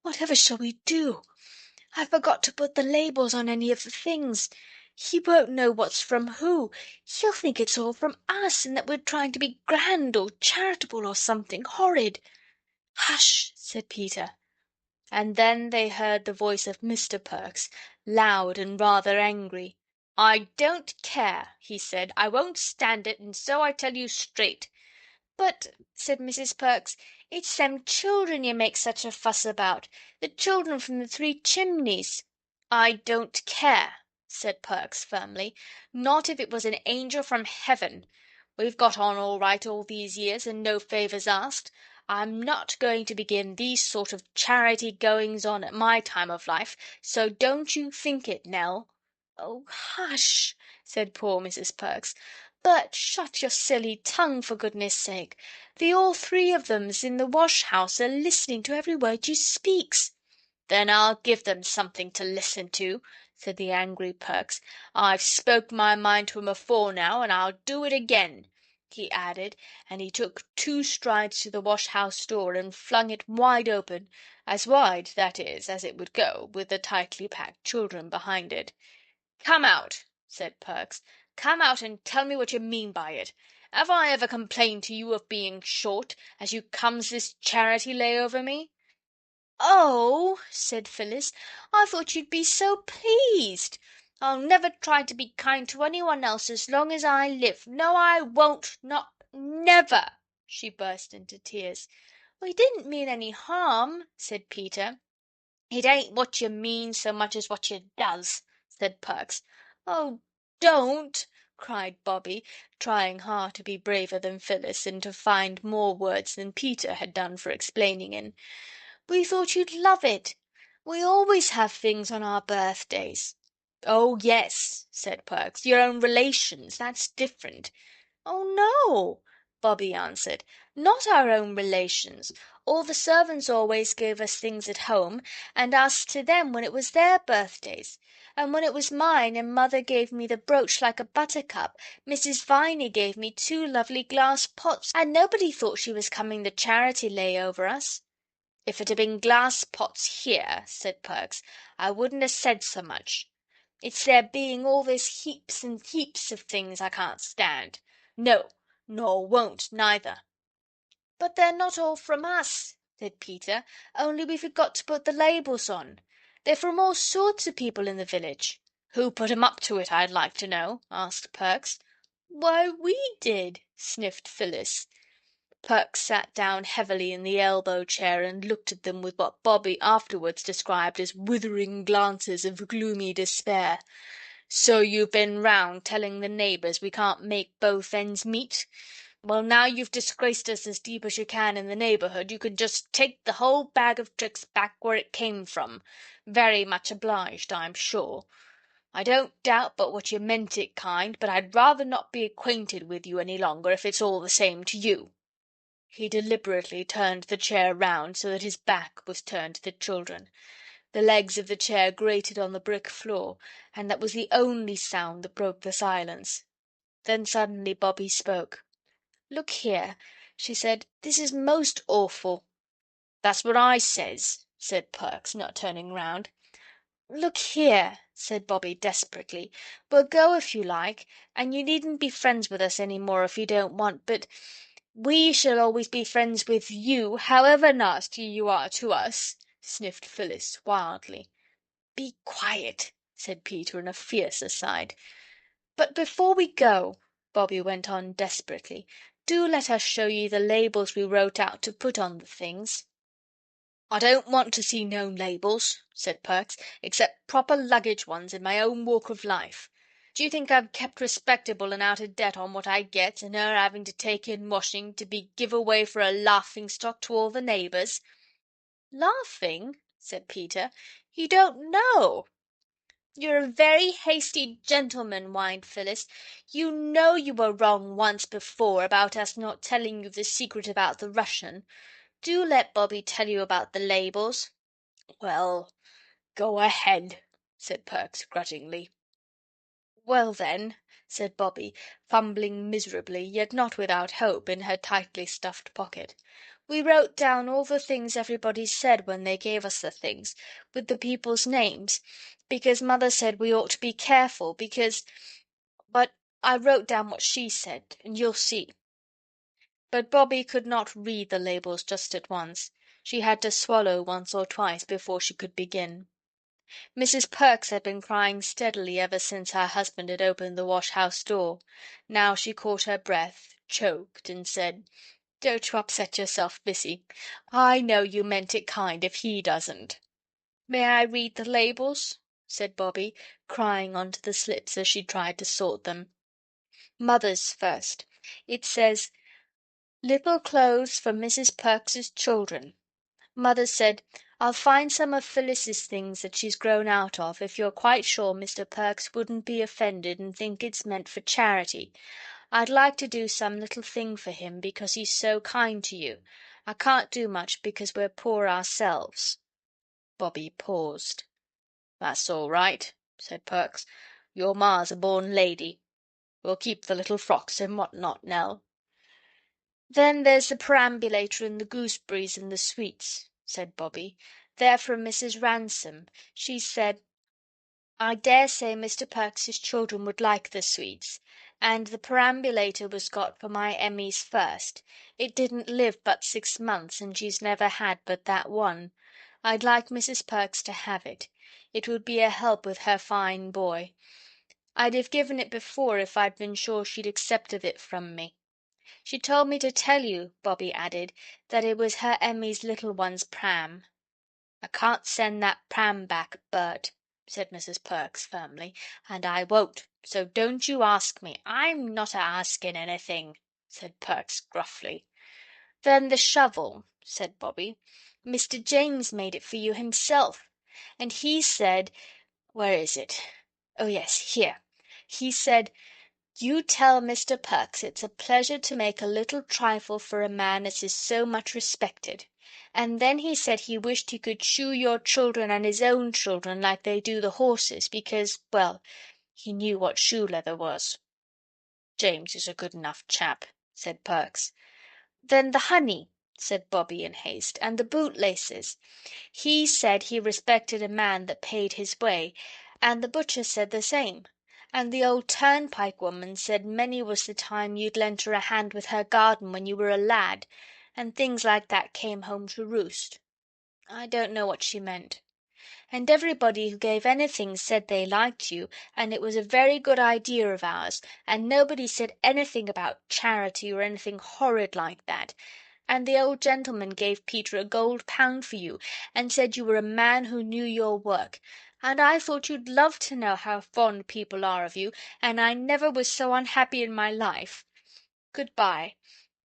"whatever shall we do? I forgot to put the labels on any of the things. He won't know what's from who. He'll think it's all from us, and that we're trying to be grand or charitable or something horrid." "Hush!" said Peter. And then they heard the voice of Mr. Perks, loud and rather angry. "I don't care," he said. "I won't stand it, and so I tell you straight." "But," said Mrs. Perks, "it's them children you make such a fuss about. The children from the Three Chimneys." "I don't care," said Perks firmly. "Not if it was an angel from heaven. We've got on all right all these years, and no favours asked. I'm not going to begin these sort of charity goings on at my time of life, so don't you think it, Nell." "Oh, hush!" said poor Mrs. Perks. "Bert, shut your silly tongue, for goodness' sake. The all three of them's in the wash-house are listening to every word you speaks." "Then I'll give them something to listen to," said the angry Perks. "I've spoke my mind to 'em afore now, and I'll do it again," he added, and he took 2 strides to the wash-house door and flung it wide open, as wide, that is, as it would go, with the tightly packed children behind it. "Come out," said Perks. "Come out and tell me what you mean by it. Have I ever complained to you of being short, as you comes this charity lay over me?" "Oh," said Phyllis, "I thought you'd be so pleased. I'll never try to be kind to anyone else as long as I live. No, I won't. Not never." She burst into tears. "We didn't mean any harm," said Peter. "It ain't what you mean so much as what you does," said Perks. "Oh, don't!" cried Bobbie, trying hard to be braver than Phyllis and to find more words than Peter had done for explaining in. "We thought you'd love it. We always have things on our birthdays." "Oh, yes," said Perks, "your own relations. That's different." "Oh, no," Bobbie answered, "not our own relations. All the servants always gave us things at home, and us to them when it was their birthdays. And when it was mine, and Mother gave me the brooch like a buttercup, Mrs. Viney gave me 2 lovely glass pots, and nobody thought she was coming the charity lay over us." "If it had been glass pots here," said Perks, "I wouldn't have said so much. It's there being all this heaps and heaps of things I can't stand. No, nor won't neither." "But they're not all from us," said Peter, "only we forgot to put the labels on. They're from all sorts of people in the village." "Who put 'em up to it, I'd like to know?" asked Perks. "Why, we did," sniffed Phyllis. Perks sat down heavily in the elbow chair and looked at them with what Bobbie afterwards described as withering glances of gloomy despair. "So you've been round telling the neighbours we can't make both ends meet? Well, now you've disgraced us as deep as you can in the neighbourhood, you can just take the whole bag of tricks back where it came from. Very much obliged, I'm sure. I don't doubt but what you meant it kind, but I'd rather not be acquainted with you any longer if it's all the same to you." He deliberately turned the chair round so that his back was turned to the children. The legs of the chair grated on the brick floor, and that was the only sound that broke the silence. Then suddenly Bobbie spoke. "Look here," she said, "this is most awful." "That's what I says," said Perks, not turning round. "Look here," said Bobbie desperately, "we'll go if you like, and you needn't be friends with us any more if you don't want, but we shall always be friends with you, however nasty you are to us," sniffed Phyllis wildly. "Be quiet," said Peter in a fierce aside. "But before we go," Bobbie went on desperately, "do let us show you the labels we wrote out to put on the things." "I don't want to see no labels," said Perks, "except proper luggage ones in my own walk of life. Do you think I've kept respectable and out of debt on what I get, and her having to take in washing to be give away for a laughing stock to all the neighbours?" "Laughing?" said Peter. "You don't know." "You're a very hasty gentleman," whined Phyllis. "You know you were wrong once before about us not telling you the secret about the Russian. Do let Bobbie tell you about the labels." "Well, go ahead," said Perks grudgingly. "Well, then," said Bobbie, fumbling miserably, yet not without hope, in her tightly stuffed pocket. We wrote down all the things everybody said when they gave us the things, with the people's names, because Mother said we ought to be careful, but I wrote down what she said, and you'll see." But Bobby could not read the labels just at once. She had to swallow once or twice before she could begin. Mrs. Perks had been crying steadily ever since her husband had opened the wash-house door. Now she caught her breath, choked, and said, "Don't you upset yourself, Missy. I know you meant it kind if he doesn't." "May I read the labels?" said Bobby, crying onto the slips as she tried to sort them. "Mother's first. It says, 'Little clothes for Mrs. Perks's children.' Mother said, 'I'll find some of Phyllis's things that she's grown out of if you're quite sure Mr. Perks wouldn't be offended and think it's meant for charity. I'd like to do some little thing for him because he's so kind to you. I can't do much because we're poor ourselves." Bobby paused. "That's all right," said Perks. "Your ma's a born lady. We'll keep the little frocks and what not, Nell." "Then there's the perambulator and the gooseberries and the sweets," said Bobby. "They're from Mrs. Ransom. She said, 'I dare say Mr. Perks's children would like the sweets.' And the perambulator was got for my Emmy's first. It didn't live but 6 months, and she's never had but that one. I'd like Mrs. Perks to have it. It would be a help with her fine boy. I'd have given it before if I'd been sure she'd accept of it from me. She told me to tell you," Bobby added, "that it was her Emmy's little one's pram." "I can't send that pram back, Bert," said Mrs. Perks firmly, "and I won't, so don't you ask me." "I'm not a-asking anything," said Perks gruffly. "Then the shovel," said Bobby. "Mr. James made it for you himself. And he said, where is it? Oh, yes, here. He said, 'You tell Mr. Perks it's a pleasure to make a little trifle for a man as is so much respected.' And then he said he wished he could shoe your children and his own children like they do the horses, because, well, he knew what shoe leather was." "James is a good enough chap," said Perks. "Then the honey," said Bobby in haste, "and the bootlaces. He said he respected a man that paid his way, and the butcher said the same. And the old turnpike woman said many was the time you'd lent her a hand with her garden when you were a lad, and things like that came home to roost. I don't know what she meant. And everybody who gave anything said they liked you, and it was a very good idea of ours, and nobody said anything about charity or anything horrid like that. And the old gentleman gave Peter a gold pound for you, and said you were a man who knew your work. And I thought you'd love to know how fond people are of you, and I never was so unhappy in my life. Good-bye.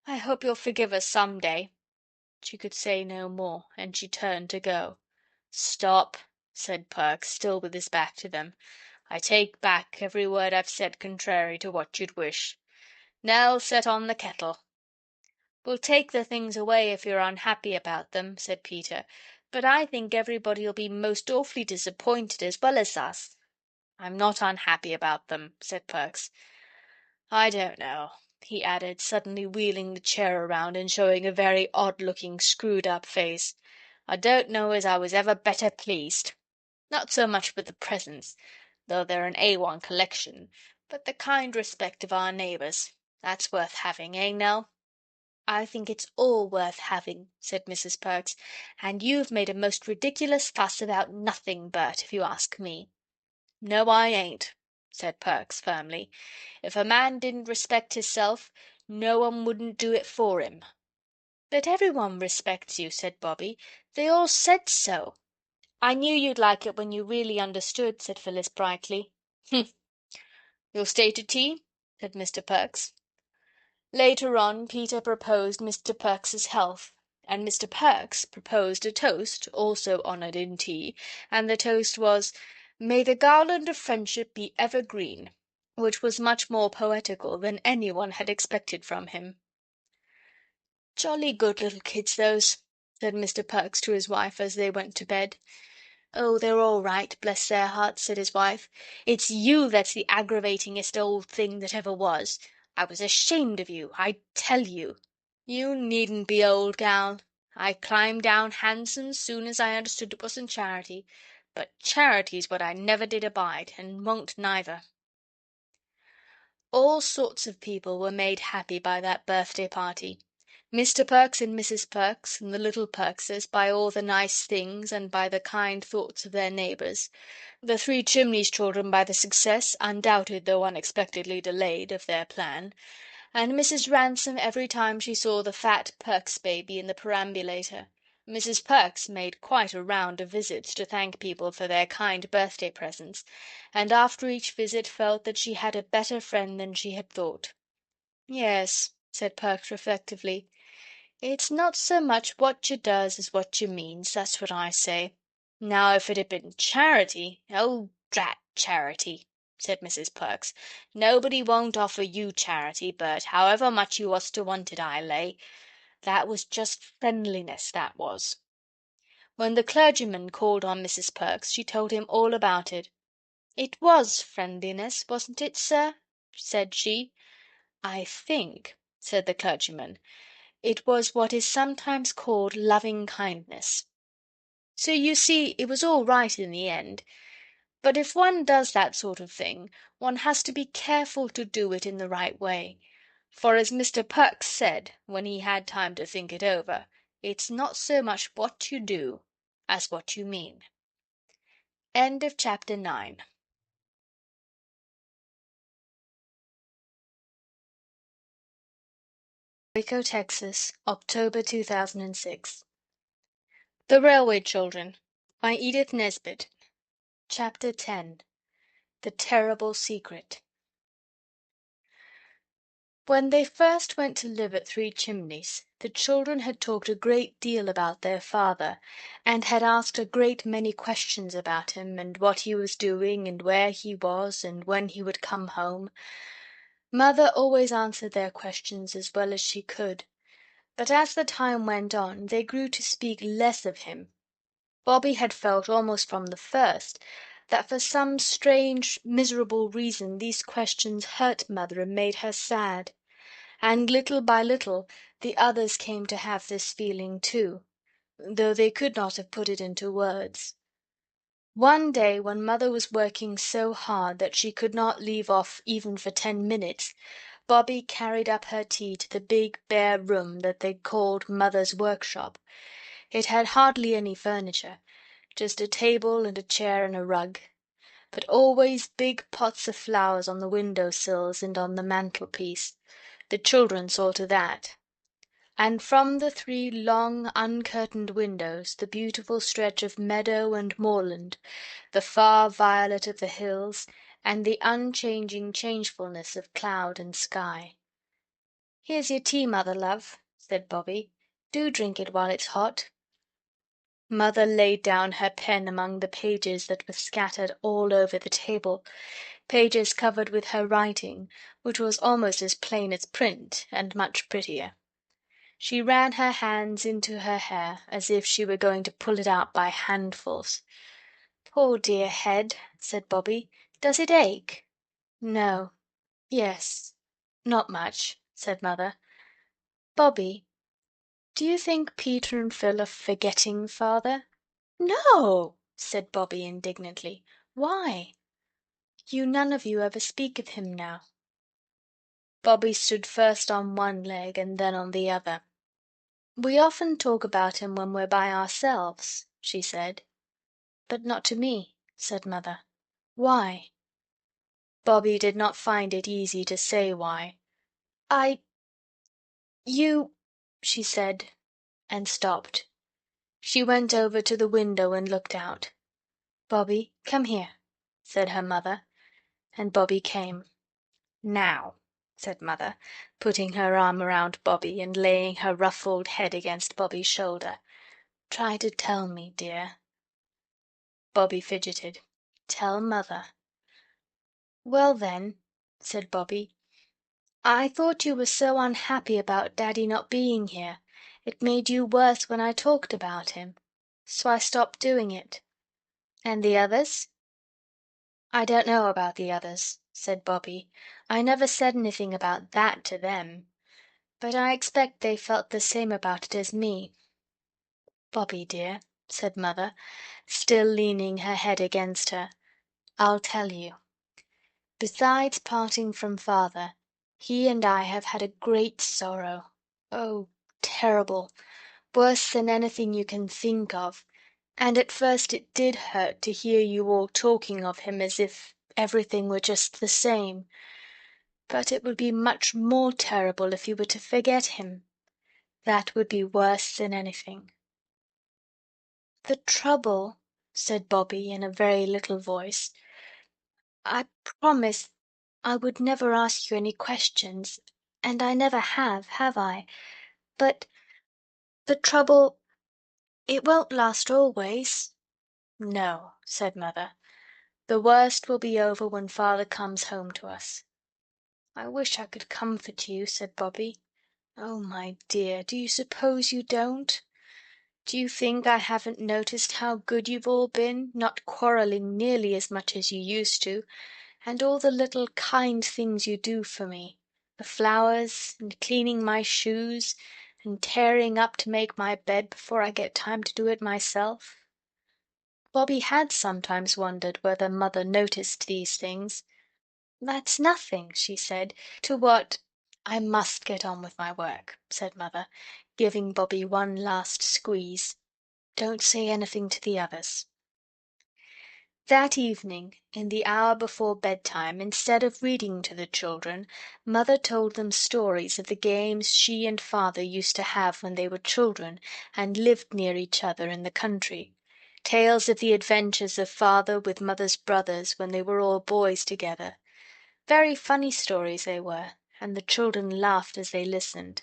I hope you'll forgive us some day." She could say no more, and she turned to go. "Stop," said Perks, still with his back to them. "I take back every word I've said contrary to what you'd wish. Nell, set on the kettle." "We'll take the things away if you're unhappy about them," said Peter. "But I think everybody'll be most awfully disappointed as well as us." "I'm not unhappy about them," said Perks. "I don't know," he added, suddenly wheeling the chair around and showing a very odd-looking, screwed-up face. "I don't know as I was ever better pleased. Not so much with the presents, though they're an A1 collection, but the kind respect of our neighbours. That's worth having, eh, Nell?" "I think it's all worth having," said Mrs. Perks, "and you've made a most ridiculous fuss about nothing, Bert, if you ask me." "No, I ain't," said Perks firmly. "If a man didn't respect hisself, no one wouldn't do it for him." "But everyone respects you," said Bobby. "They all said so." "I knew you'd like it when you really understood," said Phyllis brightly. "Humph! You'll stay to tea?" said Mr. Perks. Later on Peter proposed Mr. Perks's health, and Mr. Perks proposed a toast, also honoured in tea, and the toast was, "May the garland of friendship be ever green," which was much more poetical than any one had expected from him. "Jolly good little kids, those," said Mr. Perks to his wife as they went to bed. "Oh, they're all right, bless their hearts," said his wife. "It's you that's the aggravatingest old thing that ever was. I was ashamed of you, I tell you." "You needn't be, old gal. I climbed down handsome soon as I understood it wasn't charity, but charity's what I never did abide, and won't neither." All sorts of people were made happy by that birthday party. Mr. Perks and Mrs. Perks and the little Perkses by all the nice things and by the kind thoughts of their neighbours; the Three Chimneys children by the success, undoubted though unexpectedly delayed, of their plan; and Mrs. Ransom every time she saw the fat Perks baby in the perambulator. Mrs. Perks made quite a round of visits to thank people for their kind birthday presents, and after each visit felt that she had a better friend than she had thought. "Yes," said Perks reflectively, "it's not so much what you does as what you means, that's what I say. Now if it had been charity—" "Oh, drat charity!" said Mrs. Perks. "Nobody won't offer you charity, but however much you was to want it, I lay. That was just friendliness, that was." When the clergyman called on Mrs. Perks, she told him all about it. "It was friendliness, wasn't it, sir?" said she. "I think," said the clergyman, "it was what is sometimes called loving kindness. So you see it was all right in the end. But if one does that sort of thing, one has to be careful to do it in the right way. For as Mr. Perks said, when he had time to think it over, it's not so much what you do as what you mean." End of chapter 9. Waco, Texas, October 2006. The Railway Children by Edith Nesbit. Chapter 10. The Terrible Secret. When they first went to live at Three Chimneys, the children had talked a great deal about their father, and had asked a great many questions about him, and what he was doing, and where he was, and when he would come home. Mother always answered their questions as well as she could, but as the time went on they grew to speak less of him. Bobby had felt almost from the first that for some strange, miserable reason these questions hurt Mother and made her sad. And little by little the others came to have this feeling too, though they could not have put it into words. One day when Mother was working so hard that she could not leave off even for 10 minutes, Bobby carried up her tea to the big bare room that they called Mother's workshop. It had hardly any furniture, just a table and a chair and a rug, but always big pots of flowers on the window sills and on the mantelpiece. The children saw to that. And from the 3 long uncurtained windows the beautiful stretch of meadow and moorland, the far violet of the hills, and the unchanging changefulness of cloud and sky. "Here's your tea, Mother, love," said Bobby. "Do drink it while it's hot." Mother laid down her pen among the pages that were scattered all over the table, pages covered with her writing, which was almost as plain as print, and much prettier. She ran her hands into her hair as if she were going to pull it out by handfuls. "Poor dear head," said Bobby. "Does it ache?" "No. Yes. Not much," said Mother. "Bobby, do you think Peter and Phil are forgetting Father?" "No!" said Bobby indignantly. "Why? You none of you ever speak of him now." Bobby stood first on one leg and then on the other. "We often talk about him when we're by ourselves," she said. "But not to me," said Mother. "Why?" Bobby did not find it easy to say why. "You," she said, and stopped. She went over to the window and looked out. "Bobby, come here," said her mother, and Bobby came. "Now," said Mother, putting her arm around Bobby and laying her ruffled head against Bobby's shoulder. "Try to tell me, dear." Bobby fidgeted. "Tell Mother." "Well then," said Bobby, "I thought you were so unhappy about Daddy not being here, it made you worse when I talked about him. So I stopped doing it." "And the others?" "I don't know about the others," said Bobby. "I never said anything about that to them. but I expect they felt the same about it as me. "Bobby, dear," said Mother, still leaning her head against her, "I'll tell you. Besides parting from Father, he and I have had a great sorrow. Oh, terrible! Worse than anything you can think of. And at first it did hurt to hear you all talking of him as if everything were just the same. But it would be much more terrible if you were to forget him. That would be worse than anything." "The trouble," said Bobby in a very little voice, "I promised I would never ask you any questions, and I never have I? But the trouble, it won't last always." "No," said Mother. "The worst will be over when Father comes home to us." "I wish I could comfort you," said Bobby. "Oh, my dear, do you suppose you don't? Do you think I haven't noticed how good you've all been, not quarreling nearly as much as you used to, and all the little kind things you do for me, the flowers, and cleaning my shoes, and tearing up to make my bed before I get time to do it myself?" Bobby had sometimes wondered whether Mother noticed these things. "That's nothing," she said, "to what—" "I must get on with my work," said Mother, giving Bobby one last squeeze. "Don't say anything to the others." That evening, in the hour before bedtime, instead of reading to the children, Mother told them stories of the games she and Father used to have when they were children and lived near each other in the country, tales of the adventures of Father with Mother's brothers when they were all boys together. Very funny stories they were, and the children laughed as they listened.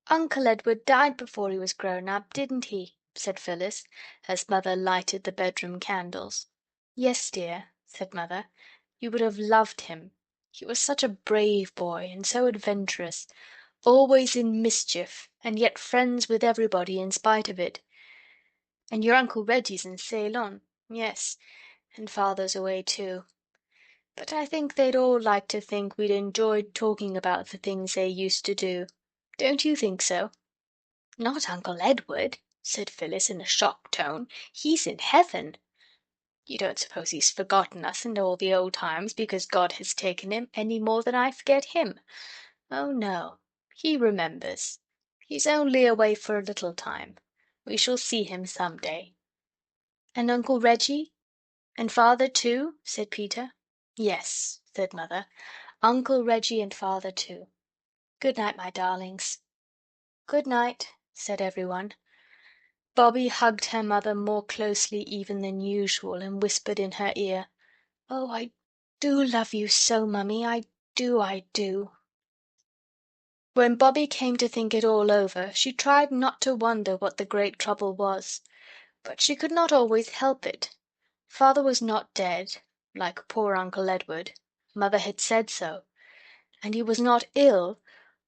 "Uncle Edward died before he was grown up, didn't he?" said Phyllis, as Mother lighted the bedroom candles. "Yes, dear," said Mother. "You would have loved him. He was such a brave boy, and so adventurous, always in mischief, and yet friends with everybody in spite of it. And your Uncle Reggie's in Ceylon. Yes, and Father's away too. But I think they'd all like to think we'd enjoyed talking about the things they used to do. Don't you think so?" "Not Uncle Edward," said Phyllis in a shocked tone. "He's in heaven." "You don't suppose he's forgotten us and all the old times because God has taken him, any more than I forget him? Oh, no. He remembers. He's only away for a little time. We shall see him some day." "And Uncle Reggie? And Father too?" said Peter. "Yes," said Mother. "Uncle Reggie and Father too. Good night, my darlings." "Good night," said everyone. Bobby hugged her mother more closely even than usual and whispered in her ear, "Oh, I do love you so, Mummy, I do, I do." When Bobby came to think it all over, she tried not to wonder what the great trouble was. But she could not always help it. Father was not dead, like poor Uncle Edward. Mother had said so. And he was not ill,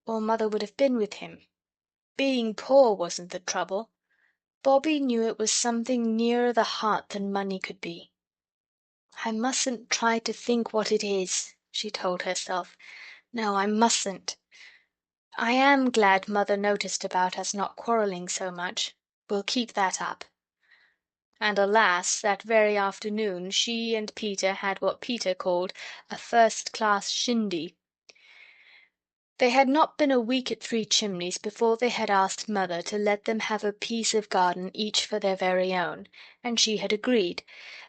or Mother would have been with him. Being poor wasn't the trouble. Bobby knew it was something nearer the heart than money could be. "I mustn't try to think what it is," she told herself. "No, I mustn't. I am glad Mother noticed about us not quarrelling so much. We'll keep that up." And alas, that very afternoon she and Peter had what Peter called a first-class shindy. They had not been a week at Three Chimneys before they had asked Mother to let them have a piece of garden each for their very own, and she had agreed,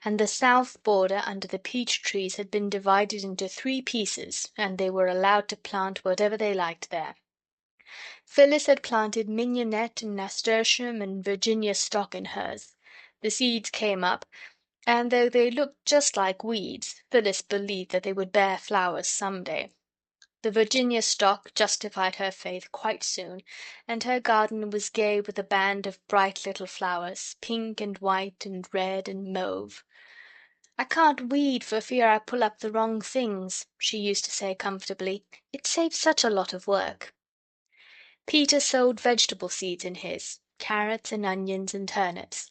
and the south border under the peach trees had been divided into 3 pieces, and they were allowed to plant whatever they liked there. Phyllis had planted mignonette and nasturtium and Virginia stock in hers. The seeds came up, and though they looked just like weeds, Phyllis believed that they would bear flowers some day. The Virginia stock justified her faith quite soon, and her garden was gay with a band of bright little flowers, pink and white and red and mauve. "I can't weed for fear I pull up the wrong things," she used to say comfortably. "It saves such a lot of work." Peter sowed vegetable seeds in his, carrots and onions and turnips.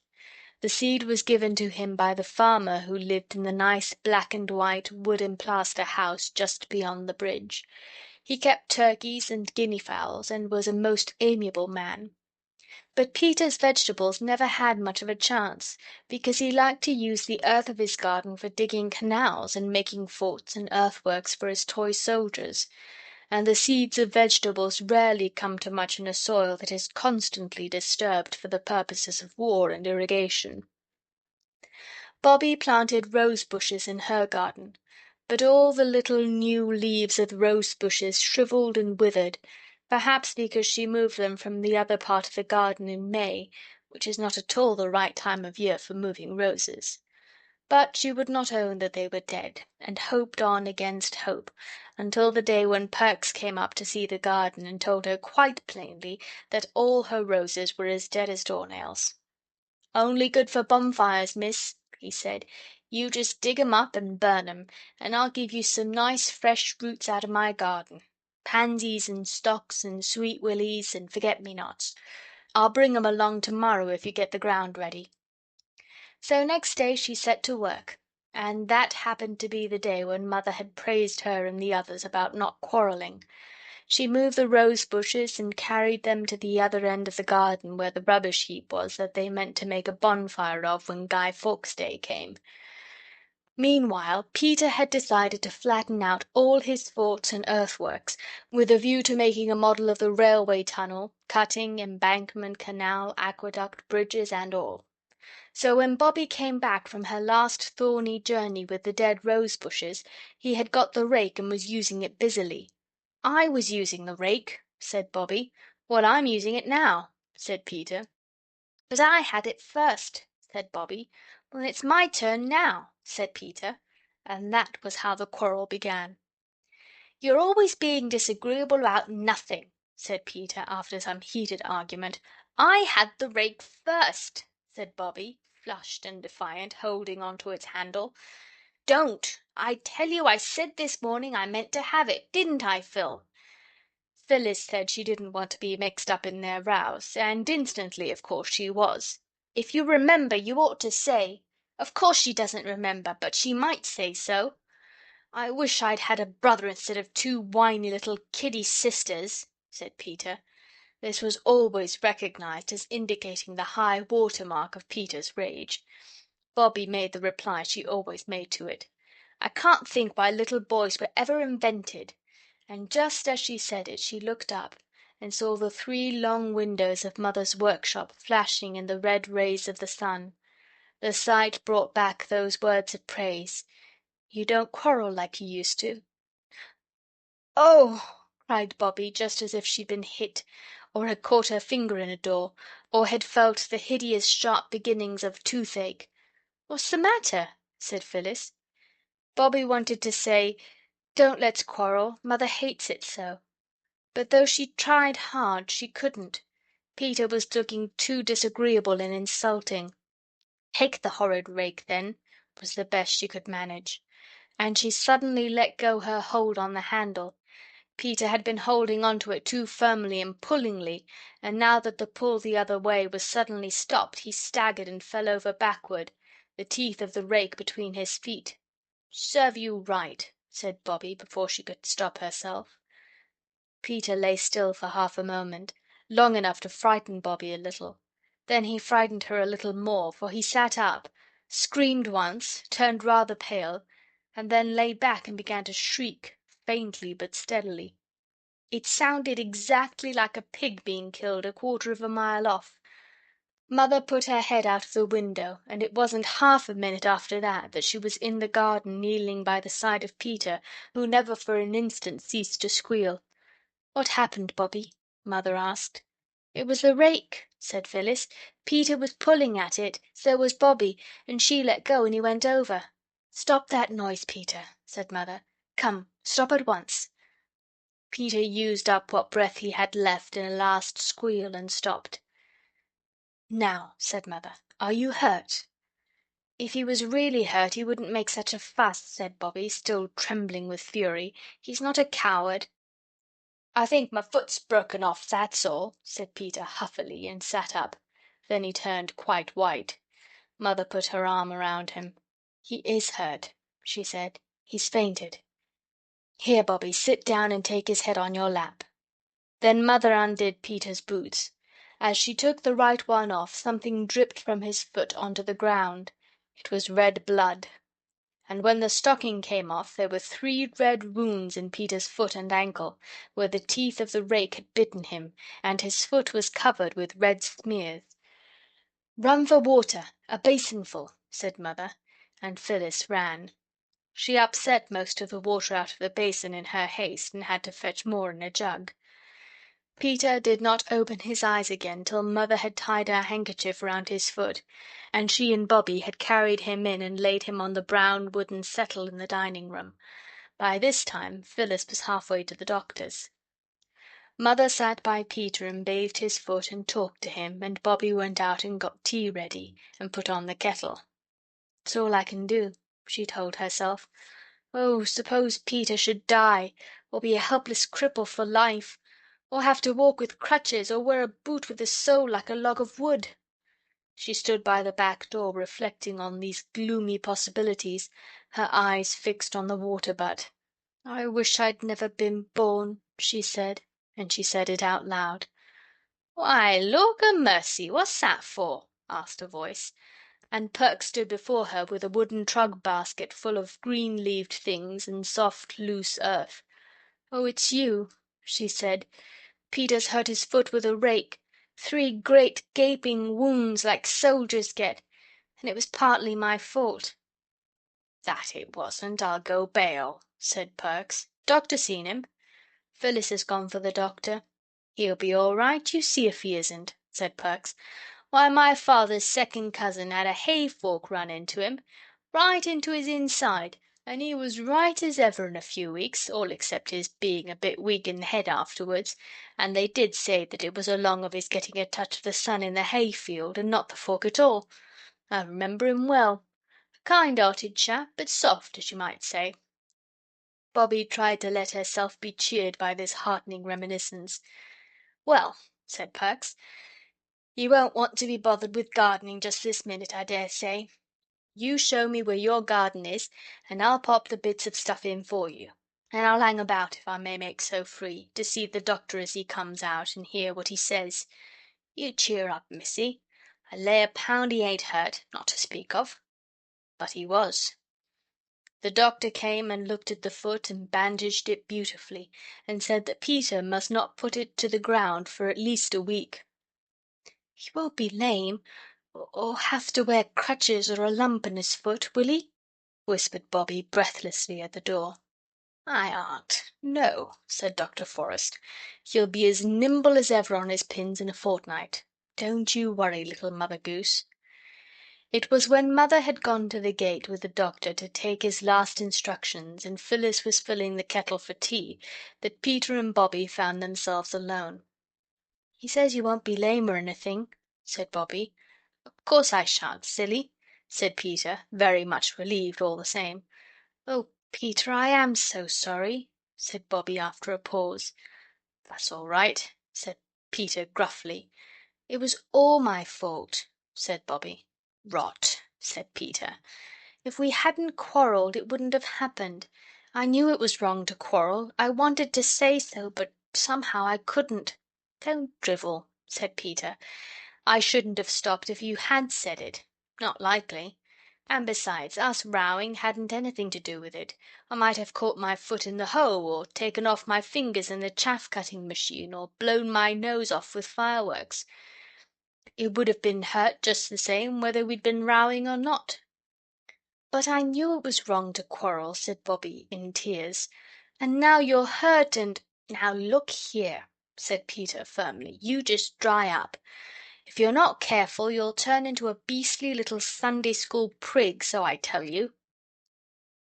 The seed was given to him by the farmer who lived in the nice black and white wood and plaster house just beyond the bridge. He kept turkeys and guinea fowls, and was a most amiable man. But Peter's vegetables never had much of a chance, because he liked to use the earth of his garden for digging canals and making forts and earthworks for his toy soldiers, and the seeds of vegetables rarely come to much in a soil that is constantly disturbed for the purposes of war and irrigation. Bobby planted rose bushes in her garden, but all the little new leaves of the rose bushes shriveled and withered, perhaps because she moved them from the other part of the garden in May, which is not at all the right time of year for moving roses. But she would not own that they were dead, and hoped on against hope, until the day when Perks came up to see the garden and told her quite plainly that all her roses were as dead as doornails. "Only good for bonfires, miss," he said. "You just dig 'em up and burn 'em, and I'll give you some nice fresh roots out of my garden. Pansies and stocks and sweet willies and forget-me-nots. I'll bring 'em along to-morrow if you get the ground ready." So next day she set to work, and that happened to be the day when Mother had praised her and the others about not quarrelling. She moved the rose bushes and carried them to the other end of the garden where the rubbish heap was that they meant to make a bonfire of when Guy Fawkes' Day came. Meanwhile Peter had decided to flatten out all his forts and earthworks, with a view to making a model of the railway tunnel, cutting, embankment, canal, aqueduct, bridges, and all. So when Bobby came back from her last thorny journey with the dead rose bushes, he had got the rake and was using it busily. "I was using the rake," said Bobby. "Well, I'm using it now," said Peter. "But I had it first," said Bobby. "Well, it's my turn now," said Peter. And that was how the quarrel began. "You're always being disagreeable about nothing," said Peter, after some heated argument. "I had the rake first," said Bobby, flushed and defiant, holding on to its handle. "Don't! I tell you I said this morning I meant to have it. Didn't I, Phil?" Phyllis said she didn't want to be mixed up in their rows, and instantly, of course, she was. "If you remember, you ought to say—" "Of course she doesn't remember, but she might say so." "I wish I'd had a brother instead of two whiny little kiddy sisters," said Peter. This was always recognized as indicating the high water mark of Peter's rage. Bobby made the reply she always made to it. "I can't think why little boys were ever invented." And just as she said it she looked up and saw the three long windows of Mother's workshop flashing in the red rays of the sun. The sight brought back those words of praise. "You don't quarrel like you used to." "Oh!" cried Bobby, just as if she'd been hit, or had caught her finger in a door, or had felt the hideous sharp beginnings of toothache. "What's the matter?" said Phyllis. Bobby wanted to say, "Don't let's quarrel, Mother hates it so." But though she tried hard, she couldn't. Peter was looking too disagreeable and insulting. "Take the horrid rake, then," was the best she could manage. And she suddenly let go her hold on the handle. Peter had been holding on to it too firmly and pullingly, and now that the pull the other way was suddenly stopped he staggered and fell over backward, the teeth of the rake between his feet. "Serve you right," said Bobby before she could stop herself. Peter lay still for half a moment, long enough to frighten Bobby a little. Then he frightened her a little more, for he sat up, screamed once, turned rather pale, and then lay back and began to shriek, faintly but steadily. It sounded exactly like a pig being killed a quarter of a mile off. Mother put her head out of the window, and it wasn't half a minute after that she was in the garden kneeling by the side of Peter, who never for an instant ceased to squeal. "What happened, Bobby?" Mother asked. "It was the rake," said Phyllis. "Peter was pulling at it, so was Bobby, and she let go and he went over." "Stop that noise, Peter," said Mother. "Come, stop at once." Peter used up what breath he had left in a last squeal and stopped. "Now," said Mother, "are you hurt?" "If he was really hurt he wouldn't make such a fuss," said Bobby, still trembling with fury. "He's not a coward." "I think my foot's broken off, that's all," said Peter huffily, and sat up. Then he turned quite white. Mother put her arm around him. "He is hurt," she said. "He's fainted." Here, Bobby, sit down and take his head on your lap." Then Mother undid Peter's boots. As she took the right one off, something dripped from his foot onto the ground. It was red blood. And when the stocking came off, there were 3 red wounds in Peter's foot and ankle, where the teeth of the rake had bitten him, and his foot was covered with red smears. "Run for water, a basinful," said Mother, and Phyllis ran. She upset most of the water out of the basin in her haste, and had to fetch more in a jug. Peter did not open his eyes again till Mother had tied her handkerchief round his foot, and she and Bobby had carried him in and laid him on the brown wooden settle in the dining-room. By this time Phyllis was halfway to the doctor's. Mother sat by Peter and bathed his foot and talked to him, and Bobby went out and got tea ready and put on the kettle. "It's all I can do," she told herself. "Oh, suppose Peter should die, or be a helpless cripple for life, or have to walk with crutches, or wear a boot with a sole like a log of wood." She stood by the back door reflecting on these gloomy possibilities, her eyes fixed on the water-butt. "I wish I'd never been born," she said, and she said it out loud. "Why, lawk-a-mercy, what's that for?" asked a voice, and Perks stood before her with a wooden trug-basket full of green-leaved things and soft, loose earth. "Oh, it's you," she said. "Peter's hurt his foot with a rake. 3 great gaping wounds like soldiers get, and it was partly my fault." "That it wasn't, I'll go bail," said Perks. "Doctor seen him?" "Phyllis has gone for the doctor." "He'll be all right, you see if he isn't," said Perks. "Why, my father's second cousin had a hay-fork run into him, right into his inside, and he was right as ever in a few weeks, all except his being a bit weak in the head afterwards, and they did say that it was along of his getting a touch of the sun in the hay-field, and not the fork at all. I remember him well. A kind-hearted chap, but soft, as you might say." Bobby tried to let herself be cheered by this heartening reminiscence. "Well," said Perks, "you won't want to be bothered with gardening just this minute, I dare say. You show me where your garden is, and I'll pop the bits of stuff in for you. And I'll hang about, if I may make so free, to see the doctor as he comes out and hear what he says. You cheer up, missy. I lay a pound he ain't hurt, not to speak of." But he was. The doctor came and looked at the foot and bandaged it beautifully, and said that Peter must not put it to the ground for at least a week. "He won't be lame, or have to wear crutches or a lump in his foot, will he?" whispered Bobby breathlessly at the door. "I aren't. No," said Dr. Forrest. "He'll be as nimble as ever on his pins in a fortnight. Don't you worry, little Mother Goose." It was when Mother had gone to the gate with the doctor to take his last instructions, and Phyllis was filling the kettle for tea, that Peter and Bobby found themselves alone. "He says you won't be lame or anything," said Bobby. "Of course I shan't, silly," said Peter, very much relieved all the same. "Oh, Peter, I am so sorry," said Bobby after a pause. "That's all right," said Peter gruffly. "It was all my fault," said Bobby. "Rot," said Peter. "If we hadn't quarrelled it wouldn't have happened. I knew it was wrong to quarrel. I wanted to say so, but somehow I couldn't." "Don't drivel," said Peter. "I shouldn't have stopped if you had said it. Not likely. And besides, us rowing hadn't anything to do with it. I might have caught my foot in the hoe, or taken off my fingers in the chaff-cutting machine, or blown my nose off with fireworks. It would have been hurt just the same whether we'd been rowing or not." "But I knew it was wrong to quarrel," said Bobby in tears. "And now you're hurt and—" "Now look here," said Peter firmly, "you just dry up. If you're not careful you'll turn into a beastly little Sunday school prig, so I tell you."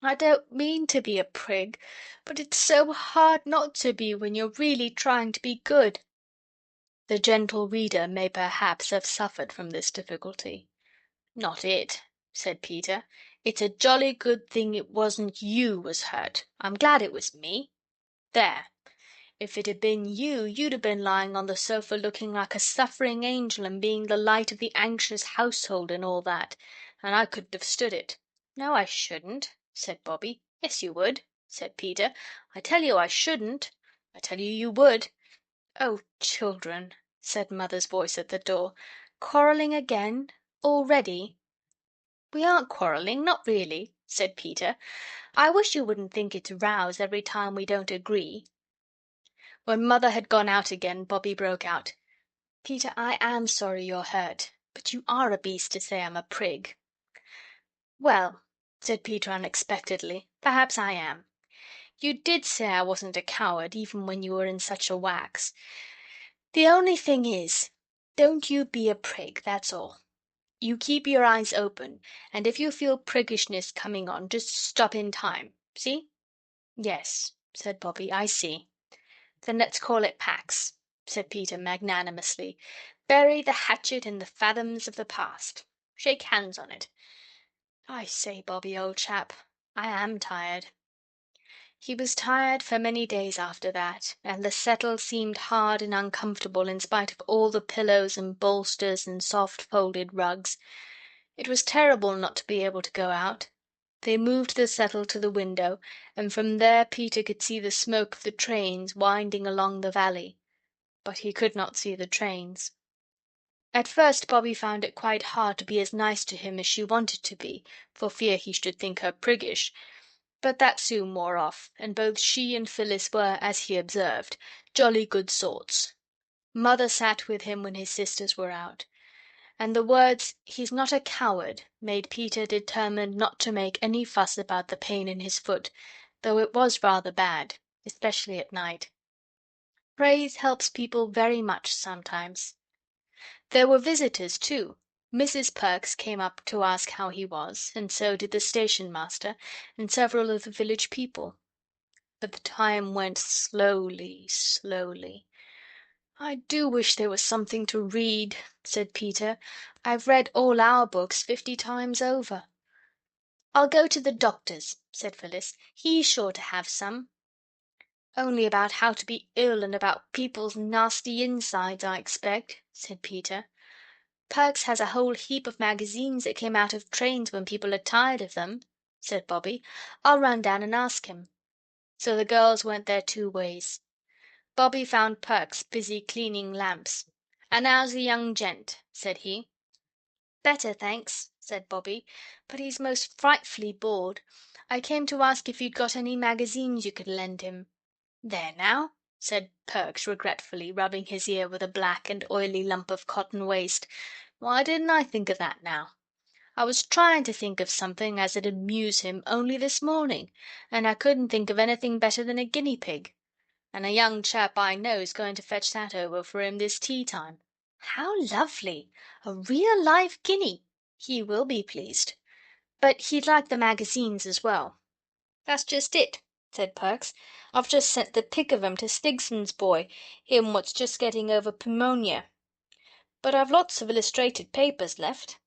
"I don't mean to be a prig, but it's so hard not to be when you're really trying to be good." The gentle reader may perhaps have suffered from this difficulty. "Not it," said Peter. "It's a jolly good thing it wasn't you was hurt. I'm glad it was me. There! If it had been you, you'd have been lying on the sofa looking like a suffering angel and being the light of the anxious household and all that, and I couldn't have stood it." "No, I shouldn't," said Bobby. "Yes, you would." said Peter. "I tell you I shouldn't. I tell you you would." "Oh, children," said Mother's voice at the door. "Quarrelling again? Already?" "We aren't quarrelling, not really," said Peter. "I wish you wouldn't think it's rows every time we don't agree." When Mother had gone out again, Bobbie broke out, "Peter, I am sorry you're hurt, but you are a beast to say I'm a prig." "Well," said Peter unexpectedly, "perhaps I am. You did say I wasn't a coward, even when you were in such a wax. The only thing is, don't you be a prig, that's all. You keep your eyes open, and if you feel priggishness coming on, just stop in time. See?" "Yes," said Bobbie, "I see." "Then let's call it Pax," said Peter magnanimously. "Bury the hatchet in the fathoms of the past. Shake hands on it. I say, Bobbie, old chap, I am tired." He was tired for many days after that, and the settle seemed hard and uncomfortable in spite of all the pillows and bolsters and soft folded rugs. It was terrible not to be able to go out. They moved the settle to the window, and from there Peter could see the smoke of the trains winding along the valley. But he could not see the trains. At first Bobbie found it quite hard to be as nice to him as she wanted to be, for fear he should think her priggish. But that soon wore off, and both she and Phyllis were, as he observed, jolly good sorts. Mother sat with him when his sisters were out, and the words "he's not a coward" made Peter determined not to make any fuss about the pain in his foot, though it was rather bad, especially at night. Praise helps people very much sometimes. There were visitors, too. Mrs. Perks came up to ask how he was, and so did the station master and several of the village people. But the time went slowly, slowly. "I do wish there was something to read," said Peter. "I've read all our books 50 times over." "I'll go to the doctor's," said Phyllis. "He's sure to have some." "Only about how to be ill and about people's nasty insides, I expect," said Peter. "Perks has a whole heap of magazines that came out of trains when people are tired of them," said Bobbie. "I'll run down and ask him." So the girls went their two ways. Bobbie found Perks busy cleaning lamps. "And how's the young gent?" said he. "Better, thanks," said Bobbie, "but he's most frightfully bored. I came to ask if you'd got any magazines you could lend him." "There now," said Perks regretfully, rubbing his ear with a black and oily lump of cotton waste. "Why didn't I think of that now? I was trying to think of something as'd amuse him only this morning, and I couldn't think of anything better than a guinea pig. And a young chap I know's going to fetch that over for him this tea time." "How lovely! A real live guinea. He will be pleased. But he'd like the magazines as well." "That's just it," said Perks. "I've just sent the pick of 'em to Snigson's boy, him what's just getting over pneumonia. But I've lots of illustrated papers left."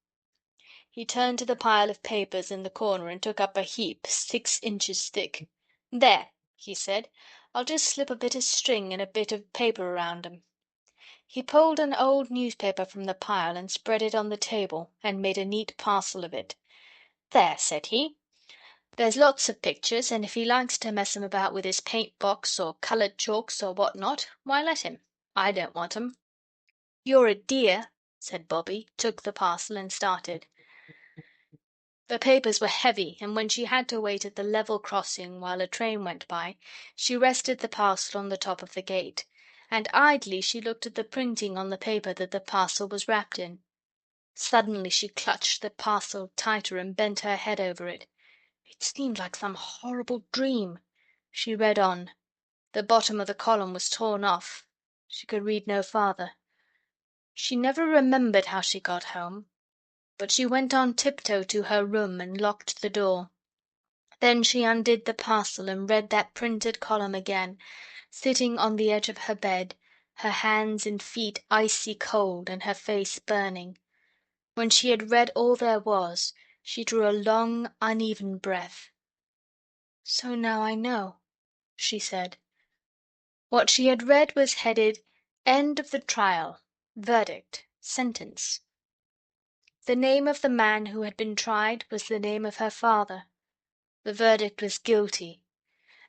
He turned to the pile of papers in the corner and took up a heap 6 inches thick. "There," he said, "I'll just slip a bit of string and a bit of paper around 'em." He pulled an old newspaper from the pile and spread it on the table and made a neat parcel of it. "There," said he, "there's lots of pictures, and if he likes to mess 'em about with his paint box or coloured chalks or what not, why let him. I don't want 'em." "You're a dear," said Bobbie, took the parcel and started. The papers were heavy, and when she had to wait at the level crossing while a train went by, she rested the parcel on the top of the gate, and idly she looked at the printing on the paper that the parcel was wrapped in. Suddenly she clutched the parcel tighter and bent her head over it. It seemed like some horrible dream. She read on. The bottom of the column was torn off. She could read no farther. She never remembered how she got home, but she went on tiptoe to her room and locked the door. Then she undid the parcel and read that printed column again, sitting on the edge of her bed, her hands and feet icy cold and her face burning. When she had read all there was, she drew a long, uneven breath. "So now I know," she said. What she had read was headed "End of the Trial. Verdict. Sentence." The name of the man who had been tried was the name of her father. The verdict was guilty.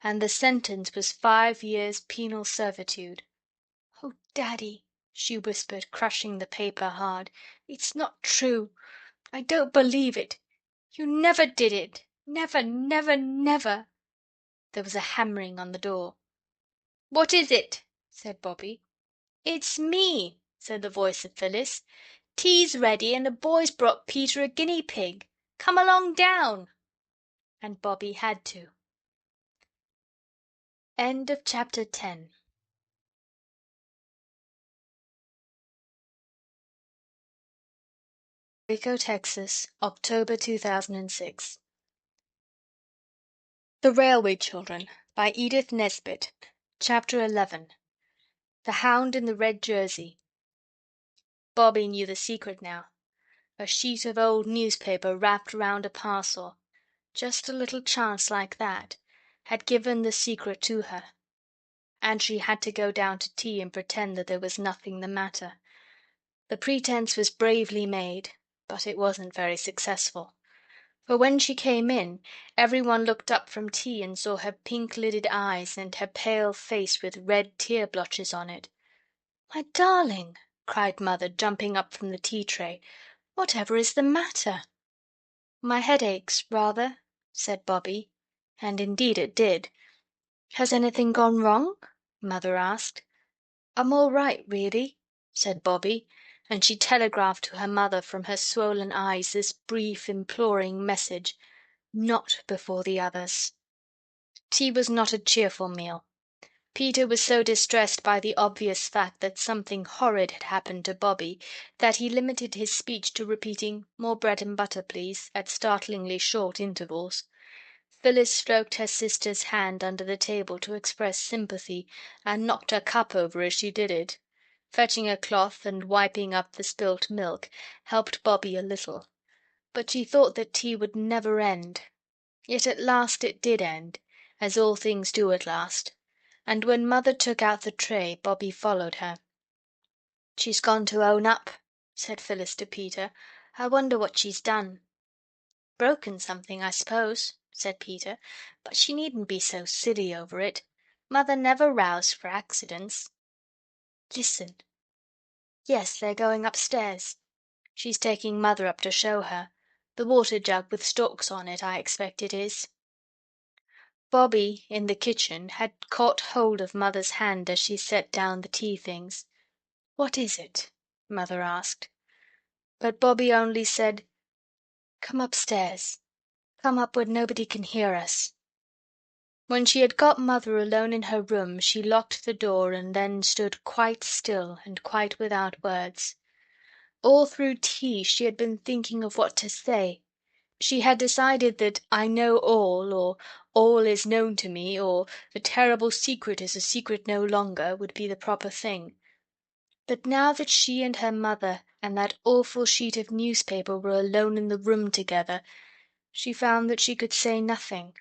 and the sentence was 5 years' penal servitude. "Oh, Daddy," she whispered, crushing the paper hard, "it's not true. I don't believe it. You never did it. Never, never, never." There was a hammering on the door. "What is it?" said Bobby. "It's me," said the voice of Phyllis. "Tea's ready, and the boys brought Peter a guinea pig. Come along down." And Bobby had to. End of chapter 10. Waco, Texas, October 2006. The Railway Children by Edith Nesbit. Chapter 11. The Hound in the Red Jersey. Bobby knew the secret now. A sheet of old newspaper wrapped round a parcel, just a little chance like that, had given the secret to her. And she had to go down to tea and pretend that there was nothing the matter. The pretence was bravely made, but it wasn't very successful. For when she came in, everyone looked up from tea and saw her pink-lidded eyes and her pale face with red tear-blotches on it. "My darling," cried Mother, jumping up from the tea-tray, "whatever is the matter?" "My head aches, rather," said Bobby, and indeed it did. "Has anything gone wrong?" Mother asked. "I'm all right, really," said Bobby, and she telegraphed to her mother from her swollen eyes this brief, imploring message: "Not before the others." Tea was not a cheerful meal. Peter was so distressed by the obvious fact that something horrid had happened to Bobby that he limited his speech to repeating "More bread and butter, please," at startlingly short intervals. Phyllis stroked her sister's hand under the table to express sympathy and knocked her cup over as she did it. Fetching a cloth and wiping up the spilt milk helped Bobby a little. But she thought that tea would never end. Yet at last it did end, as all things do at last, and when Mother took out the tray Bobby followed her. "She's gone to own up," said Phyllis to Peter. "I wonder what she's done." "Broken something, I suppose," said Peter, "but she needn't be so silly over it. Mother never rows for accidents. Listen. Yes, they're going upstairs. She's taking Mother up to show her. The water jug with storks on it, I expect it is." Bobby, in the kitchen, had caught hold of Mother's hand as she set down the tea things. "What is it?" Mother asked. But Bobby only said, "Come upstairs. Come up where nobody can hear us." When she had got Mother alone in her room she locked the door and then stood quite still and quite without words. All through tea she had been thinking of what to say. She had decided that "I know all," or "all is known to me," or "the terrible secret is a secret no longer," would be the proper thing. But now that she and her mother and that awful sheet of newspaper were alone in the room together, she found that she could say nothing.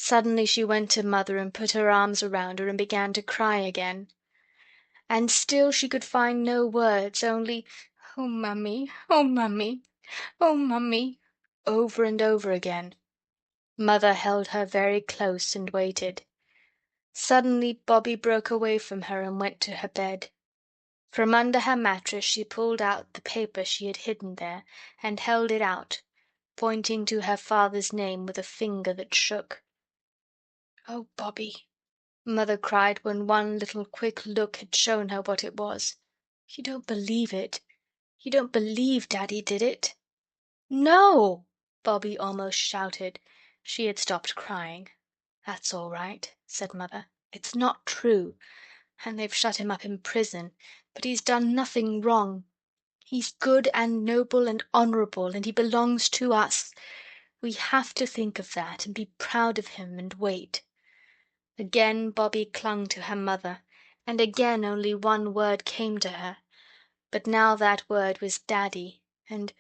Suddenly she went to Mother and put her arms around her and began to cry again. And still she could find no words, only "Oh, Mummy, oh, Mummy, oh, Mummy," over and over again. Mother held her very close and waited. Suddenly Bobby broke away from her and went to her bed. From under her mattress she pulled out the paper she had hidden there and held it out, pointing to her father's name with a finger that shook. "Oh, Bobby," Mother cried when one little quick look had shown her what it was. "You don't believe it? You don't believe Daddy did it?" "No!" Bobby almost shouted. She had stopped crying. "That's all right," said Mother. "It's not true. And they've shut him up in prison. But he's done nothing wrong. He's good and noble and honourable, and he belongs to us. We have to think of that and be proud of him and wait." Again Bobby clung to her mother, and again only one word came to her. But now that word was Daddy, and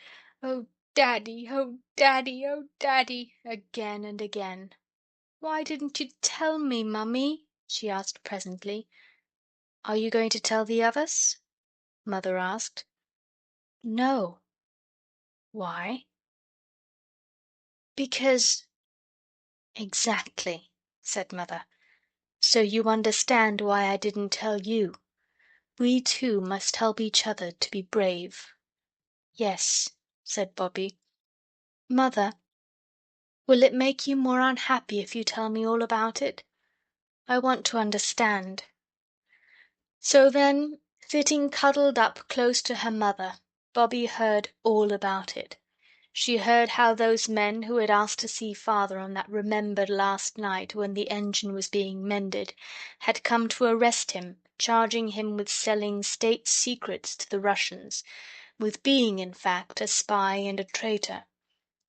"Oh, Daddy, oh, Daddy, oh, Daddy," again and again. "Why didn't you tell me, Mummy?" she asked presently. "Are you going to tell the others?" Mother asked. "No." "Why?" "Because—" "Exactly," said Mother. "So you understand why I didn't tell you. We two must help each other to be brave." "Yes," said Bobby. "Mother, will it make you more unhappy if you tell me all about it? I want to understand." So then, sitting cuddled up close to her mother, Bobby heard all about it. She heard how those men who had asked to see father on that remembered last night when the engine was being mended had come to arrest him, charging him with selling state secrets to the Russians, with being, in fact, a spy and a traitor.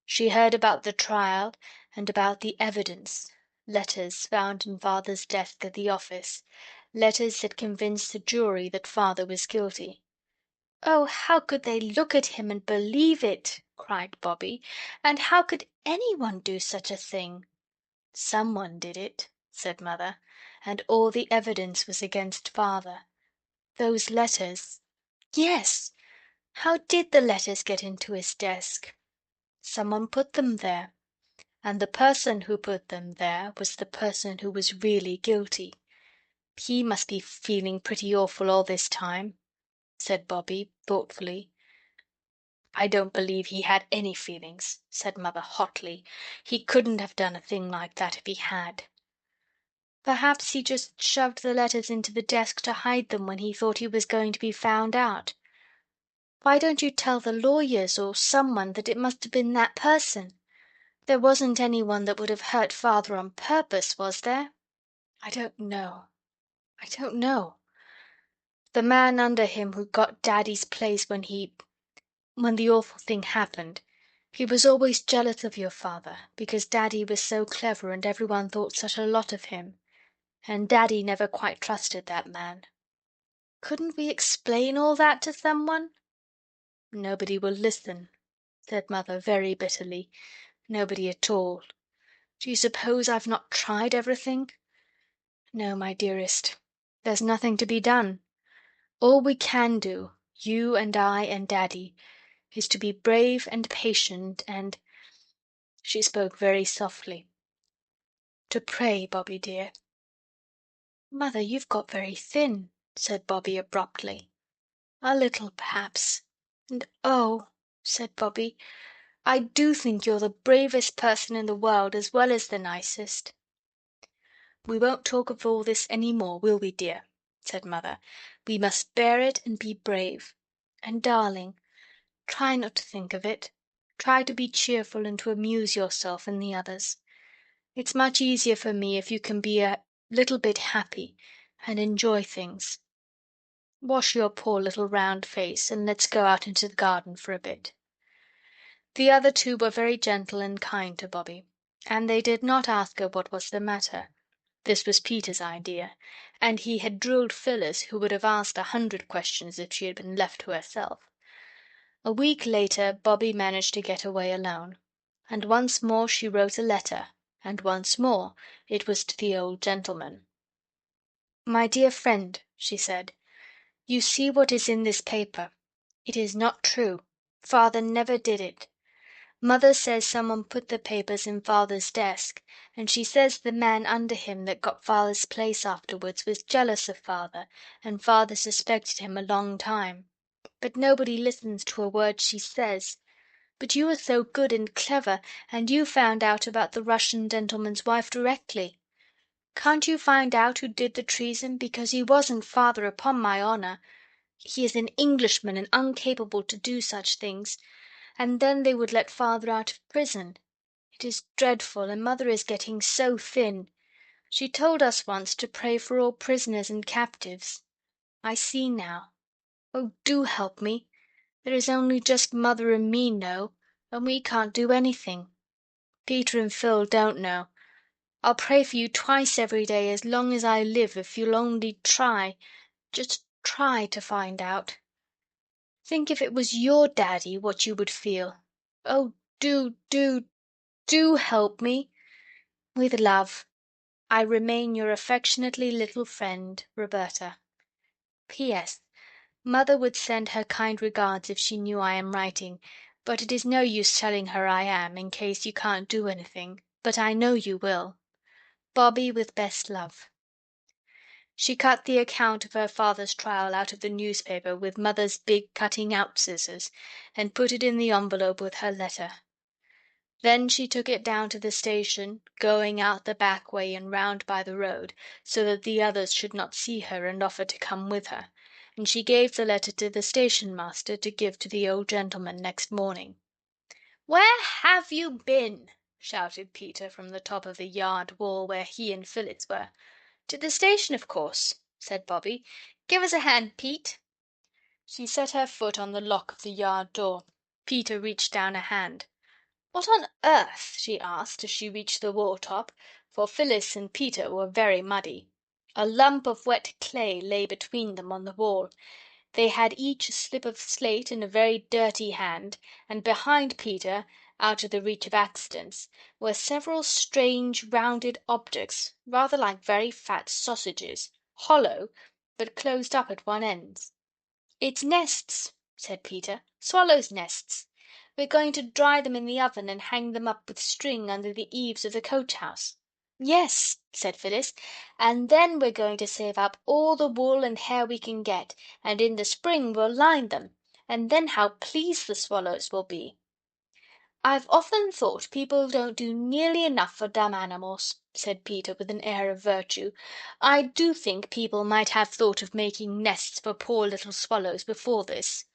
She heard about the trial and about the evidence, letters found in father's desk at the office, letters that convinced the jury that father was guilty. "Oh, how could they look at him and believe it?" cried Bobby. "And how could anyone do such a thing?" "Someone did it," said Mother, "and all the evidence was against father. Those letters—" "Yes! How did the letters get into his desk?" "Someone put them there, and the person who put them there was the person who was really guilty. He must be feeling pretty awful all this time," said Bobby, thoughtfully. "I don't believe he had any feelings," said Mother hotly. "He couldn't have done a thing like that if he had." "Perhaps he just shoved the letters into the desk to hide them when he thought he was going to be found out. Why don't you tell the lawyers or someone that it must have been that person? There wasn't anyone that would have hurt father on purpose, was there?" "I don't know. I don't know. The man under him who got Daddy's place when the awful thing happened, he was always jealous of your father because Daddy was so clever and everyone thought such a lot of him. And Daddy never quite trusted that man." "Couldn't we explain all that to someone?" "Nobody will listen," said Mother very bitterly. "Nobody at all. Do you suppose I've not tried everything? No, my dearest, there's nothing to be done. All we can do, you and I and Daddy, is to be brave and patient and—" she spoke very softly, "to pray, Bobby dear." "Mother, you've got very thin," said Bobby abruptly. "A little, perhaps. And oh," said Bobby, "I do think you're the bravest person in the world as well as the nicest." "We won't talk of all this any more, will we, dear?" said Mother. "We must bear it and be brave. And, darling, try not to think of it. Try to be cheerful and to amuse yourself and the others. It's much easier for me if you can be a little bit happy and enjoy things. Wash your poor little round face and let's go out into the garden for a bit." The other two were very gentle and kind to Bobby, and they did not ask her what was the matter. This was Peter's idea, and he had drilled Phyllis, who would have asked 100 questions if she had been left to herself. A week later Bobby managed to get away alone, and once more she wrote a letter, and once more it was to the old gentleman. "My dear friend," she said, "you see what is in this paper. It is not true. Father never did it. Mother says someone put the papers in father's desk, and she says the man under him that got father's place afterwards was jealous of father, and father suspected him a long time. But nobody listens to a word she says. But you are so good and clever, and you found out about the Russian gentleman's wife directly. Can't you find out who did the treason, because he wasn't father, upon my honour. He is an Englishman and incapable to do such things. And then they would let father out of prison. It is dreadful, and mother is getting so thin. She told us once to pray for all prisoners and captives. I see now. Oh, do help me. There is only just mother and me know, and we can't do anything. Peter and Phil don't know. I'll pray for you twice every day as long as I live if you'll only try, just try to find out. Think if it was your Daddy what you would feel. Oh, do help me. With love, I remain your affectionately little friend, Roberta. P.S. Mother would send her kind regards if she knew I am writing, but it is no use telling her I am, in case you can't do anything, but I know you will. Bobby with best love. She cut the account of her father's trial out of the newspaper with Mother's big cutting-out scissors, and put it in the envelope with her letter. Then she took it down to the station, going out the back way and round by the road, so that the others should not see her, and offered to come with her, and she gave the letter to the station-master to give to the old gentleman next morning. "Where have you been?" shouted Peter from the top of the yard wall where he and Phyllis were. "To the station, of course," said Bobby. "Give us a hand, Pete." She set her foot on the lock of the yard door. Peter reached down a hand. "What on earth?" she asked as she reached the wall top, for Phyllis and Peter were very muddy. A lump of wet clay lay between them on the wall. They had each a slip of slate in a very dirty hand, and behind Peter, out of the reach of accidents, were several strange rounded objects, rather like very fat sausages, hollow, but closed up at one end. "It's nests," said Peter. "Swallows' nests. We're going to dry them in the oven and hang them up with string under the eaves of the coach-house." "Yes," said Phyllis, "and then we're going to save up all the wool and hair we can get, and in the spring we'll line them, and then how pleased the swallows will be." "I've often thought people don't do nearly enough for dumb animals," said Peter with an air of virtue. "I do think people might have thought of making nests for poor little swallows before this."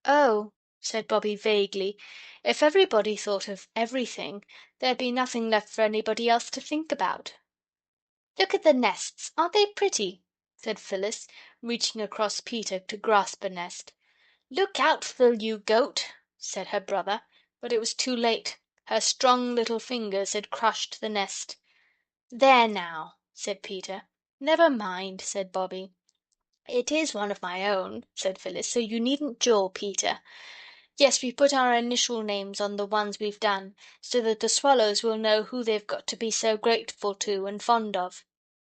"Oh," said Bobby vaguely, "if everybody thought of everything, there'd be nothing left for anybody else to think about." "Look at the nests. Aren't they pretty?" said Phyllis, reaching across Peter to grasp a nest. "Look out, Phil, you goat," said her brother, but it was too late. Her strong little fingers had crushed the nest. "There now," said Peter. "Never mind," said Bobby. "It is one of my own," said Phyllis, "so you needn't jaw, Peter. Yes, we've put our initial names on the ones we've done, so that the swallows will know who they've got to be so grateful to and fond of."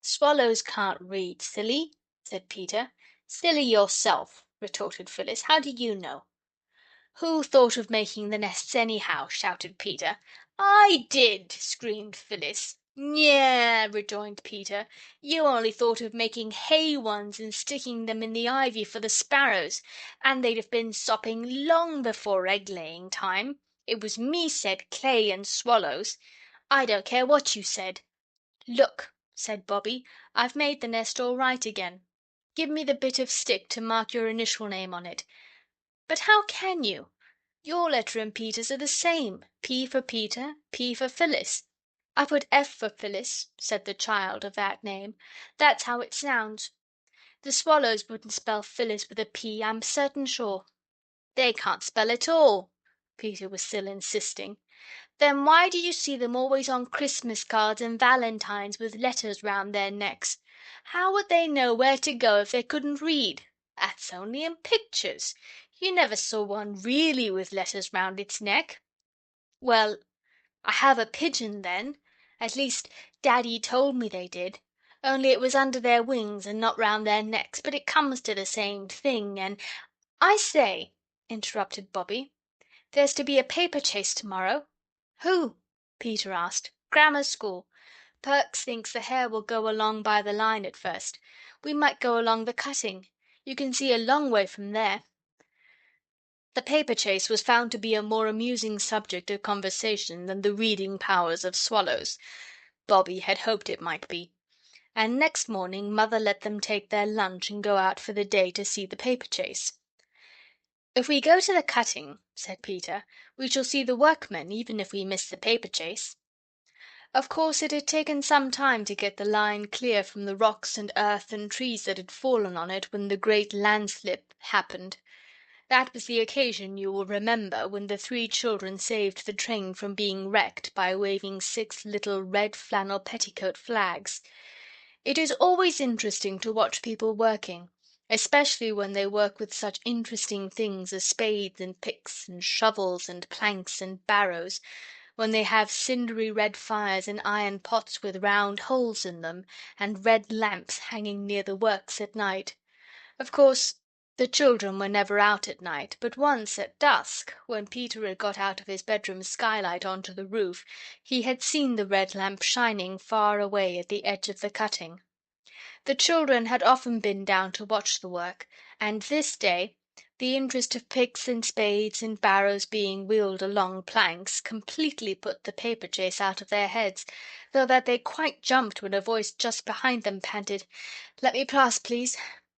"Swallows can't read, silly," said Peter. "Silly yourself," retorted Phyllis. "How do you know?" "Who thought of making the nests anyhow?" shouted Peter. "I did!" screamed Phyllis. "Nyeh!" rejoined Peter. "You only thought of making hay ones and sticking them in the ivy for the sparrows, and they'd have been sopping long before egg-laying time. It was me said clay and swallows. I don't care what you said." "Look," said Bobby, "I've made the nest all right again. Give me the bit of stick to mark your initial name on it. But how can you? Your letter and Peter's are the same. P for Peter, P for Phyllis." "I put F for Phyllis," said the child of that name. "That's how it sounds. The swallows wouldn't spell Phyllis with a P, I'm certain sure." "They can't spell at all," Peter was still insisting. "Then why do you see them always on Christmas cards and valentines with letters round their necks? How would they know where to go if they couldn't read? That's only in pictures. You never saw one really with letters round its neck." "Well, I have a pigeon then. At least, Daddy told me they did. Only it was under their wings and not round their necks, but it comes to the same thing, and—" "I say," interrupted Bobby, "there's to be a paper chase tomorrow." "Who?" Peter asked. "Grammar school. Perks thinks the hare will go along by the line at first. We might go along the cutting. You can see a long way from there." The paper chase was found to be a more amusing subject of conversation than the reading powers of swallows. Bobby had hoped it might be. And next morning Mother let them take their lunch and go out for the day to see the paper chase. "If we go to the cutting," said Peter, "we shall see the workmen, even if we miss the paper chase." Of course it had taken some time to get the line clear from the rocks and earth and trees that had fallen on it when the great landslip happened. That was the occasion, you will remember, when the three children saved the train from being wrecked by waving 6 little red flannel petticoat flags. It is always interesting to watch people working, especially when they work with such interesting things as spades and picks and shovels and planks and barrows, when they have cindery red fires in iron pots with round holes in them, and red lamps hanging near the works at night. Of course The children were never out at night, but once at dusk, when Peter had got out of his bedroom skylight on to the roof, he had seen the red lamp shining far away at the edge of the cutting. The children had often been down to watch the work, and this day the interest of picks and spades and barrows being wheeled along planks completely put the paper chase out of their heads, so that they quite jumped when a voice just behind them panted, "Let me pass, please."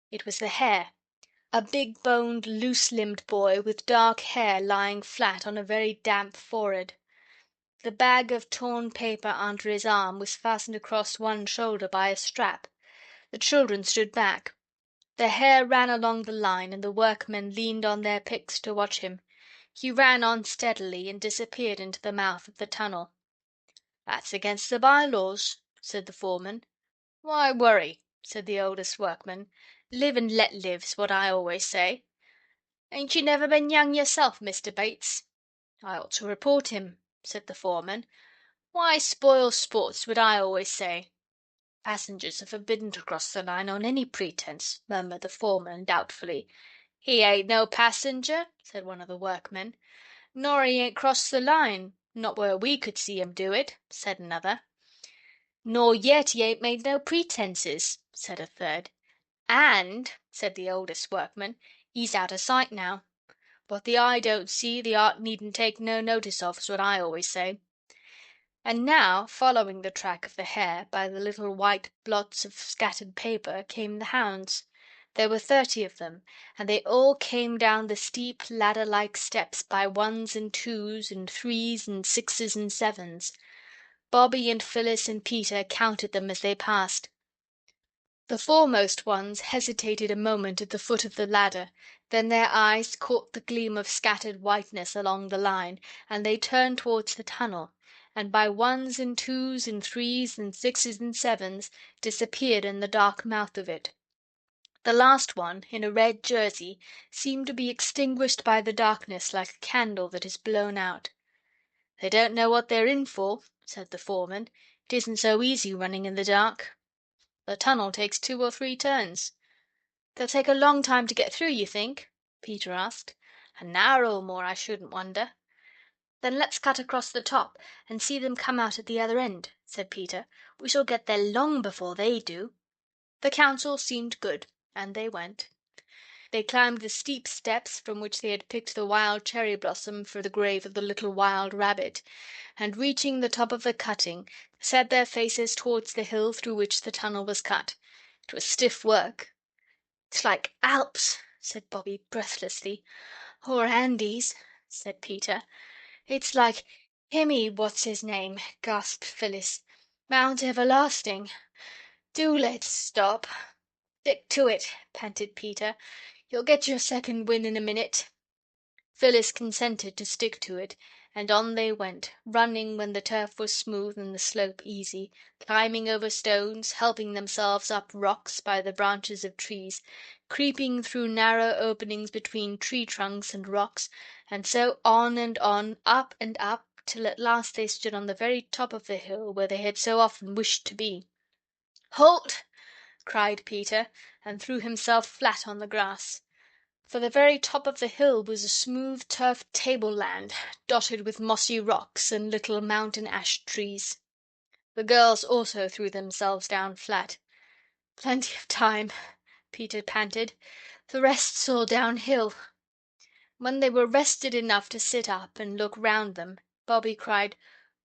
It was the Hare, a big-boned, loose-limbed boy with dark hair lying flat on a very damp forehead. The bag of torn paper under his arm was fastened across one shoulder by a strap. The children stood back. The Hare ran along the line, and the workmen leaned on their picks to watch him. He ran on steadily and disappeared into the mouth of the tunnel. "That's against the by-laws," said the foreman. "Why worry?" said the oldest workman. "Live and let live's what I always say. Ain't you never been young yourself, Mr. Bates?" "I ought to report him," said the foreman. "Why spoil sport's what I always say." "Passengers are forbidden to cross the line on any pretence," murmured the foreman doubtfully. "He ain't no passenger," said one of the workmen. "Nor he ain't crossed the line, not where we could see him do it," said another. "Nor yet he ain't made no pretences," said a third. "And," said the oldest workman, "he's out o' sight now. What the eye don't see, the art needn't take no notice of's what I always say." And now, following the track of the Hare by the little white blots of scattered paper, came the hounds. There were 30 of them, and they all came down the steep ladder-like steps by ones and twos and threes and sixes and sevens. Bobby and Phyllis and Peter counted them as they passed. The foremost ones hesitated a moment at the foot of the ladder, then their eyes caught the gleam of scattered whiteness along the line, and they turned towards the tunnel, and by ones and twos and threes and sixes and sevens disappeared in the dark mouth of it. The last one, in a red jersey, seemed to be extinguished by the darkness like a candle that is blown out. "They don't know what they're in for," said the foreman. "It isn't so easy running in the dark. The tunnel takes 2 or 3 turns." "They'll take a long time to get through, you think?" Peter asked. "An hour or more, I shouldn't wonder." "Then let's cut across the top and see them come out at the other end," said Peter. "We shall get there long before they do." The counsel seemed good, and they went. They climbed the steep steps from which they had picked the wild cherry blossom for the grave of the little wild rabbit, and reaching the top of the cutting, set their faces towards the hill through which the tunnel was cut. It was stiff work. "It's like Alps," said Bobby breathlessly. "Or Andes," said Peter. "It's like what's his name," gasped Phyllis. "Mount Everlasting. Do let's stop." "Stick to it," panted Peter. "You'll get your second wind in a minute." Phyllis consented to stick to it, and on they went, running when the turf was smooth and the slope easy, climbing over stones, helping themselves up rocks by the branches of trees, creeping through narrow openings between tree trunks and rocks, and so on and on, up and up, till at last they stood on the very top of the hill where they had so often wished to be. "Halt!" cried Peter, and threw himself flat on the grass. For the very top of the hill was a smooth turf tableland, dotted with mossy rocks and little mountain ash trees. The girls also threw themselves down flat. "Plenty of time," Peter panted. "The rest's all downhill." When they were rested enough to sit up and look round them, Bobby cried,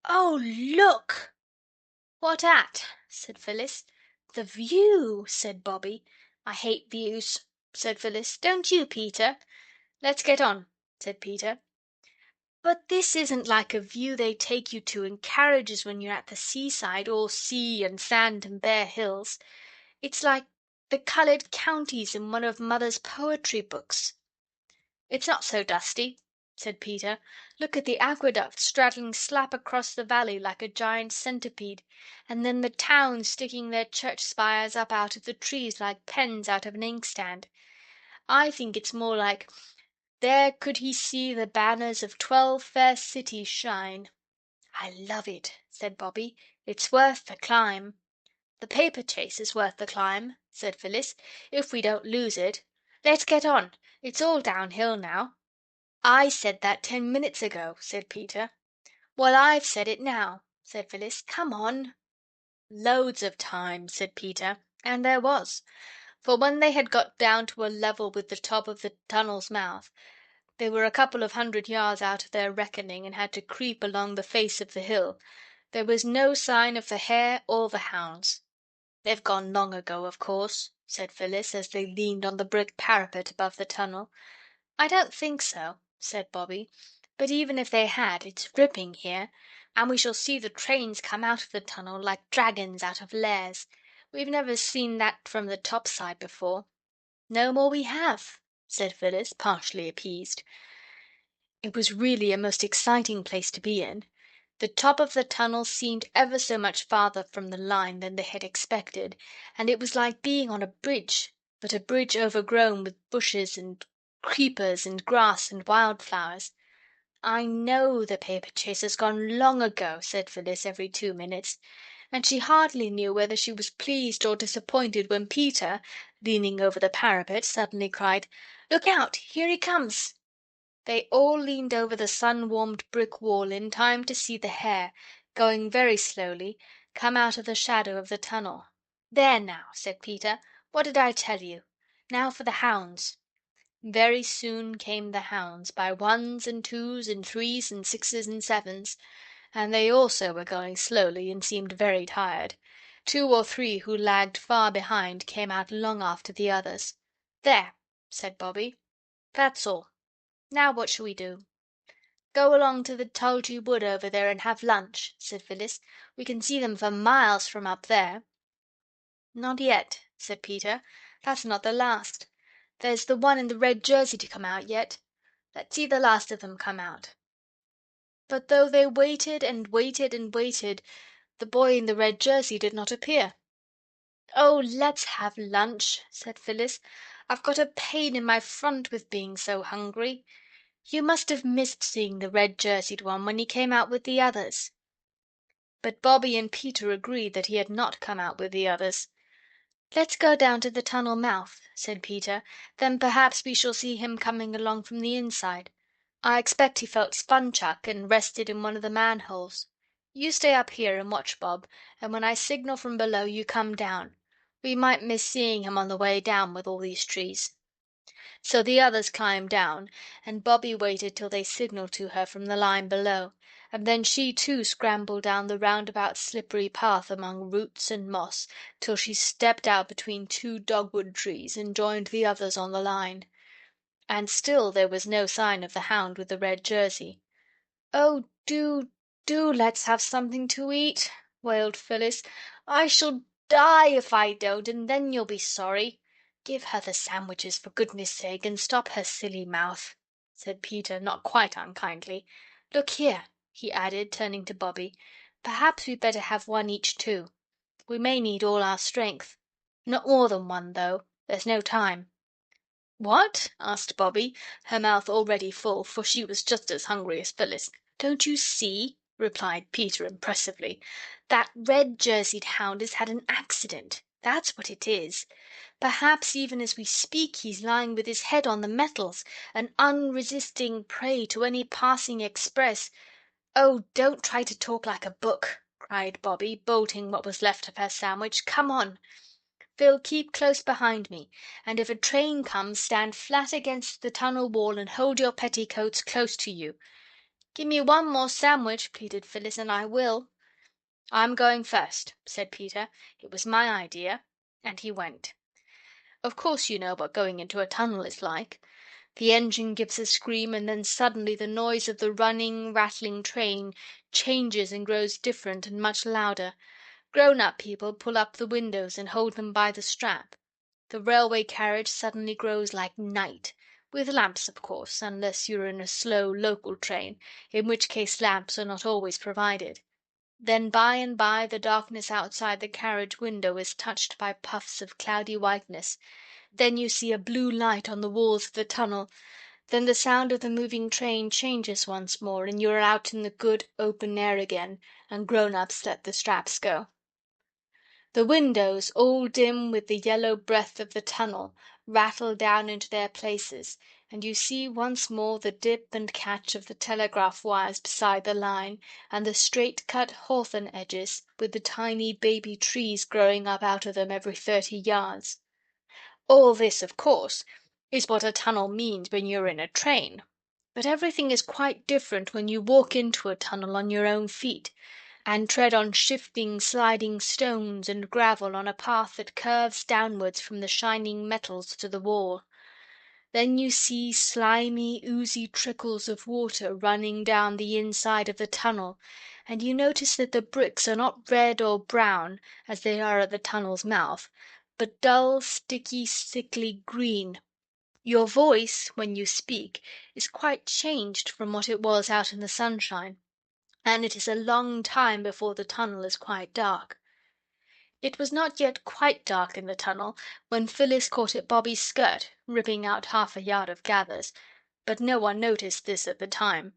"Oh, look!" "What at?" said Phyllis. "The view," said Bobby. "I hate views," said Phyllis. "Don't you, Peter?" "Let's get on," said Peter. "But this isn't like a view they take you to in carriages when you're at the seaside, all sea and sand and bare hills. It's like the coloured counties in one of Mother's poetry books." "It's not so dusty," said Peter. "Look at the aqueduct straddling slap across the valley like a giant centipede, and then the towns sticking their church spires up out of the trees like pens out of an inkstand. I think it's more like 'There could he see the banners of 12 fair cities shine.'" "I love it," said Bobby. "It's worth the climb." "The paper chase is worth the climb," said Phyllis, "if we don't lose it. Let's get on. It's all downhill now." "I said that 10 minutes ago," said Peter. "Well, I've said it now," said Phyllis. "Come on." "Loads of time," said Peter, and there was. For when they had got down to a level with the top of the tunnel's mouth, they were a couple of 100 yards out of their reckoning and had to creep along the face of the hill. There was no sign of the hare or the hounds. "They've gone long ago, of course," said Phyllis, as they leaned on the brick parapet above the tunnel. "I don't think so," said Bobbie. "But even if they had, it's ripping here, and we shall see the trains come out of the tunnel like dragons out of lairs. We've never seen that from the top side before." "No more we have," said Phyllis, partially appeased. It was really a most exciting place to be in. The top of the tunnel seemed ever so much farther from the line than they had expected, and it was like being on a bridge, but a bridge overgrown with bushes and creepers and grass and wildflowers. "I know the paper chase has gone long ago," said Phyllis every 2 minutes, and she hardly knew whether she was pleased or disappointed when Peter, leaning over the parapet, suddenly cried, "Look out! Here he comes!" They all leaned over the sun-warmed brick wall in time to see the hare, going very slowly, come out of the shadow of the tunnel. "There now," said Peter. "What did I tell you? Now for the hounds." Very soon came the hounds, by ones and twos and threes and sixes and sevens, and they also were going slowly and seemed very tired. 2 or 3 who lagged far behind came out long after the others. "There," said Bobbie. "That's all. Now what shall we do?" "Go along to the Tulgey Wood over there and have lunch," said Phyllis. "We can see them for miles from up there." "Not yet," said Peter. "That's not the last. There's the one in the red jersey to come out yet. Let's see the last of them come out." But though they waited and waited and waited, the boy in the red jersey did not appear. "Oh, let's have lunch," said Phyllis. "I've got a pain in my front with being so hungry. You must have missed seeing the red-jerseyed one when he came out with the others." But Bobbie and Peter agreed that he had not come out with the others. "Let's go down to the tunnel mouth," said Peter. "Then perhaps we shall see him coming along from the inside. I expect he felt sponchuck and rested in one of the manholes. You stay up here and watch, Bob, and when I signal from below you come down. We might miss seeing him on the way down with all these trees." So the others climbed down, and Bobbie waited till they signalled to her from the line below, and then she too scrambled down the roundabout slippery path among roots and moss till she stepped out between 2 dogwood trees and joined the others on the line. And still there was no sign of the hound with the red jersey. "Oh, do let's have something to eat," wailed Phyllis. "I shall die if I don't, and then you'll be sorry. Give her the sandwiches, for goodness sake, and stop her silly mouth," said Peter, not quite unkindly. "Look here," he added, turning to Bobbie, "perhaps we'd better have one each too. We may need all our strength. Not more than one, though. There's no time." "What?" asked Bobbie, her mouth already full, for she was just as hungry as Phyllis. "Don't you see?" replied Peter impressively. "That red-jerseyed hound has had an accident. That's what it is. Perhaps even as we speak he's lying with his head on the metals, an unresisting prey to any passing express—" "Oh, don't try to talk like a book," cried Bobbie, bolting what was left of her sandwich. "Come on. Phil, keep close behind me, and if a train comes stand flat against the tunnel wall and hold your petticoats close to you." "Give me one more sandwich," pleaded Phyllis, "and I will." "I'm going first," said Peter. "It was my idea." And he went. Of course you know what going into a tunnel is like. The engine gives a scream, and then suddenly the noise of the running, rattling train changes and grows different and much louder. Grown-up people pull up the windows and hold them by the strap. The railway carriage suddenly grows like night, with lamps, of course, unless you're in a slow local train, in which case lamps are not always provided. Then by and by the darkness outside the carriage window is touched by puffs of cloudy whiteness. Then you see a blue light on the walls of the tunnel. Then the sound of the moving train changes once more, and you are out in the good open air again, and grown-ups let the straps go. The windows, all dim with the yellow breath of the tunnel, rattle down into their places, and you see once more the dip and catch of the telegraph wires beside the line, and the straight-cut hawthorn edges, with the tiny baby trees growing up out of them every 30 yards. All this, of course, is what a tunnel means when you're in a train. But everything is quite different when you walk into a tunnel on your own feet, and tread on shifting, sliding stones and gravel on a path that curves downwards from the shining metals to the wall. Then you see slimy, oozy trickles of water running down the inside of the tunnel, and you notice that the bricks are not red or brown, as they are at the tunnel's mouth, but dull, sticky, sickly green. Your voice, when you speak, is quite changed from what it was out in the sunshine, and it is a long time before the tunnel is quite dark. It was not yet quite dark in the tunnel when Phyllis caught at Bobby's skirt, ripping out half a yard of gathers, but no one noticed this at the time.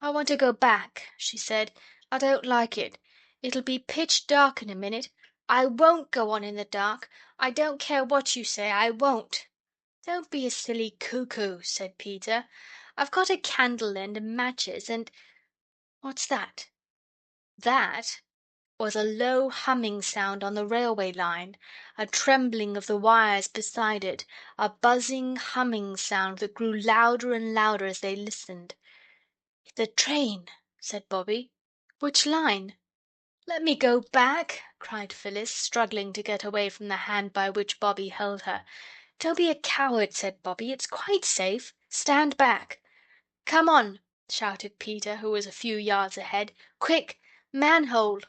"I want to go back," she said. "I don't like it. It'll be pitch dark in a minute. I won't go on in the dark. I don't care what you say, I won't." "Don't be a silly cuckoo," said Peter. "I've got a candle end and matches and what's that?" That was a low humming sound on the railway line, a trembling of the wires beside it, a buzzing, humming sound that grew louder and louder as they listened. "The train," said Bobby. "Which line?" "Let me go back," cried Phyllis, struggling to get away from the hand by which Bobby held her. "Don't be a coward," said Bobby. "It's quite safe. Stand back." "Come on," shouted Peter, who was a few yards ahead. "Quick! Manhole!"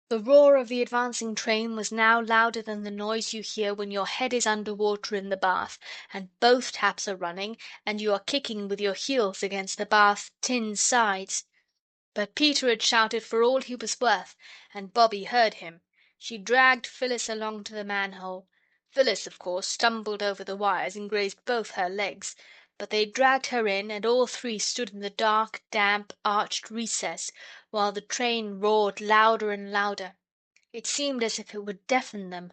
The roar of the advancing train was now louder than the noise you hear when your head is under water in the bath, and both taps are running, and you are kicking with your heels against the bath's tin sides. But Peter had shouted for all he was worth, and Bobby heard him. She dragged Phyllis along to the manhole. Phyllis, of course, stumbled over the wires and grazed both her legs, but they dragged her in, and all three stood in the dark, damp, arched recess, while the train roared louder and louder. It seemed as if it would deafen them,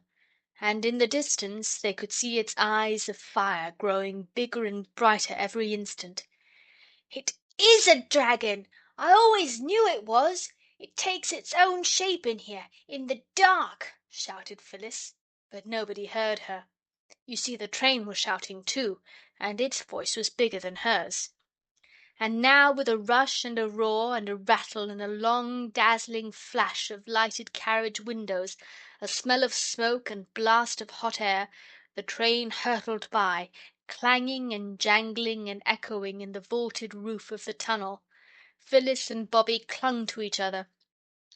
and in the distance they could see its eyes of fire growing bigger and brighter every instant. "It is a dragon! I always knew it was! It takes its own shape in here, in the dark!" shouted Phyllis. But nobody heard her. You see, the train was shouting too, and its voice was bigger than hers. And now, with a rush and a roar and a rattle and a long dazzling flash of lighted carriage windows, a smell of smoke and blast of hot air, the train hurtled by, clanging and jangling and echoing in the vaulted roof of the tunnel. Phyllis and Bobby clung to each other.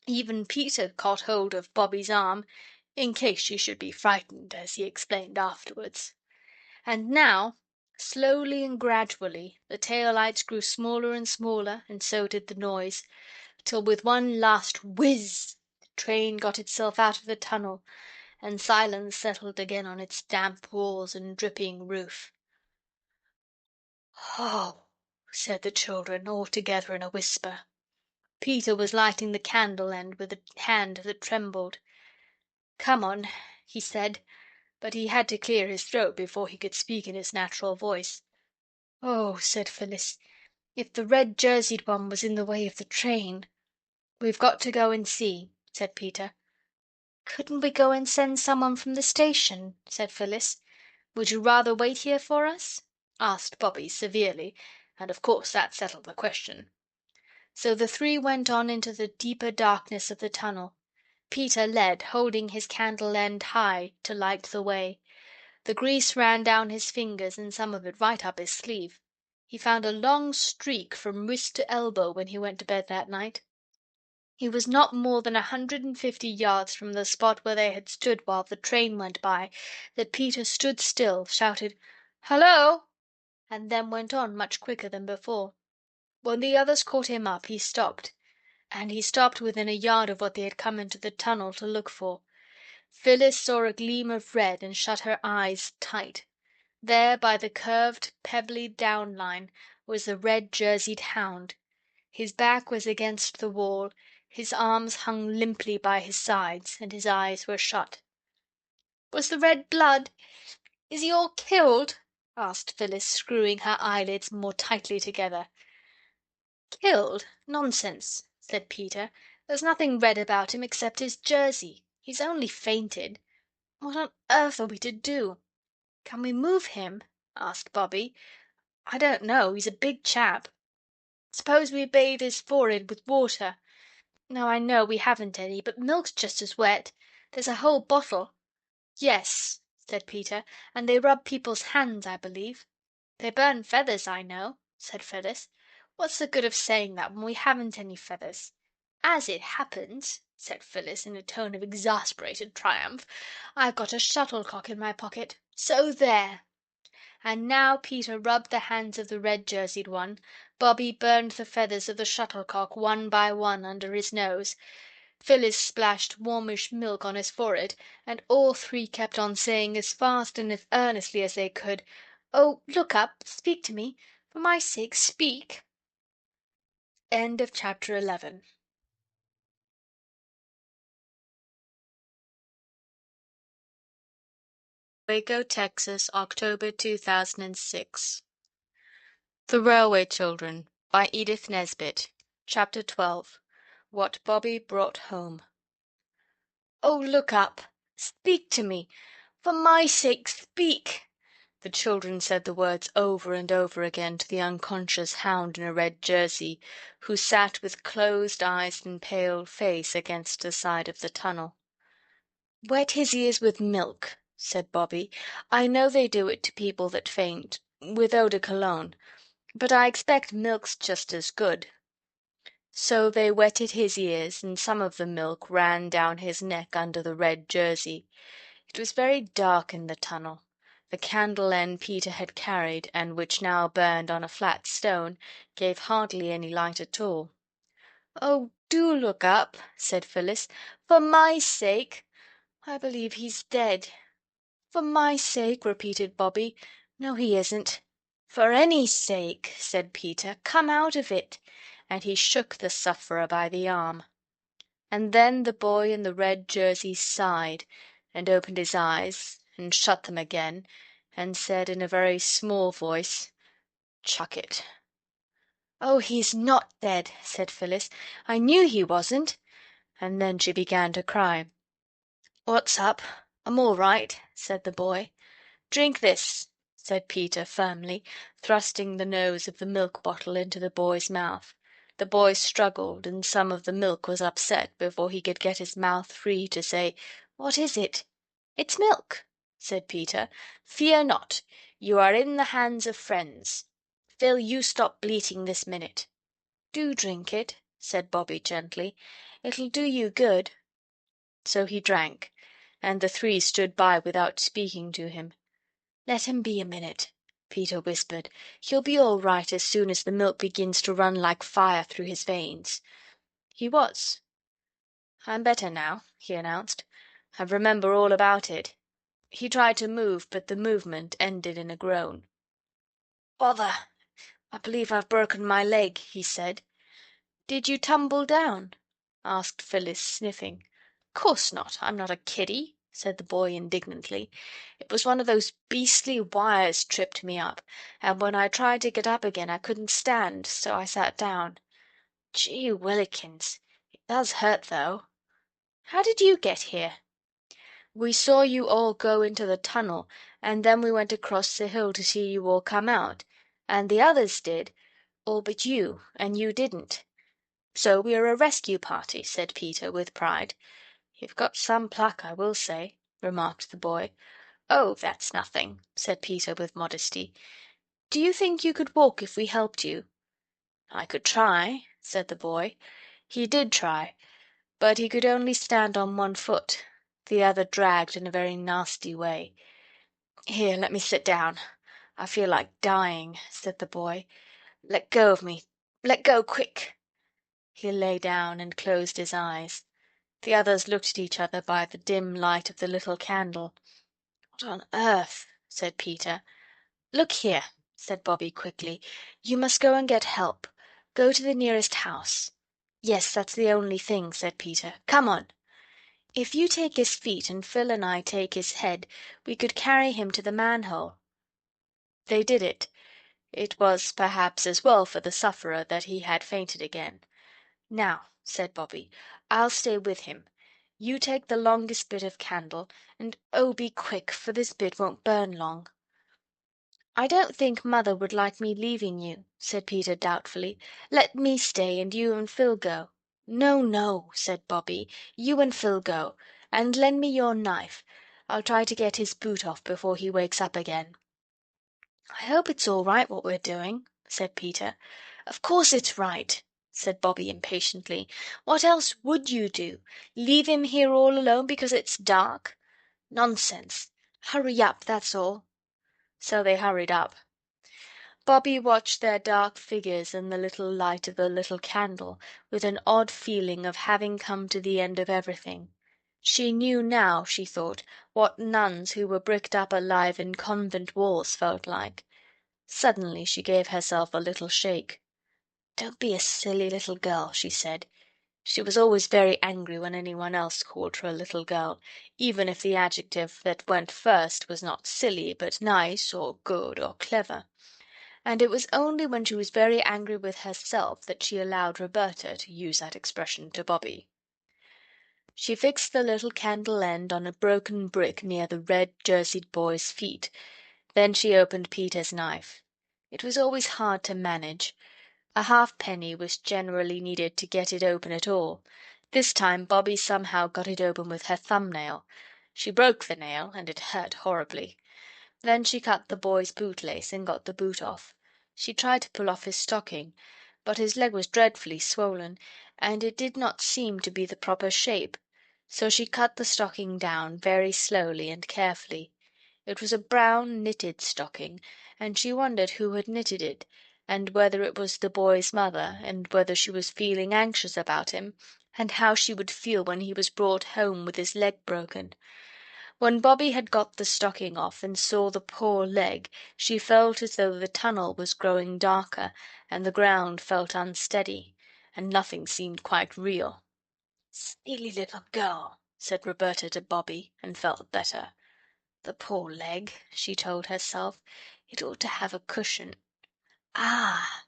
Even Peter caught hold of Bobby's arm, in case she should be frightened, as he explained afterwards. And now, slowly and gradually, the tail lights grew smaller and smaller, and so did the noise, till with one last whizz the train got itself out of the tunnel, and silence settled again on its damp walls and dripping roof. "Oh!" said the children, all together in a whisper. Peter was lighting the candle end with a hand that trembled. "Come on," he said, but he had to clear his throat before he could speak in his natural voice. "Oh," said Phyllis, "if the red-jerseyed one was in the way of the train—" "We've got to go and see," said Peter. "Couldn't we go and send someone from the station?" said Phyllis. "Would you rather wait here for us?" asked Bobby severely, and of course that settled the question. So the three went on into the deeper darkness of the tunnel. Peter led, holding his candle end high to light the way. The grease ran down his fingers and some of it right up his sleeve. He found a long streak from wrist to elbow when he went to bed that night. He was not more than 150 yards from the spot where they had stood while the train went by that Peter stood still, shouted "Hullo!" and then went on much quicker than before. When the others caught him up he stopped, and he stopped within a yard of what they had come into the tunnel to look for. Phyllis saw a gleam of red and shut her eyes tight. There, by the curved, pebbly down line, was the red-jerseyed hound. His back was against the wall, his arms hung limply by his sides, and his eyes were shut. "Was the red blood?" Is he all killed?" asked Phyllis, screwing her eyelids more tightly together. "Killed? Nonsense," said Peter. "There's nothing red about him except his jersey. He's only fainted. What on earth are we to do?" "Can we move him?" asked Bobbie. "I don't know. He's a big chap. Suppose we bathe his forehead with water. No, I know we haven't any, but milk's just as wet. There's a whole bottle." "Yes," said Peter, "and they rub people's hands, I believe." "They burn feathers, I know," said Phyllis. "What's the good of saying that when we haven't any feathers?" "As it happens," said Phyllis, in a tone of exasperated triumph, "I've got a shuttlecock in my pocket. So there!" And now Peter rubbed the hands of the red-jerseyed one, Bobbie burned the feathers of the shuttlecock one by one under his nose, Phyllis splashed warmish milk on his forehead, and all three kept on saying as fast and as earnestly as they could, "Oh, look up! Speak to me! For my sake, speak!" End of chapter 11. Waco, Texas, October 2006. The Railway Children by Edith Nesbit. Chapter 12. What Bobbie Brought Home. "Oh, look up! Speak to me! For my sake, speak!" The children said the words over and over again to the unconscious hound in a red jersey, who sat with closed eyes and pale face against the side of the tunnel. "Wet his ears with milk," said Bobbie. "I know they do it to people that faint, with eau de cologne, but I expect milk's just as good." So they wetted his ears, and some of the milk ran down his neck under the red jersey. It was very dark in the tunnel. The candle end Peter had carried, and which now burned on a flat stone, gave hardly any light at all. "Oh, do look up," said Phyllis. "For my sake! I believe he's dead." "For my sake," repeated Bobbie. "No, he isn't." "For any sake," said Peter. "Come out of it." And he shook the sufferer by the arm. And then the boy in the red jersey sighed, and opened his eyes, and shut them again, and said in a very small voice, "Chuck it." "Oh, he's not dead," said Phyllis. "I knew he wasn't." And then she began to cry. "What's up? I'm all right," said the boy. "Drink this," said Peter firmly, thrusting the nose of the milk bottle into the boy's mouth. The boy struggled, and some of the milk was upset before he could get his mouth free to say, "What is it?" "It's milk," said Peter. "Fear not. You are in the hands of friends. Phil, you stop bleating this minute." "Do drink it," said Bobbie gently. "It'll do you good." So he drank, and the three stood by without speaking to him. "Let him be a minute," Peter whispered. "He'll be all right as soon as the milk begins to run like fire through his veins." He was. "I'm better now," he announced. "I remember all about it." He tried to move, but the movement ended in a groan. "Bother! I believe I've broken my leg," he said. "Did you tumble down?" asked Phyllis, sniffing. "Course not. I'm not a kiddie," said the boy indignantly. "It was one of those beastly wires tripped me up, and when I tried to get up again I couldn't stand, so I sat down. Gee willikins! It does hurt, though. How did you get here?" "We saw you all go into the tunnel, and then we went across the hill to see you all come out, and the others did, all but you, and you didn't. So we are a rescue party," said Peter with pride. "You've got some pluck, I will say," remarked the boy. "Oh, that's nothing," said Peter with modesty. "Do you think you could walk if we helped you?" "I could try," said the boy. He did try, but he could only stand on one foot. The other dragged in a very nasty way. "Here, let me sit down. I feel like dying," said the boy. "Let go of me. Let go, quick." He lay down and closed his eyes. The others looked at each other by the dim light of the little candle. "What on earth?" said Peter. "Look here," said Bobbie quickly. "You must go and get help. Go to the nearest house." "Yes, that's the only thing," said Peter. "Come on." If you take his feet and Phil and I take his head, we could carry him to the manhole." They did it. It was perhaps as well for the sufferer that he had fainted again. "Now," said Bobby, "I'll stay with him. You take the longest bit of candle, and oh, be quick, for this bit won't burn long." "I don't think mother would like me leaving you," said Peter doubtfully. "Let me stay and you and Phil go." "No, no," said Bobby. "You and Phil go. And lend me your knife. I'll try to get his boot off before he wakes up again." "I hope it's all right what we're doing," said Peter. "Of course it's right," said Bobby impatiently. "What else would you do? Leave him here all alone because it's dark? Nonsense. Hurry up, that's all." So they hurried up. Bobby watched their dark figures in the little light of the little candle with an odd feeling of having come to the end of everything. She knew now, she thought, what nuns who were bricked up alive in convent walls felt like. Suddenly she gave herself a little shake. "Don't be a silly little girl," she said. She was always very angry when anyone else called her a little girl, even if the adjective that went first was not silly, but nice or good or clever. And it was only when she was very angry with herself that she allowed Roberta to use that expression to Bobby. She fixed the little candle end on a broken brick near the red jerseyed boy's feet. Then she opened Peter's knife. It was always hard to manage. A halfpenny was generally needed to get it open at all. This time Bobby somehow got it open with her thumbnail. She broke the nail, and it hurt horribly. Then she cut the boy's bootlace and got the boot off. She tried to pull off his stocking, but his leg was dreadfully swollen, and it did not seem to be the proper shape. So she cut the stocking down very slowly and carefully. It was a brown knitted stocking, and she wondered who had knitted it, and whether it was the boy's mother, and whether she was feeling anxious about him, and how she would feel when he was brought home with his leg broken. When Bobby had got the stocking off and saw the poor leg, she felt as though the tunnel was growing darker, and the ground felt unsteady, and nothing seemed quite real. "Silly little girl," said Roberta to Bobby, and felt better. "The poor leg," she told herself. "It ought to have a cushion. Ah!"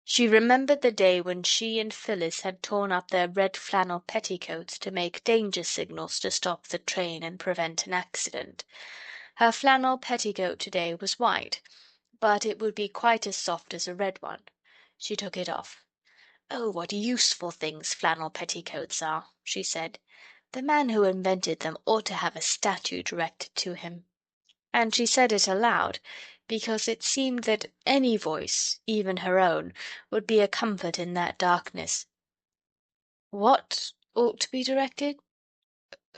She remembered the day when she and Phyllis had torn up their red flannel petticoats to make danger signals to stop the train and prevent an accident. Her flannel petticoat to-day was white, but it would be quite as soft as a red one. She took it off. "Oh, what useful things flannel petticoats are," she said. "The man who invented them ought to have a statue erected to him." And she said it aloud, because it seemed that any voice, even her own, would be a comfort in that darkness. "What ought to be directed?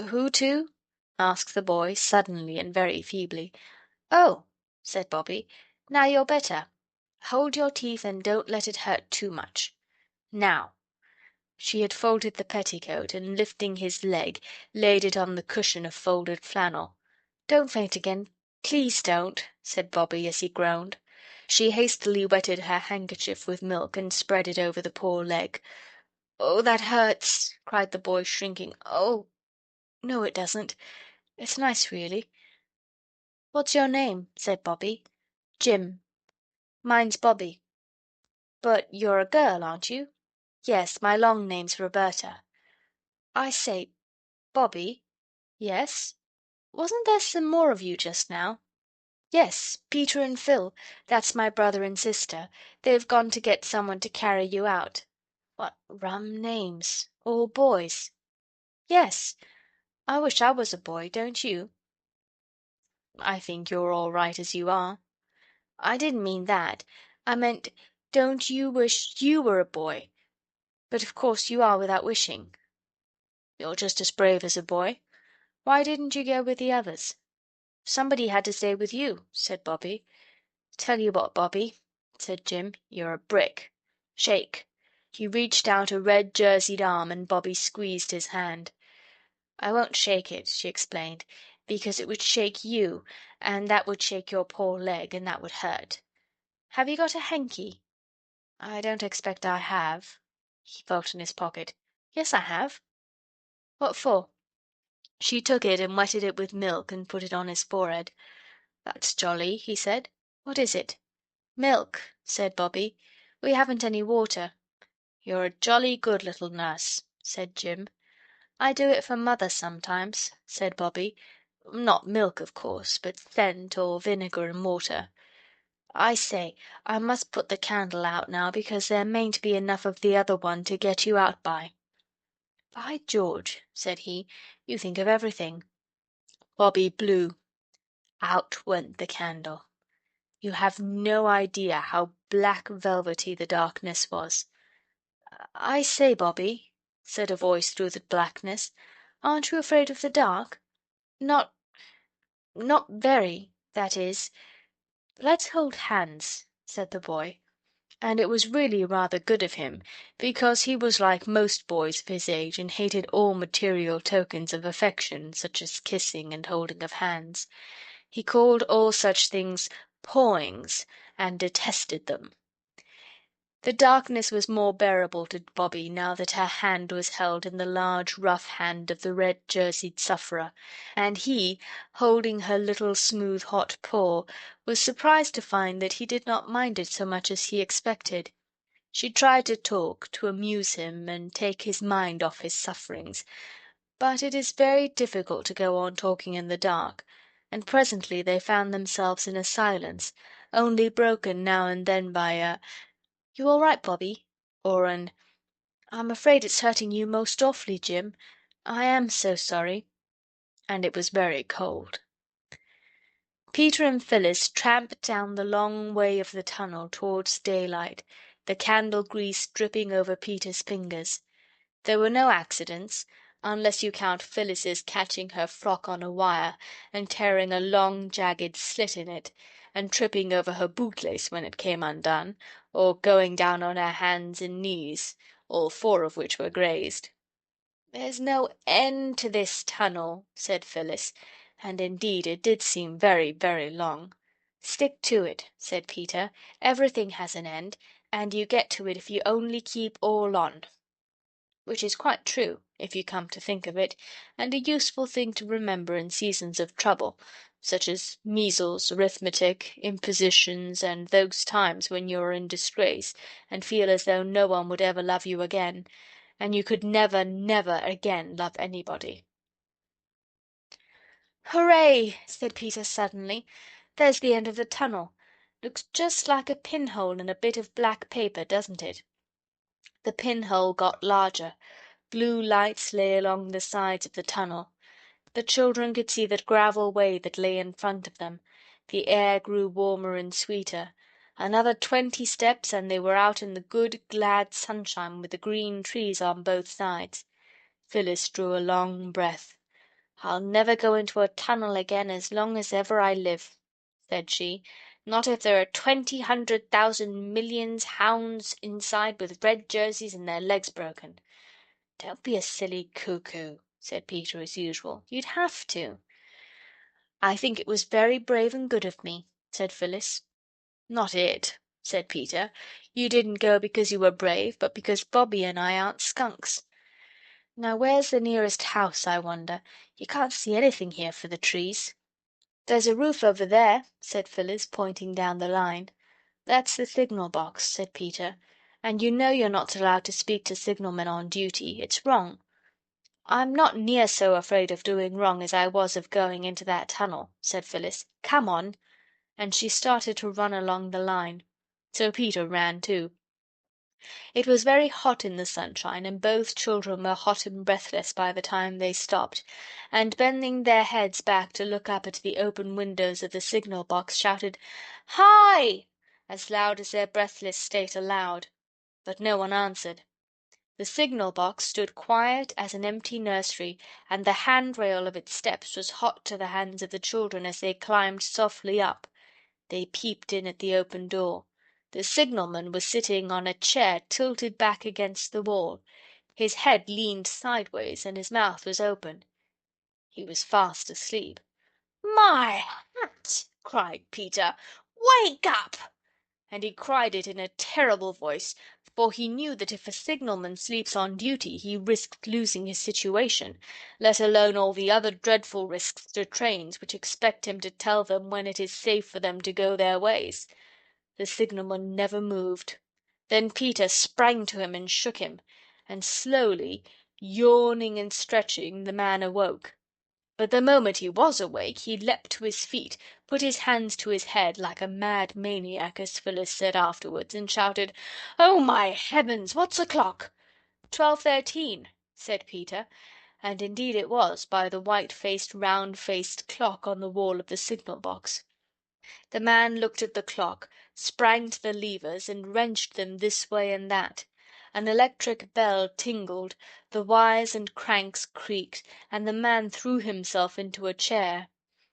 Who to?" asked the boy, suddenly and very feebly. "Oh," said Bobby, "now you're better. Hold your teeth and don't let it hurt too much. Now." She had folded the petticoat, and lifting his leg, laid it on the cushion of folded flannel. "Don't faint again. Please don't," said Bobby as he groaned. She hastily wetted her handkerchief with milk and spread it over the poor leg. "Oh, that hurts!" cried the boy, shrinking. "Oh, no, it doesn't. It's nice, really." "What's your name?" said Bobby. "Jim." "Mine's Bobby." "But you're a girl, aren't you?" "Yes, my long name's Roberta." "I say, Bobby." "Yes?" "Wasn't there some more of you just now?" "Yes, Peter and Phil. That's my brother and sister. They've gone to get someone to carry you out." "What rum names. All boys?" "Yes. I wish I was a boy, don't you?" "I think you're all right as you are." "I didn't mean that. I meant, don't you wish you were a boy? But of course you are without wishing." "You're just as brave as a boy. Why didn't you go with the others?" "Somebody had to stay with you," said Bobby. "Tell you what, Bobby," said Jim, "you're a brick. Shake." He reached out a red jerseyed arm, and Bobby squeezed his hand. "I won't shake it," she explained, "because it would shake you, and that would shake your poor leg, and that would hurt. Have you got a hanky?" "I don't expect I have." He felt in his pocket. "Yes, I have." "What for?" She took it and wetted it with milk and put it on his forehead. "That's jolly," he said. "What is it?" "Milk," said Bobby. "We haven't any water." "You're a jolly good little nurse," said Jim. "I do it for mother sometimes," said Bobby. "Not milk, of course, but scent or vinegar and water. I say, I must put the candle out now because there mayn't be enough of the other one to get you out by." "By George," said he, "you think of everything." Bobby blew. Out went the candle. You have no idea how black velvety the darkness was. "I say, Bobby," said a voice through the blackness, "aren't you afraid of the dark?" "Not not very, that is." "Let's hold hands," said the boy. And it was really rather good of him, because he was like most boys of his age and hated all material tokens of affection, such as kissing and holding of hands. He called all such things pawings, and detested them. The darkness was more bearable to Bobby now that her hand was held in the large rough hand of the red-jerseyed sufferer, and he, holding her little smooth hot paw, was surprised to find that he did not mind it so much as he expected. She tried to talk, to amuse him, and take his mind off his sufferings, but it is very difficult to go on talking in the dark, and presently they found themselves in a silence, only broken now and then by a "You all right, Bobby?" or an "I'm afraid it's hurting you most awfully, Jim. I am so sorry." And it was very cold. Peter and Phyllis tramped down the long way of the tunnel towards daylight, the candle grease dripping over Peter's fingers. There were no accidents, unless you count Phyllis's catching her frock on a wire and tearing a long jagged slit in it, and tripping over her bootlace when it came undone, or going down on her hands and knees, all four of which were grazed. "There's no end to this tunnel," said Phyllis, and indeed it did seem very, very long. "Stick to it," said Peter. "Everything has an end, and you get to it if you only keep all on." Which is quite true, if you come to think of it, and a useful thing to remember in seasons of trouble, such as measles, arithmetic, impositions, and those times when you are in disgrace and feel as though no one would ever love you again, and you could never, never again love anybody. "Hooray!" said Peter suddenly. "There's the end of the tunnel. Looks just like a pinhole in a bit of black paper, doesn't it?" The pinhole got larger. Blue lights lay along the sides of the tunnel. The children could see the gravel way that lay in front of them. The air grew warmer and sweeter. Another 20 steps and they were out in the good, glad sunshine with the green trees on both sides. Phyllis drew a long breath. "I'll never go into a tunnel again as long as ever I live," said she. "Not if there are 20,000,000,000,000 hounds inside with red jerseys and their legs broken." "Don't be a silly cuckoo," said Peter as usual. "You'd have to." "I think it was very brave and good of me," said Phyllis. "Not it," said Peter. "You didn't go because you were brave, but because Bobby and I aren't skunks. Now where's the nearest house, I wonder? You can't see anything here for the trees." "There's a roof over there," said Phyllis, pointing down the line. "That's the signal box," said Peter. "And you know you're not allowed to speak to signalmen on duty. It's wrong." "I'm not near so afraid of doing wrong as I was of going into that tunnel," said Phyllis. "Come on." And she started to run along the line. So Peter ran too. It was very hot in the sunshine, and both children were hot and breathless by the time they stopped, and bending their heads back to look up at the open windows of the signal box, shouted "Hi!" as loud as their breathless state allowed. But no one answered. The signal box stood quiet as an empty nursery, and the handrail of its steps was hot to the hands of the children as they climbed softly up. They peeped in at the open door. The signalman was sitting on a chair tilted back against the wall. His head leaned sideways and his mouth was open. He was fast asleep. "My hat!" cried Peter. "Wake up!" and he cried it in a terrible voice, for he knew that if a signalman sleeps on duty he risks losing his situation, let alone all the other dreadful risks to trains which expect him to tell them when it is safe for them to go their ways. The signalman never moved. Then Peter sprang to him and shook him, and slowly, yawning and stretching, the man awoke. But the moment he was awake, he leapt to his feet, put his hands to his head like a mad maniac, as Phyllis said afterwards, and shouted, "Oh, my heavens! What's o'clock?" "12:13," said Peter, and indeed it was by the white-faced, round-faced clock on the wall of the signal-box. The man looked at the clock, sprang to the levers, and wrenched them this way and that. An electric bell tingled, the wires and cranks creaked, and the man threw himself into a chair.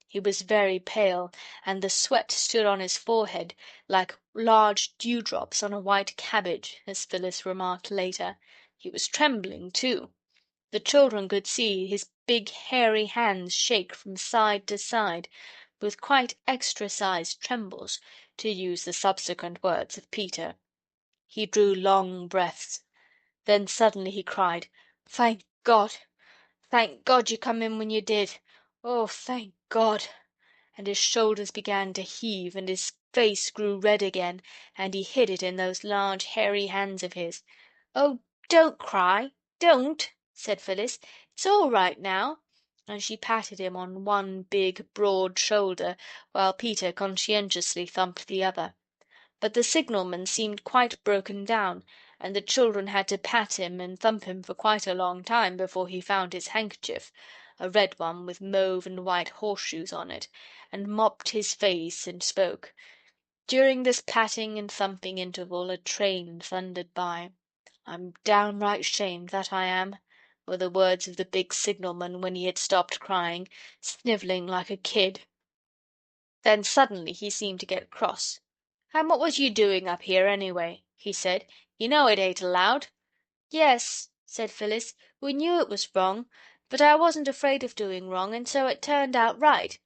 He was very pale, and the sweat stood on his forehead like large dewdrops on a white cabbage, as Phyllis remarked later. He was trembling, too. The children could see his big hairy hands shake from side to side, with quite extra-sized trembles, to use the subsequent words of Peter. He drew long breaths. Then suddenly he cried, "Thank God! Thank God you come in when you did! Oh, thank God!" And his shoulders began to heave, and his face grew red again, and he hid it in those large hairy hands of his. "Oh, don't cry, don't!" said Phyllis. "It's all right now," and she patted him on one big, broad shoulder, while Peter conscientiously thumped the other. But the signalman seemed quite broken down, and the children had to pat him and thump him for quite a long time before he found his handkerchief, a red one with mauve and white horseshoes on it, and mopped his face and spoke. During this patting and thumping interval a train thundered by. "I'm downright shamed, that I am," were the words of the big signalman when he had stopped crying, snivelling like a kid. Then suddenly he seemed to get cross. "And what was you doing up here, anyway?" he said. "You know it ain't allowed." "Yes," said Phyllis, "we knew it was wrong, but I wasn't afraid of doing wrong, and so it turned out right.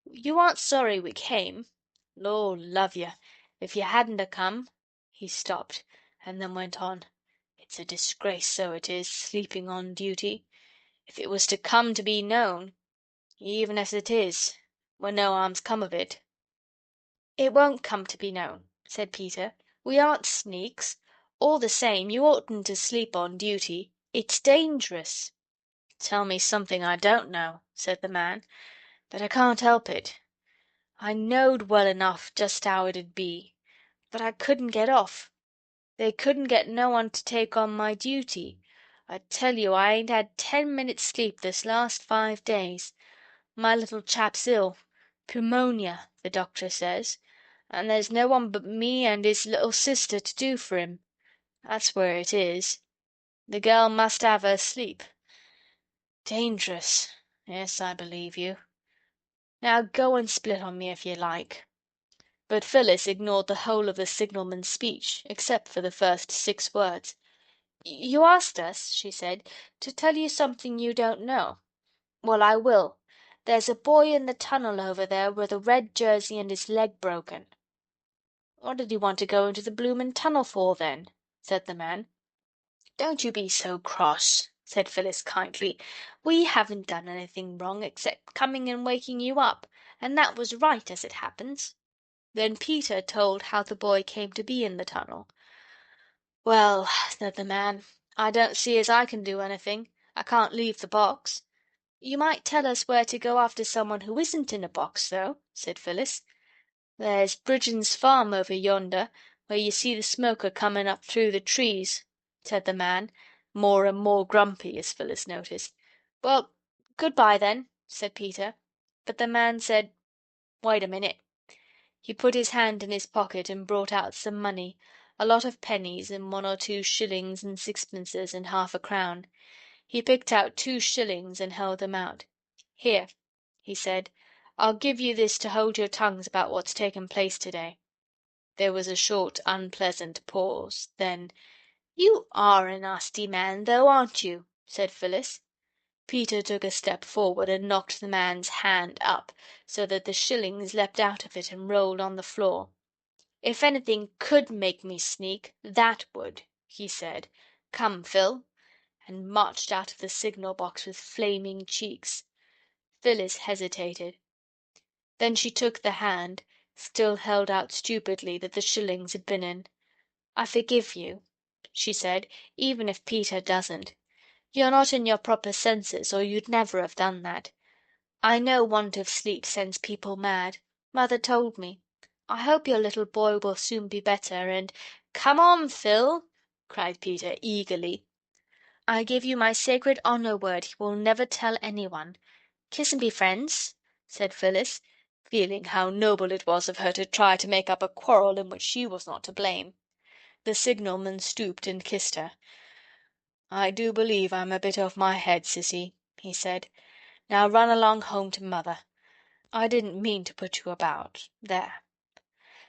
You aren't sorry we came?" "Lor' love you, if you hadn't a come—" He stopped, and then went on. "It's a disgrace, so it is, sleeping on duty. If it was to come to be known, even as it is, when no harm's come of it." "It won't come to be known," said Peter. "We aren't sneaks. All the same, you oughtn't to sleep on duty. It's dangerous." "Tell me something I don't know," said the man, "but I can't help it. I knowed well enough just how it'd be, but I couldn't get off. They couldn't get no one to take on my duty. I tell you I ain't had 10 minutes sleep this last 5 days. My little chap's ill. Pneumonia, the doctor says, and there's no one but me and his little sister to do for him. That's where it is. The girl must have her sleep. Dangerous. Yes, I believe you. Now go and split on me if you like." But Phyllis ignored the whole of the signalman's speech, except for the first 6 words. "You asked us," she said, "to tell you something you don't know. Well, I will. There's a boy in the tunnel over there with a red jersey and his leg broken." "What did he want to go into the bloomin' tunnel for, then?" said the man. "Don't you be so cross," said Phyllis kindly. "We haven't done anything wrong except coming and waking you up, and that was right as it happens." Then Peter told how the boy came to be in the tunnel. "Well," said the man, "I don't see as I can do anything. I can't leave the box." "You might tell us where to go after someone who isn't in a box, though," said Phyllis. "There's Bridgen's farm over yonder, where you see the smoke a-comin' up through the trees," said the man, more and more grumpy, as Phyllis noticed. "Well, good-bye, then," said Peter. But the man said, "Wait a minute." He put his hand in his pocket and brought out some money, a lot of pennies and 1 or 2 shillings and sixpences and half a crown. He picked out 2 shillings and held them out. "Here," he said, "I'll give you this to hold your tongues about what's taken place today." There was a short, unpleasant pause. Then, "You are a nasty man, though, aren't you?" said Phyllis. Peter took a step forward and knocked the man's hand up, so that the shillings leapt out of it and rolled on the floor. "If anything could make me sneak, that would," he said. "Come, Phil," and marched out of the signal box with flaming cheeks. Phyllis hesitated. Then she took the hand, still held out stupidly, that the shillings had been in. "I forgive you," she said, "even if Peter doesn't. You're not in your proper senses, or you'd never have done that. I know want of sleep sends people mad. Mother told me. I hope your little boy will soon be better, and—" "Come on, Phil!" cried Peter eagerly. "I give you my sacred honour word he will never tell anyone. Kiss and be friends," said Phyllis, feeling how noble it was of her to try to make up a quarrel in which she was not to blame. The signalman stooped and kissed her. "I do believe I'm a bit off my head, Sissy," he said. "Now run along home to mother. I didn't mean to put you about. There."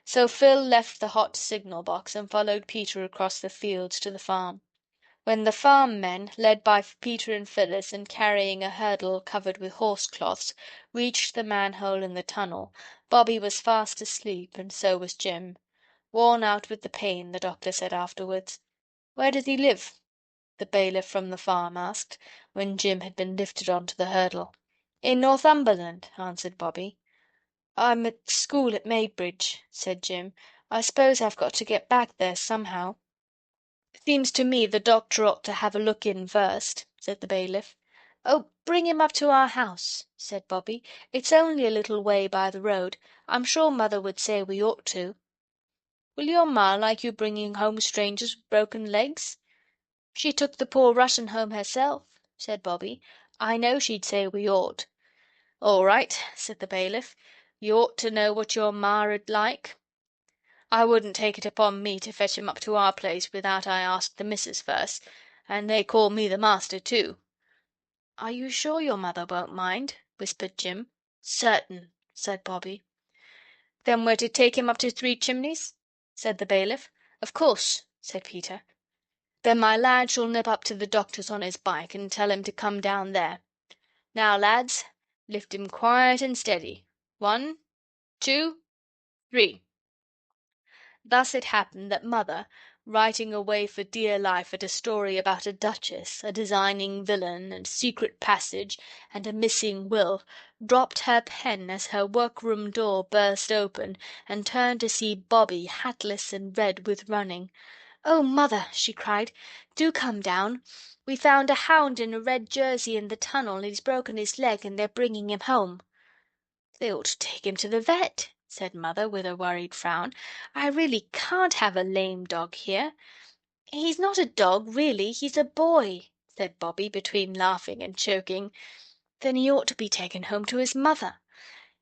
So Phil left the hot signal box and followed Peter across the fields to the farm. When the farm men, led by Peter and Phyllis and carrying a hurdle covered with horse-cloths, reached the manhole in the tunnel, Bobby was fast asleep, and so was Jim. Worn out with the pain, the doctor said afterwards. "Where does he live?" the bailiff from the farm asked, when Jim had been lifted on to the hurdle. "In Northumberland," answered Bobby. "I'm at school at Maidbridge," said Jim. "I suppose I've got to get back there somehow." "Seems to me the doctor ought to have a look in first," said the bailiff. "Oh, bring him up to our house," said Bobby. "It's only a little way by the road. I'm sure mother would say we ought to." "Will your ma like you bringing home strangers with broken legs?" "She took the poor Russian home herself," said Bobby. "I know she'd say we ought." "All right," said the bailiff. "You ought to know what your ma 'd like. I wouldn't take it upon me to fetch him up to our place without I asked the missus first, and they call me the master too." "Are you sure your mother won't mind?" whispered Jim. "Certain," said Bobby. "Then we're to take him up to Three Chimneys?" said the bailiff. "Of course," said Peter. "Then my lad shall nip up to the doctor's on his bike and tell him to come down there. Now, lads, lift him quiet and steady. 1, 2, 3." Thus it happened that mother, writing away for dear life at a story about a duchess, a designing villain, a secret passage, and a missing will, dropped her pen as her workroom door burst open, and turned to see Bobby, hatless and red with running. "Oh, mother," she cried, "do come down. We found a hound in a red jersey in the tunnel, and he's broken his leg, and they're bringing him home." "They ought to take him to the vet," said mother, with a worried frown. "I really can't have a lame dog here." "He's not a dog, really, he's a boy," said Bobby, between laughing and choking. "Then he ought to be taken home to his mother."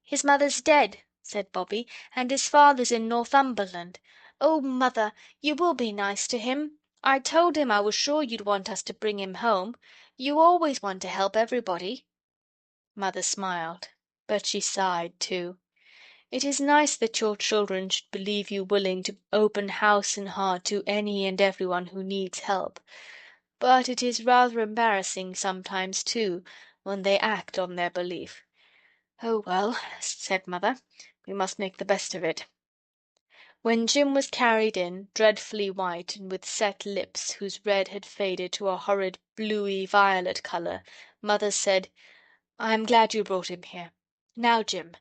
"His mother's dead," said Bobby, "and his father's in Northumberland. Oh, mother, you will be nice to him. I told him I was sure you'd want us to bring him home. You always want to help everybody." Mother smiled, but she sighed too. It is nice that your children should believe you willing to open house and heart to any and everyone who needs help, but it is rather embarrassing sometimes too when they act on their belief. "Oh, well," said mother, "we must make the best of it." When Jim was carried in, dreadfully white and with set lips whose red had faded to a horrid bluey violet colour, mother said, "I am glad you brought him here. Now, Jim,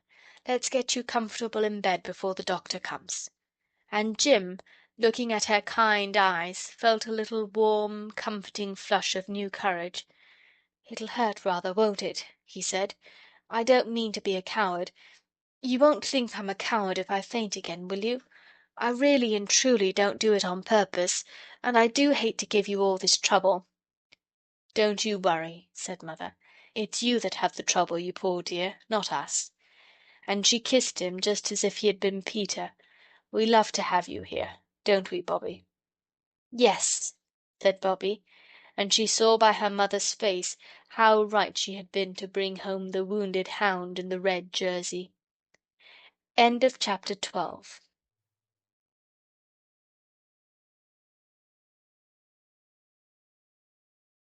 let's get you comfortable in bed before the doctor comes." And Jim, looking at her kind eyes, felt a little warm, comforting flush of new courage. "It'll hurt rather, won't it?" he said. "I don't mean to be a coward. You won't think I'm a coward if I faint again, will you? I really and truly don't do it on purpose, and I do hate to give you all this trouble." "Don't you worry," said mother. "It's you that have the trouble, you poor dear, not us." And she kissed him just as if he had been Peter. "We love to have you here, don't we, Bobby?" "Yes," said Bobby, and she saw by her mother's face how right she had been to bring home the wounded hound in the red jersey. End of chapter 12.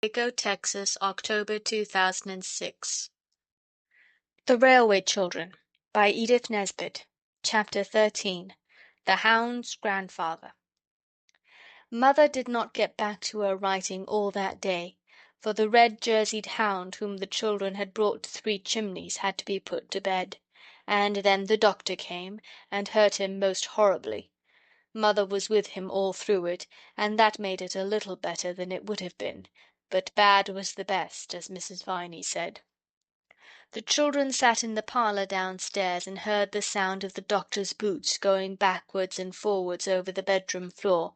Waco, Texas, October 2006. The Railway Children by Edith Nesbit. Chapter 13. THE HOUND'S grandfather. Mother did not get back to her writing all that day, for the red-jerseyed hound whom the children had brought to Three Chimneys had to be put to bed, and then the doctor came, and hurt him most horribly. Mother was with him all through it, and that made it a little better than it would have been, but bad was the best, as Mrs. Viney said. The children sat in the parlour downstairs and heard the sound of the doctor's boots going backwards and forwards over the bedroom floor,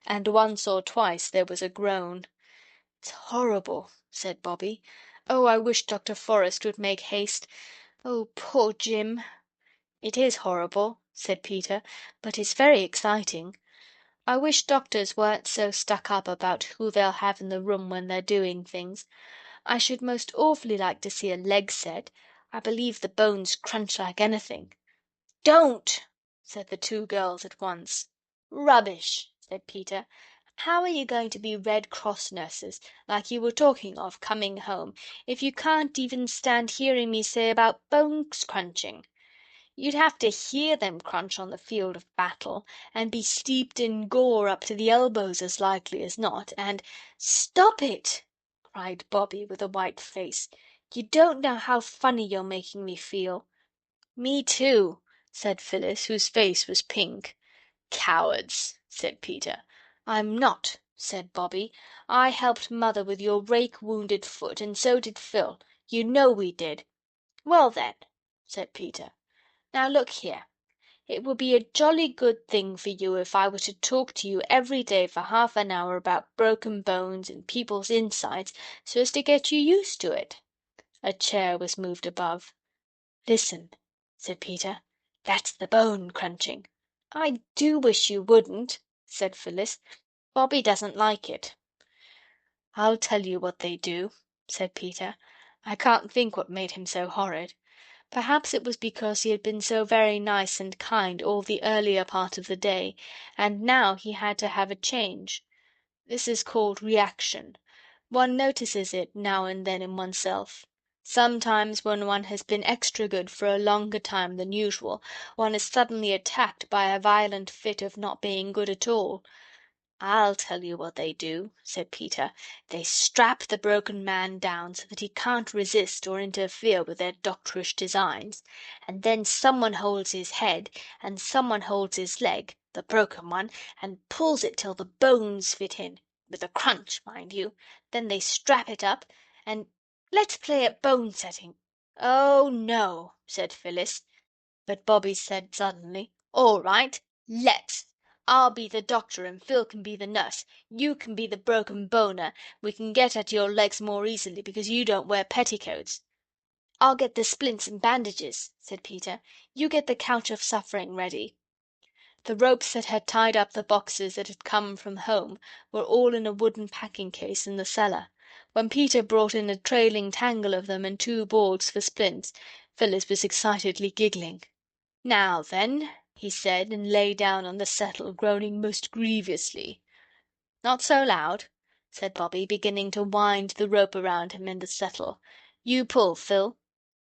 and once or twice there was a groan. "It's horrible," said Bobby. "Oh, I wish Dr. Forrest would make haste. Oh, poor Jim!" "It is horrible," said Peter, "but it's very exciting. I wish doctors weren't so stuck up about who they'll have in the room when they're doing things. I should most awfully like to see a leg set. I believe the bones crunch like anything." "Don't!" said the two girls at once. "Rubbish!" said Peter. "How are you going to be Red Cross nurses, like you were talking of, coming home, if you can't even stand hearing me say about bones crunching? You'd have to hear them crunch on the field of battle, and be steeped in gore up to the elbows as likely as not, and—" "Stop it!" cried Bobby with a white face. "You don't know how funny you're making me feel." "Me too," said Phyllis, whose face was pink. "Cowards," said Peter. "I'm not," said Bobby. "I helped Mother with your rake-wounded foot, and so did Phil. You know we did." "Well then," said Peter. "Now look here. It would be a jolly good thing for you if I were to talk to you every day for half an hour about broken bones and people's insides, so as to get you used to it." A chair was moved above. "Listen," said Peter. "That's the bone crunching." "I do wish you wouldn't," said Phyllis. "Bobby doesn't like it." "I'll tell you what they do," said Peter. I can't think what made him so horrid. Perhaps it was because he had been so very nice and kind all the earlier part of the day, and now he had to have a change. This is called reaction. One notices it now and then in oneself. Sometimes when one has been extra good for a longer time than usual, one is suddenly attacked by a violent fit of not being good at all. "I'll tell you what they do," said Peter. "They strap the broken man down so that he can't resist or interfere with their doctorish designs, and then someone holds his head and someone holds his leg, the broken one, and pulls it till the bones fit in, with a crunch, mind you. Then they strap it up and— Let's play at bone setting." "Oh, no," said Phyllis. But Bobby said suddenly, "All right, let's. I'll be the doctor and Phil can be the nurse. You can be the broken boner. We can get at your legs more easily because you don't wear petticoats." "I'll get the splints and bandages," said Peter. "You get the couch of suffering ready." The ropes that had tied up the boxes that had come from home were all in a wooden packing-case in the cellar. When Peter brought in a trailing tangle of them and 2 boards for splints, Phyllis was excitedly giggling. "Now then," he said, and lay down on the settle, groaning most grievously. "Not so loud," said Bobby, beginning to wind the rope around him in the settle. "You pull, Phil."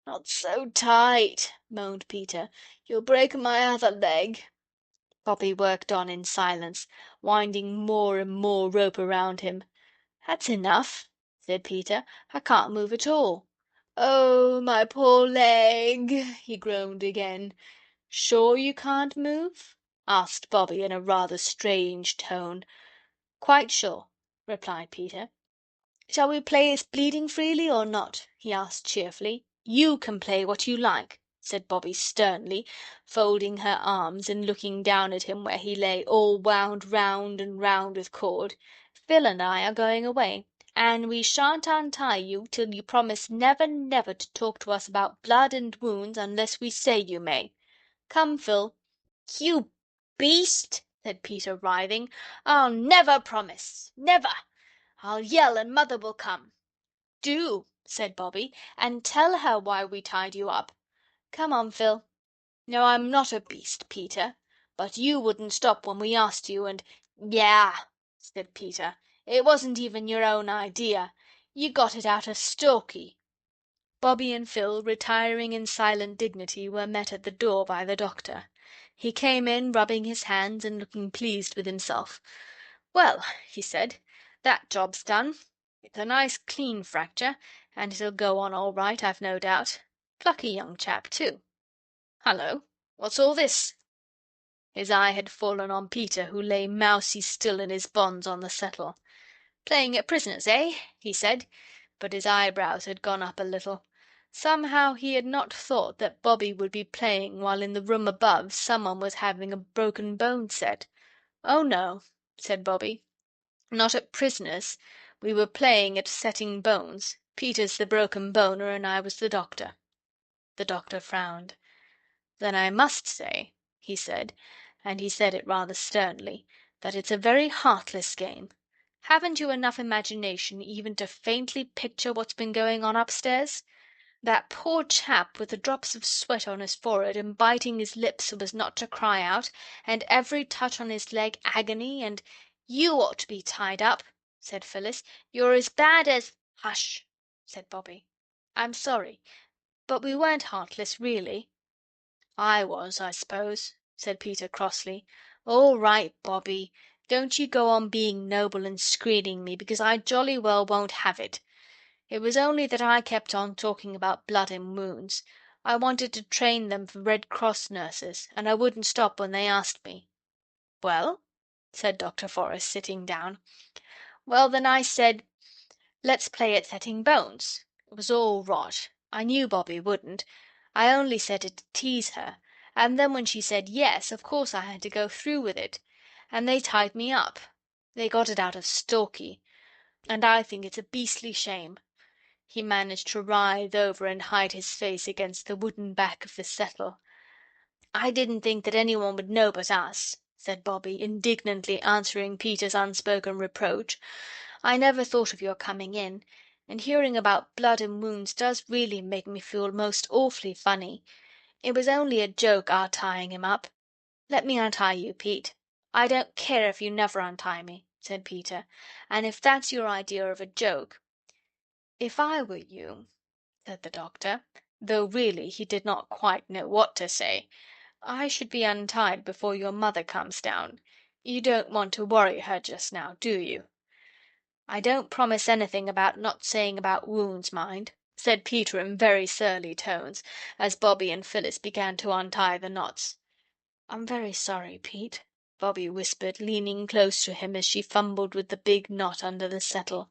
"Not so tight," moaned Peter. "You'll break my other leg." Bobby worked on in silence, winding more and more rope around him. "That's enough," said Peter. "I can't move at all." "Oh, my poor leg," he groaned again. "Sure you can't move?" asked Bobby in a rather strange tone. "Quite sure," replied Peter. "Shall we play it's bleeding freely or not?" he asked cheerfully. "You can play what you like," said Bobby sternly, folding her arms and looking down at him where he lay all wound round and round with cord. "Phil and I are going away, and we shan't untie you till you promise never, never to talk to us about blood and wounds unless we say you may. Come, Phil." "You beast!" said Peter, writhing. "I'll never promise. Never! I'll yell and Mother will come." "Do," said Bobby, "and tell her why we tied you up. Come on, Phil." "No, I'm not a beast, Peter. But you wouldn't stop when we asked you, and—" "Yah!" said Peter. "It wasn't even your own idea. You got it out of Stalky." Bobby and Phil, retiring in silent dignity, were met at the door by the doctor. He came in rubbing his hands and looking pleased with himself. "Well," he said, "that job's done. It's a nice clean fracture, and it'll go on all right, I've no doubt. Plucky young chap, too. Hullo, what's all this?" His eye had fallen on Peter, who lay mousy still in his bonds on the settle. "Playing at prisoners, eh?" he said, but his eyebrows had gone up a little. Somehow he had not thought that Bobby would be playing while in the room above someone was having a broken bone set. "Oh, no," said Bobby, "not at prisoners. We were playing at setting bones. Peter's the broken boner and I was the doctor." The doctor frowned. "Then I must say," he said, and he said it rather sternly, "that it's a very heartless game. Haven't you enough imagination even to faintly picture what's been going on upstairs? That poor chap with the drops of sweat on his forehead and biting his lips so as not to cry out, and every touch on his leg agony, and—" "You ought to be tied up," said Phyllis. "You're as bad as—" "Hush!" said Bobby. "I'm sorry, but we weren't heartless, really." "I was, I suppose," said Peter crossly. "All right, Bobby. Don't you go on being noble and screening me, because I jolly well won't have it. It was only that I kept on talking about blood and wounds. I wanted to train them for Red Cross nurses, and I wouldn't stop when they asked me." "Well?" said Dr. Forrest, sitting down. "Well, then I said, 'Let's play at setting bones.' It was all rot. I knew Bobby wouldn't. I only said it to tease her, and then when she said yes, of course I had to go through with it. And they tied me up. They got it out of Stalky. And I think it's a beastly shame." He managed to writhe over and hide his face against the wooden back of the settle. "I didn't think that anyone would know but us," said Bobby, indignantly answering Peter's unspoken reproach. "I never thought of your coming in, and hearing about blood and wounds does really make me feel most awfully funny. It was only a joke, our tying him up. Let me untie you, Pete." "I don't care if you never untie me," said Peter, "and if that's your idea of a joke—" "If I were you," said the doctor, though really he did not quite know what to say, "I should be untied before your mother comes down. You don't want to worry her just now, do you?" "I don't promise anything about not saying about wounds, mind," said Peter in very surly tones, as Bobby and Phyllis began to untie the knots. "I'm very sorry, Pete," Bobby whispered, leaning close to him as she fumbled with the big knot under the settle.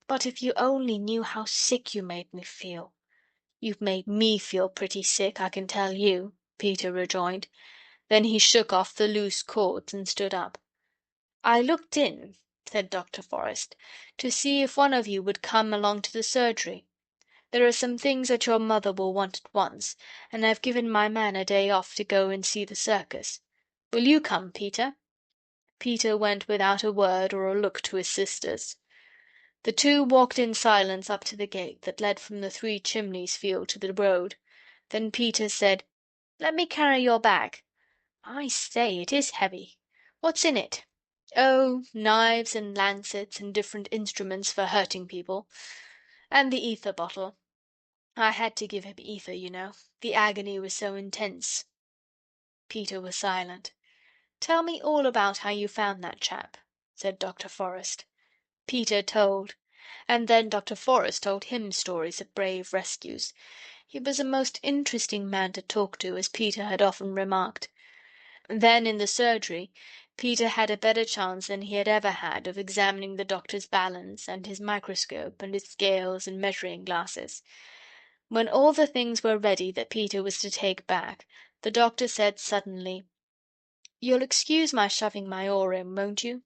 "But if you only knew how sick you made me feel." "You've made me feel pretty sick, I can tell you," Peter rejoined. Then he shook off the loose cords and stood up. "I looked in," said Dr. Forrest, "to see if one of you would come along to the surgery. There are some things that your mother will want at once, and I've given my man a day off to go and see the circus. Will you come, Peter?" Peter went without a word or a look to his sisters. The two walked in silence up to the gate that led from the Three Chimneys field to the road. Then Peter said, "Let me carry your bag. I say, it is heavy. What's in it?" "Oh, knives and lancets and different instruments for hurting people. And the ether bottle. I had to give him ether, you know. The agony was so intense." Peter was silent. "Tell me all about how you found that chap," said Dr. Forrest. Peter told. And then Dr. Forrest told him stories of brave rescues. He was a most interesting man to talk to, as Peter had often remarked. Then in the surgery Peter had a better chance than he had ever had of examining the doctor's balance, and his microscope, and his scales and measuring glasses. When all the things were ready that Peter was to take back, the doctor said suddenly, "You'll excuse my shoving my oar in, won't you?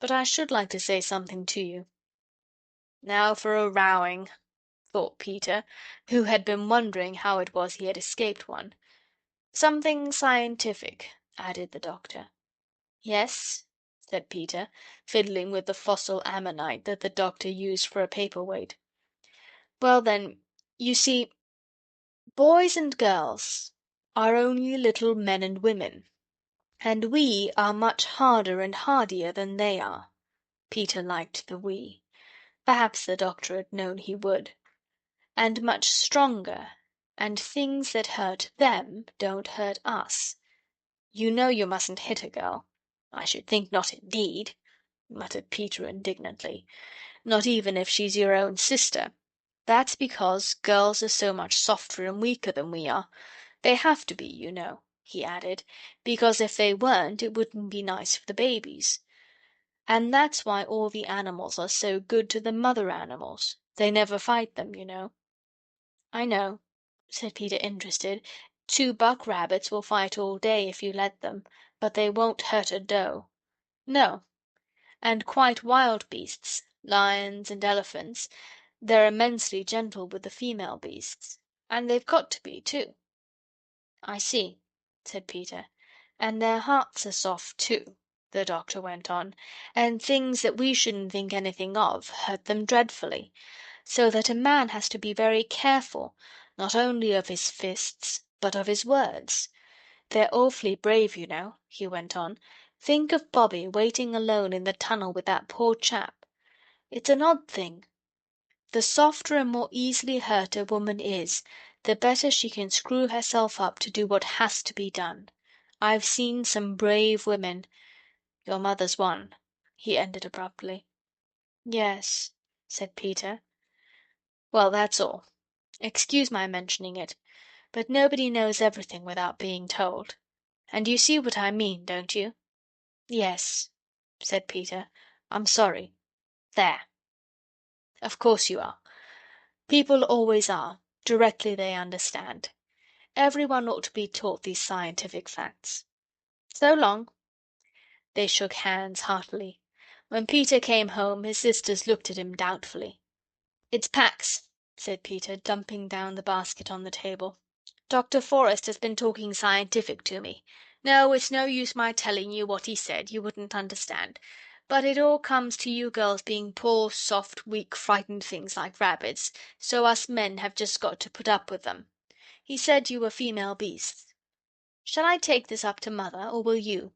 But I should like to say something to you." Now for a rowing, thought Peter, who had been wondering how it was he had escaped one. "Something scientific," added the doctor. "Yes," said Peter, fiddling with the fossil ammonite that the doctor used for a paperweight. "Well then, you see, boys and girls are only little men and women, and we are much harder and hardier than they are." Peter liked the "we." Perhaps the doctor had known he would. "And much stronger, and things that hurt them don't hurt us. You know you mustn't hit a girl." "I should think not indeed," muttered Peter indignantly. "Not even if she's your own sister. That's because girls are so much softer and weaker than we are. They have to be, you know," he added, "because if they weren't it wouldn't be nice for the babies. And that's why all the animals are so good to the mother animals. They never fight them, you know." "I know," said Peter, interested. "Two buck rabbits will fight all day if you let them, but they won't hurt a doe." "No. And quite wild beasts, lions and elephants, they're immensely gentle with the female beasts. And they've got to be, too." "I see," said Peter. "And their hearts are soft, too," the doctor went on, "and things that we shouldn't think anything of hurt them dreadfully, so that a man has to be very careful, not only of his fists, but of his words. They're awfully brave, you know," he went on. "Think of Bobby waiting alone in the tunnel with that poor chap. It's an odd thing. The softer and more easily hurt a woman is, the better she can screw herself up to do what has to be done. I've seen some brave women. Your mother's one," he ended abruptly. "Yes," said Peter. "Well, that's all. Excuse my mentioning it, but nobody knows everything without being told. And you see what I mean, don't you?" "Yes," said Peter. "I'm sorry. There. Of course you are. People always are, directly they understand. Everyone ought to be taught these scientific facts. So long." They shook hands heartily. When Peter came home his sisters looked at him doubtfully. "It's Pax," said Peter, dumping down the basket on the table. "Dr. Forrest has been talking scientific to me. No, it's no use my telling you what he said, you wouldn't understand. But it all comes to you girls being poor, soft, weak, frightened things like rabbits, so us men have just got to put up with them. He said you were female beasts. Shall I take this up to Mother, or will you?"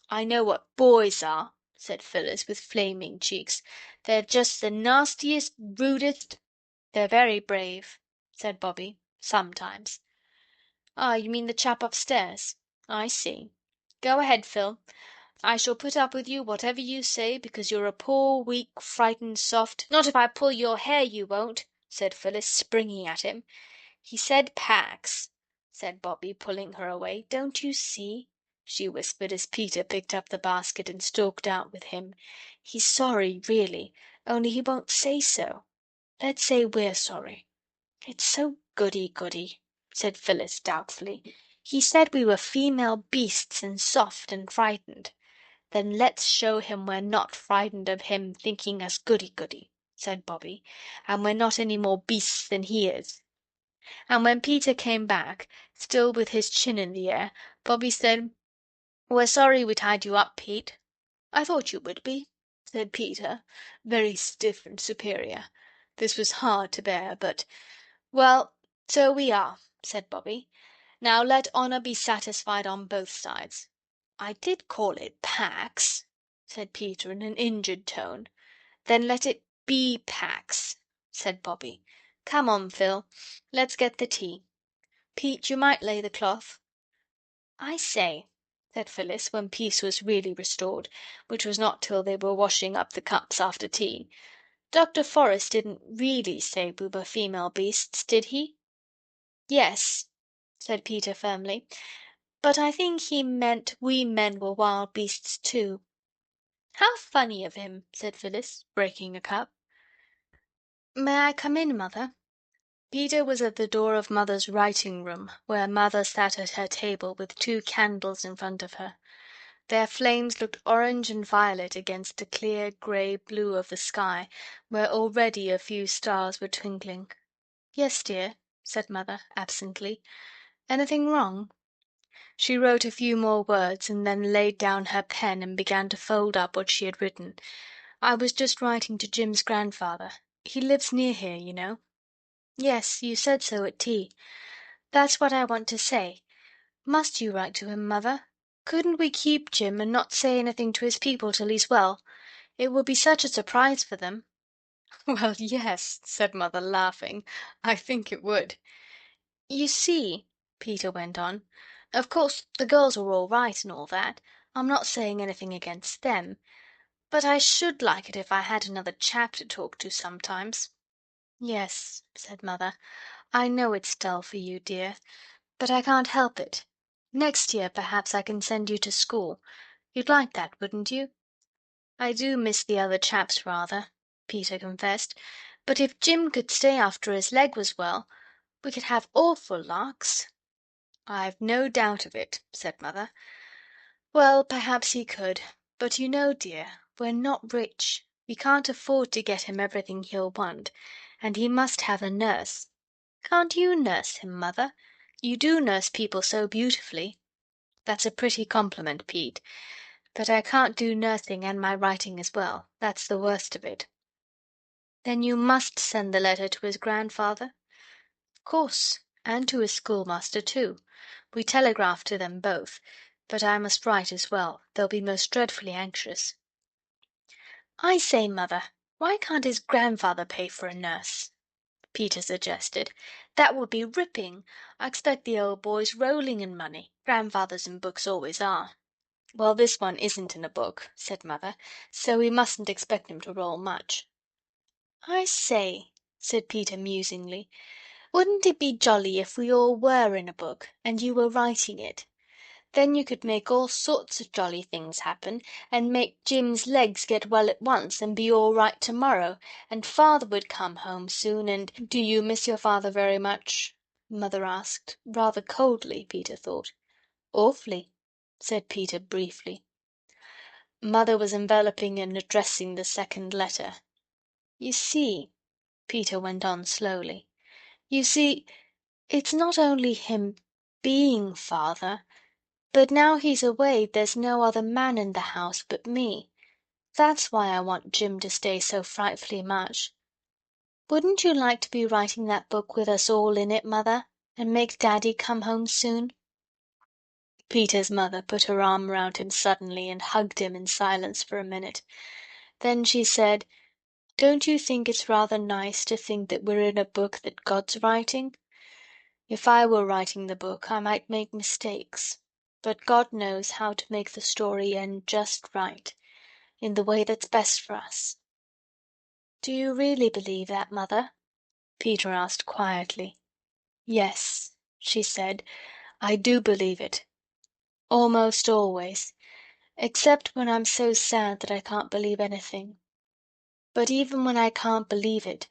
"I know what boys are," said Phyllis, with flaming cheeks. "They're just the nastiest, rudest—" "They're very brave," said Bobby, "sometimes." "Ah, you mean the chap upstairs? I see. Go ahead, Phil. I shall put up with you whatever you say, because you're a poor, weak, frightened, soft—" "Not if I pull your hair, you won't," said Phyllis, springing at him. "He said Pax," said Bobby, pulling her away. "Don't you see?" she whispered as Peter picked up the basket and stalked out with him. "He's sorry, really, only he won't say so. Let's say we're sorry." "It's so goody-goody," said Phyllis doubtfully. "He said we were female beasts and soft and frightened." "Then let's show him we're not frightened of him thinking us goody-goody," said Bobby, "and we're not any more beasts than he is." And when Peter came back, still with his chin in the air, Bobby said, "We're sorry we tied you up, Pete." "I thought you would be," said Peter, very stiff and superior. This was hard to bear, but— "Well, so we are," said Bobby. "Now let honour be satisfied on both sides." "I did call it Pax," said Peter in an injured tone. "Then let it be Pax," said Bobby. "Come on, Phil, let's get the tea. Pete, you might lay the cloth." "I say," said Phyllis, when peace was really restored, which was not till they were washing up the cups after tea, "Dr. Forrest didn't really say we were female beasts, did he?" "Yes," said Peter firmly, "but I think he meant we men were wild beasts too." "How funny of him," said Phyllis, breaking a cup. "May I come in, Mother?" Peter was at the door of Mother's writing room, where Mother sat at her table with two candles in front of her. Their flames looked orange and violet against the clear grey blue of the sky, where already a few stars were twinkling. "Yes, dear," said Mother, absently. "Anything wrong?" She wrote a few more words and then laid down her pen and began to fold up what she had written. "I was just writing to Jim's grandfather. He lives near here, you know." "Yes, you said so at tea. That's what I want to say. Must you write to him, Mother? Couldn't we keep Jim and not say anything to his people till he's well? It would be such a surprise for them." "Well, yes," said Mother, laughing. "I think it would." "You see," Peter went on, Of course, the girls are all right and all that. I'm not saying anything against them. But I should like it if I had another chap to talk to sometimes." "Yes," said Mother, "I know it's dull for you, dear, but I can't help it. Next year perhaps I can send you to school. You'd like that, wouldn't you?" "I do miss the other chaps rather," Peter confessed, "but if Jim could stay after his leg was well, we could have awful larks." "I've no doubt of it," said Mother. "Well, perhaps he could, but you know, dear, we're not rich. We can't afford to get him everything he'll want, and he must have a nurse. Can't you nurse him, Mother? You do nurse people so beautifully." "That's a pretty compliment, Pete, but I can't do nursing and my writing as well. That's the worst of it." "Then you must send the letter to his grandfather?" "Of course, and to his schoolmaster too. We telegraphed to them both, but I must write as well. They'll be most dreadfully anxious." "I say, Mother, why can't his grandfather pay for a nurse?" Peter suggested. "That would be ripping. I expect the old boy's rolling in money. Grandfathers in books always are." "Well, this one isn't in a book," said Mother, "so we mustn't expect him to roll much." "I say," said Peter musingly, "wouldn't it be jolly if we all were in a book, and you were writing it? Then you could make all sorts of jolly things happen, and make Jim's legs get well at once and be all right tomorrow, and Father would come home soon, and—" "Do you miss your father very much?" Mother asked, rather coldly, Peter thought. "Awfully," said Peter briefly. Mother was enveloping and addressing the second letter. "You see," Peter went on slowly, "you see, it's not only him being Father, but now he's away there's no other man in the house but me. That's why I want Jim to stay so frightfully much. Wouldn't you like to be writing that book with us all in it, Mother, and make Daddy come home soon?" Peter's mother put her arm round him suddenly and hugged him in silence for a minute. Then she said, "Don't you think it's rather nice to think that we're in a book that God's writing? If I were writing the book I might make mistakes, but God knows how to make the story end just right, in the way that's best for us." "Do you really believe that, Mother?" Peter asked quietly. "Yes," she said, "I do believe it. Almost always, except when I'm so sad that I can't believe anything. But even when I can't believe it,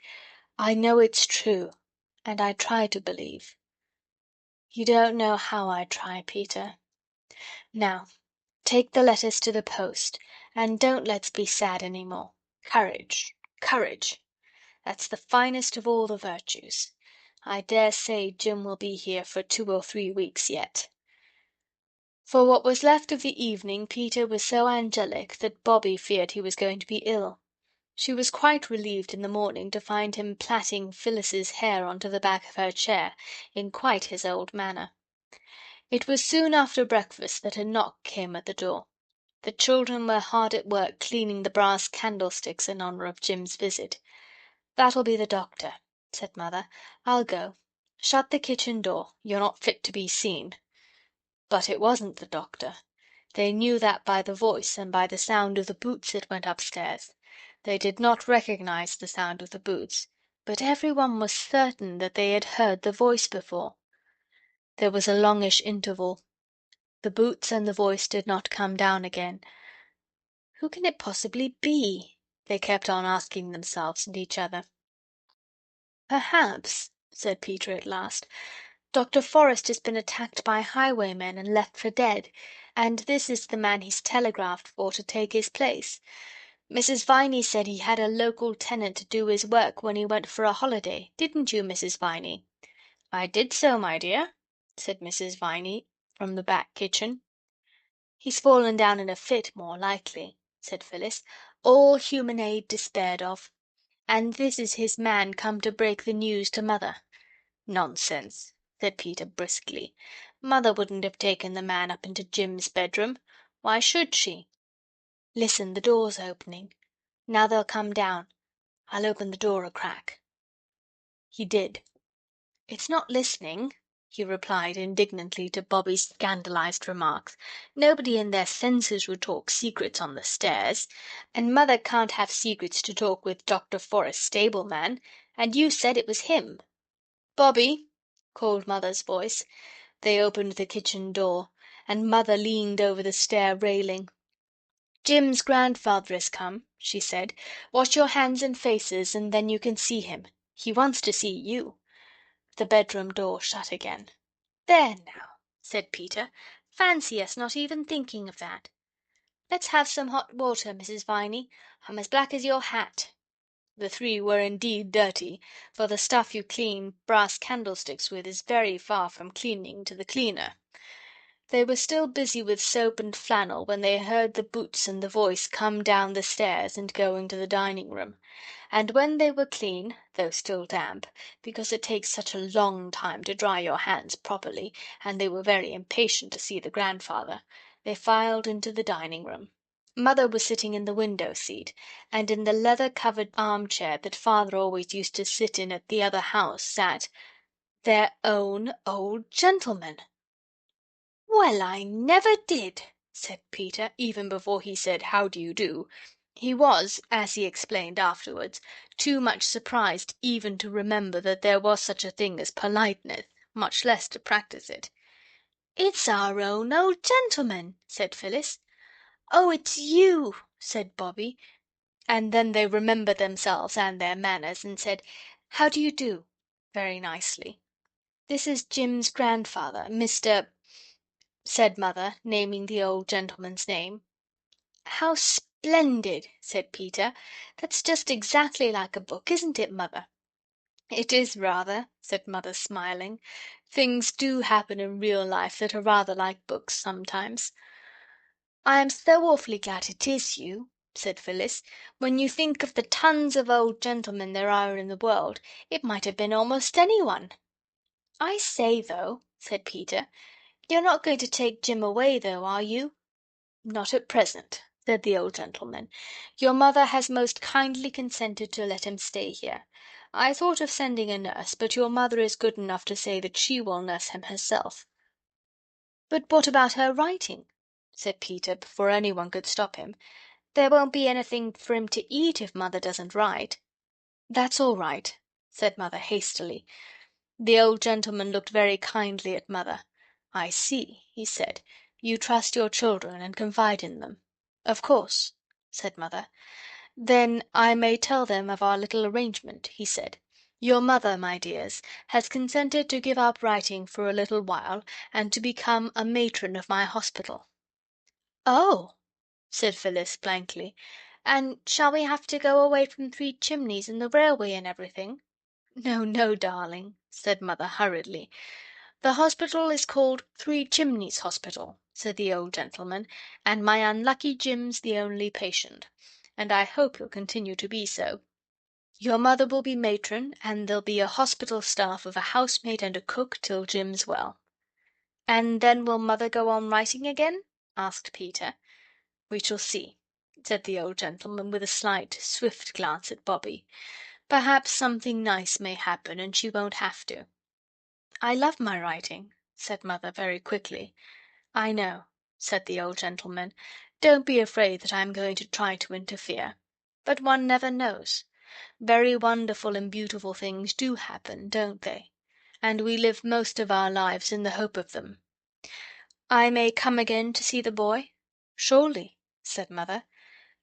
I know it's true, and I try to believe. You don't know how I try, Peter. Now, take the letters to the post, and don't let's be sad any more. Courage, courage. That's the finest of all the virtues. I dare say Jim will be here for 2 or 3 weeks yet." For what was left of the evening Peter was so angelic that Bobby feared he was going to be ill. She was quite relieved in the morning to find him plaiting Phyllis's hair onto the back of her chair in quite his old manner. It was soon after breakfast that a knock came at the door. The children were hard at work cleaning the brass candlesticks in honour of Jim's visit. "That'll be the doctor," said Mother. "I'll go. Shut the kitchen door. You're not fit to be seen." But it wasn't the doctor. They knew that by the voice and by the sound of the boots that went upstairs. They did not recognize the sound of the boots, but everyone was certain that they had heard the voice before. There was a longish interval. The boots and the voice did not come down again. "Who can it possibly be?" they kept on asking themselves and each other. "Perhaps," said Peter at last, "Dr. Forrest has been attacked by highwaymen and left for dead, and this is the man he's telegraphed for to take his place. Mrs. Viney said he had a local tenant to do his work when he went for a holiday. Didn't you, Mrs. Viney?" "I did so, my dear," said Mrs. Viney from the back kitchen. "He's fallen down in a fit, more likely," said Phyllis. "All human aid despaired of. And this is his man come to break the news to Mother." "Nonsense," said Peter briskly. "Mother wouldn't have taken the man up into Jim's bedroom. Why should she? Listen, the door's opening. Now they'll come down. I'll open the door a crack." He did. "It's not listening," he replied indignantly to Bobby's scandalized remarks. "Nobody in their senses would talk secrets on the stairs, and Mother can't have secrets to talk with Dr. Forrest's stableman, and you said it was him." "Bobby," called Mother's voice. They opened the kitchen door, and Mother leaned over the stair railing. "Jim's grandfather has come," she said. "Wash your hands and faces, and then you can see him. He wants to see you." The bedroom door shut again. "There now," said Peter. "Fancy us not even thinking of that. Let's have some hot water, Mrs. Viney. I'm as black as your hat." The three were indeed dirty, for the stuff you clean brass candlesticks with is very far from cleaning to the cleaner. They were still busy with soap and flannel when they heard the boots and the voice come down the stairs and go into the dining room. And when they were clean, though still damp, because it takes such a long time to dry your hands properly, and they were very impatient to see the grandfather, they filed into the dining room. Mother was sitting in the window seat, and in the leather-covered armchair that Father always used to sit in at the other house sat their own old gentleman. "Well, I never did," said Peter, even before he said "How do you do?" He was, as he explained afterwards, too much surprised even to remember that there was such a thing as politeness, much less to practice it. "It's our own old gentleman," said Phyllis. "Oh, it's you," said Bobby, and then they remembered themselves and their manners and said, "How do you do?" very nicely. "This is Jim's grandfather, Mr. said Mother, naming the old gentleman's name. "How splendid!" said Peter. "That's just exactly like a book, isn't it, Mother?" "It is rather," said Mother, smiling. "Things do happen in real life that are rather like books sometimes." "I am so awfully glad it is you," said Phyllis. "When you think of the tons of old gentlemen there are in the world, it might have been almost anyone." "I say, though," said Peter, "you're not going to take Jim away, though, are you?" "Not at present," said the old gentleman. "Your mother has most kindly consented to let him stay here. I thought of sending a nurse, but your mother is good enough to say that she will nurse him herself." "But what about her writing?" said Peter, before anyone could stop him. "There won't be anything for him to eat if Mother doesn't write." "That's all right," said Mother hastily. The old gentleman looked very kindly at Mother. "I see," he said. "You trust your children and confide in them." "Of course," said Mother. "Then I may tell them of our little arrangement," he said. "Your mother, my dears, has consented to give up writing for a little while and to become a matron of my hospital." "Oh!" said Phyllis blankly. "And shall we have to go away from Three Chimneys and the railway and everything?" "No, no, darling," said Mother hurriedly. "The hospital is called Three Chimneys Hospital," said the old gentleman, "and my unlucky Jim's the only patient. And I hope he'll continue to be so. Your mother will be matron, and there'll be a hospital staff of a housemaid and a cook till Jim's well." "And then will Mother go on writing again?" asked Peter. "We shall see," said the old gentleman, with a slight, swift glance at Bobby. "Perhaps something nice may happen and she won't have to." "I love my writing," said Mother very quickly. "I know," said the old gentleman. "Don't be afraid that I am going to try to interfere. But one never knows. Very wonderful and beautiful things do happen, don't they? And we live most of our lives in the hope of them. I may come again to see the boy?" "Surely," said Mother.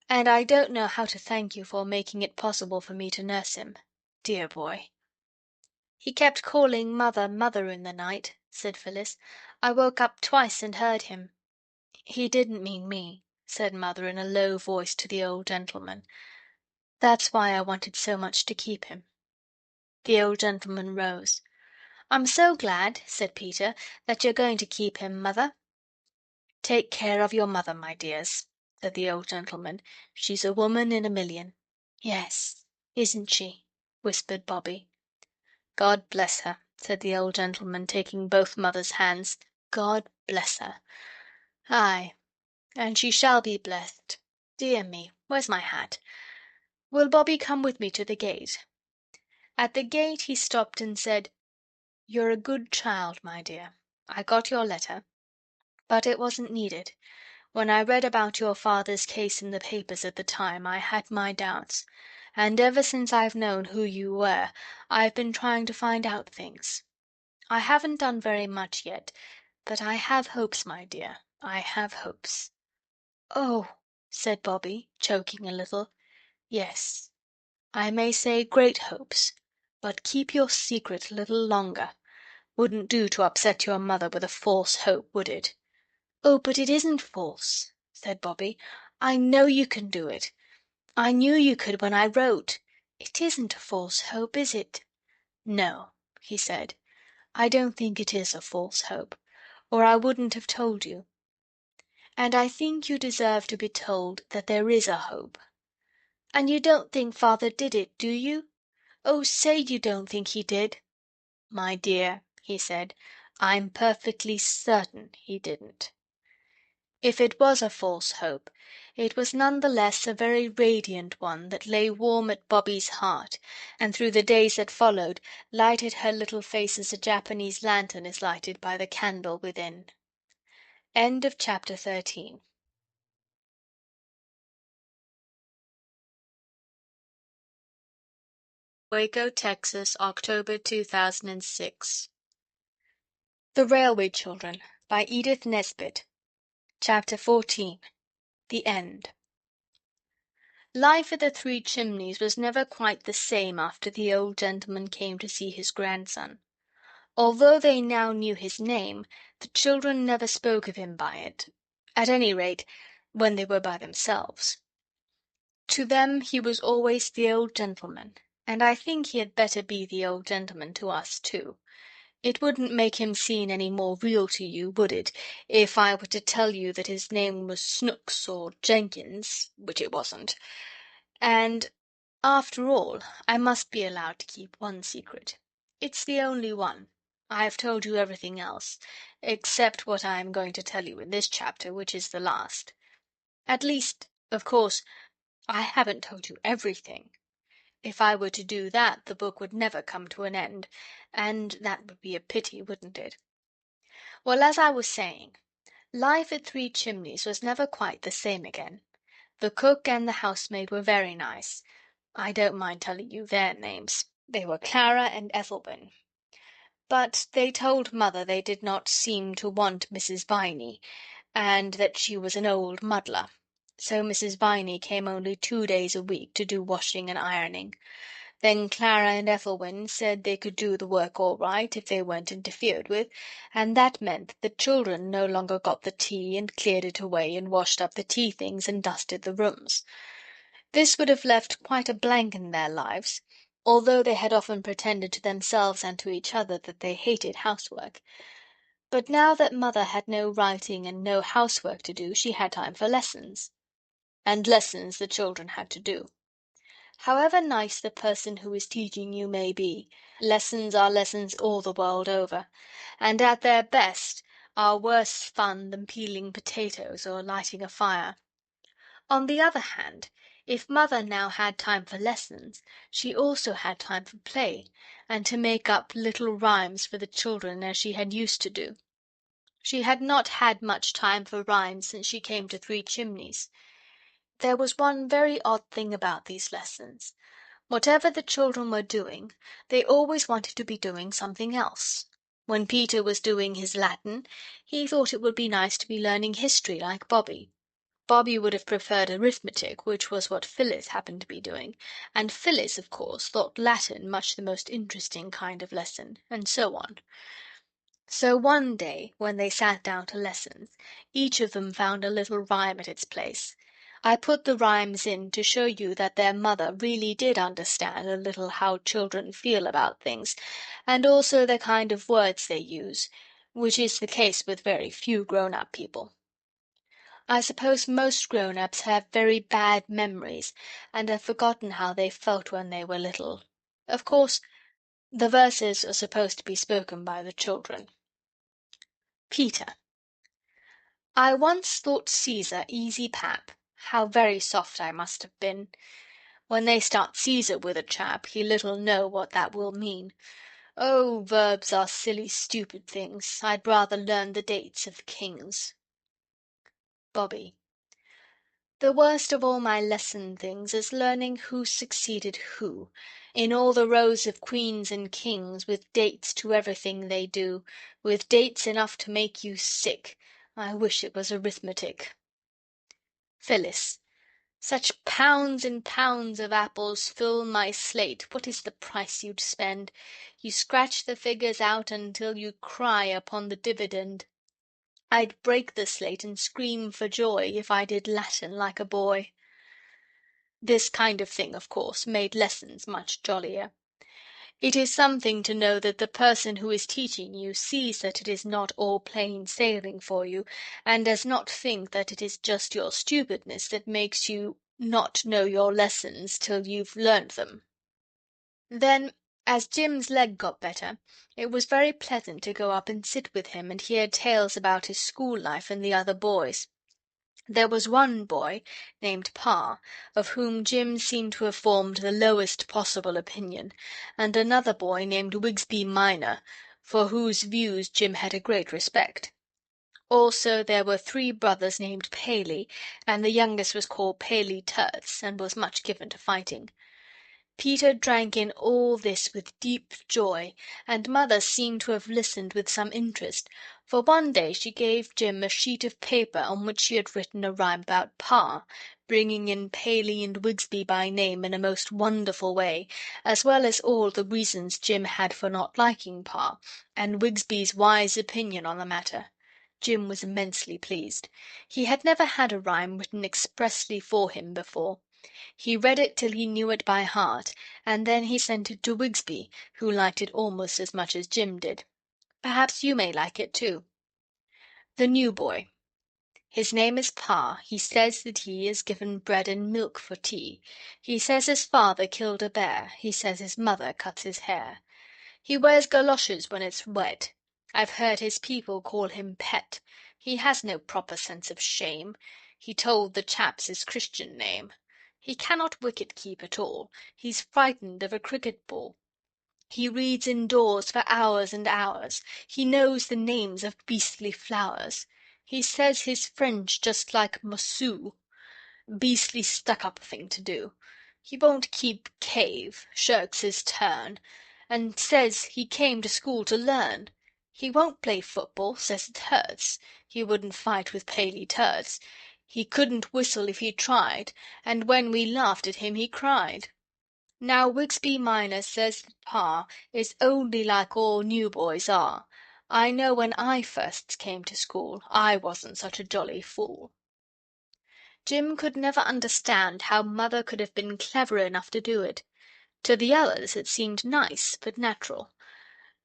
"And I don't know how to thank you for making it possible for me to nurse him. Dear boy." "He kept calling Mother, Mother in the night," said Phyllis. "I woke up twice and heard him." "He didn't mean me," said Mother in a low voice to the old gentleman. "That's why I wanted so much to keep him." The old gentleman rose. "I'm so glad," said Peter, "that you're going to keep him, Mother." "Take care of your mother, my dears," said the old gentleman. "She's a woman in a million." "Yes, isn't she?" whispered Bobby. "God bless her," said the old gentleman, taking both Mother's hands. "God bless her. Aye, and she shall be blessed. Dear me, where's my hat? Will Bobby come with me to the gate?" At the gate he stopped and said, You're a good child, my dear. I got your letter, but it wasn't needed. When I read about your father's case in the papers at the time, I had my doubts, and ever since I've known who you were, I've been trying to find out things. I haven't done very much yet, but I have hopes, my dear. I have hopes." "Oh," said Bobby, choking a little. "Yes, I may say great hopes. But keep your secret a little longer. Wouldn't do to upset your mother with a false hope, would it?" "Oh, but it isn't false," said Bobby. "I know you can do it. I knew you could when I wrote. It isn't a false hope, is it?" "No," he said, "I don't think it is a false hope, or I wouldn't have told you. And I think you deserve to be told that there is a hope. And you don't think father did it, do you? Oh, say you don't think he did." "My dear," he said, "I'm perfectly certain he didn't." If it was a false hope, it was none the less a very radiant one that lay warm at Bobby's heart, and through the days that followed lighted her little face as a Japanese lantern is lighted by the candle within. End of chapter 13. Waco, Texas, October 2006. The Railway Children by Edith Nesbit. Chapter 14. The End. Life at the Three Chimneys was never quite the same after the old gentleman came to see his grandson. Although they now knew his name, the children never spoke of him by it, at any rate, when they were by themselves. To them he was always the old gentleman, and I think he had better be the old gentleman to us too. It wouldn't make him seem any more real to you, would it, if I were to tell you that his name was Snooks or Jenkins, which it wasn't? And, after all, I must be allowed to keep one secret. It's the only one. I have told you everything else, except what I am going to tell you in this chapter, which is the last. At least, of course, I haven't told you everything. If I were to do that, the book would never come to an end, and that would be a pity, wouldn't it? Well, as I was saying, life at Three Chimneys was never quite the same again. The cook and the housemaid were very nice. I don't mind telling you their names. They were Clara and Ethelwyn. But they told mother they did not seem to want Mrs. Viney, and that she was an old muddler. So Mrs. Viney came only 2 days a week to do washing and ironing. Then Clara and Ethelwyn said they could do the work all right if they weren't interfered with, and that meant that the children no longer got the tea and cleared it away and washed up the tea things and dusted the rooms. This would have left quite a blank in their lives, although they had often pretended to themselves and to each other that they hated housework. But now that mother had no writing and no housework to do, she had time for lessons. And lessons the children had to do. However nice the person who is teaching you may be, lessons are lessons all the world over, and at their best are worse fun than peeling potatoes or lighting a fire. On the other hand, if mother now had time for lessons, she also had time for play, and to make up little rhymes for the children as she had used to do. She had not had much time for rhymes since she came to Three Chimneys. There was one very odd thing about these lessons. Whatever the children were doing, they always wanted to be doing something else. When Peter was doing his Latin, he thought it would be nice to be learning history like Bobby. Bobby would have preferred arithmetic, which was what Phyllis happened to be doing, and Phyllis, of course, thought Latin much the most interesting kind of lesson, and so on. So one day, when they sat down to lessons, each of them found a little rhyme at its place. I put the rhymes in to show you that their mother really did understand a little how children feel about things, and also the kind of words they use, which is the case with very few grown-up people. I suppose most grown-ups have very bad memories, and have forgotten how they felt when they were little. Of course, the verses are supposed to be spoken by the children. Peter. I once thought Caesar easy pap. How very soft I must have been. When they start Caesar with a chap, he little know what that will mean. "Oh, verbs are silly, stupid things. I'd rather learn the dates of kings." Bobby. The worst of all my lesson things is learning who succeeded who, in all the rows of queens and kings, with dates to everything they do, with dates enough to make you sick. I wish it was arithmetic. Phyllis. Such pounds and pounds of apples fill my slate, what is the price you'd spend? You scratch the figures out until you cry upon the dividend. I'd break the slate and scream for joy if I did Latin like a boy. This kind of thing, of course, made lessons much jollier. It is something to know that the person who is teaching you sees that it is not all plain sailing for you, and does not think that it is just your stupidness that makes you not know your lessons till you've learned them. Then, as Jim's leg got better, it was very pleasant to go up and sit with him and hear tales about his school life and the other boys. There was one boy, named Parr, of whom Jim seemed to have formed the lowest possible opinion, and another boy named Wigsby Minor, for whose views Jim had a great respect. Also there were 3 brothers named Paley, and the youngest was called Paley Terts, and was much given to fighting. Peter drank in all this with deep joy, and Mother seemed to have listened with some interest, for one day she gave Jim a sheet of paper on which she had written a rhyme about Parr, bringing in Paley and Wigsby by name in a most wonderful way, as well as all the reasons Jim had for not liking Parr, and Wigsby's wise opinion on the matter. Jim was immensely pleased. He had never had a rhyme written expressly for him before. He read it till he knew it by heart, and then he sent it to Wigsby, who liked it almost as much as Jim did. Perhaps you may like it too. The New Boy. His name is Parr. He says that he is given bread and milk for tea. He says his father killed a bear. He says his mother cuts his hair. He wears galoshes when it's wet. I've heard his people call him Pet. He has no proper sense of shame. He told the chaps his Christian name. He cannot wicket keep at all. He's frightened of a cricket ball. He reads indoors for hours and hours. He knows the names of beastly flowers. He says his French just like Mossoo. Beastly stuck-up thing to do. He won't keep cave, shirks his turn, and says he came to school to learn. He won't play football, says it hurts. He wouldn't fight with Paley Terts. He couldn't whistle if he tried, and when we laughed at him he cried. Now Wigsby Minor says that Pa is only like all new boys are. I know when I first came to school I wasn't such a jolly fool. Jim could never understand how Mother could have been clever enough to do it. To the others it seemed nice, but natural.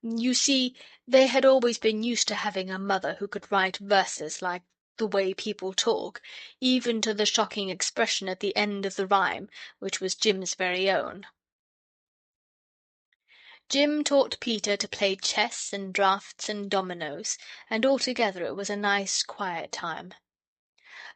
You see, they had always been used to having a mother who could write verses like the way people talk, even to the shocking expression at the end of the rhyme, which was Jim's very own. Jim taught Peter to play chess and draughts and dominoes, and altogether it was a nice quiet time.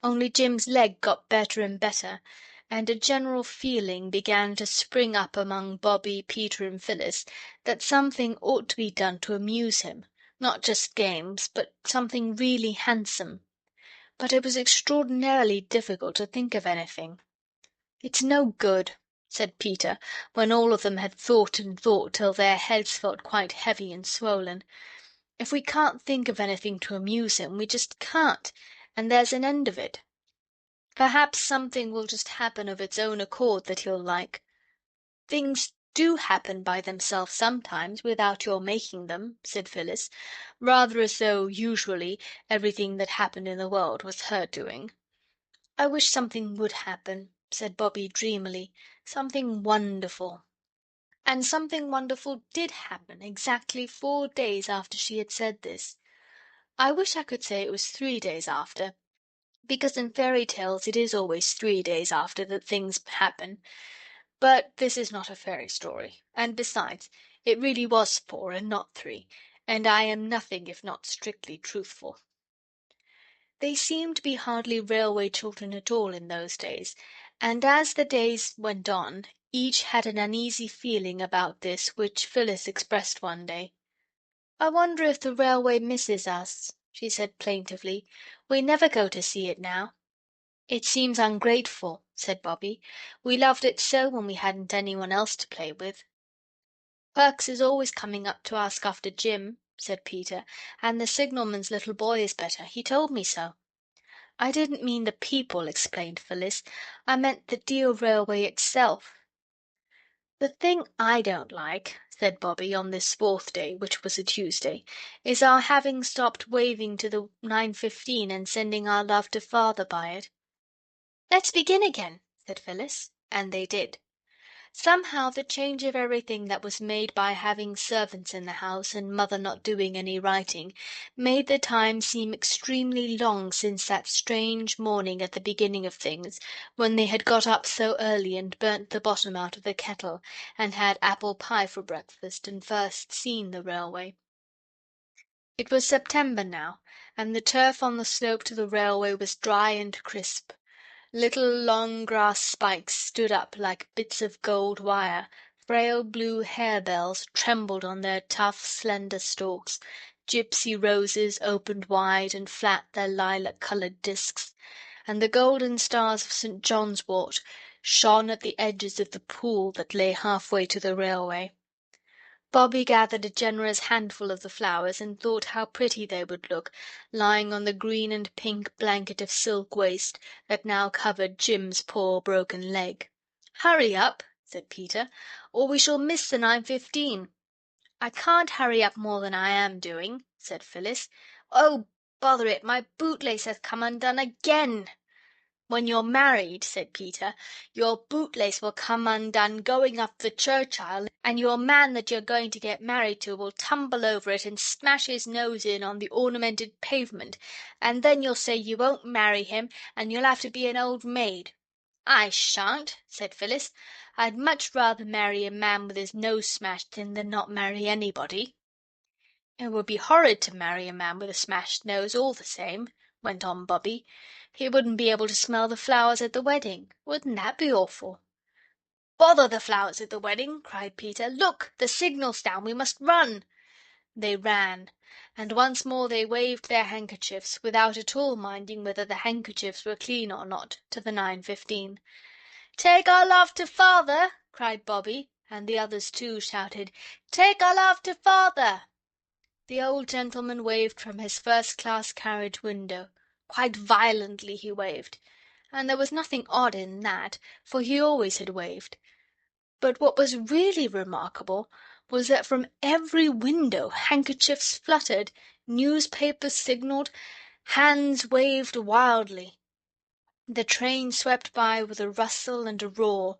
Only Jim's leg got better and better, and a general feeling began to spring up among Bobby, Peter, and Phyllis that something ought to be done to amuse him, not just games, but something really handsome. But it was extraordinarily difficult to think of anything. "It's no good," said Peter, when all of them had thought and thought till their heads felt quite heavy and swollen. "If we can't think of anything to amuse him, we just can't, and there's an end of it. Perhaps something will just happen of its own accord that he'll like." "Things do happen by themselves sometimes, without your making them," said Phyllis, rather as though, usually, everything that happened in the world was her doing. "I wish something would happen," said Bobby dreamily, "something wonderful." And something wonderful did happen exactly 4 days after she had said this. I wish I could say it was 3 days after, because in fairy tales it is always 3 days after that things happen. But this is not a fairy story, and besides, it really was 4 and not 3, and I am nothing if not strictly truthful. They seemed to be hardly railway children at all in those days, and as the days went on, Each had an uneasy feeling about this which Phyllis expressed one day. "I wonder if the railway misses us," she said plaintively. "We never go to see it now." "It seems ungrateful," said Bobby. "We loved it so when we hadn't anyone else to play with." "Perks is always coming up to ask after Jim," said Peter, "and the signalman's little boy is better. He told me so." "I didn't mean the people," explained Phyllis. "I meant the dear railway itself." "The thing I don't like," said Bobby on this fourth day, which was a Tuesday, "is our having stopped waving to the 9:15 and sending our love to Father by it." "Let's begin again," said Phyllis, and they did. Somehow the change of everything that was made by having servants in the house and Mother not doing any writing made the time seem extremely long since that strange morning at the beginning of things, when they had got up so early and burnt the bottom out of the kettle and had apple pie for breakfast and first seen the railway. It was September now, and the turf on the slope to the railway was dry and crisp. Little long grass spikes stood up like bits of gold wire, frail blue harebells trembled on their tough, slender stalks, gypsy roses opened wide and flat their lilac-coloured discs, and the golden stars of St. John's wort shone at the edges of the pool that lay halfway to the railway. Bobby gathered a generous handful of the flowers and thought how pretty they would look, lying on the green and pink blanket of silk waste that now covered Jim's poor broken leg. "Hurry up," said Peter, "or we shall miss the 9:15. "I can't hurry up more than I am doing," said Phyllis. "Oh, bother it, my bootlace has come undone again!" "When you're married," said Peter, "your bootlace will come undone going up the church aisle, and your man that you're going to get married to will tumble over it and smash his nose in on the ornamented pavement, and then you'll say you won't marry him, and you'll have to be an old maid." "I shan't," said Phyllis. "I'd much rather marry a man with his nose smashed in than not marry anybody." "It would be horrid to marry a man with a smashed nose all the same," went on Bobby. "He wouldn't be able to smell the flowers at the wedding. Wouldn't that be awful?" "Bother the flowers at the wedding!" cried Peter. "Look, the signal's down. We must run." They ran, and once more they waved their handkerchiefs, without at all minding whether the handkerchiefs were clean or not, to the 9:15. "Take our love to Father!" cried Bobby, and the others too shouted, "Take our love to Father!" The old gentleman waved from his first-class carriage window. Quite violently he waved. And there was nothing odd in that, for he always had waved. But what was really remarkable was that from every window handkerchiefs fluttered, newspapers signalled, hands waved wildly. The train swept by with a rustle and a roar.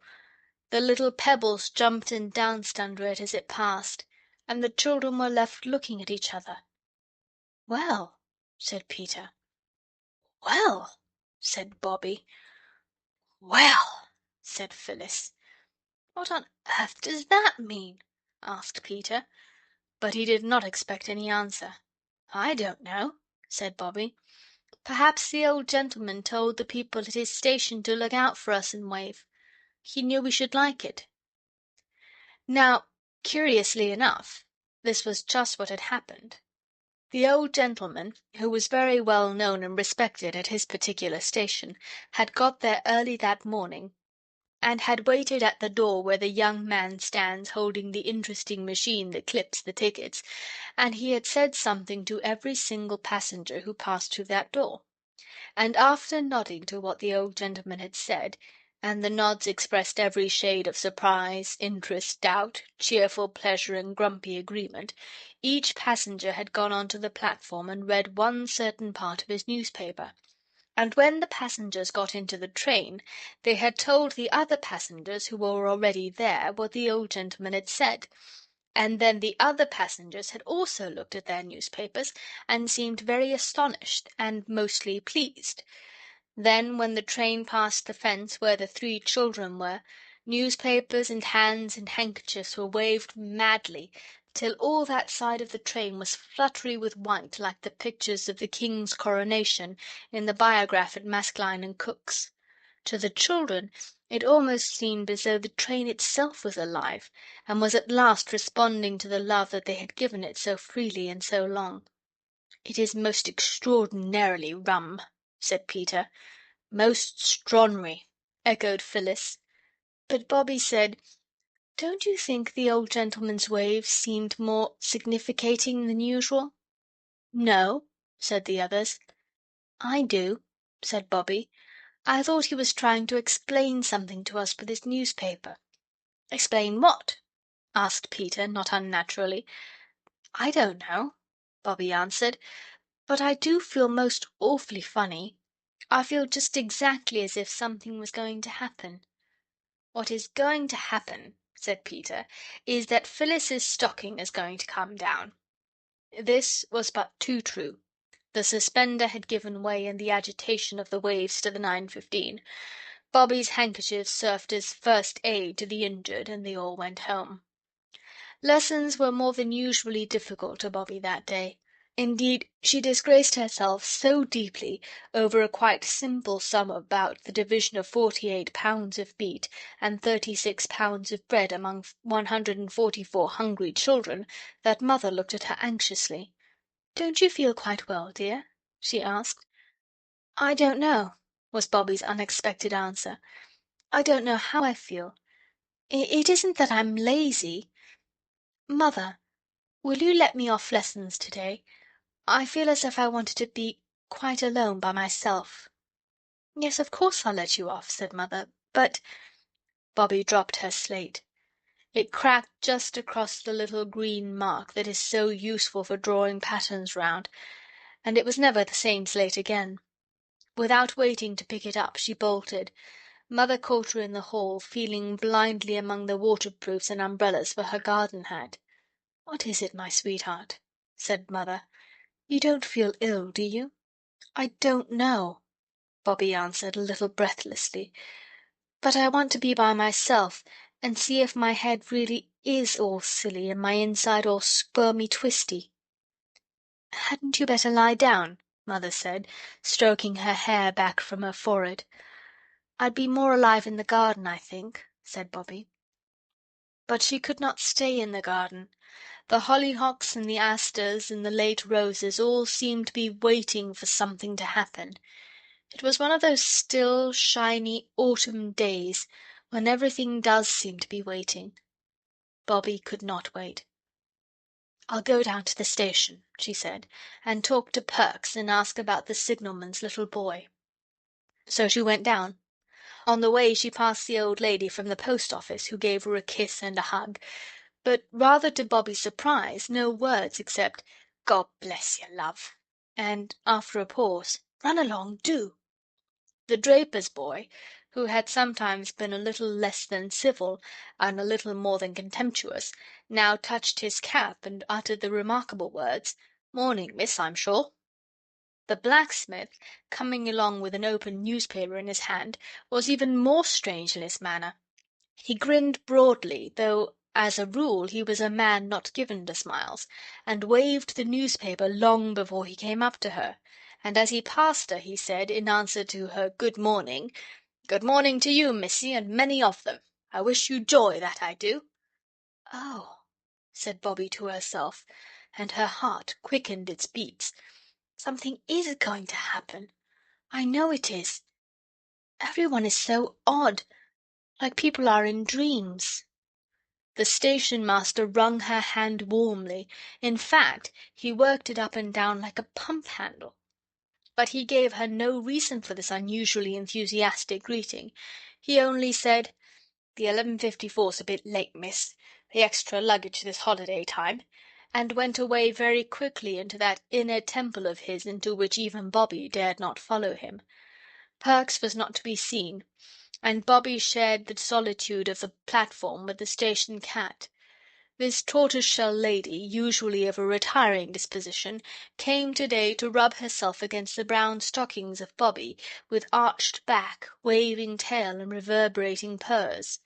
The little pebbles jumped and danced under it as it passed, and the children were left looking at each other. "Well," said Peter. "Well," said Bobby. "Well," said Phyllis. "What on earth does that mean?" asked Peter, but he did not expect any answer. "I don't know," said Bobby. "Perhaps the old gentleman told the people at his station to look out for us and wave. He knew we should like it." Now, curiously enough, this was just what had happened. The old gentleman, who was very well known and respected at his particular station, had got there early that morning, and had waited at the door where the young man stands holding the interesting machine that clips the tickets, and he had said something to every single passenger who passed through that door. And after nodding to what the old gentleman had said, and the nods expressed every shade of surprise, interest, doubt, cheerful pleasure and grumpy agreement, each passenger had gone on to the platform and read one certain part of his newspaper. And when the passengers got into the train, they had told the other passengers who were already there what the old gentleman had said. And then the other passengers had also looked at their newspapers and seemed very astonished and mostly pleased. Then, when the train passed the fence where the three children were, newspapers and hands and handkerchiefs were waved madly, till all that side of the train was fluttery with white like the pictures of the King's coronation in the Biograph at Maskelyne and Cook's. To the children it almost seemed as though the train itself was alive, and was at last responding to the love that they had given it so freely and so long. "It is most extraordinarily rum," said Peter. "Most stronry," echoed Phyllis. But Bobby said, "Don't you think the old gentleman's waves seemed more significating than usual?" "No," said the others. "I do," said Bobby. "I thought he was trying to explain something to us with his newspaper." "Explain what?" asked Peter, not unnaturally. "I don't know," Bobby answered, "but I do feel most awfully funny. I feel just exactly as if something was going to happen." "What is going to happen," said Peter, "is that Phyllis's stocking is going to come down." This was but too true. The suspender had given way in the agitation of the waves to the 9:15. Bobby's handkerchief served as first aid to the injured, and they all went home. Lessons were more than usually difficult to Bobby that day. Indeed, she disgraced herself so deeply over a quite simple sum about the division of 48 pounds of meat and 36 pounds of bread among 144 hungry children that Mother looked at her anxiously. "Don't you feel quite well, dear?" she asked. "I don't know," was Bobby's unexpected answer. "I don't know how I feel. It isn't that I'm lazy. Mother, will you let me off lessons today? I feel as if I wanted to be quite alone by myself." "Yes, of course I'll let you off," said Mother, "but—" Bobby dropped her slate. It cracked just across the little green mark that is so useful for drawing patterns round, and it was never the same slate again. Without waiting to pick it up, she bolted. Mother caught her in the hall, feeling blindly among the waterproofs and umbrellas for her garden hat. "What is it, my sweetheart?" said Mother. "You don't feel ill, do you?" "I don't know," Bobby answered a little breathlessly. "But I want to be by myself and see if my head really is all silly and my inside all squirmy twisty." "Hadn't you better lie down?" Mother said, stroking her hair back from her forehead. "I'd be more alive in the garden, I think," said Bobby. But she could not stay in the garden. The hollyhocks and the asters and the late roses all seemed to be waiting for something to happen. It was one of those still, shiny autumn days when everything does seem to be waiting. Bobby could not wait. "I'll go down to the station," she said, "and talk to Perks and ask about the signalman's little boy." So she went down. On the way she passed the old lady from the post office, who gave her a kiss and a hug, but rather to Bobby's surprise, no words except "God bless you, love," and, after a pause, "Run along, do." The draper's boy, who had sometimes been a little less than civil and a little more than contemptuous, now touched his cap and uttered the remarkable words, "Morning, miss, I'm sure." The blacksmith, coming along with an open newspaper in his hand, was even more strange in his manner. He grinned broadly, though as a rule he was a man not given to smiles, and waved the newspaper long before he came up to her, and as he passed her he said, in answer to her "Good morning," "Good morning to you, missy, and many of them. I wish you joy, that I do." "Oh," said Bobby to herself, and her heart quickened its beats. "Something is going to happen. I know it is. Everyone is so odd, like people are in dreams." The station master wrung her hand warmly. In fact, he worked it up and down like a pump handle. But he gave her no reason for this unusually enthusiastic greeting. He only said, "The 11:54's a bit late, miss. The extra luggage this holiday time," and went away very quickly into that inner temple of his into which even Bobby dared not follow him. Perks was not to be seen, and Bobby shared the solitude of the platform with the station cat. This tortoise-shell lady, usually of a retiring disposition, came to-day to rub herself against the brown stockings of Bobby, with arched back, waving tail, and reverberating purrs.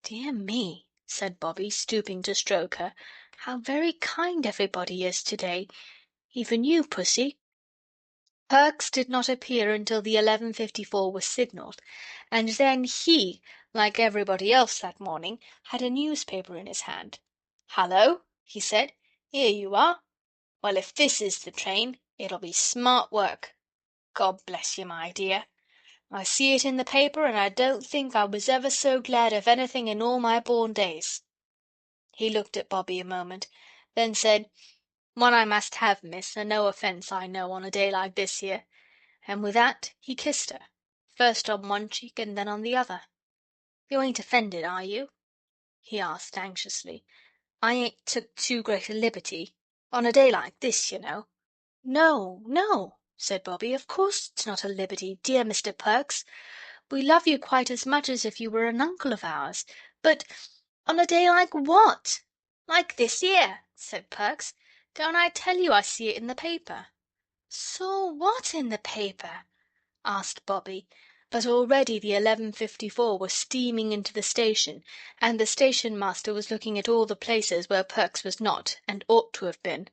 "Dear me," said Bobby, stooping to stroke her, "how very kind everybody is to-day. Even you, Pussy." Perks did not appear until the 11:54 was signalled, and then he, like everybody else that morning, had a newspaper in his hand. "Hallo!" he said. "Here you are. Well, if this is the train, it'll be smart work. God bless you, my dear. I see it in the paper, and I don't think I was ever so glad of anything in all my born days." He looked at Bobbie a moment, then said, "One I must have, miss, and no offence, I know, on a day like this here." And with that he kissed her, first on one cheek and then on the other. "You ain't offended, are you?" he asked anxiously. "I ain't took too great a liberty on a day like this, you know." "No, no," said Bobbie, "of course it's not a liberty, dear Mr. Perks. We love you quite as much as if you were an uncle of ours. But on a day like what?" "Like this here," said Perks. "Don't I tell you I see it in the paper?" "Saw what in the paper?" asked Bobbie, but already the 11:54 was steaming into the station, and the station master was looking at all the places where Perks was not and ought to have been.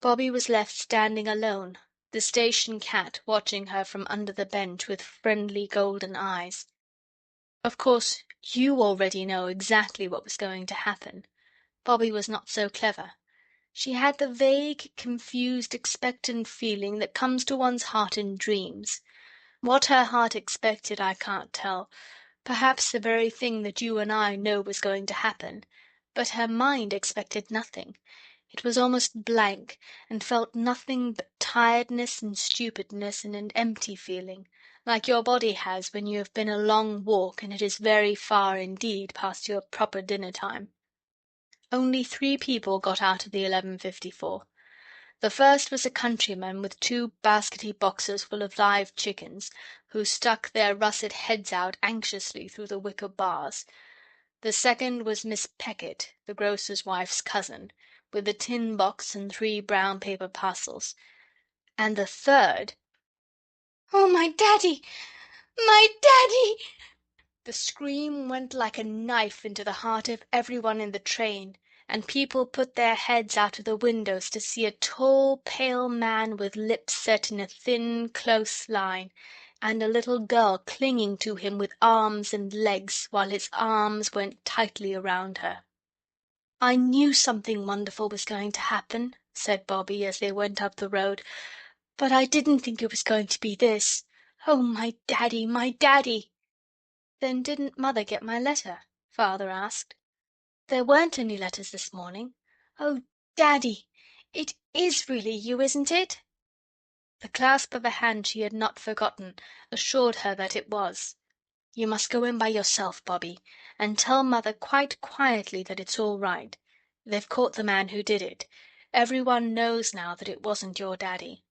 Bobbie was left standing alone, the station cat watching her from under the bench with friendly golden eyes. Of course, you already know exactly what was going to happen. Bobbie was not so clever. She had the vague, confused, expectant feeling that comes to one's heart in dreams. What her heart expected I can't tell, perhaps the very thing that you and I know was going to happen, but her mind expected nothing. It was almost blank, and felt nothing but tiredness and stupidness and an empty feeling, like your body has when you have been a long walk and it is very far indeed past your proper dinner time. Only 3 people got out of the 11:54. The first was a countryman with 2 baskety boxes full of live chickens, who stuck their russet heads out anxiously through the wicker bars. The second was Miss Peckett, the grocer's wife's cousin, with a tin box and 3 brown paper parcels. And the third— "Oh, my Daddy! My Daddy!" The scream went like a knife into the heart of everyone in the train, and people put their heads out of the windows to see a tall, pale man with lips set in a thin, close line, and a little girl clinging to him with arms and legs, while his arms went tightly around her. "I knew something wonderful was going to happen," said Bobbie as they went up the road, "but I didn't think it was going to be this. Oh, my Daddy, my Daddy!" "Then didn't Mother get my letter?" Father asked. "There weren't any letters this morning. Oh, Daddy, it is really you, isn't it?" The clasp of a hand she had not forgotten assured her that it was. "You must go in by yourself, Bobbie, and tell Mother quite quietly that it's all right. They've caught the man who did it. Everyone knows now that it wasn't your Daddy."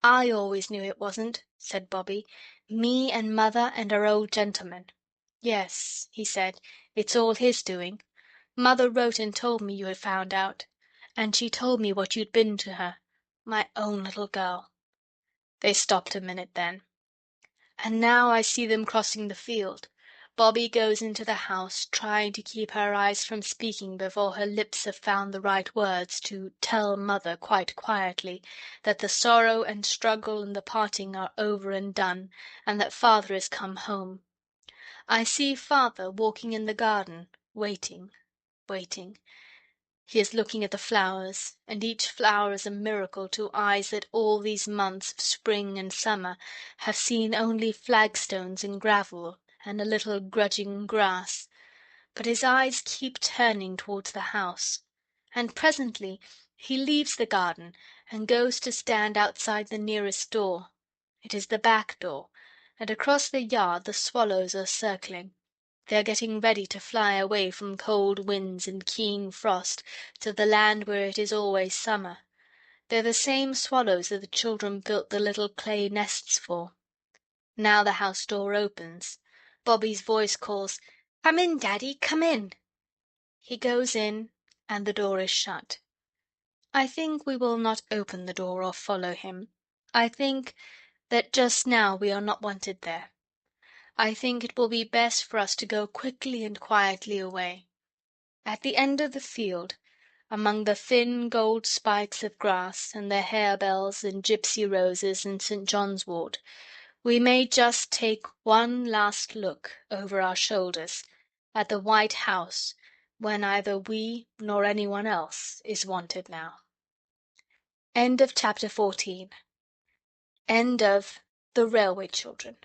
"I always knew it wasn't," said Bobbie. "Me and Mother and our old gentleman." "Yes," he said, "it's all his doing. Mother wrote and told me you had found out. And she told me what you'd been to her. My own little girl." They stopped a minute then. And now I see them crossing the field. Bobbie goes into the house, trying to keep her eyes from speaking before her lips have found the right words to tell Mother quite quietly that the sorrow and struggle and the parting are over and done, and that Father has come home. I see Father walking in the garden, waiting, waiting. He is looking at the flowers, and each flower is a miracle to eyes that all these months of spring and summer have seen only flagstones and gravel and a little grudging grass. But his eyes keep turning towards the house, and presently he leaves the garden and goes to stand outside the nearest door. It is the back door, and across the yard the swallows are circling. They are getting ready to fly away from cold winds and keen frost to the land where it is always summer. They're the same swallows that the children built the little clay nests for. Now the house door opens. Bobbie's voice calls, "Come in, Daddy, come in." He goes in, and the door is shut. I think we will not open the door or follow him. I think that just now we are not wanted there. I think it will be best for us to go quickly and quietly away. At the end of the field among the thin gold spikes of grass and the harebells and gypsy roses in St. John's Wort, we may just take one last look over our shoulders at the white house where neither we nor anyone else is wanted now. End of chapter 14. End of The Railway Children.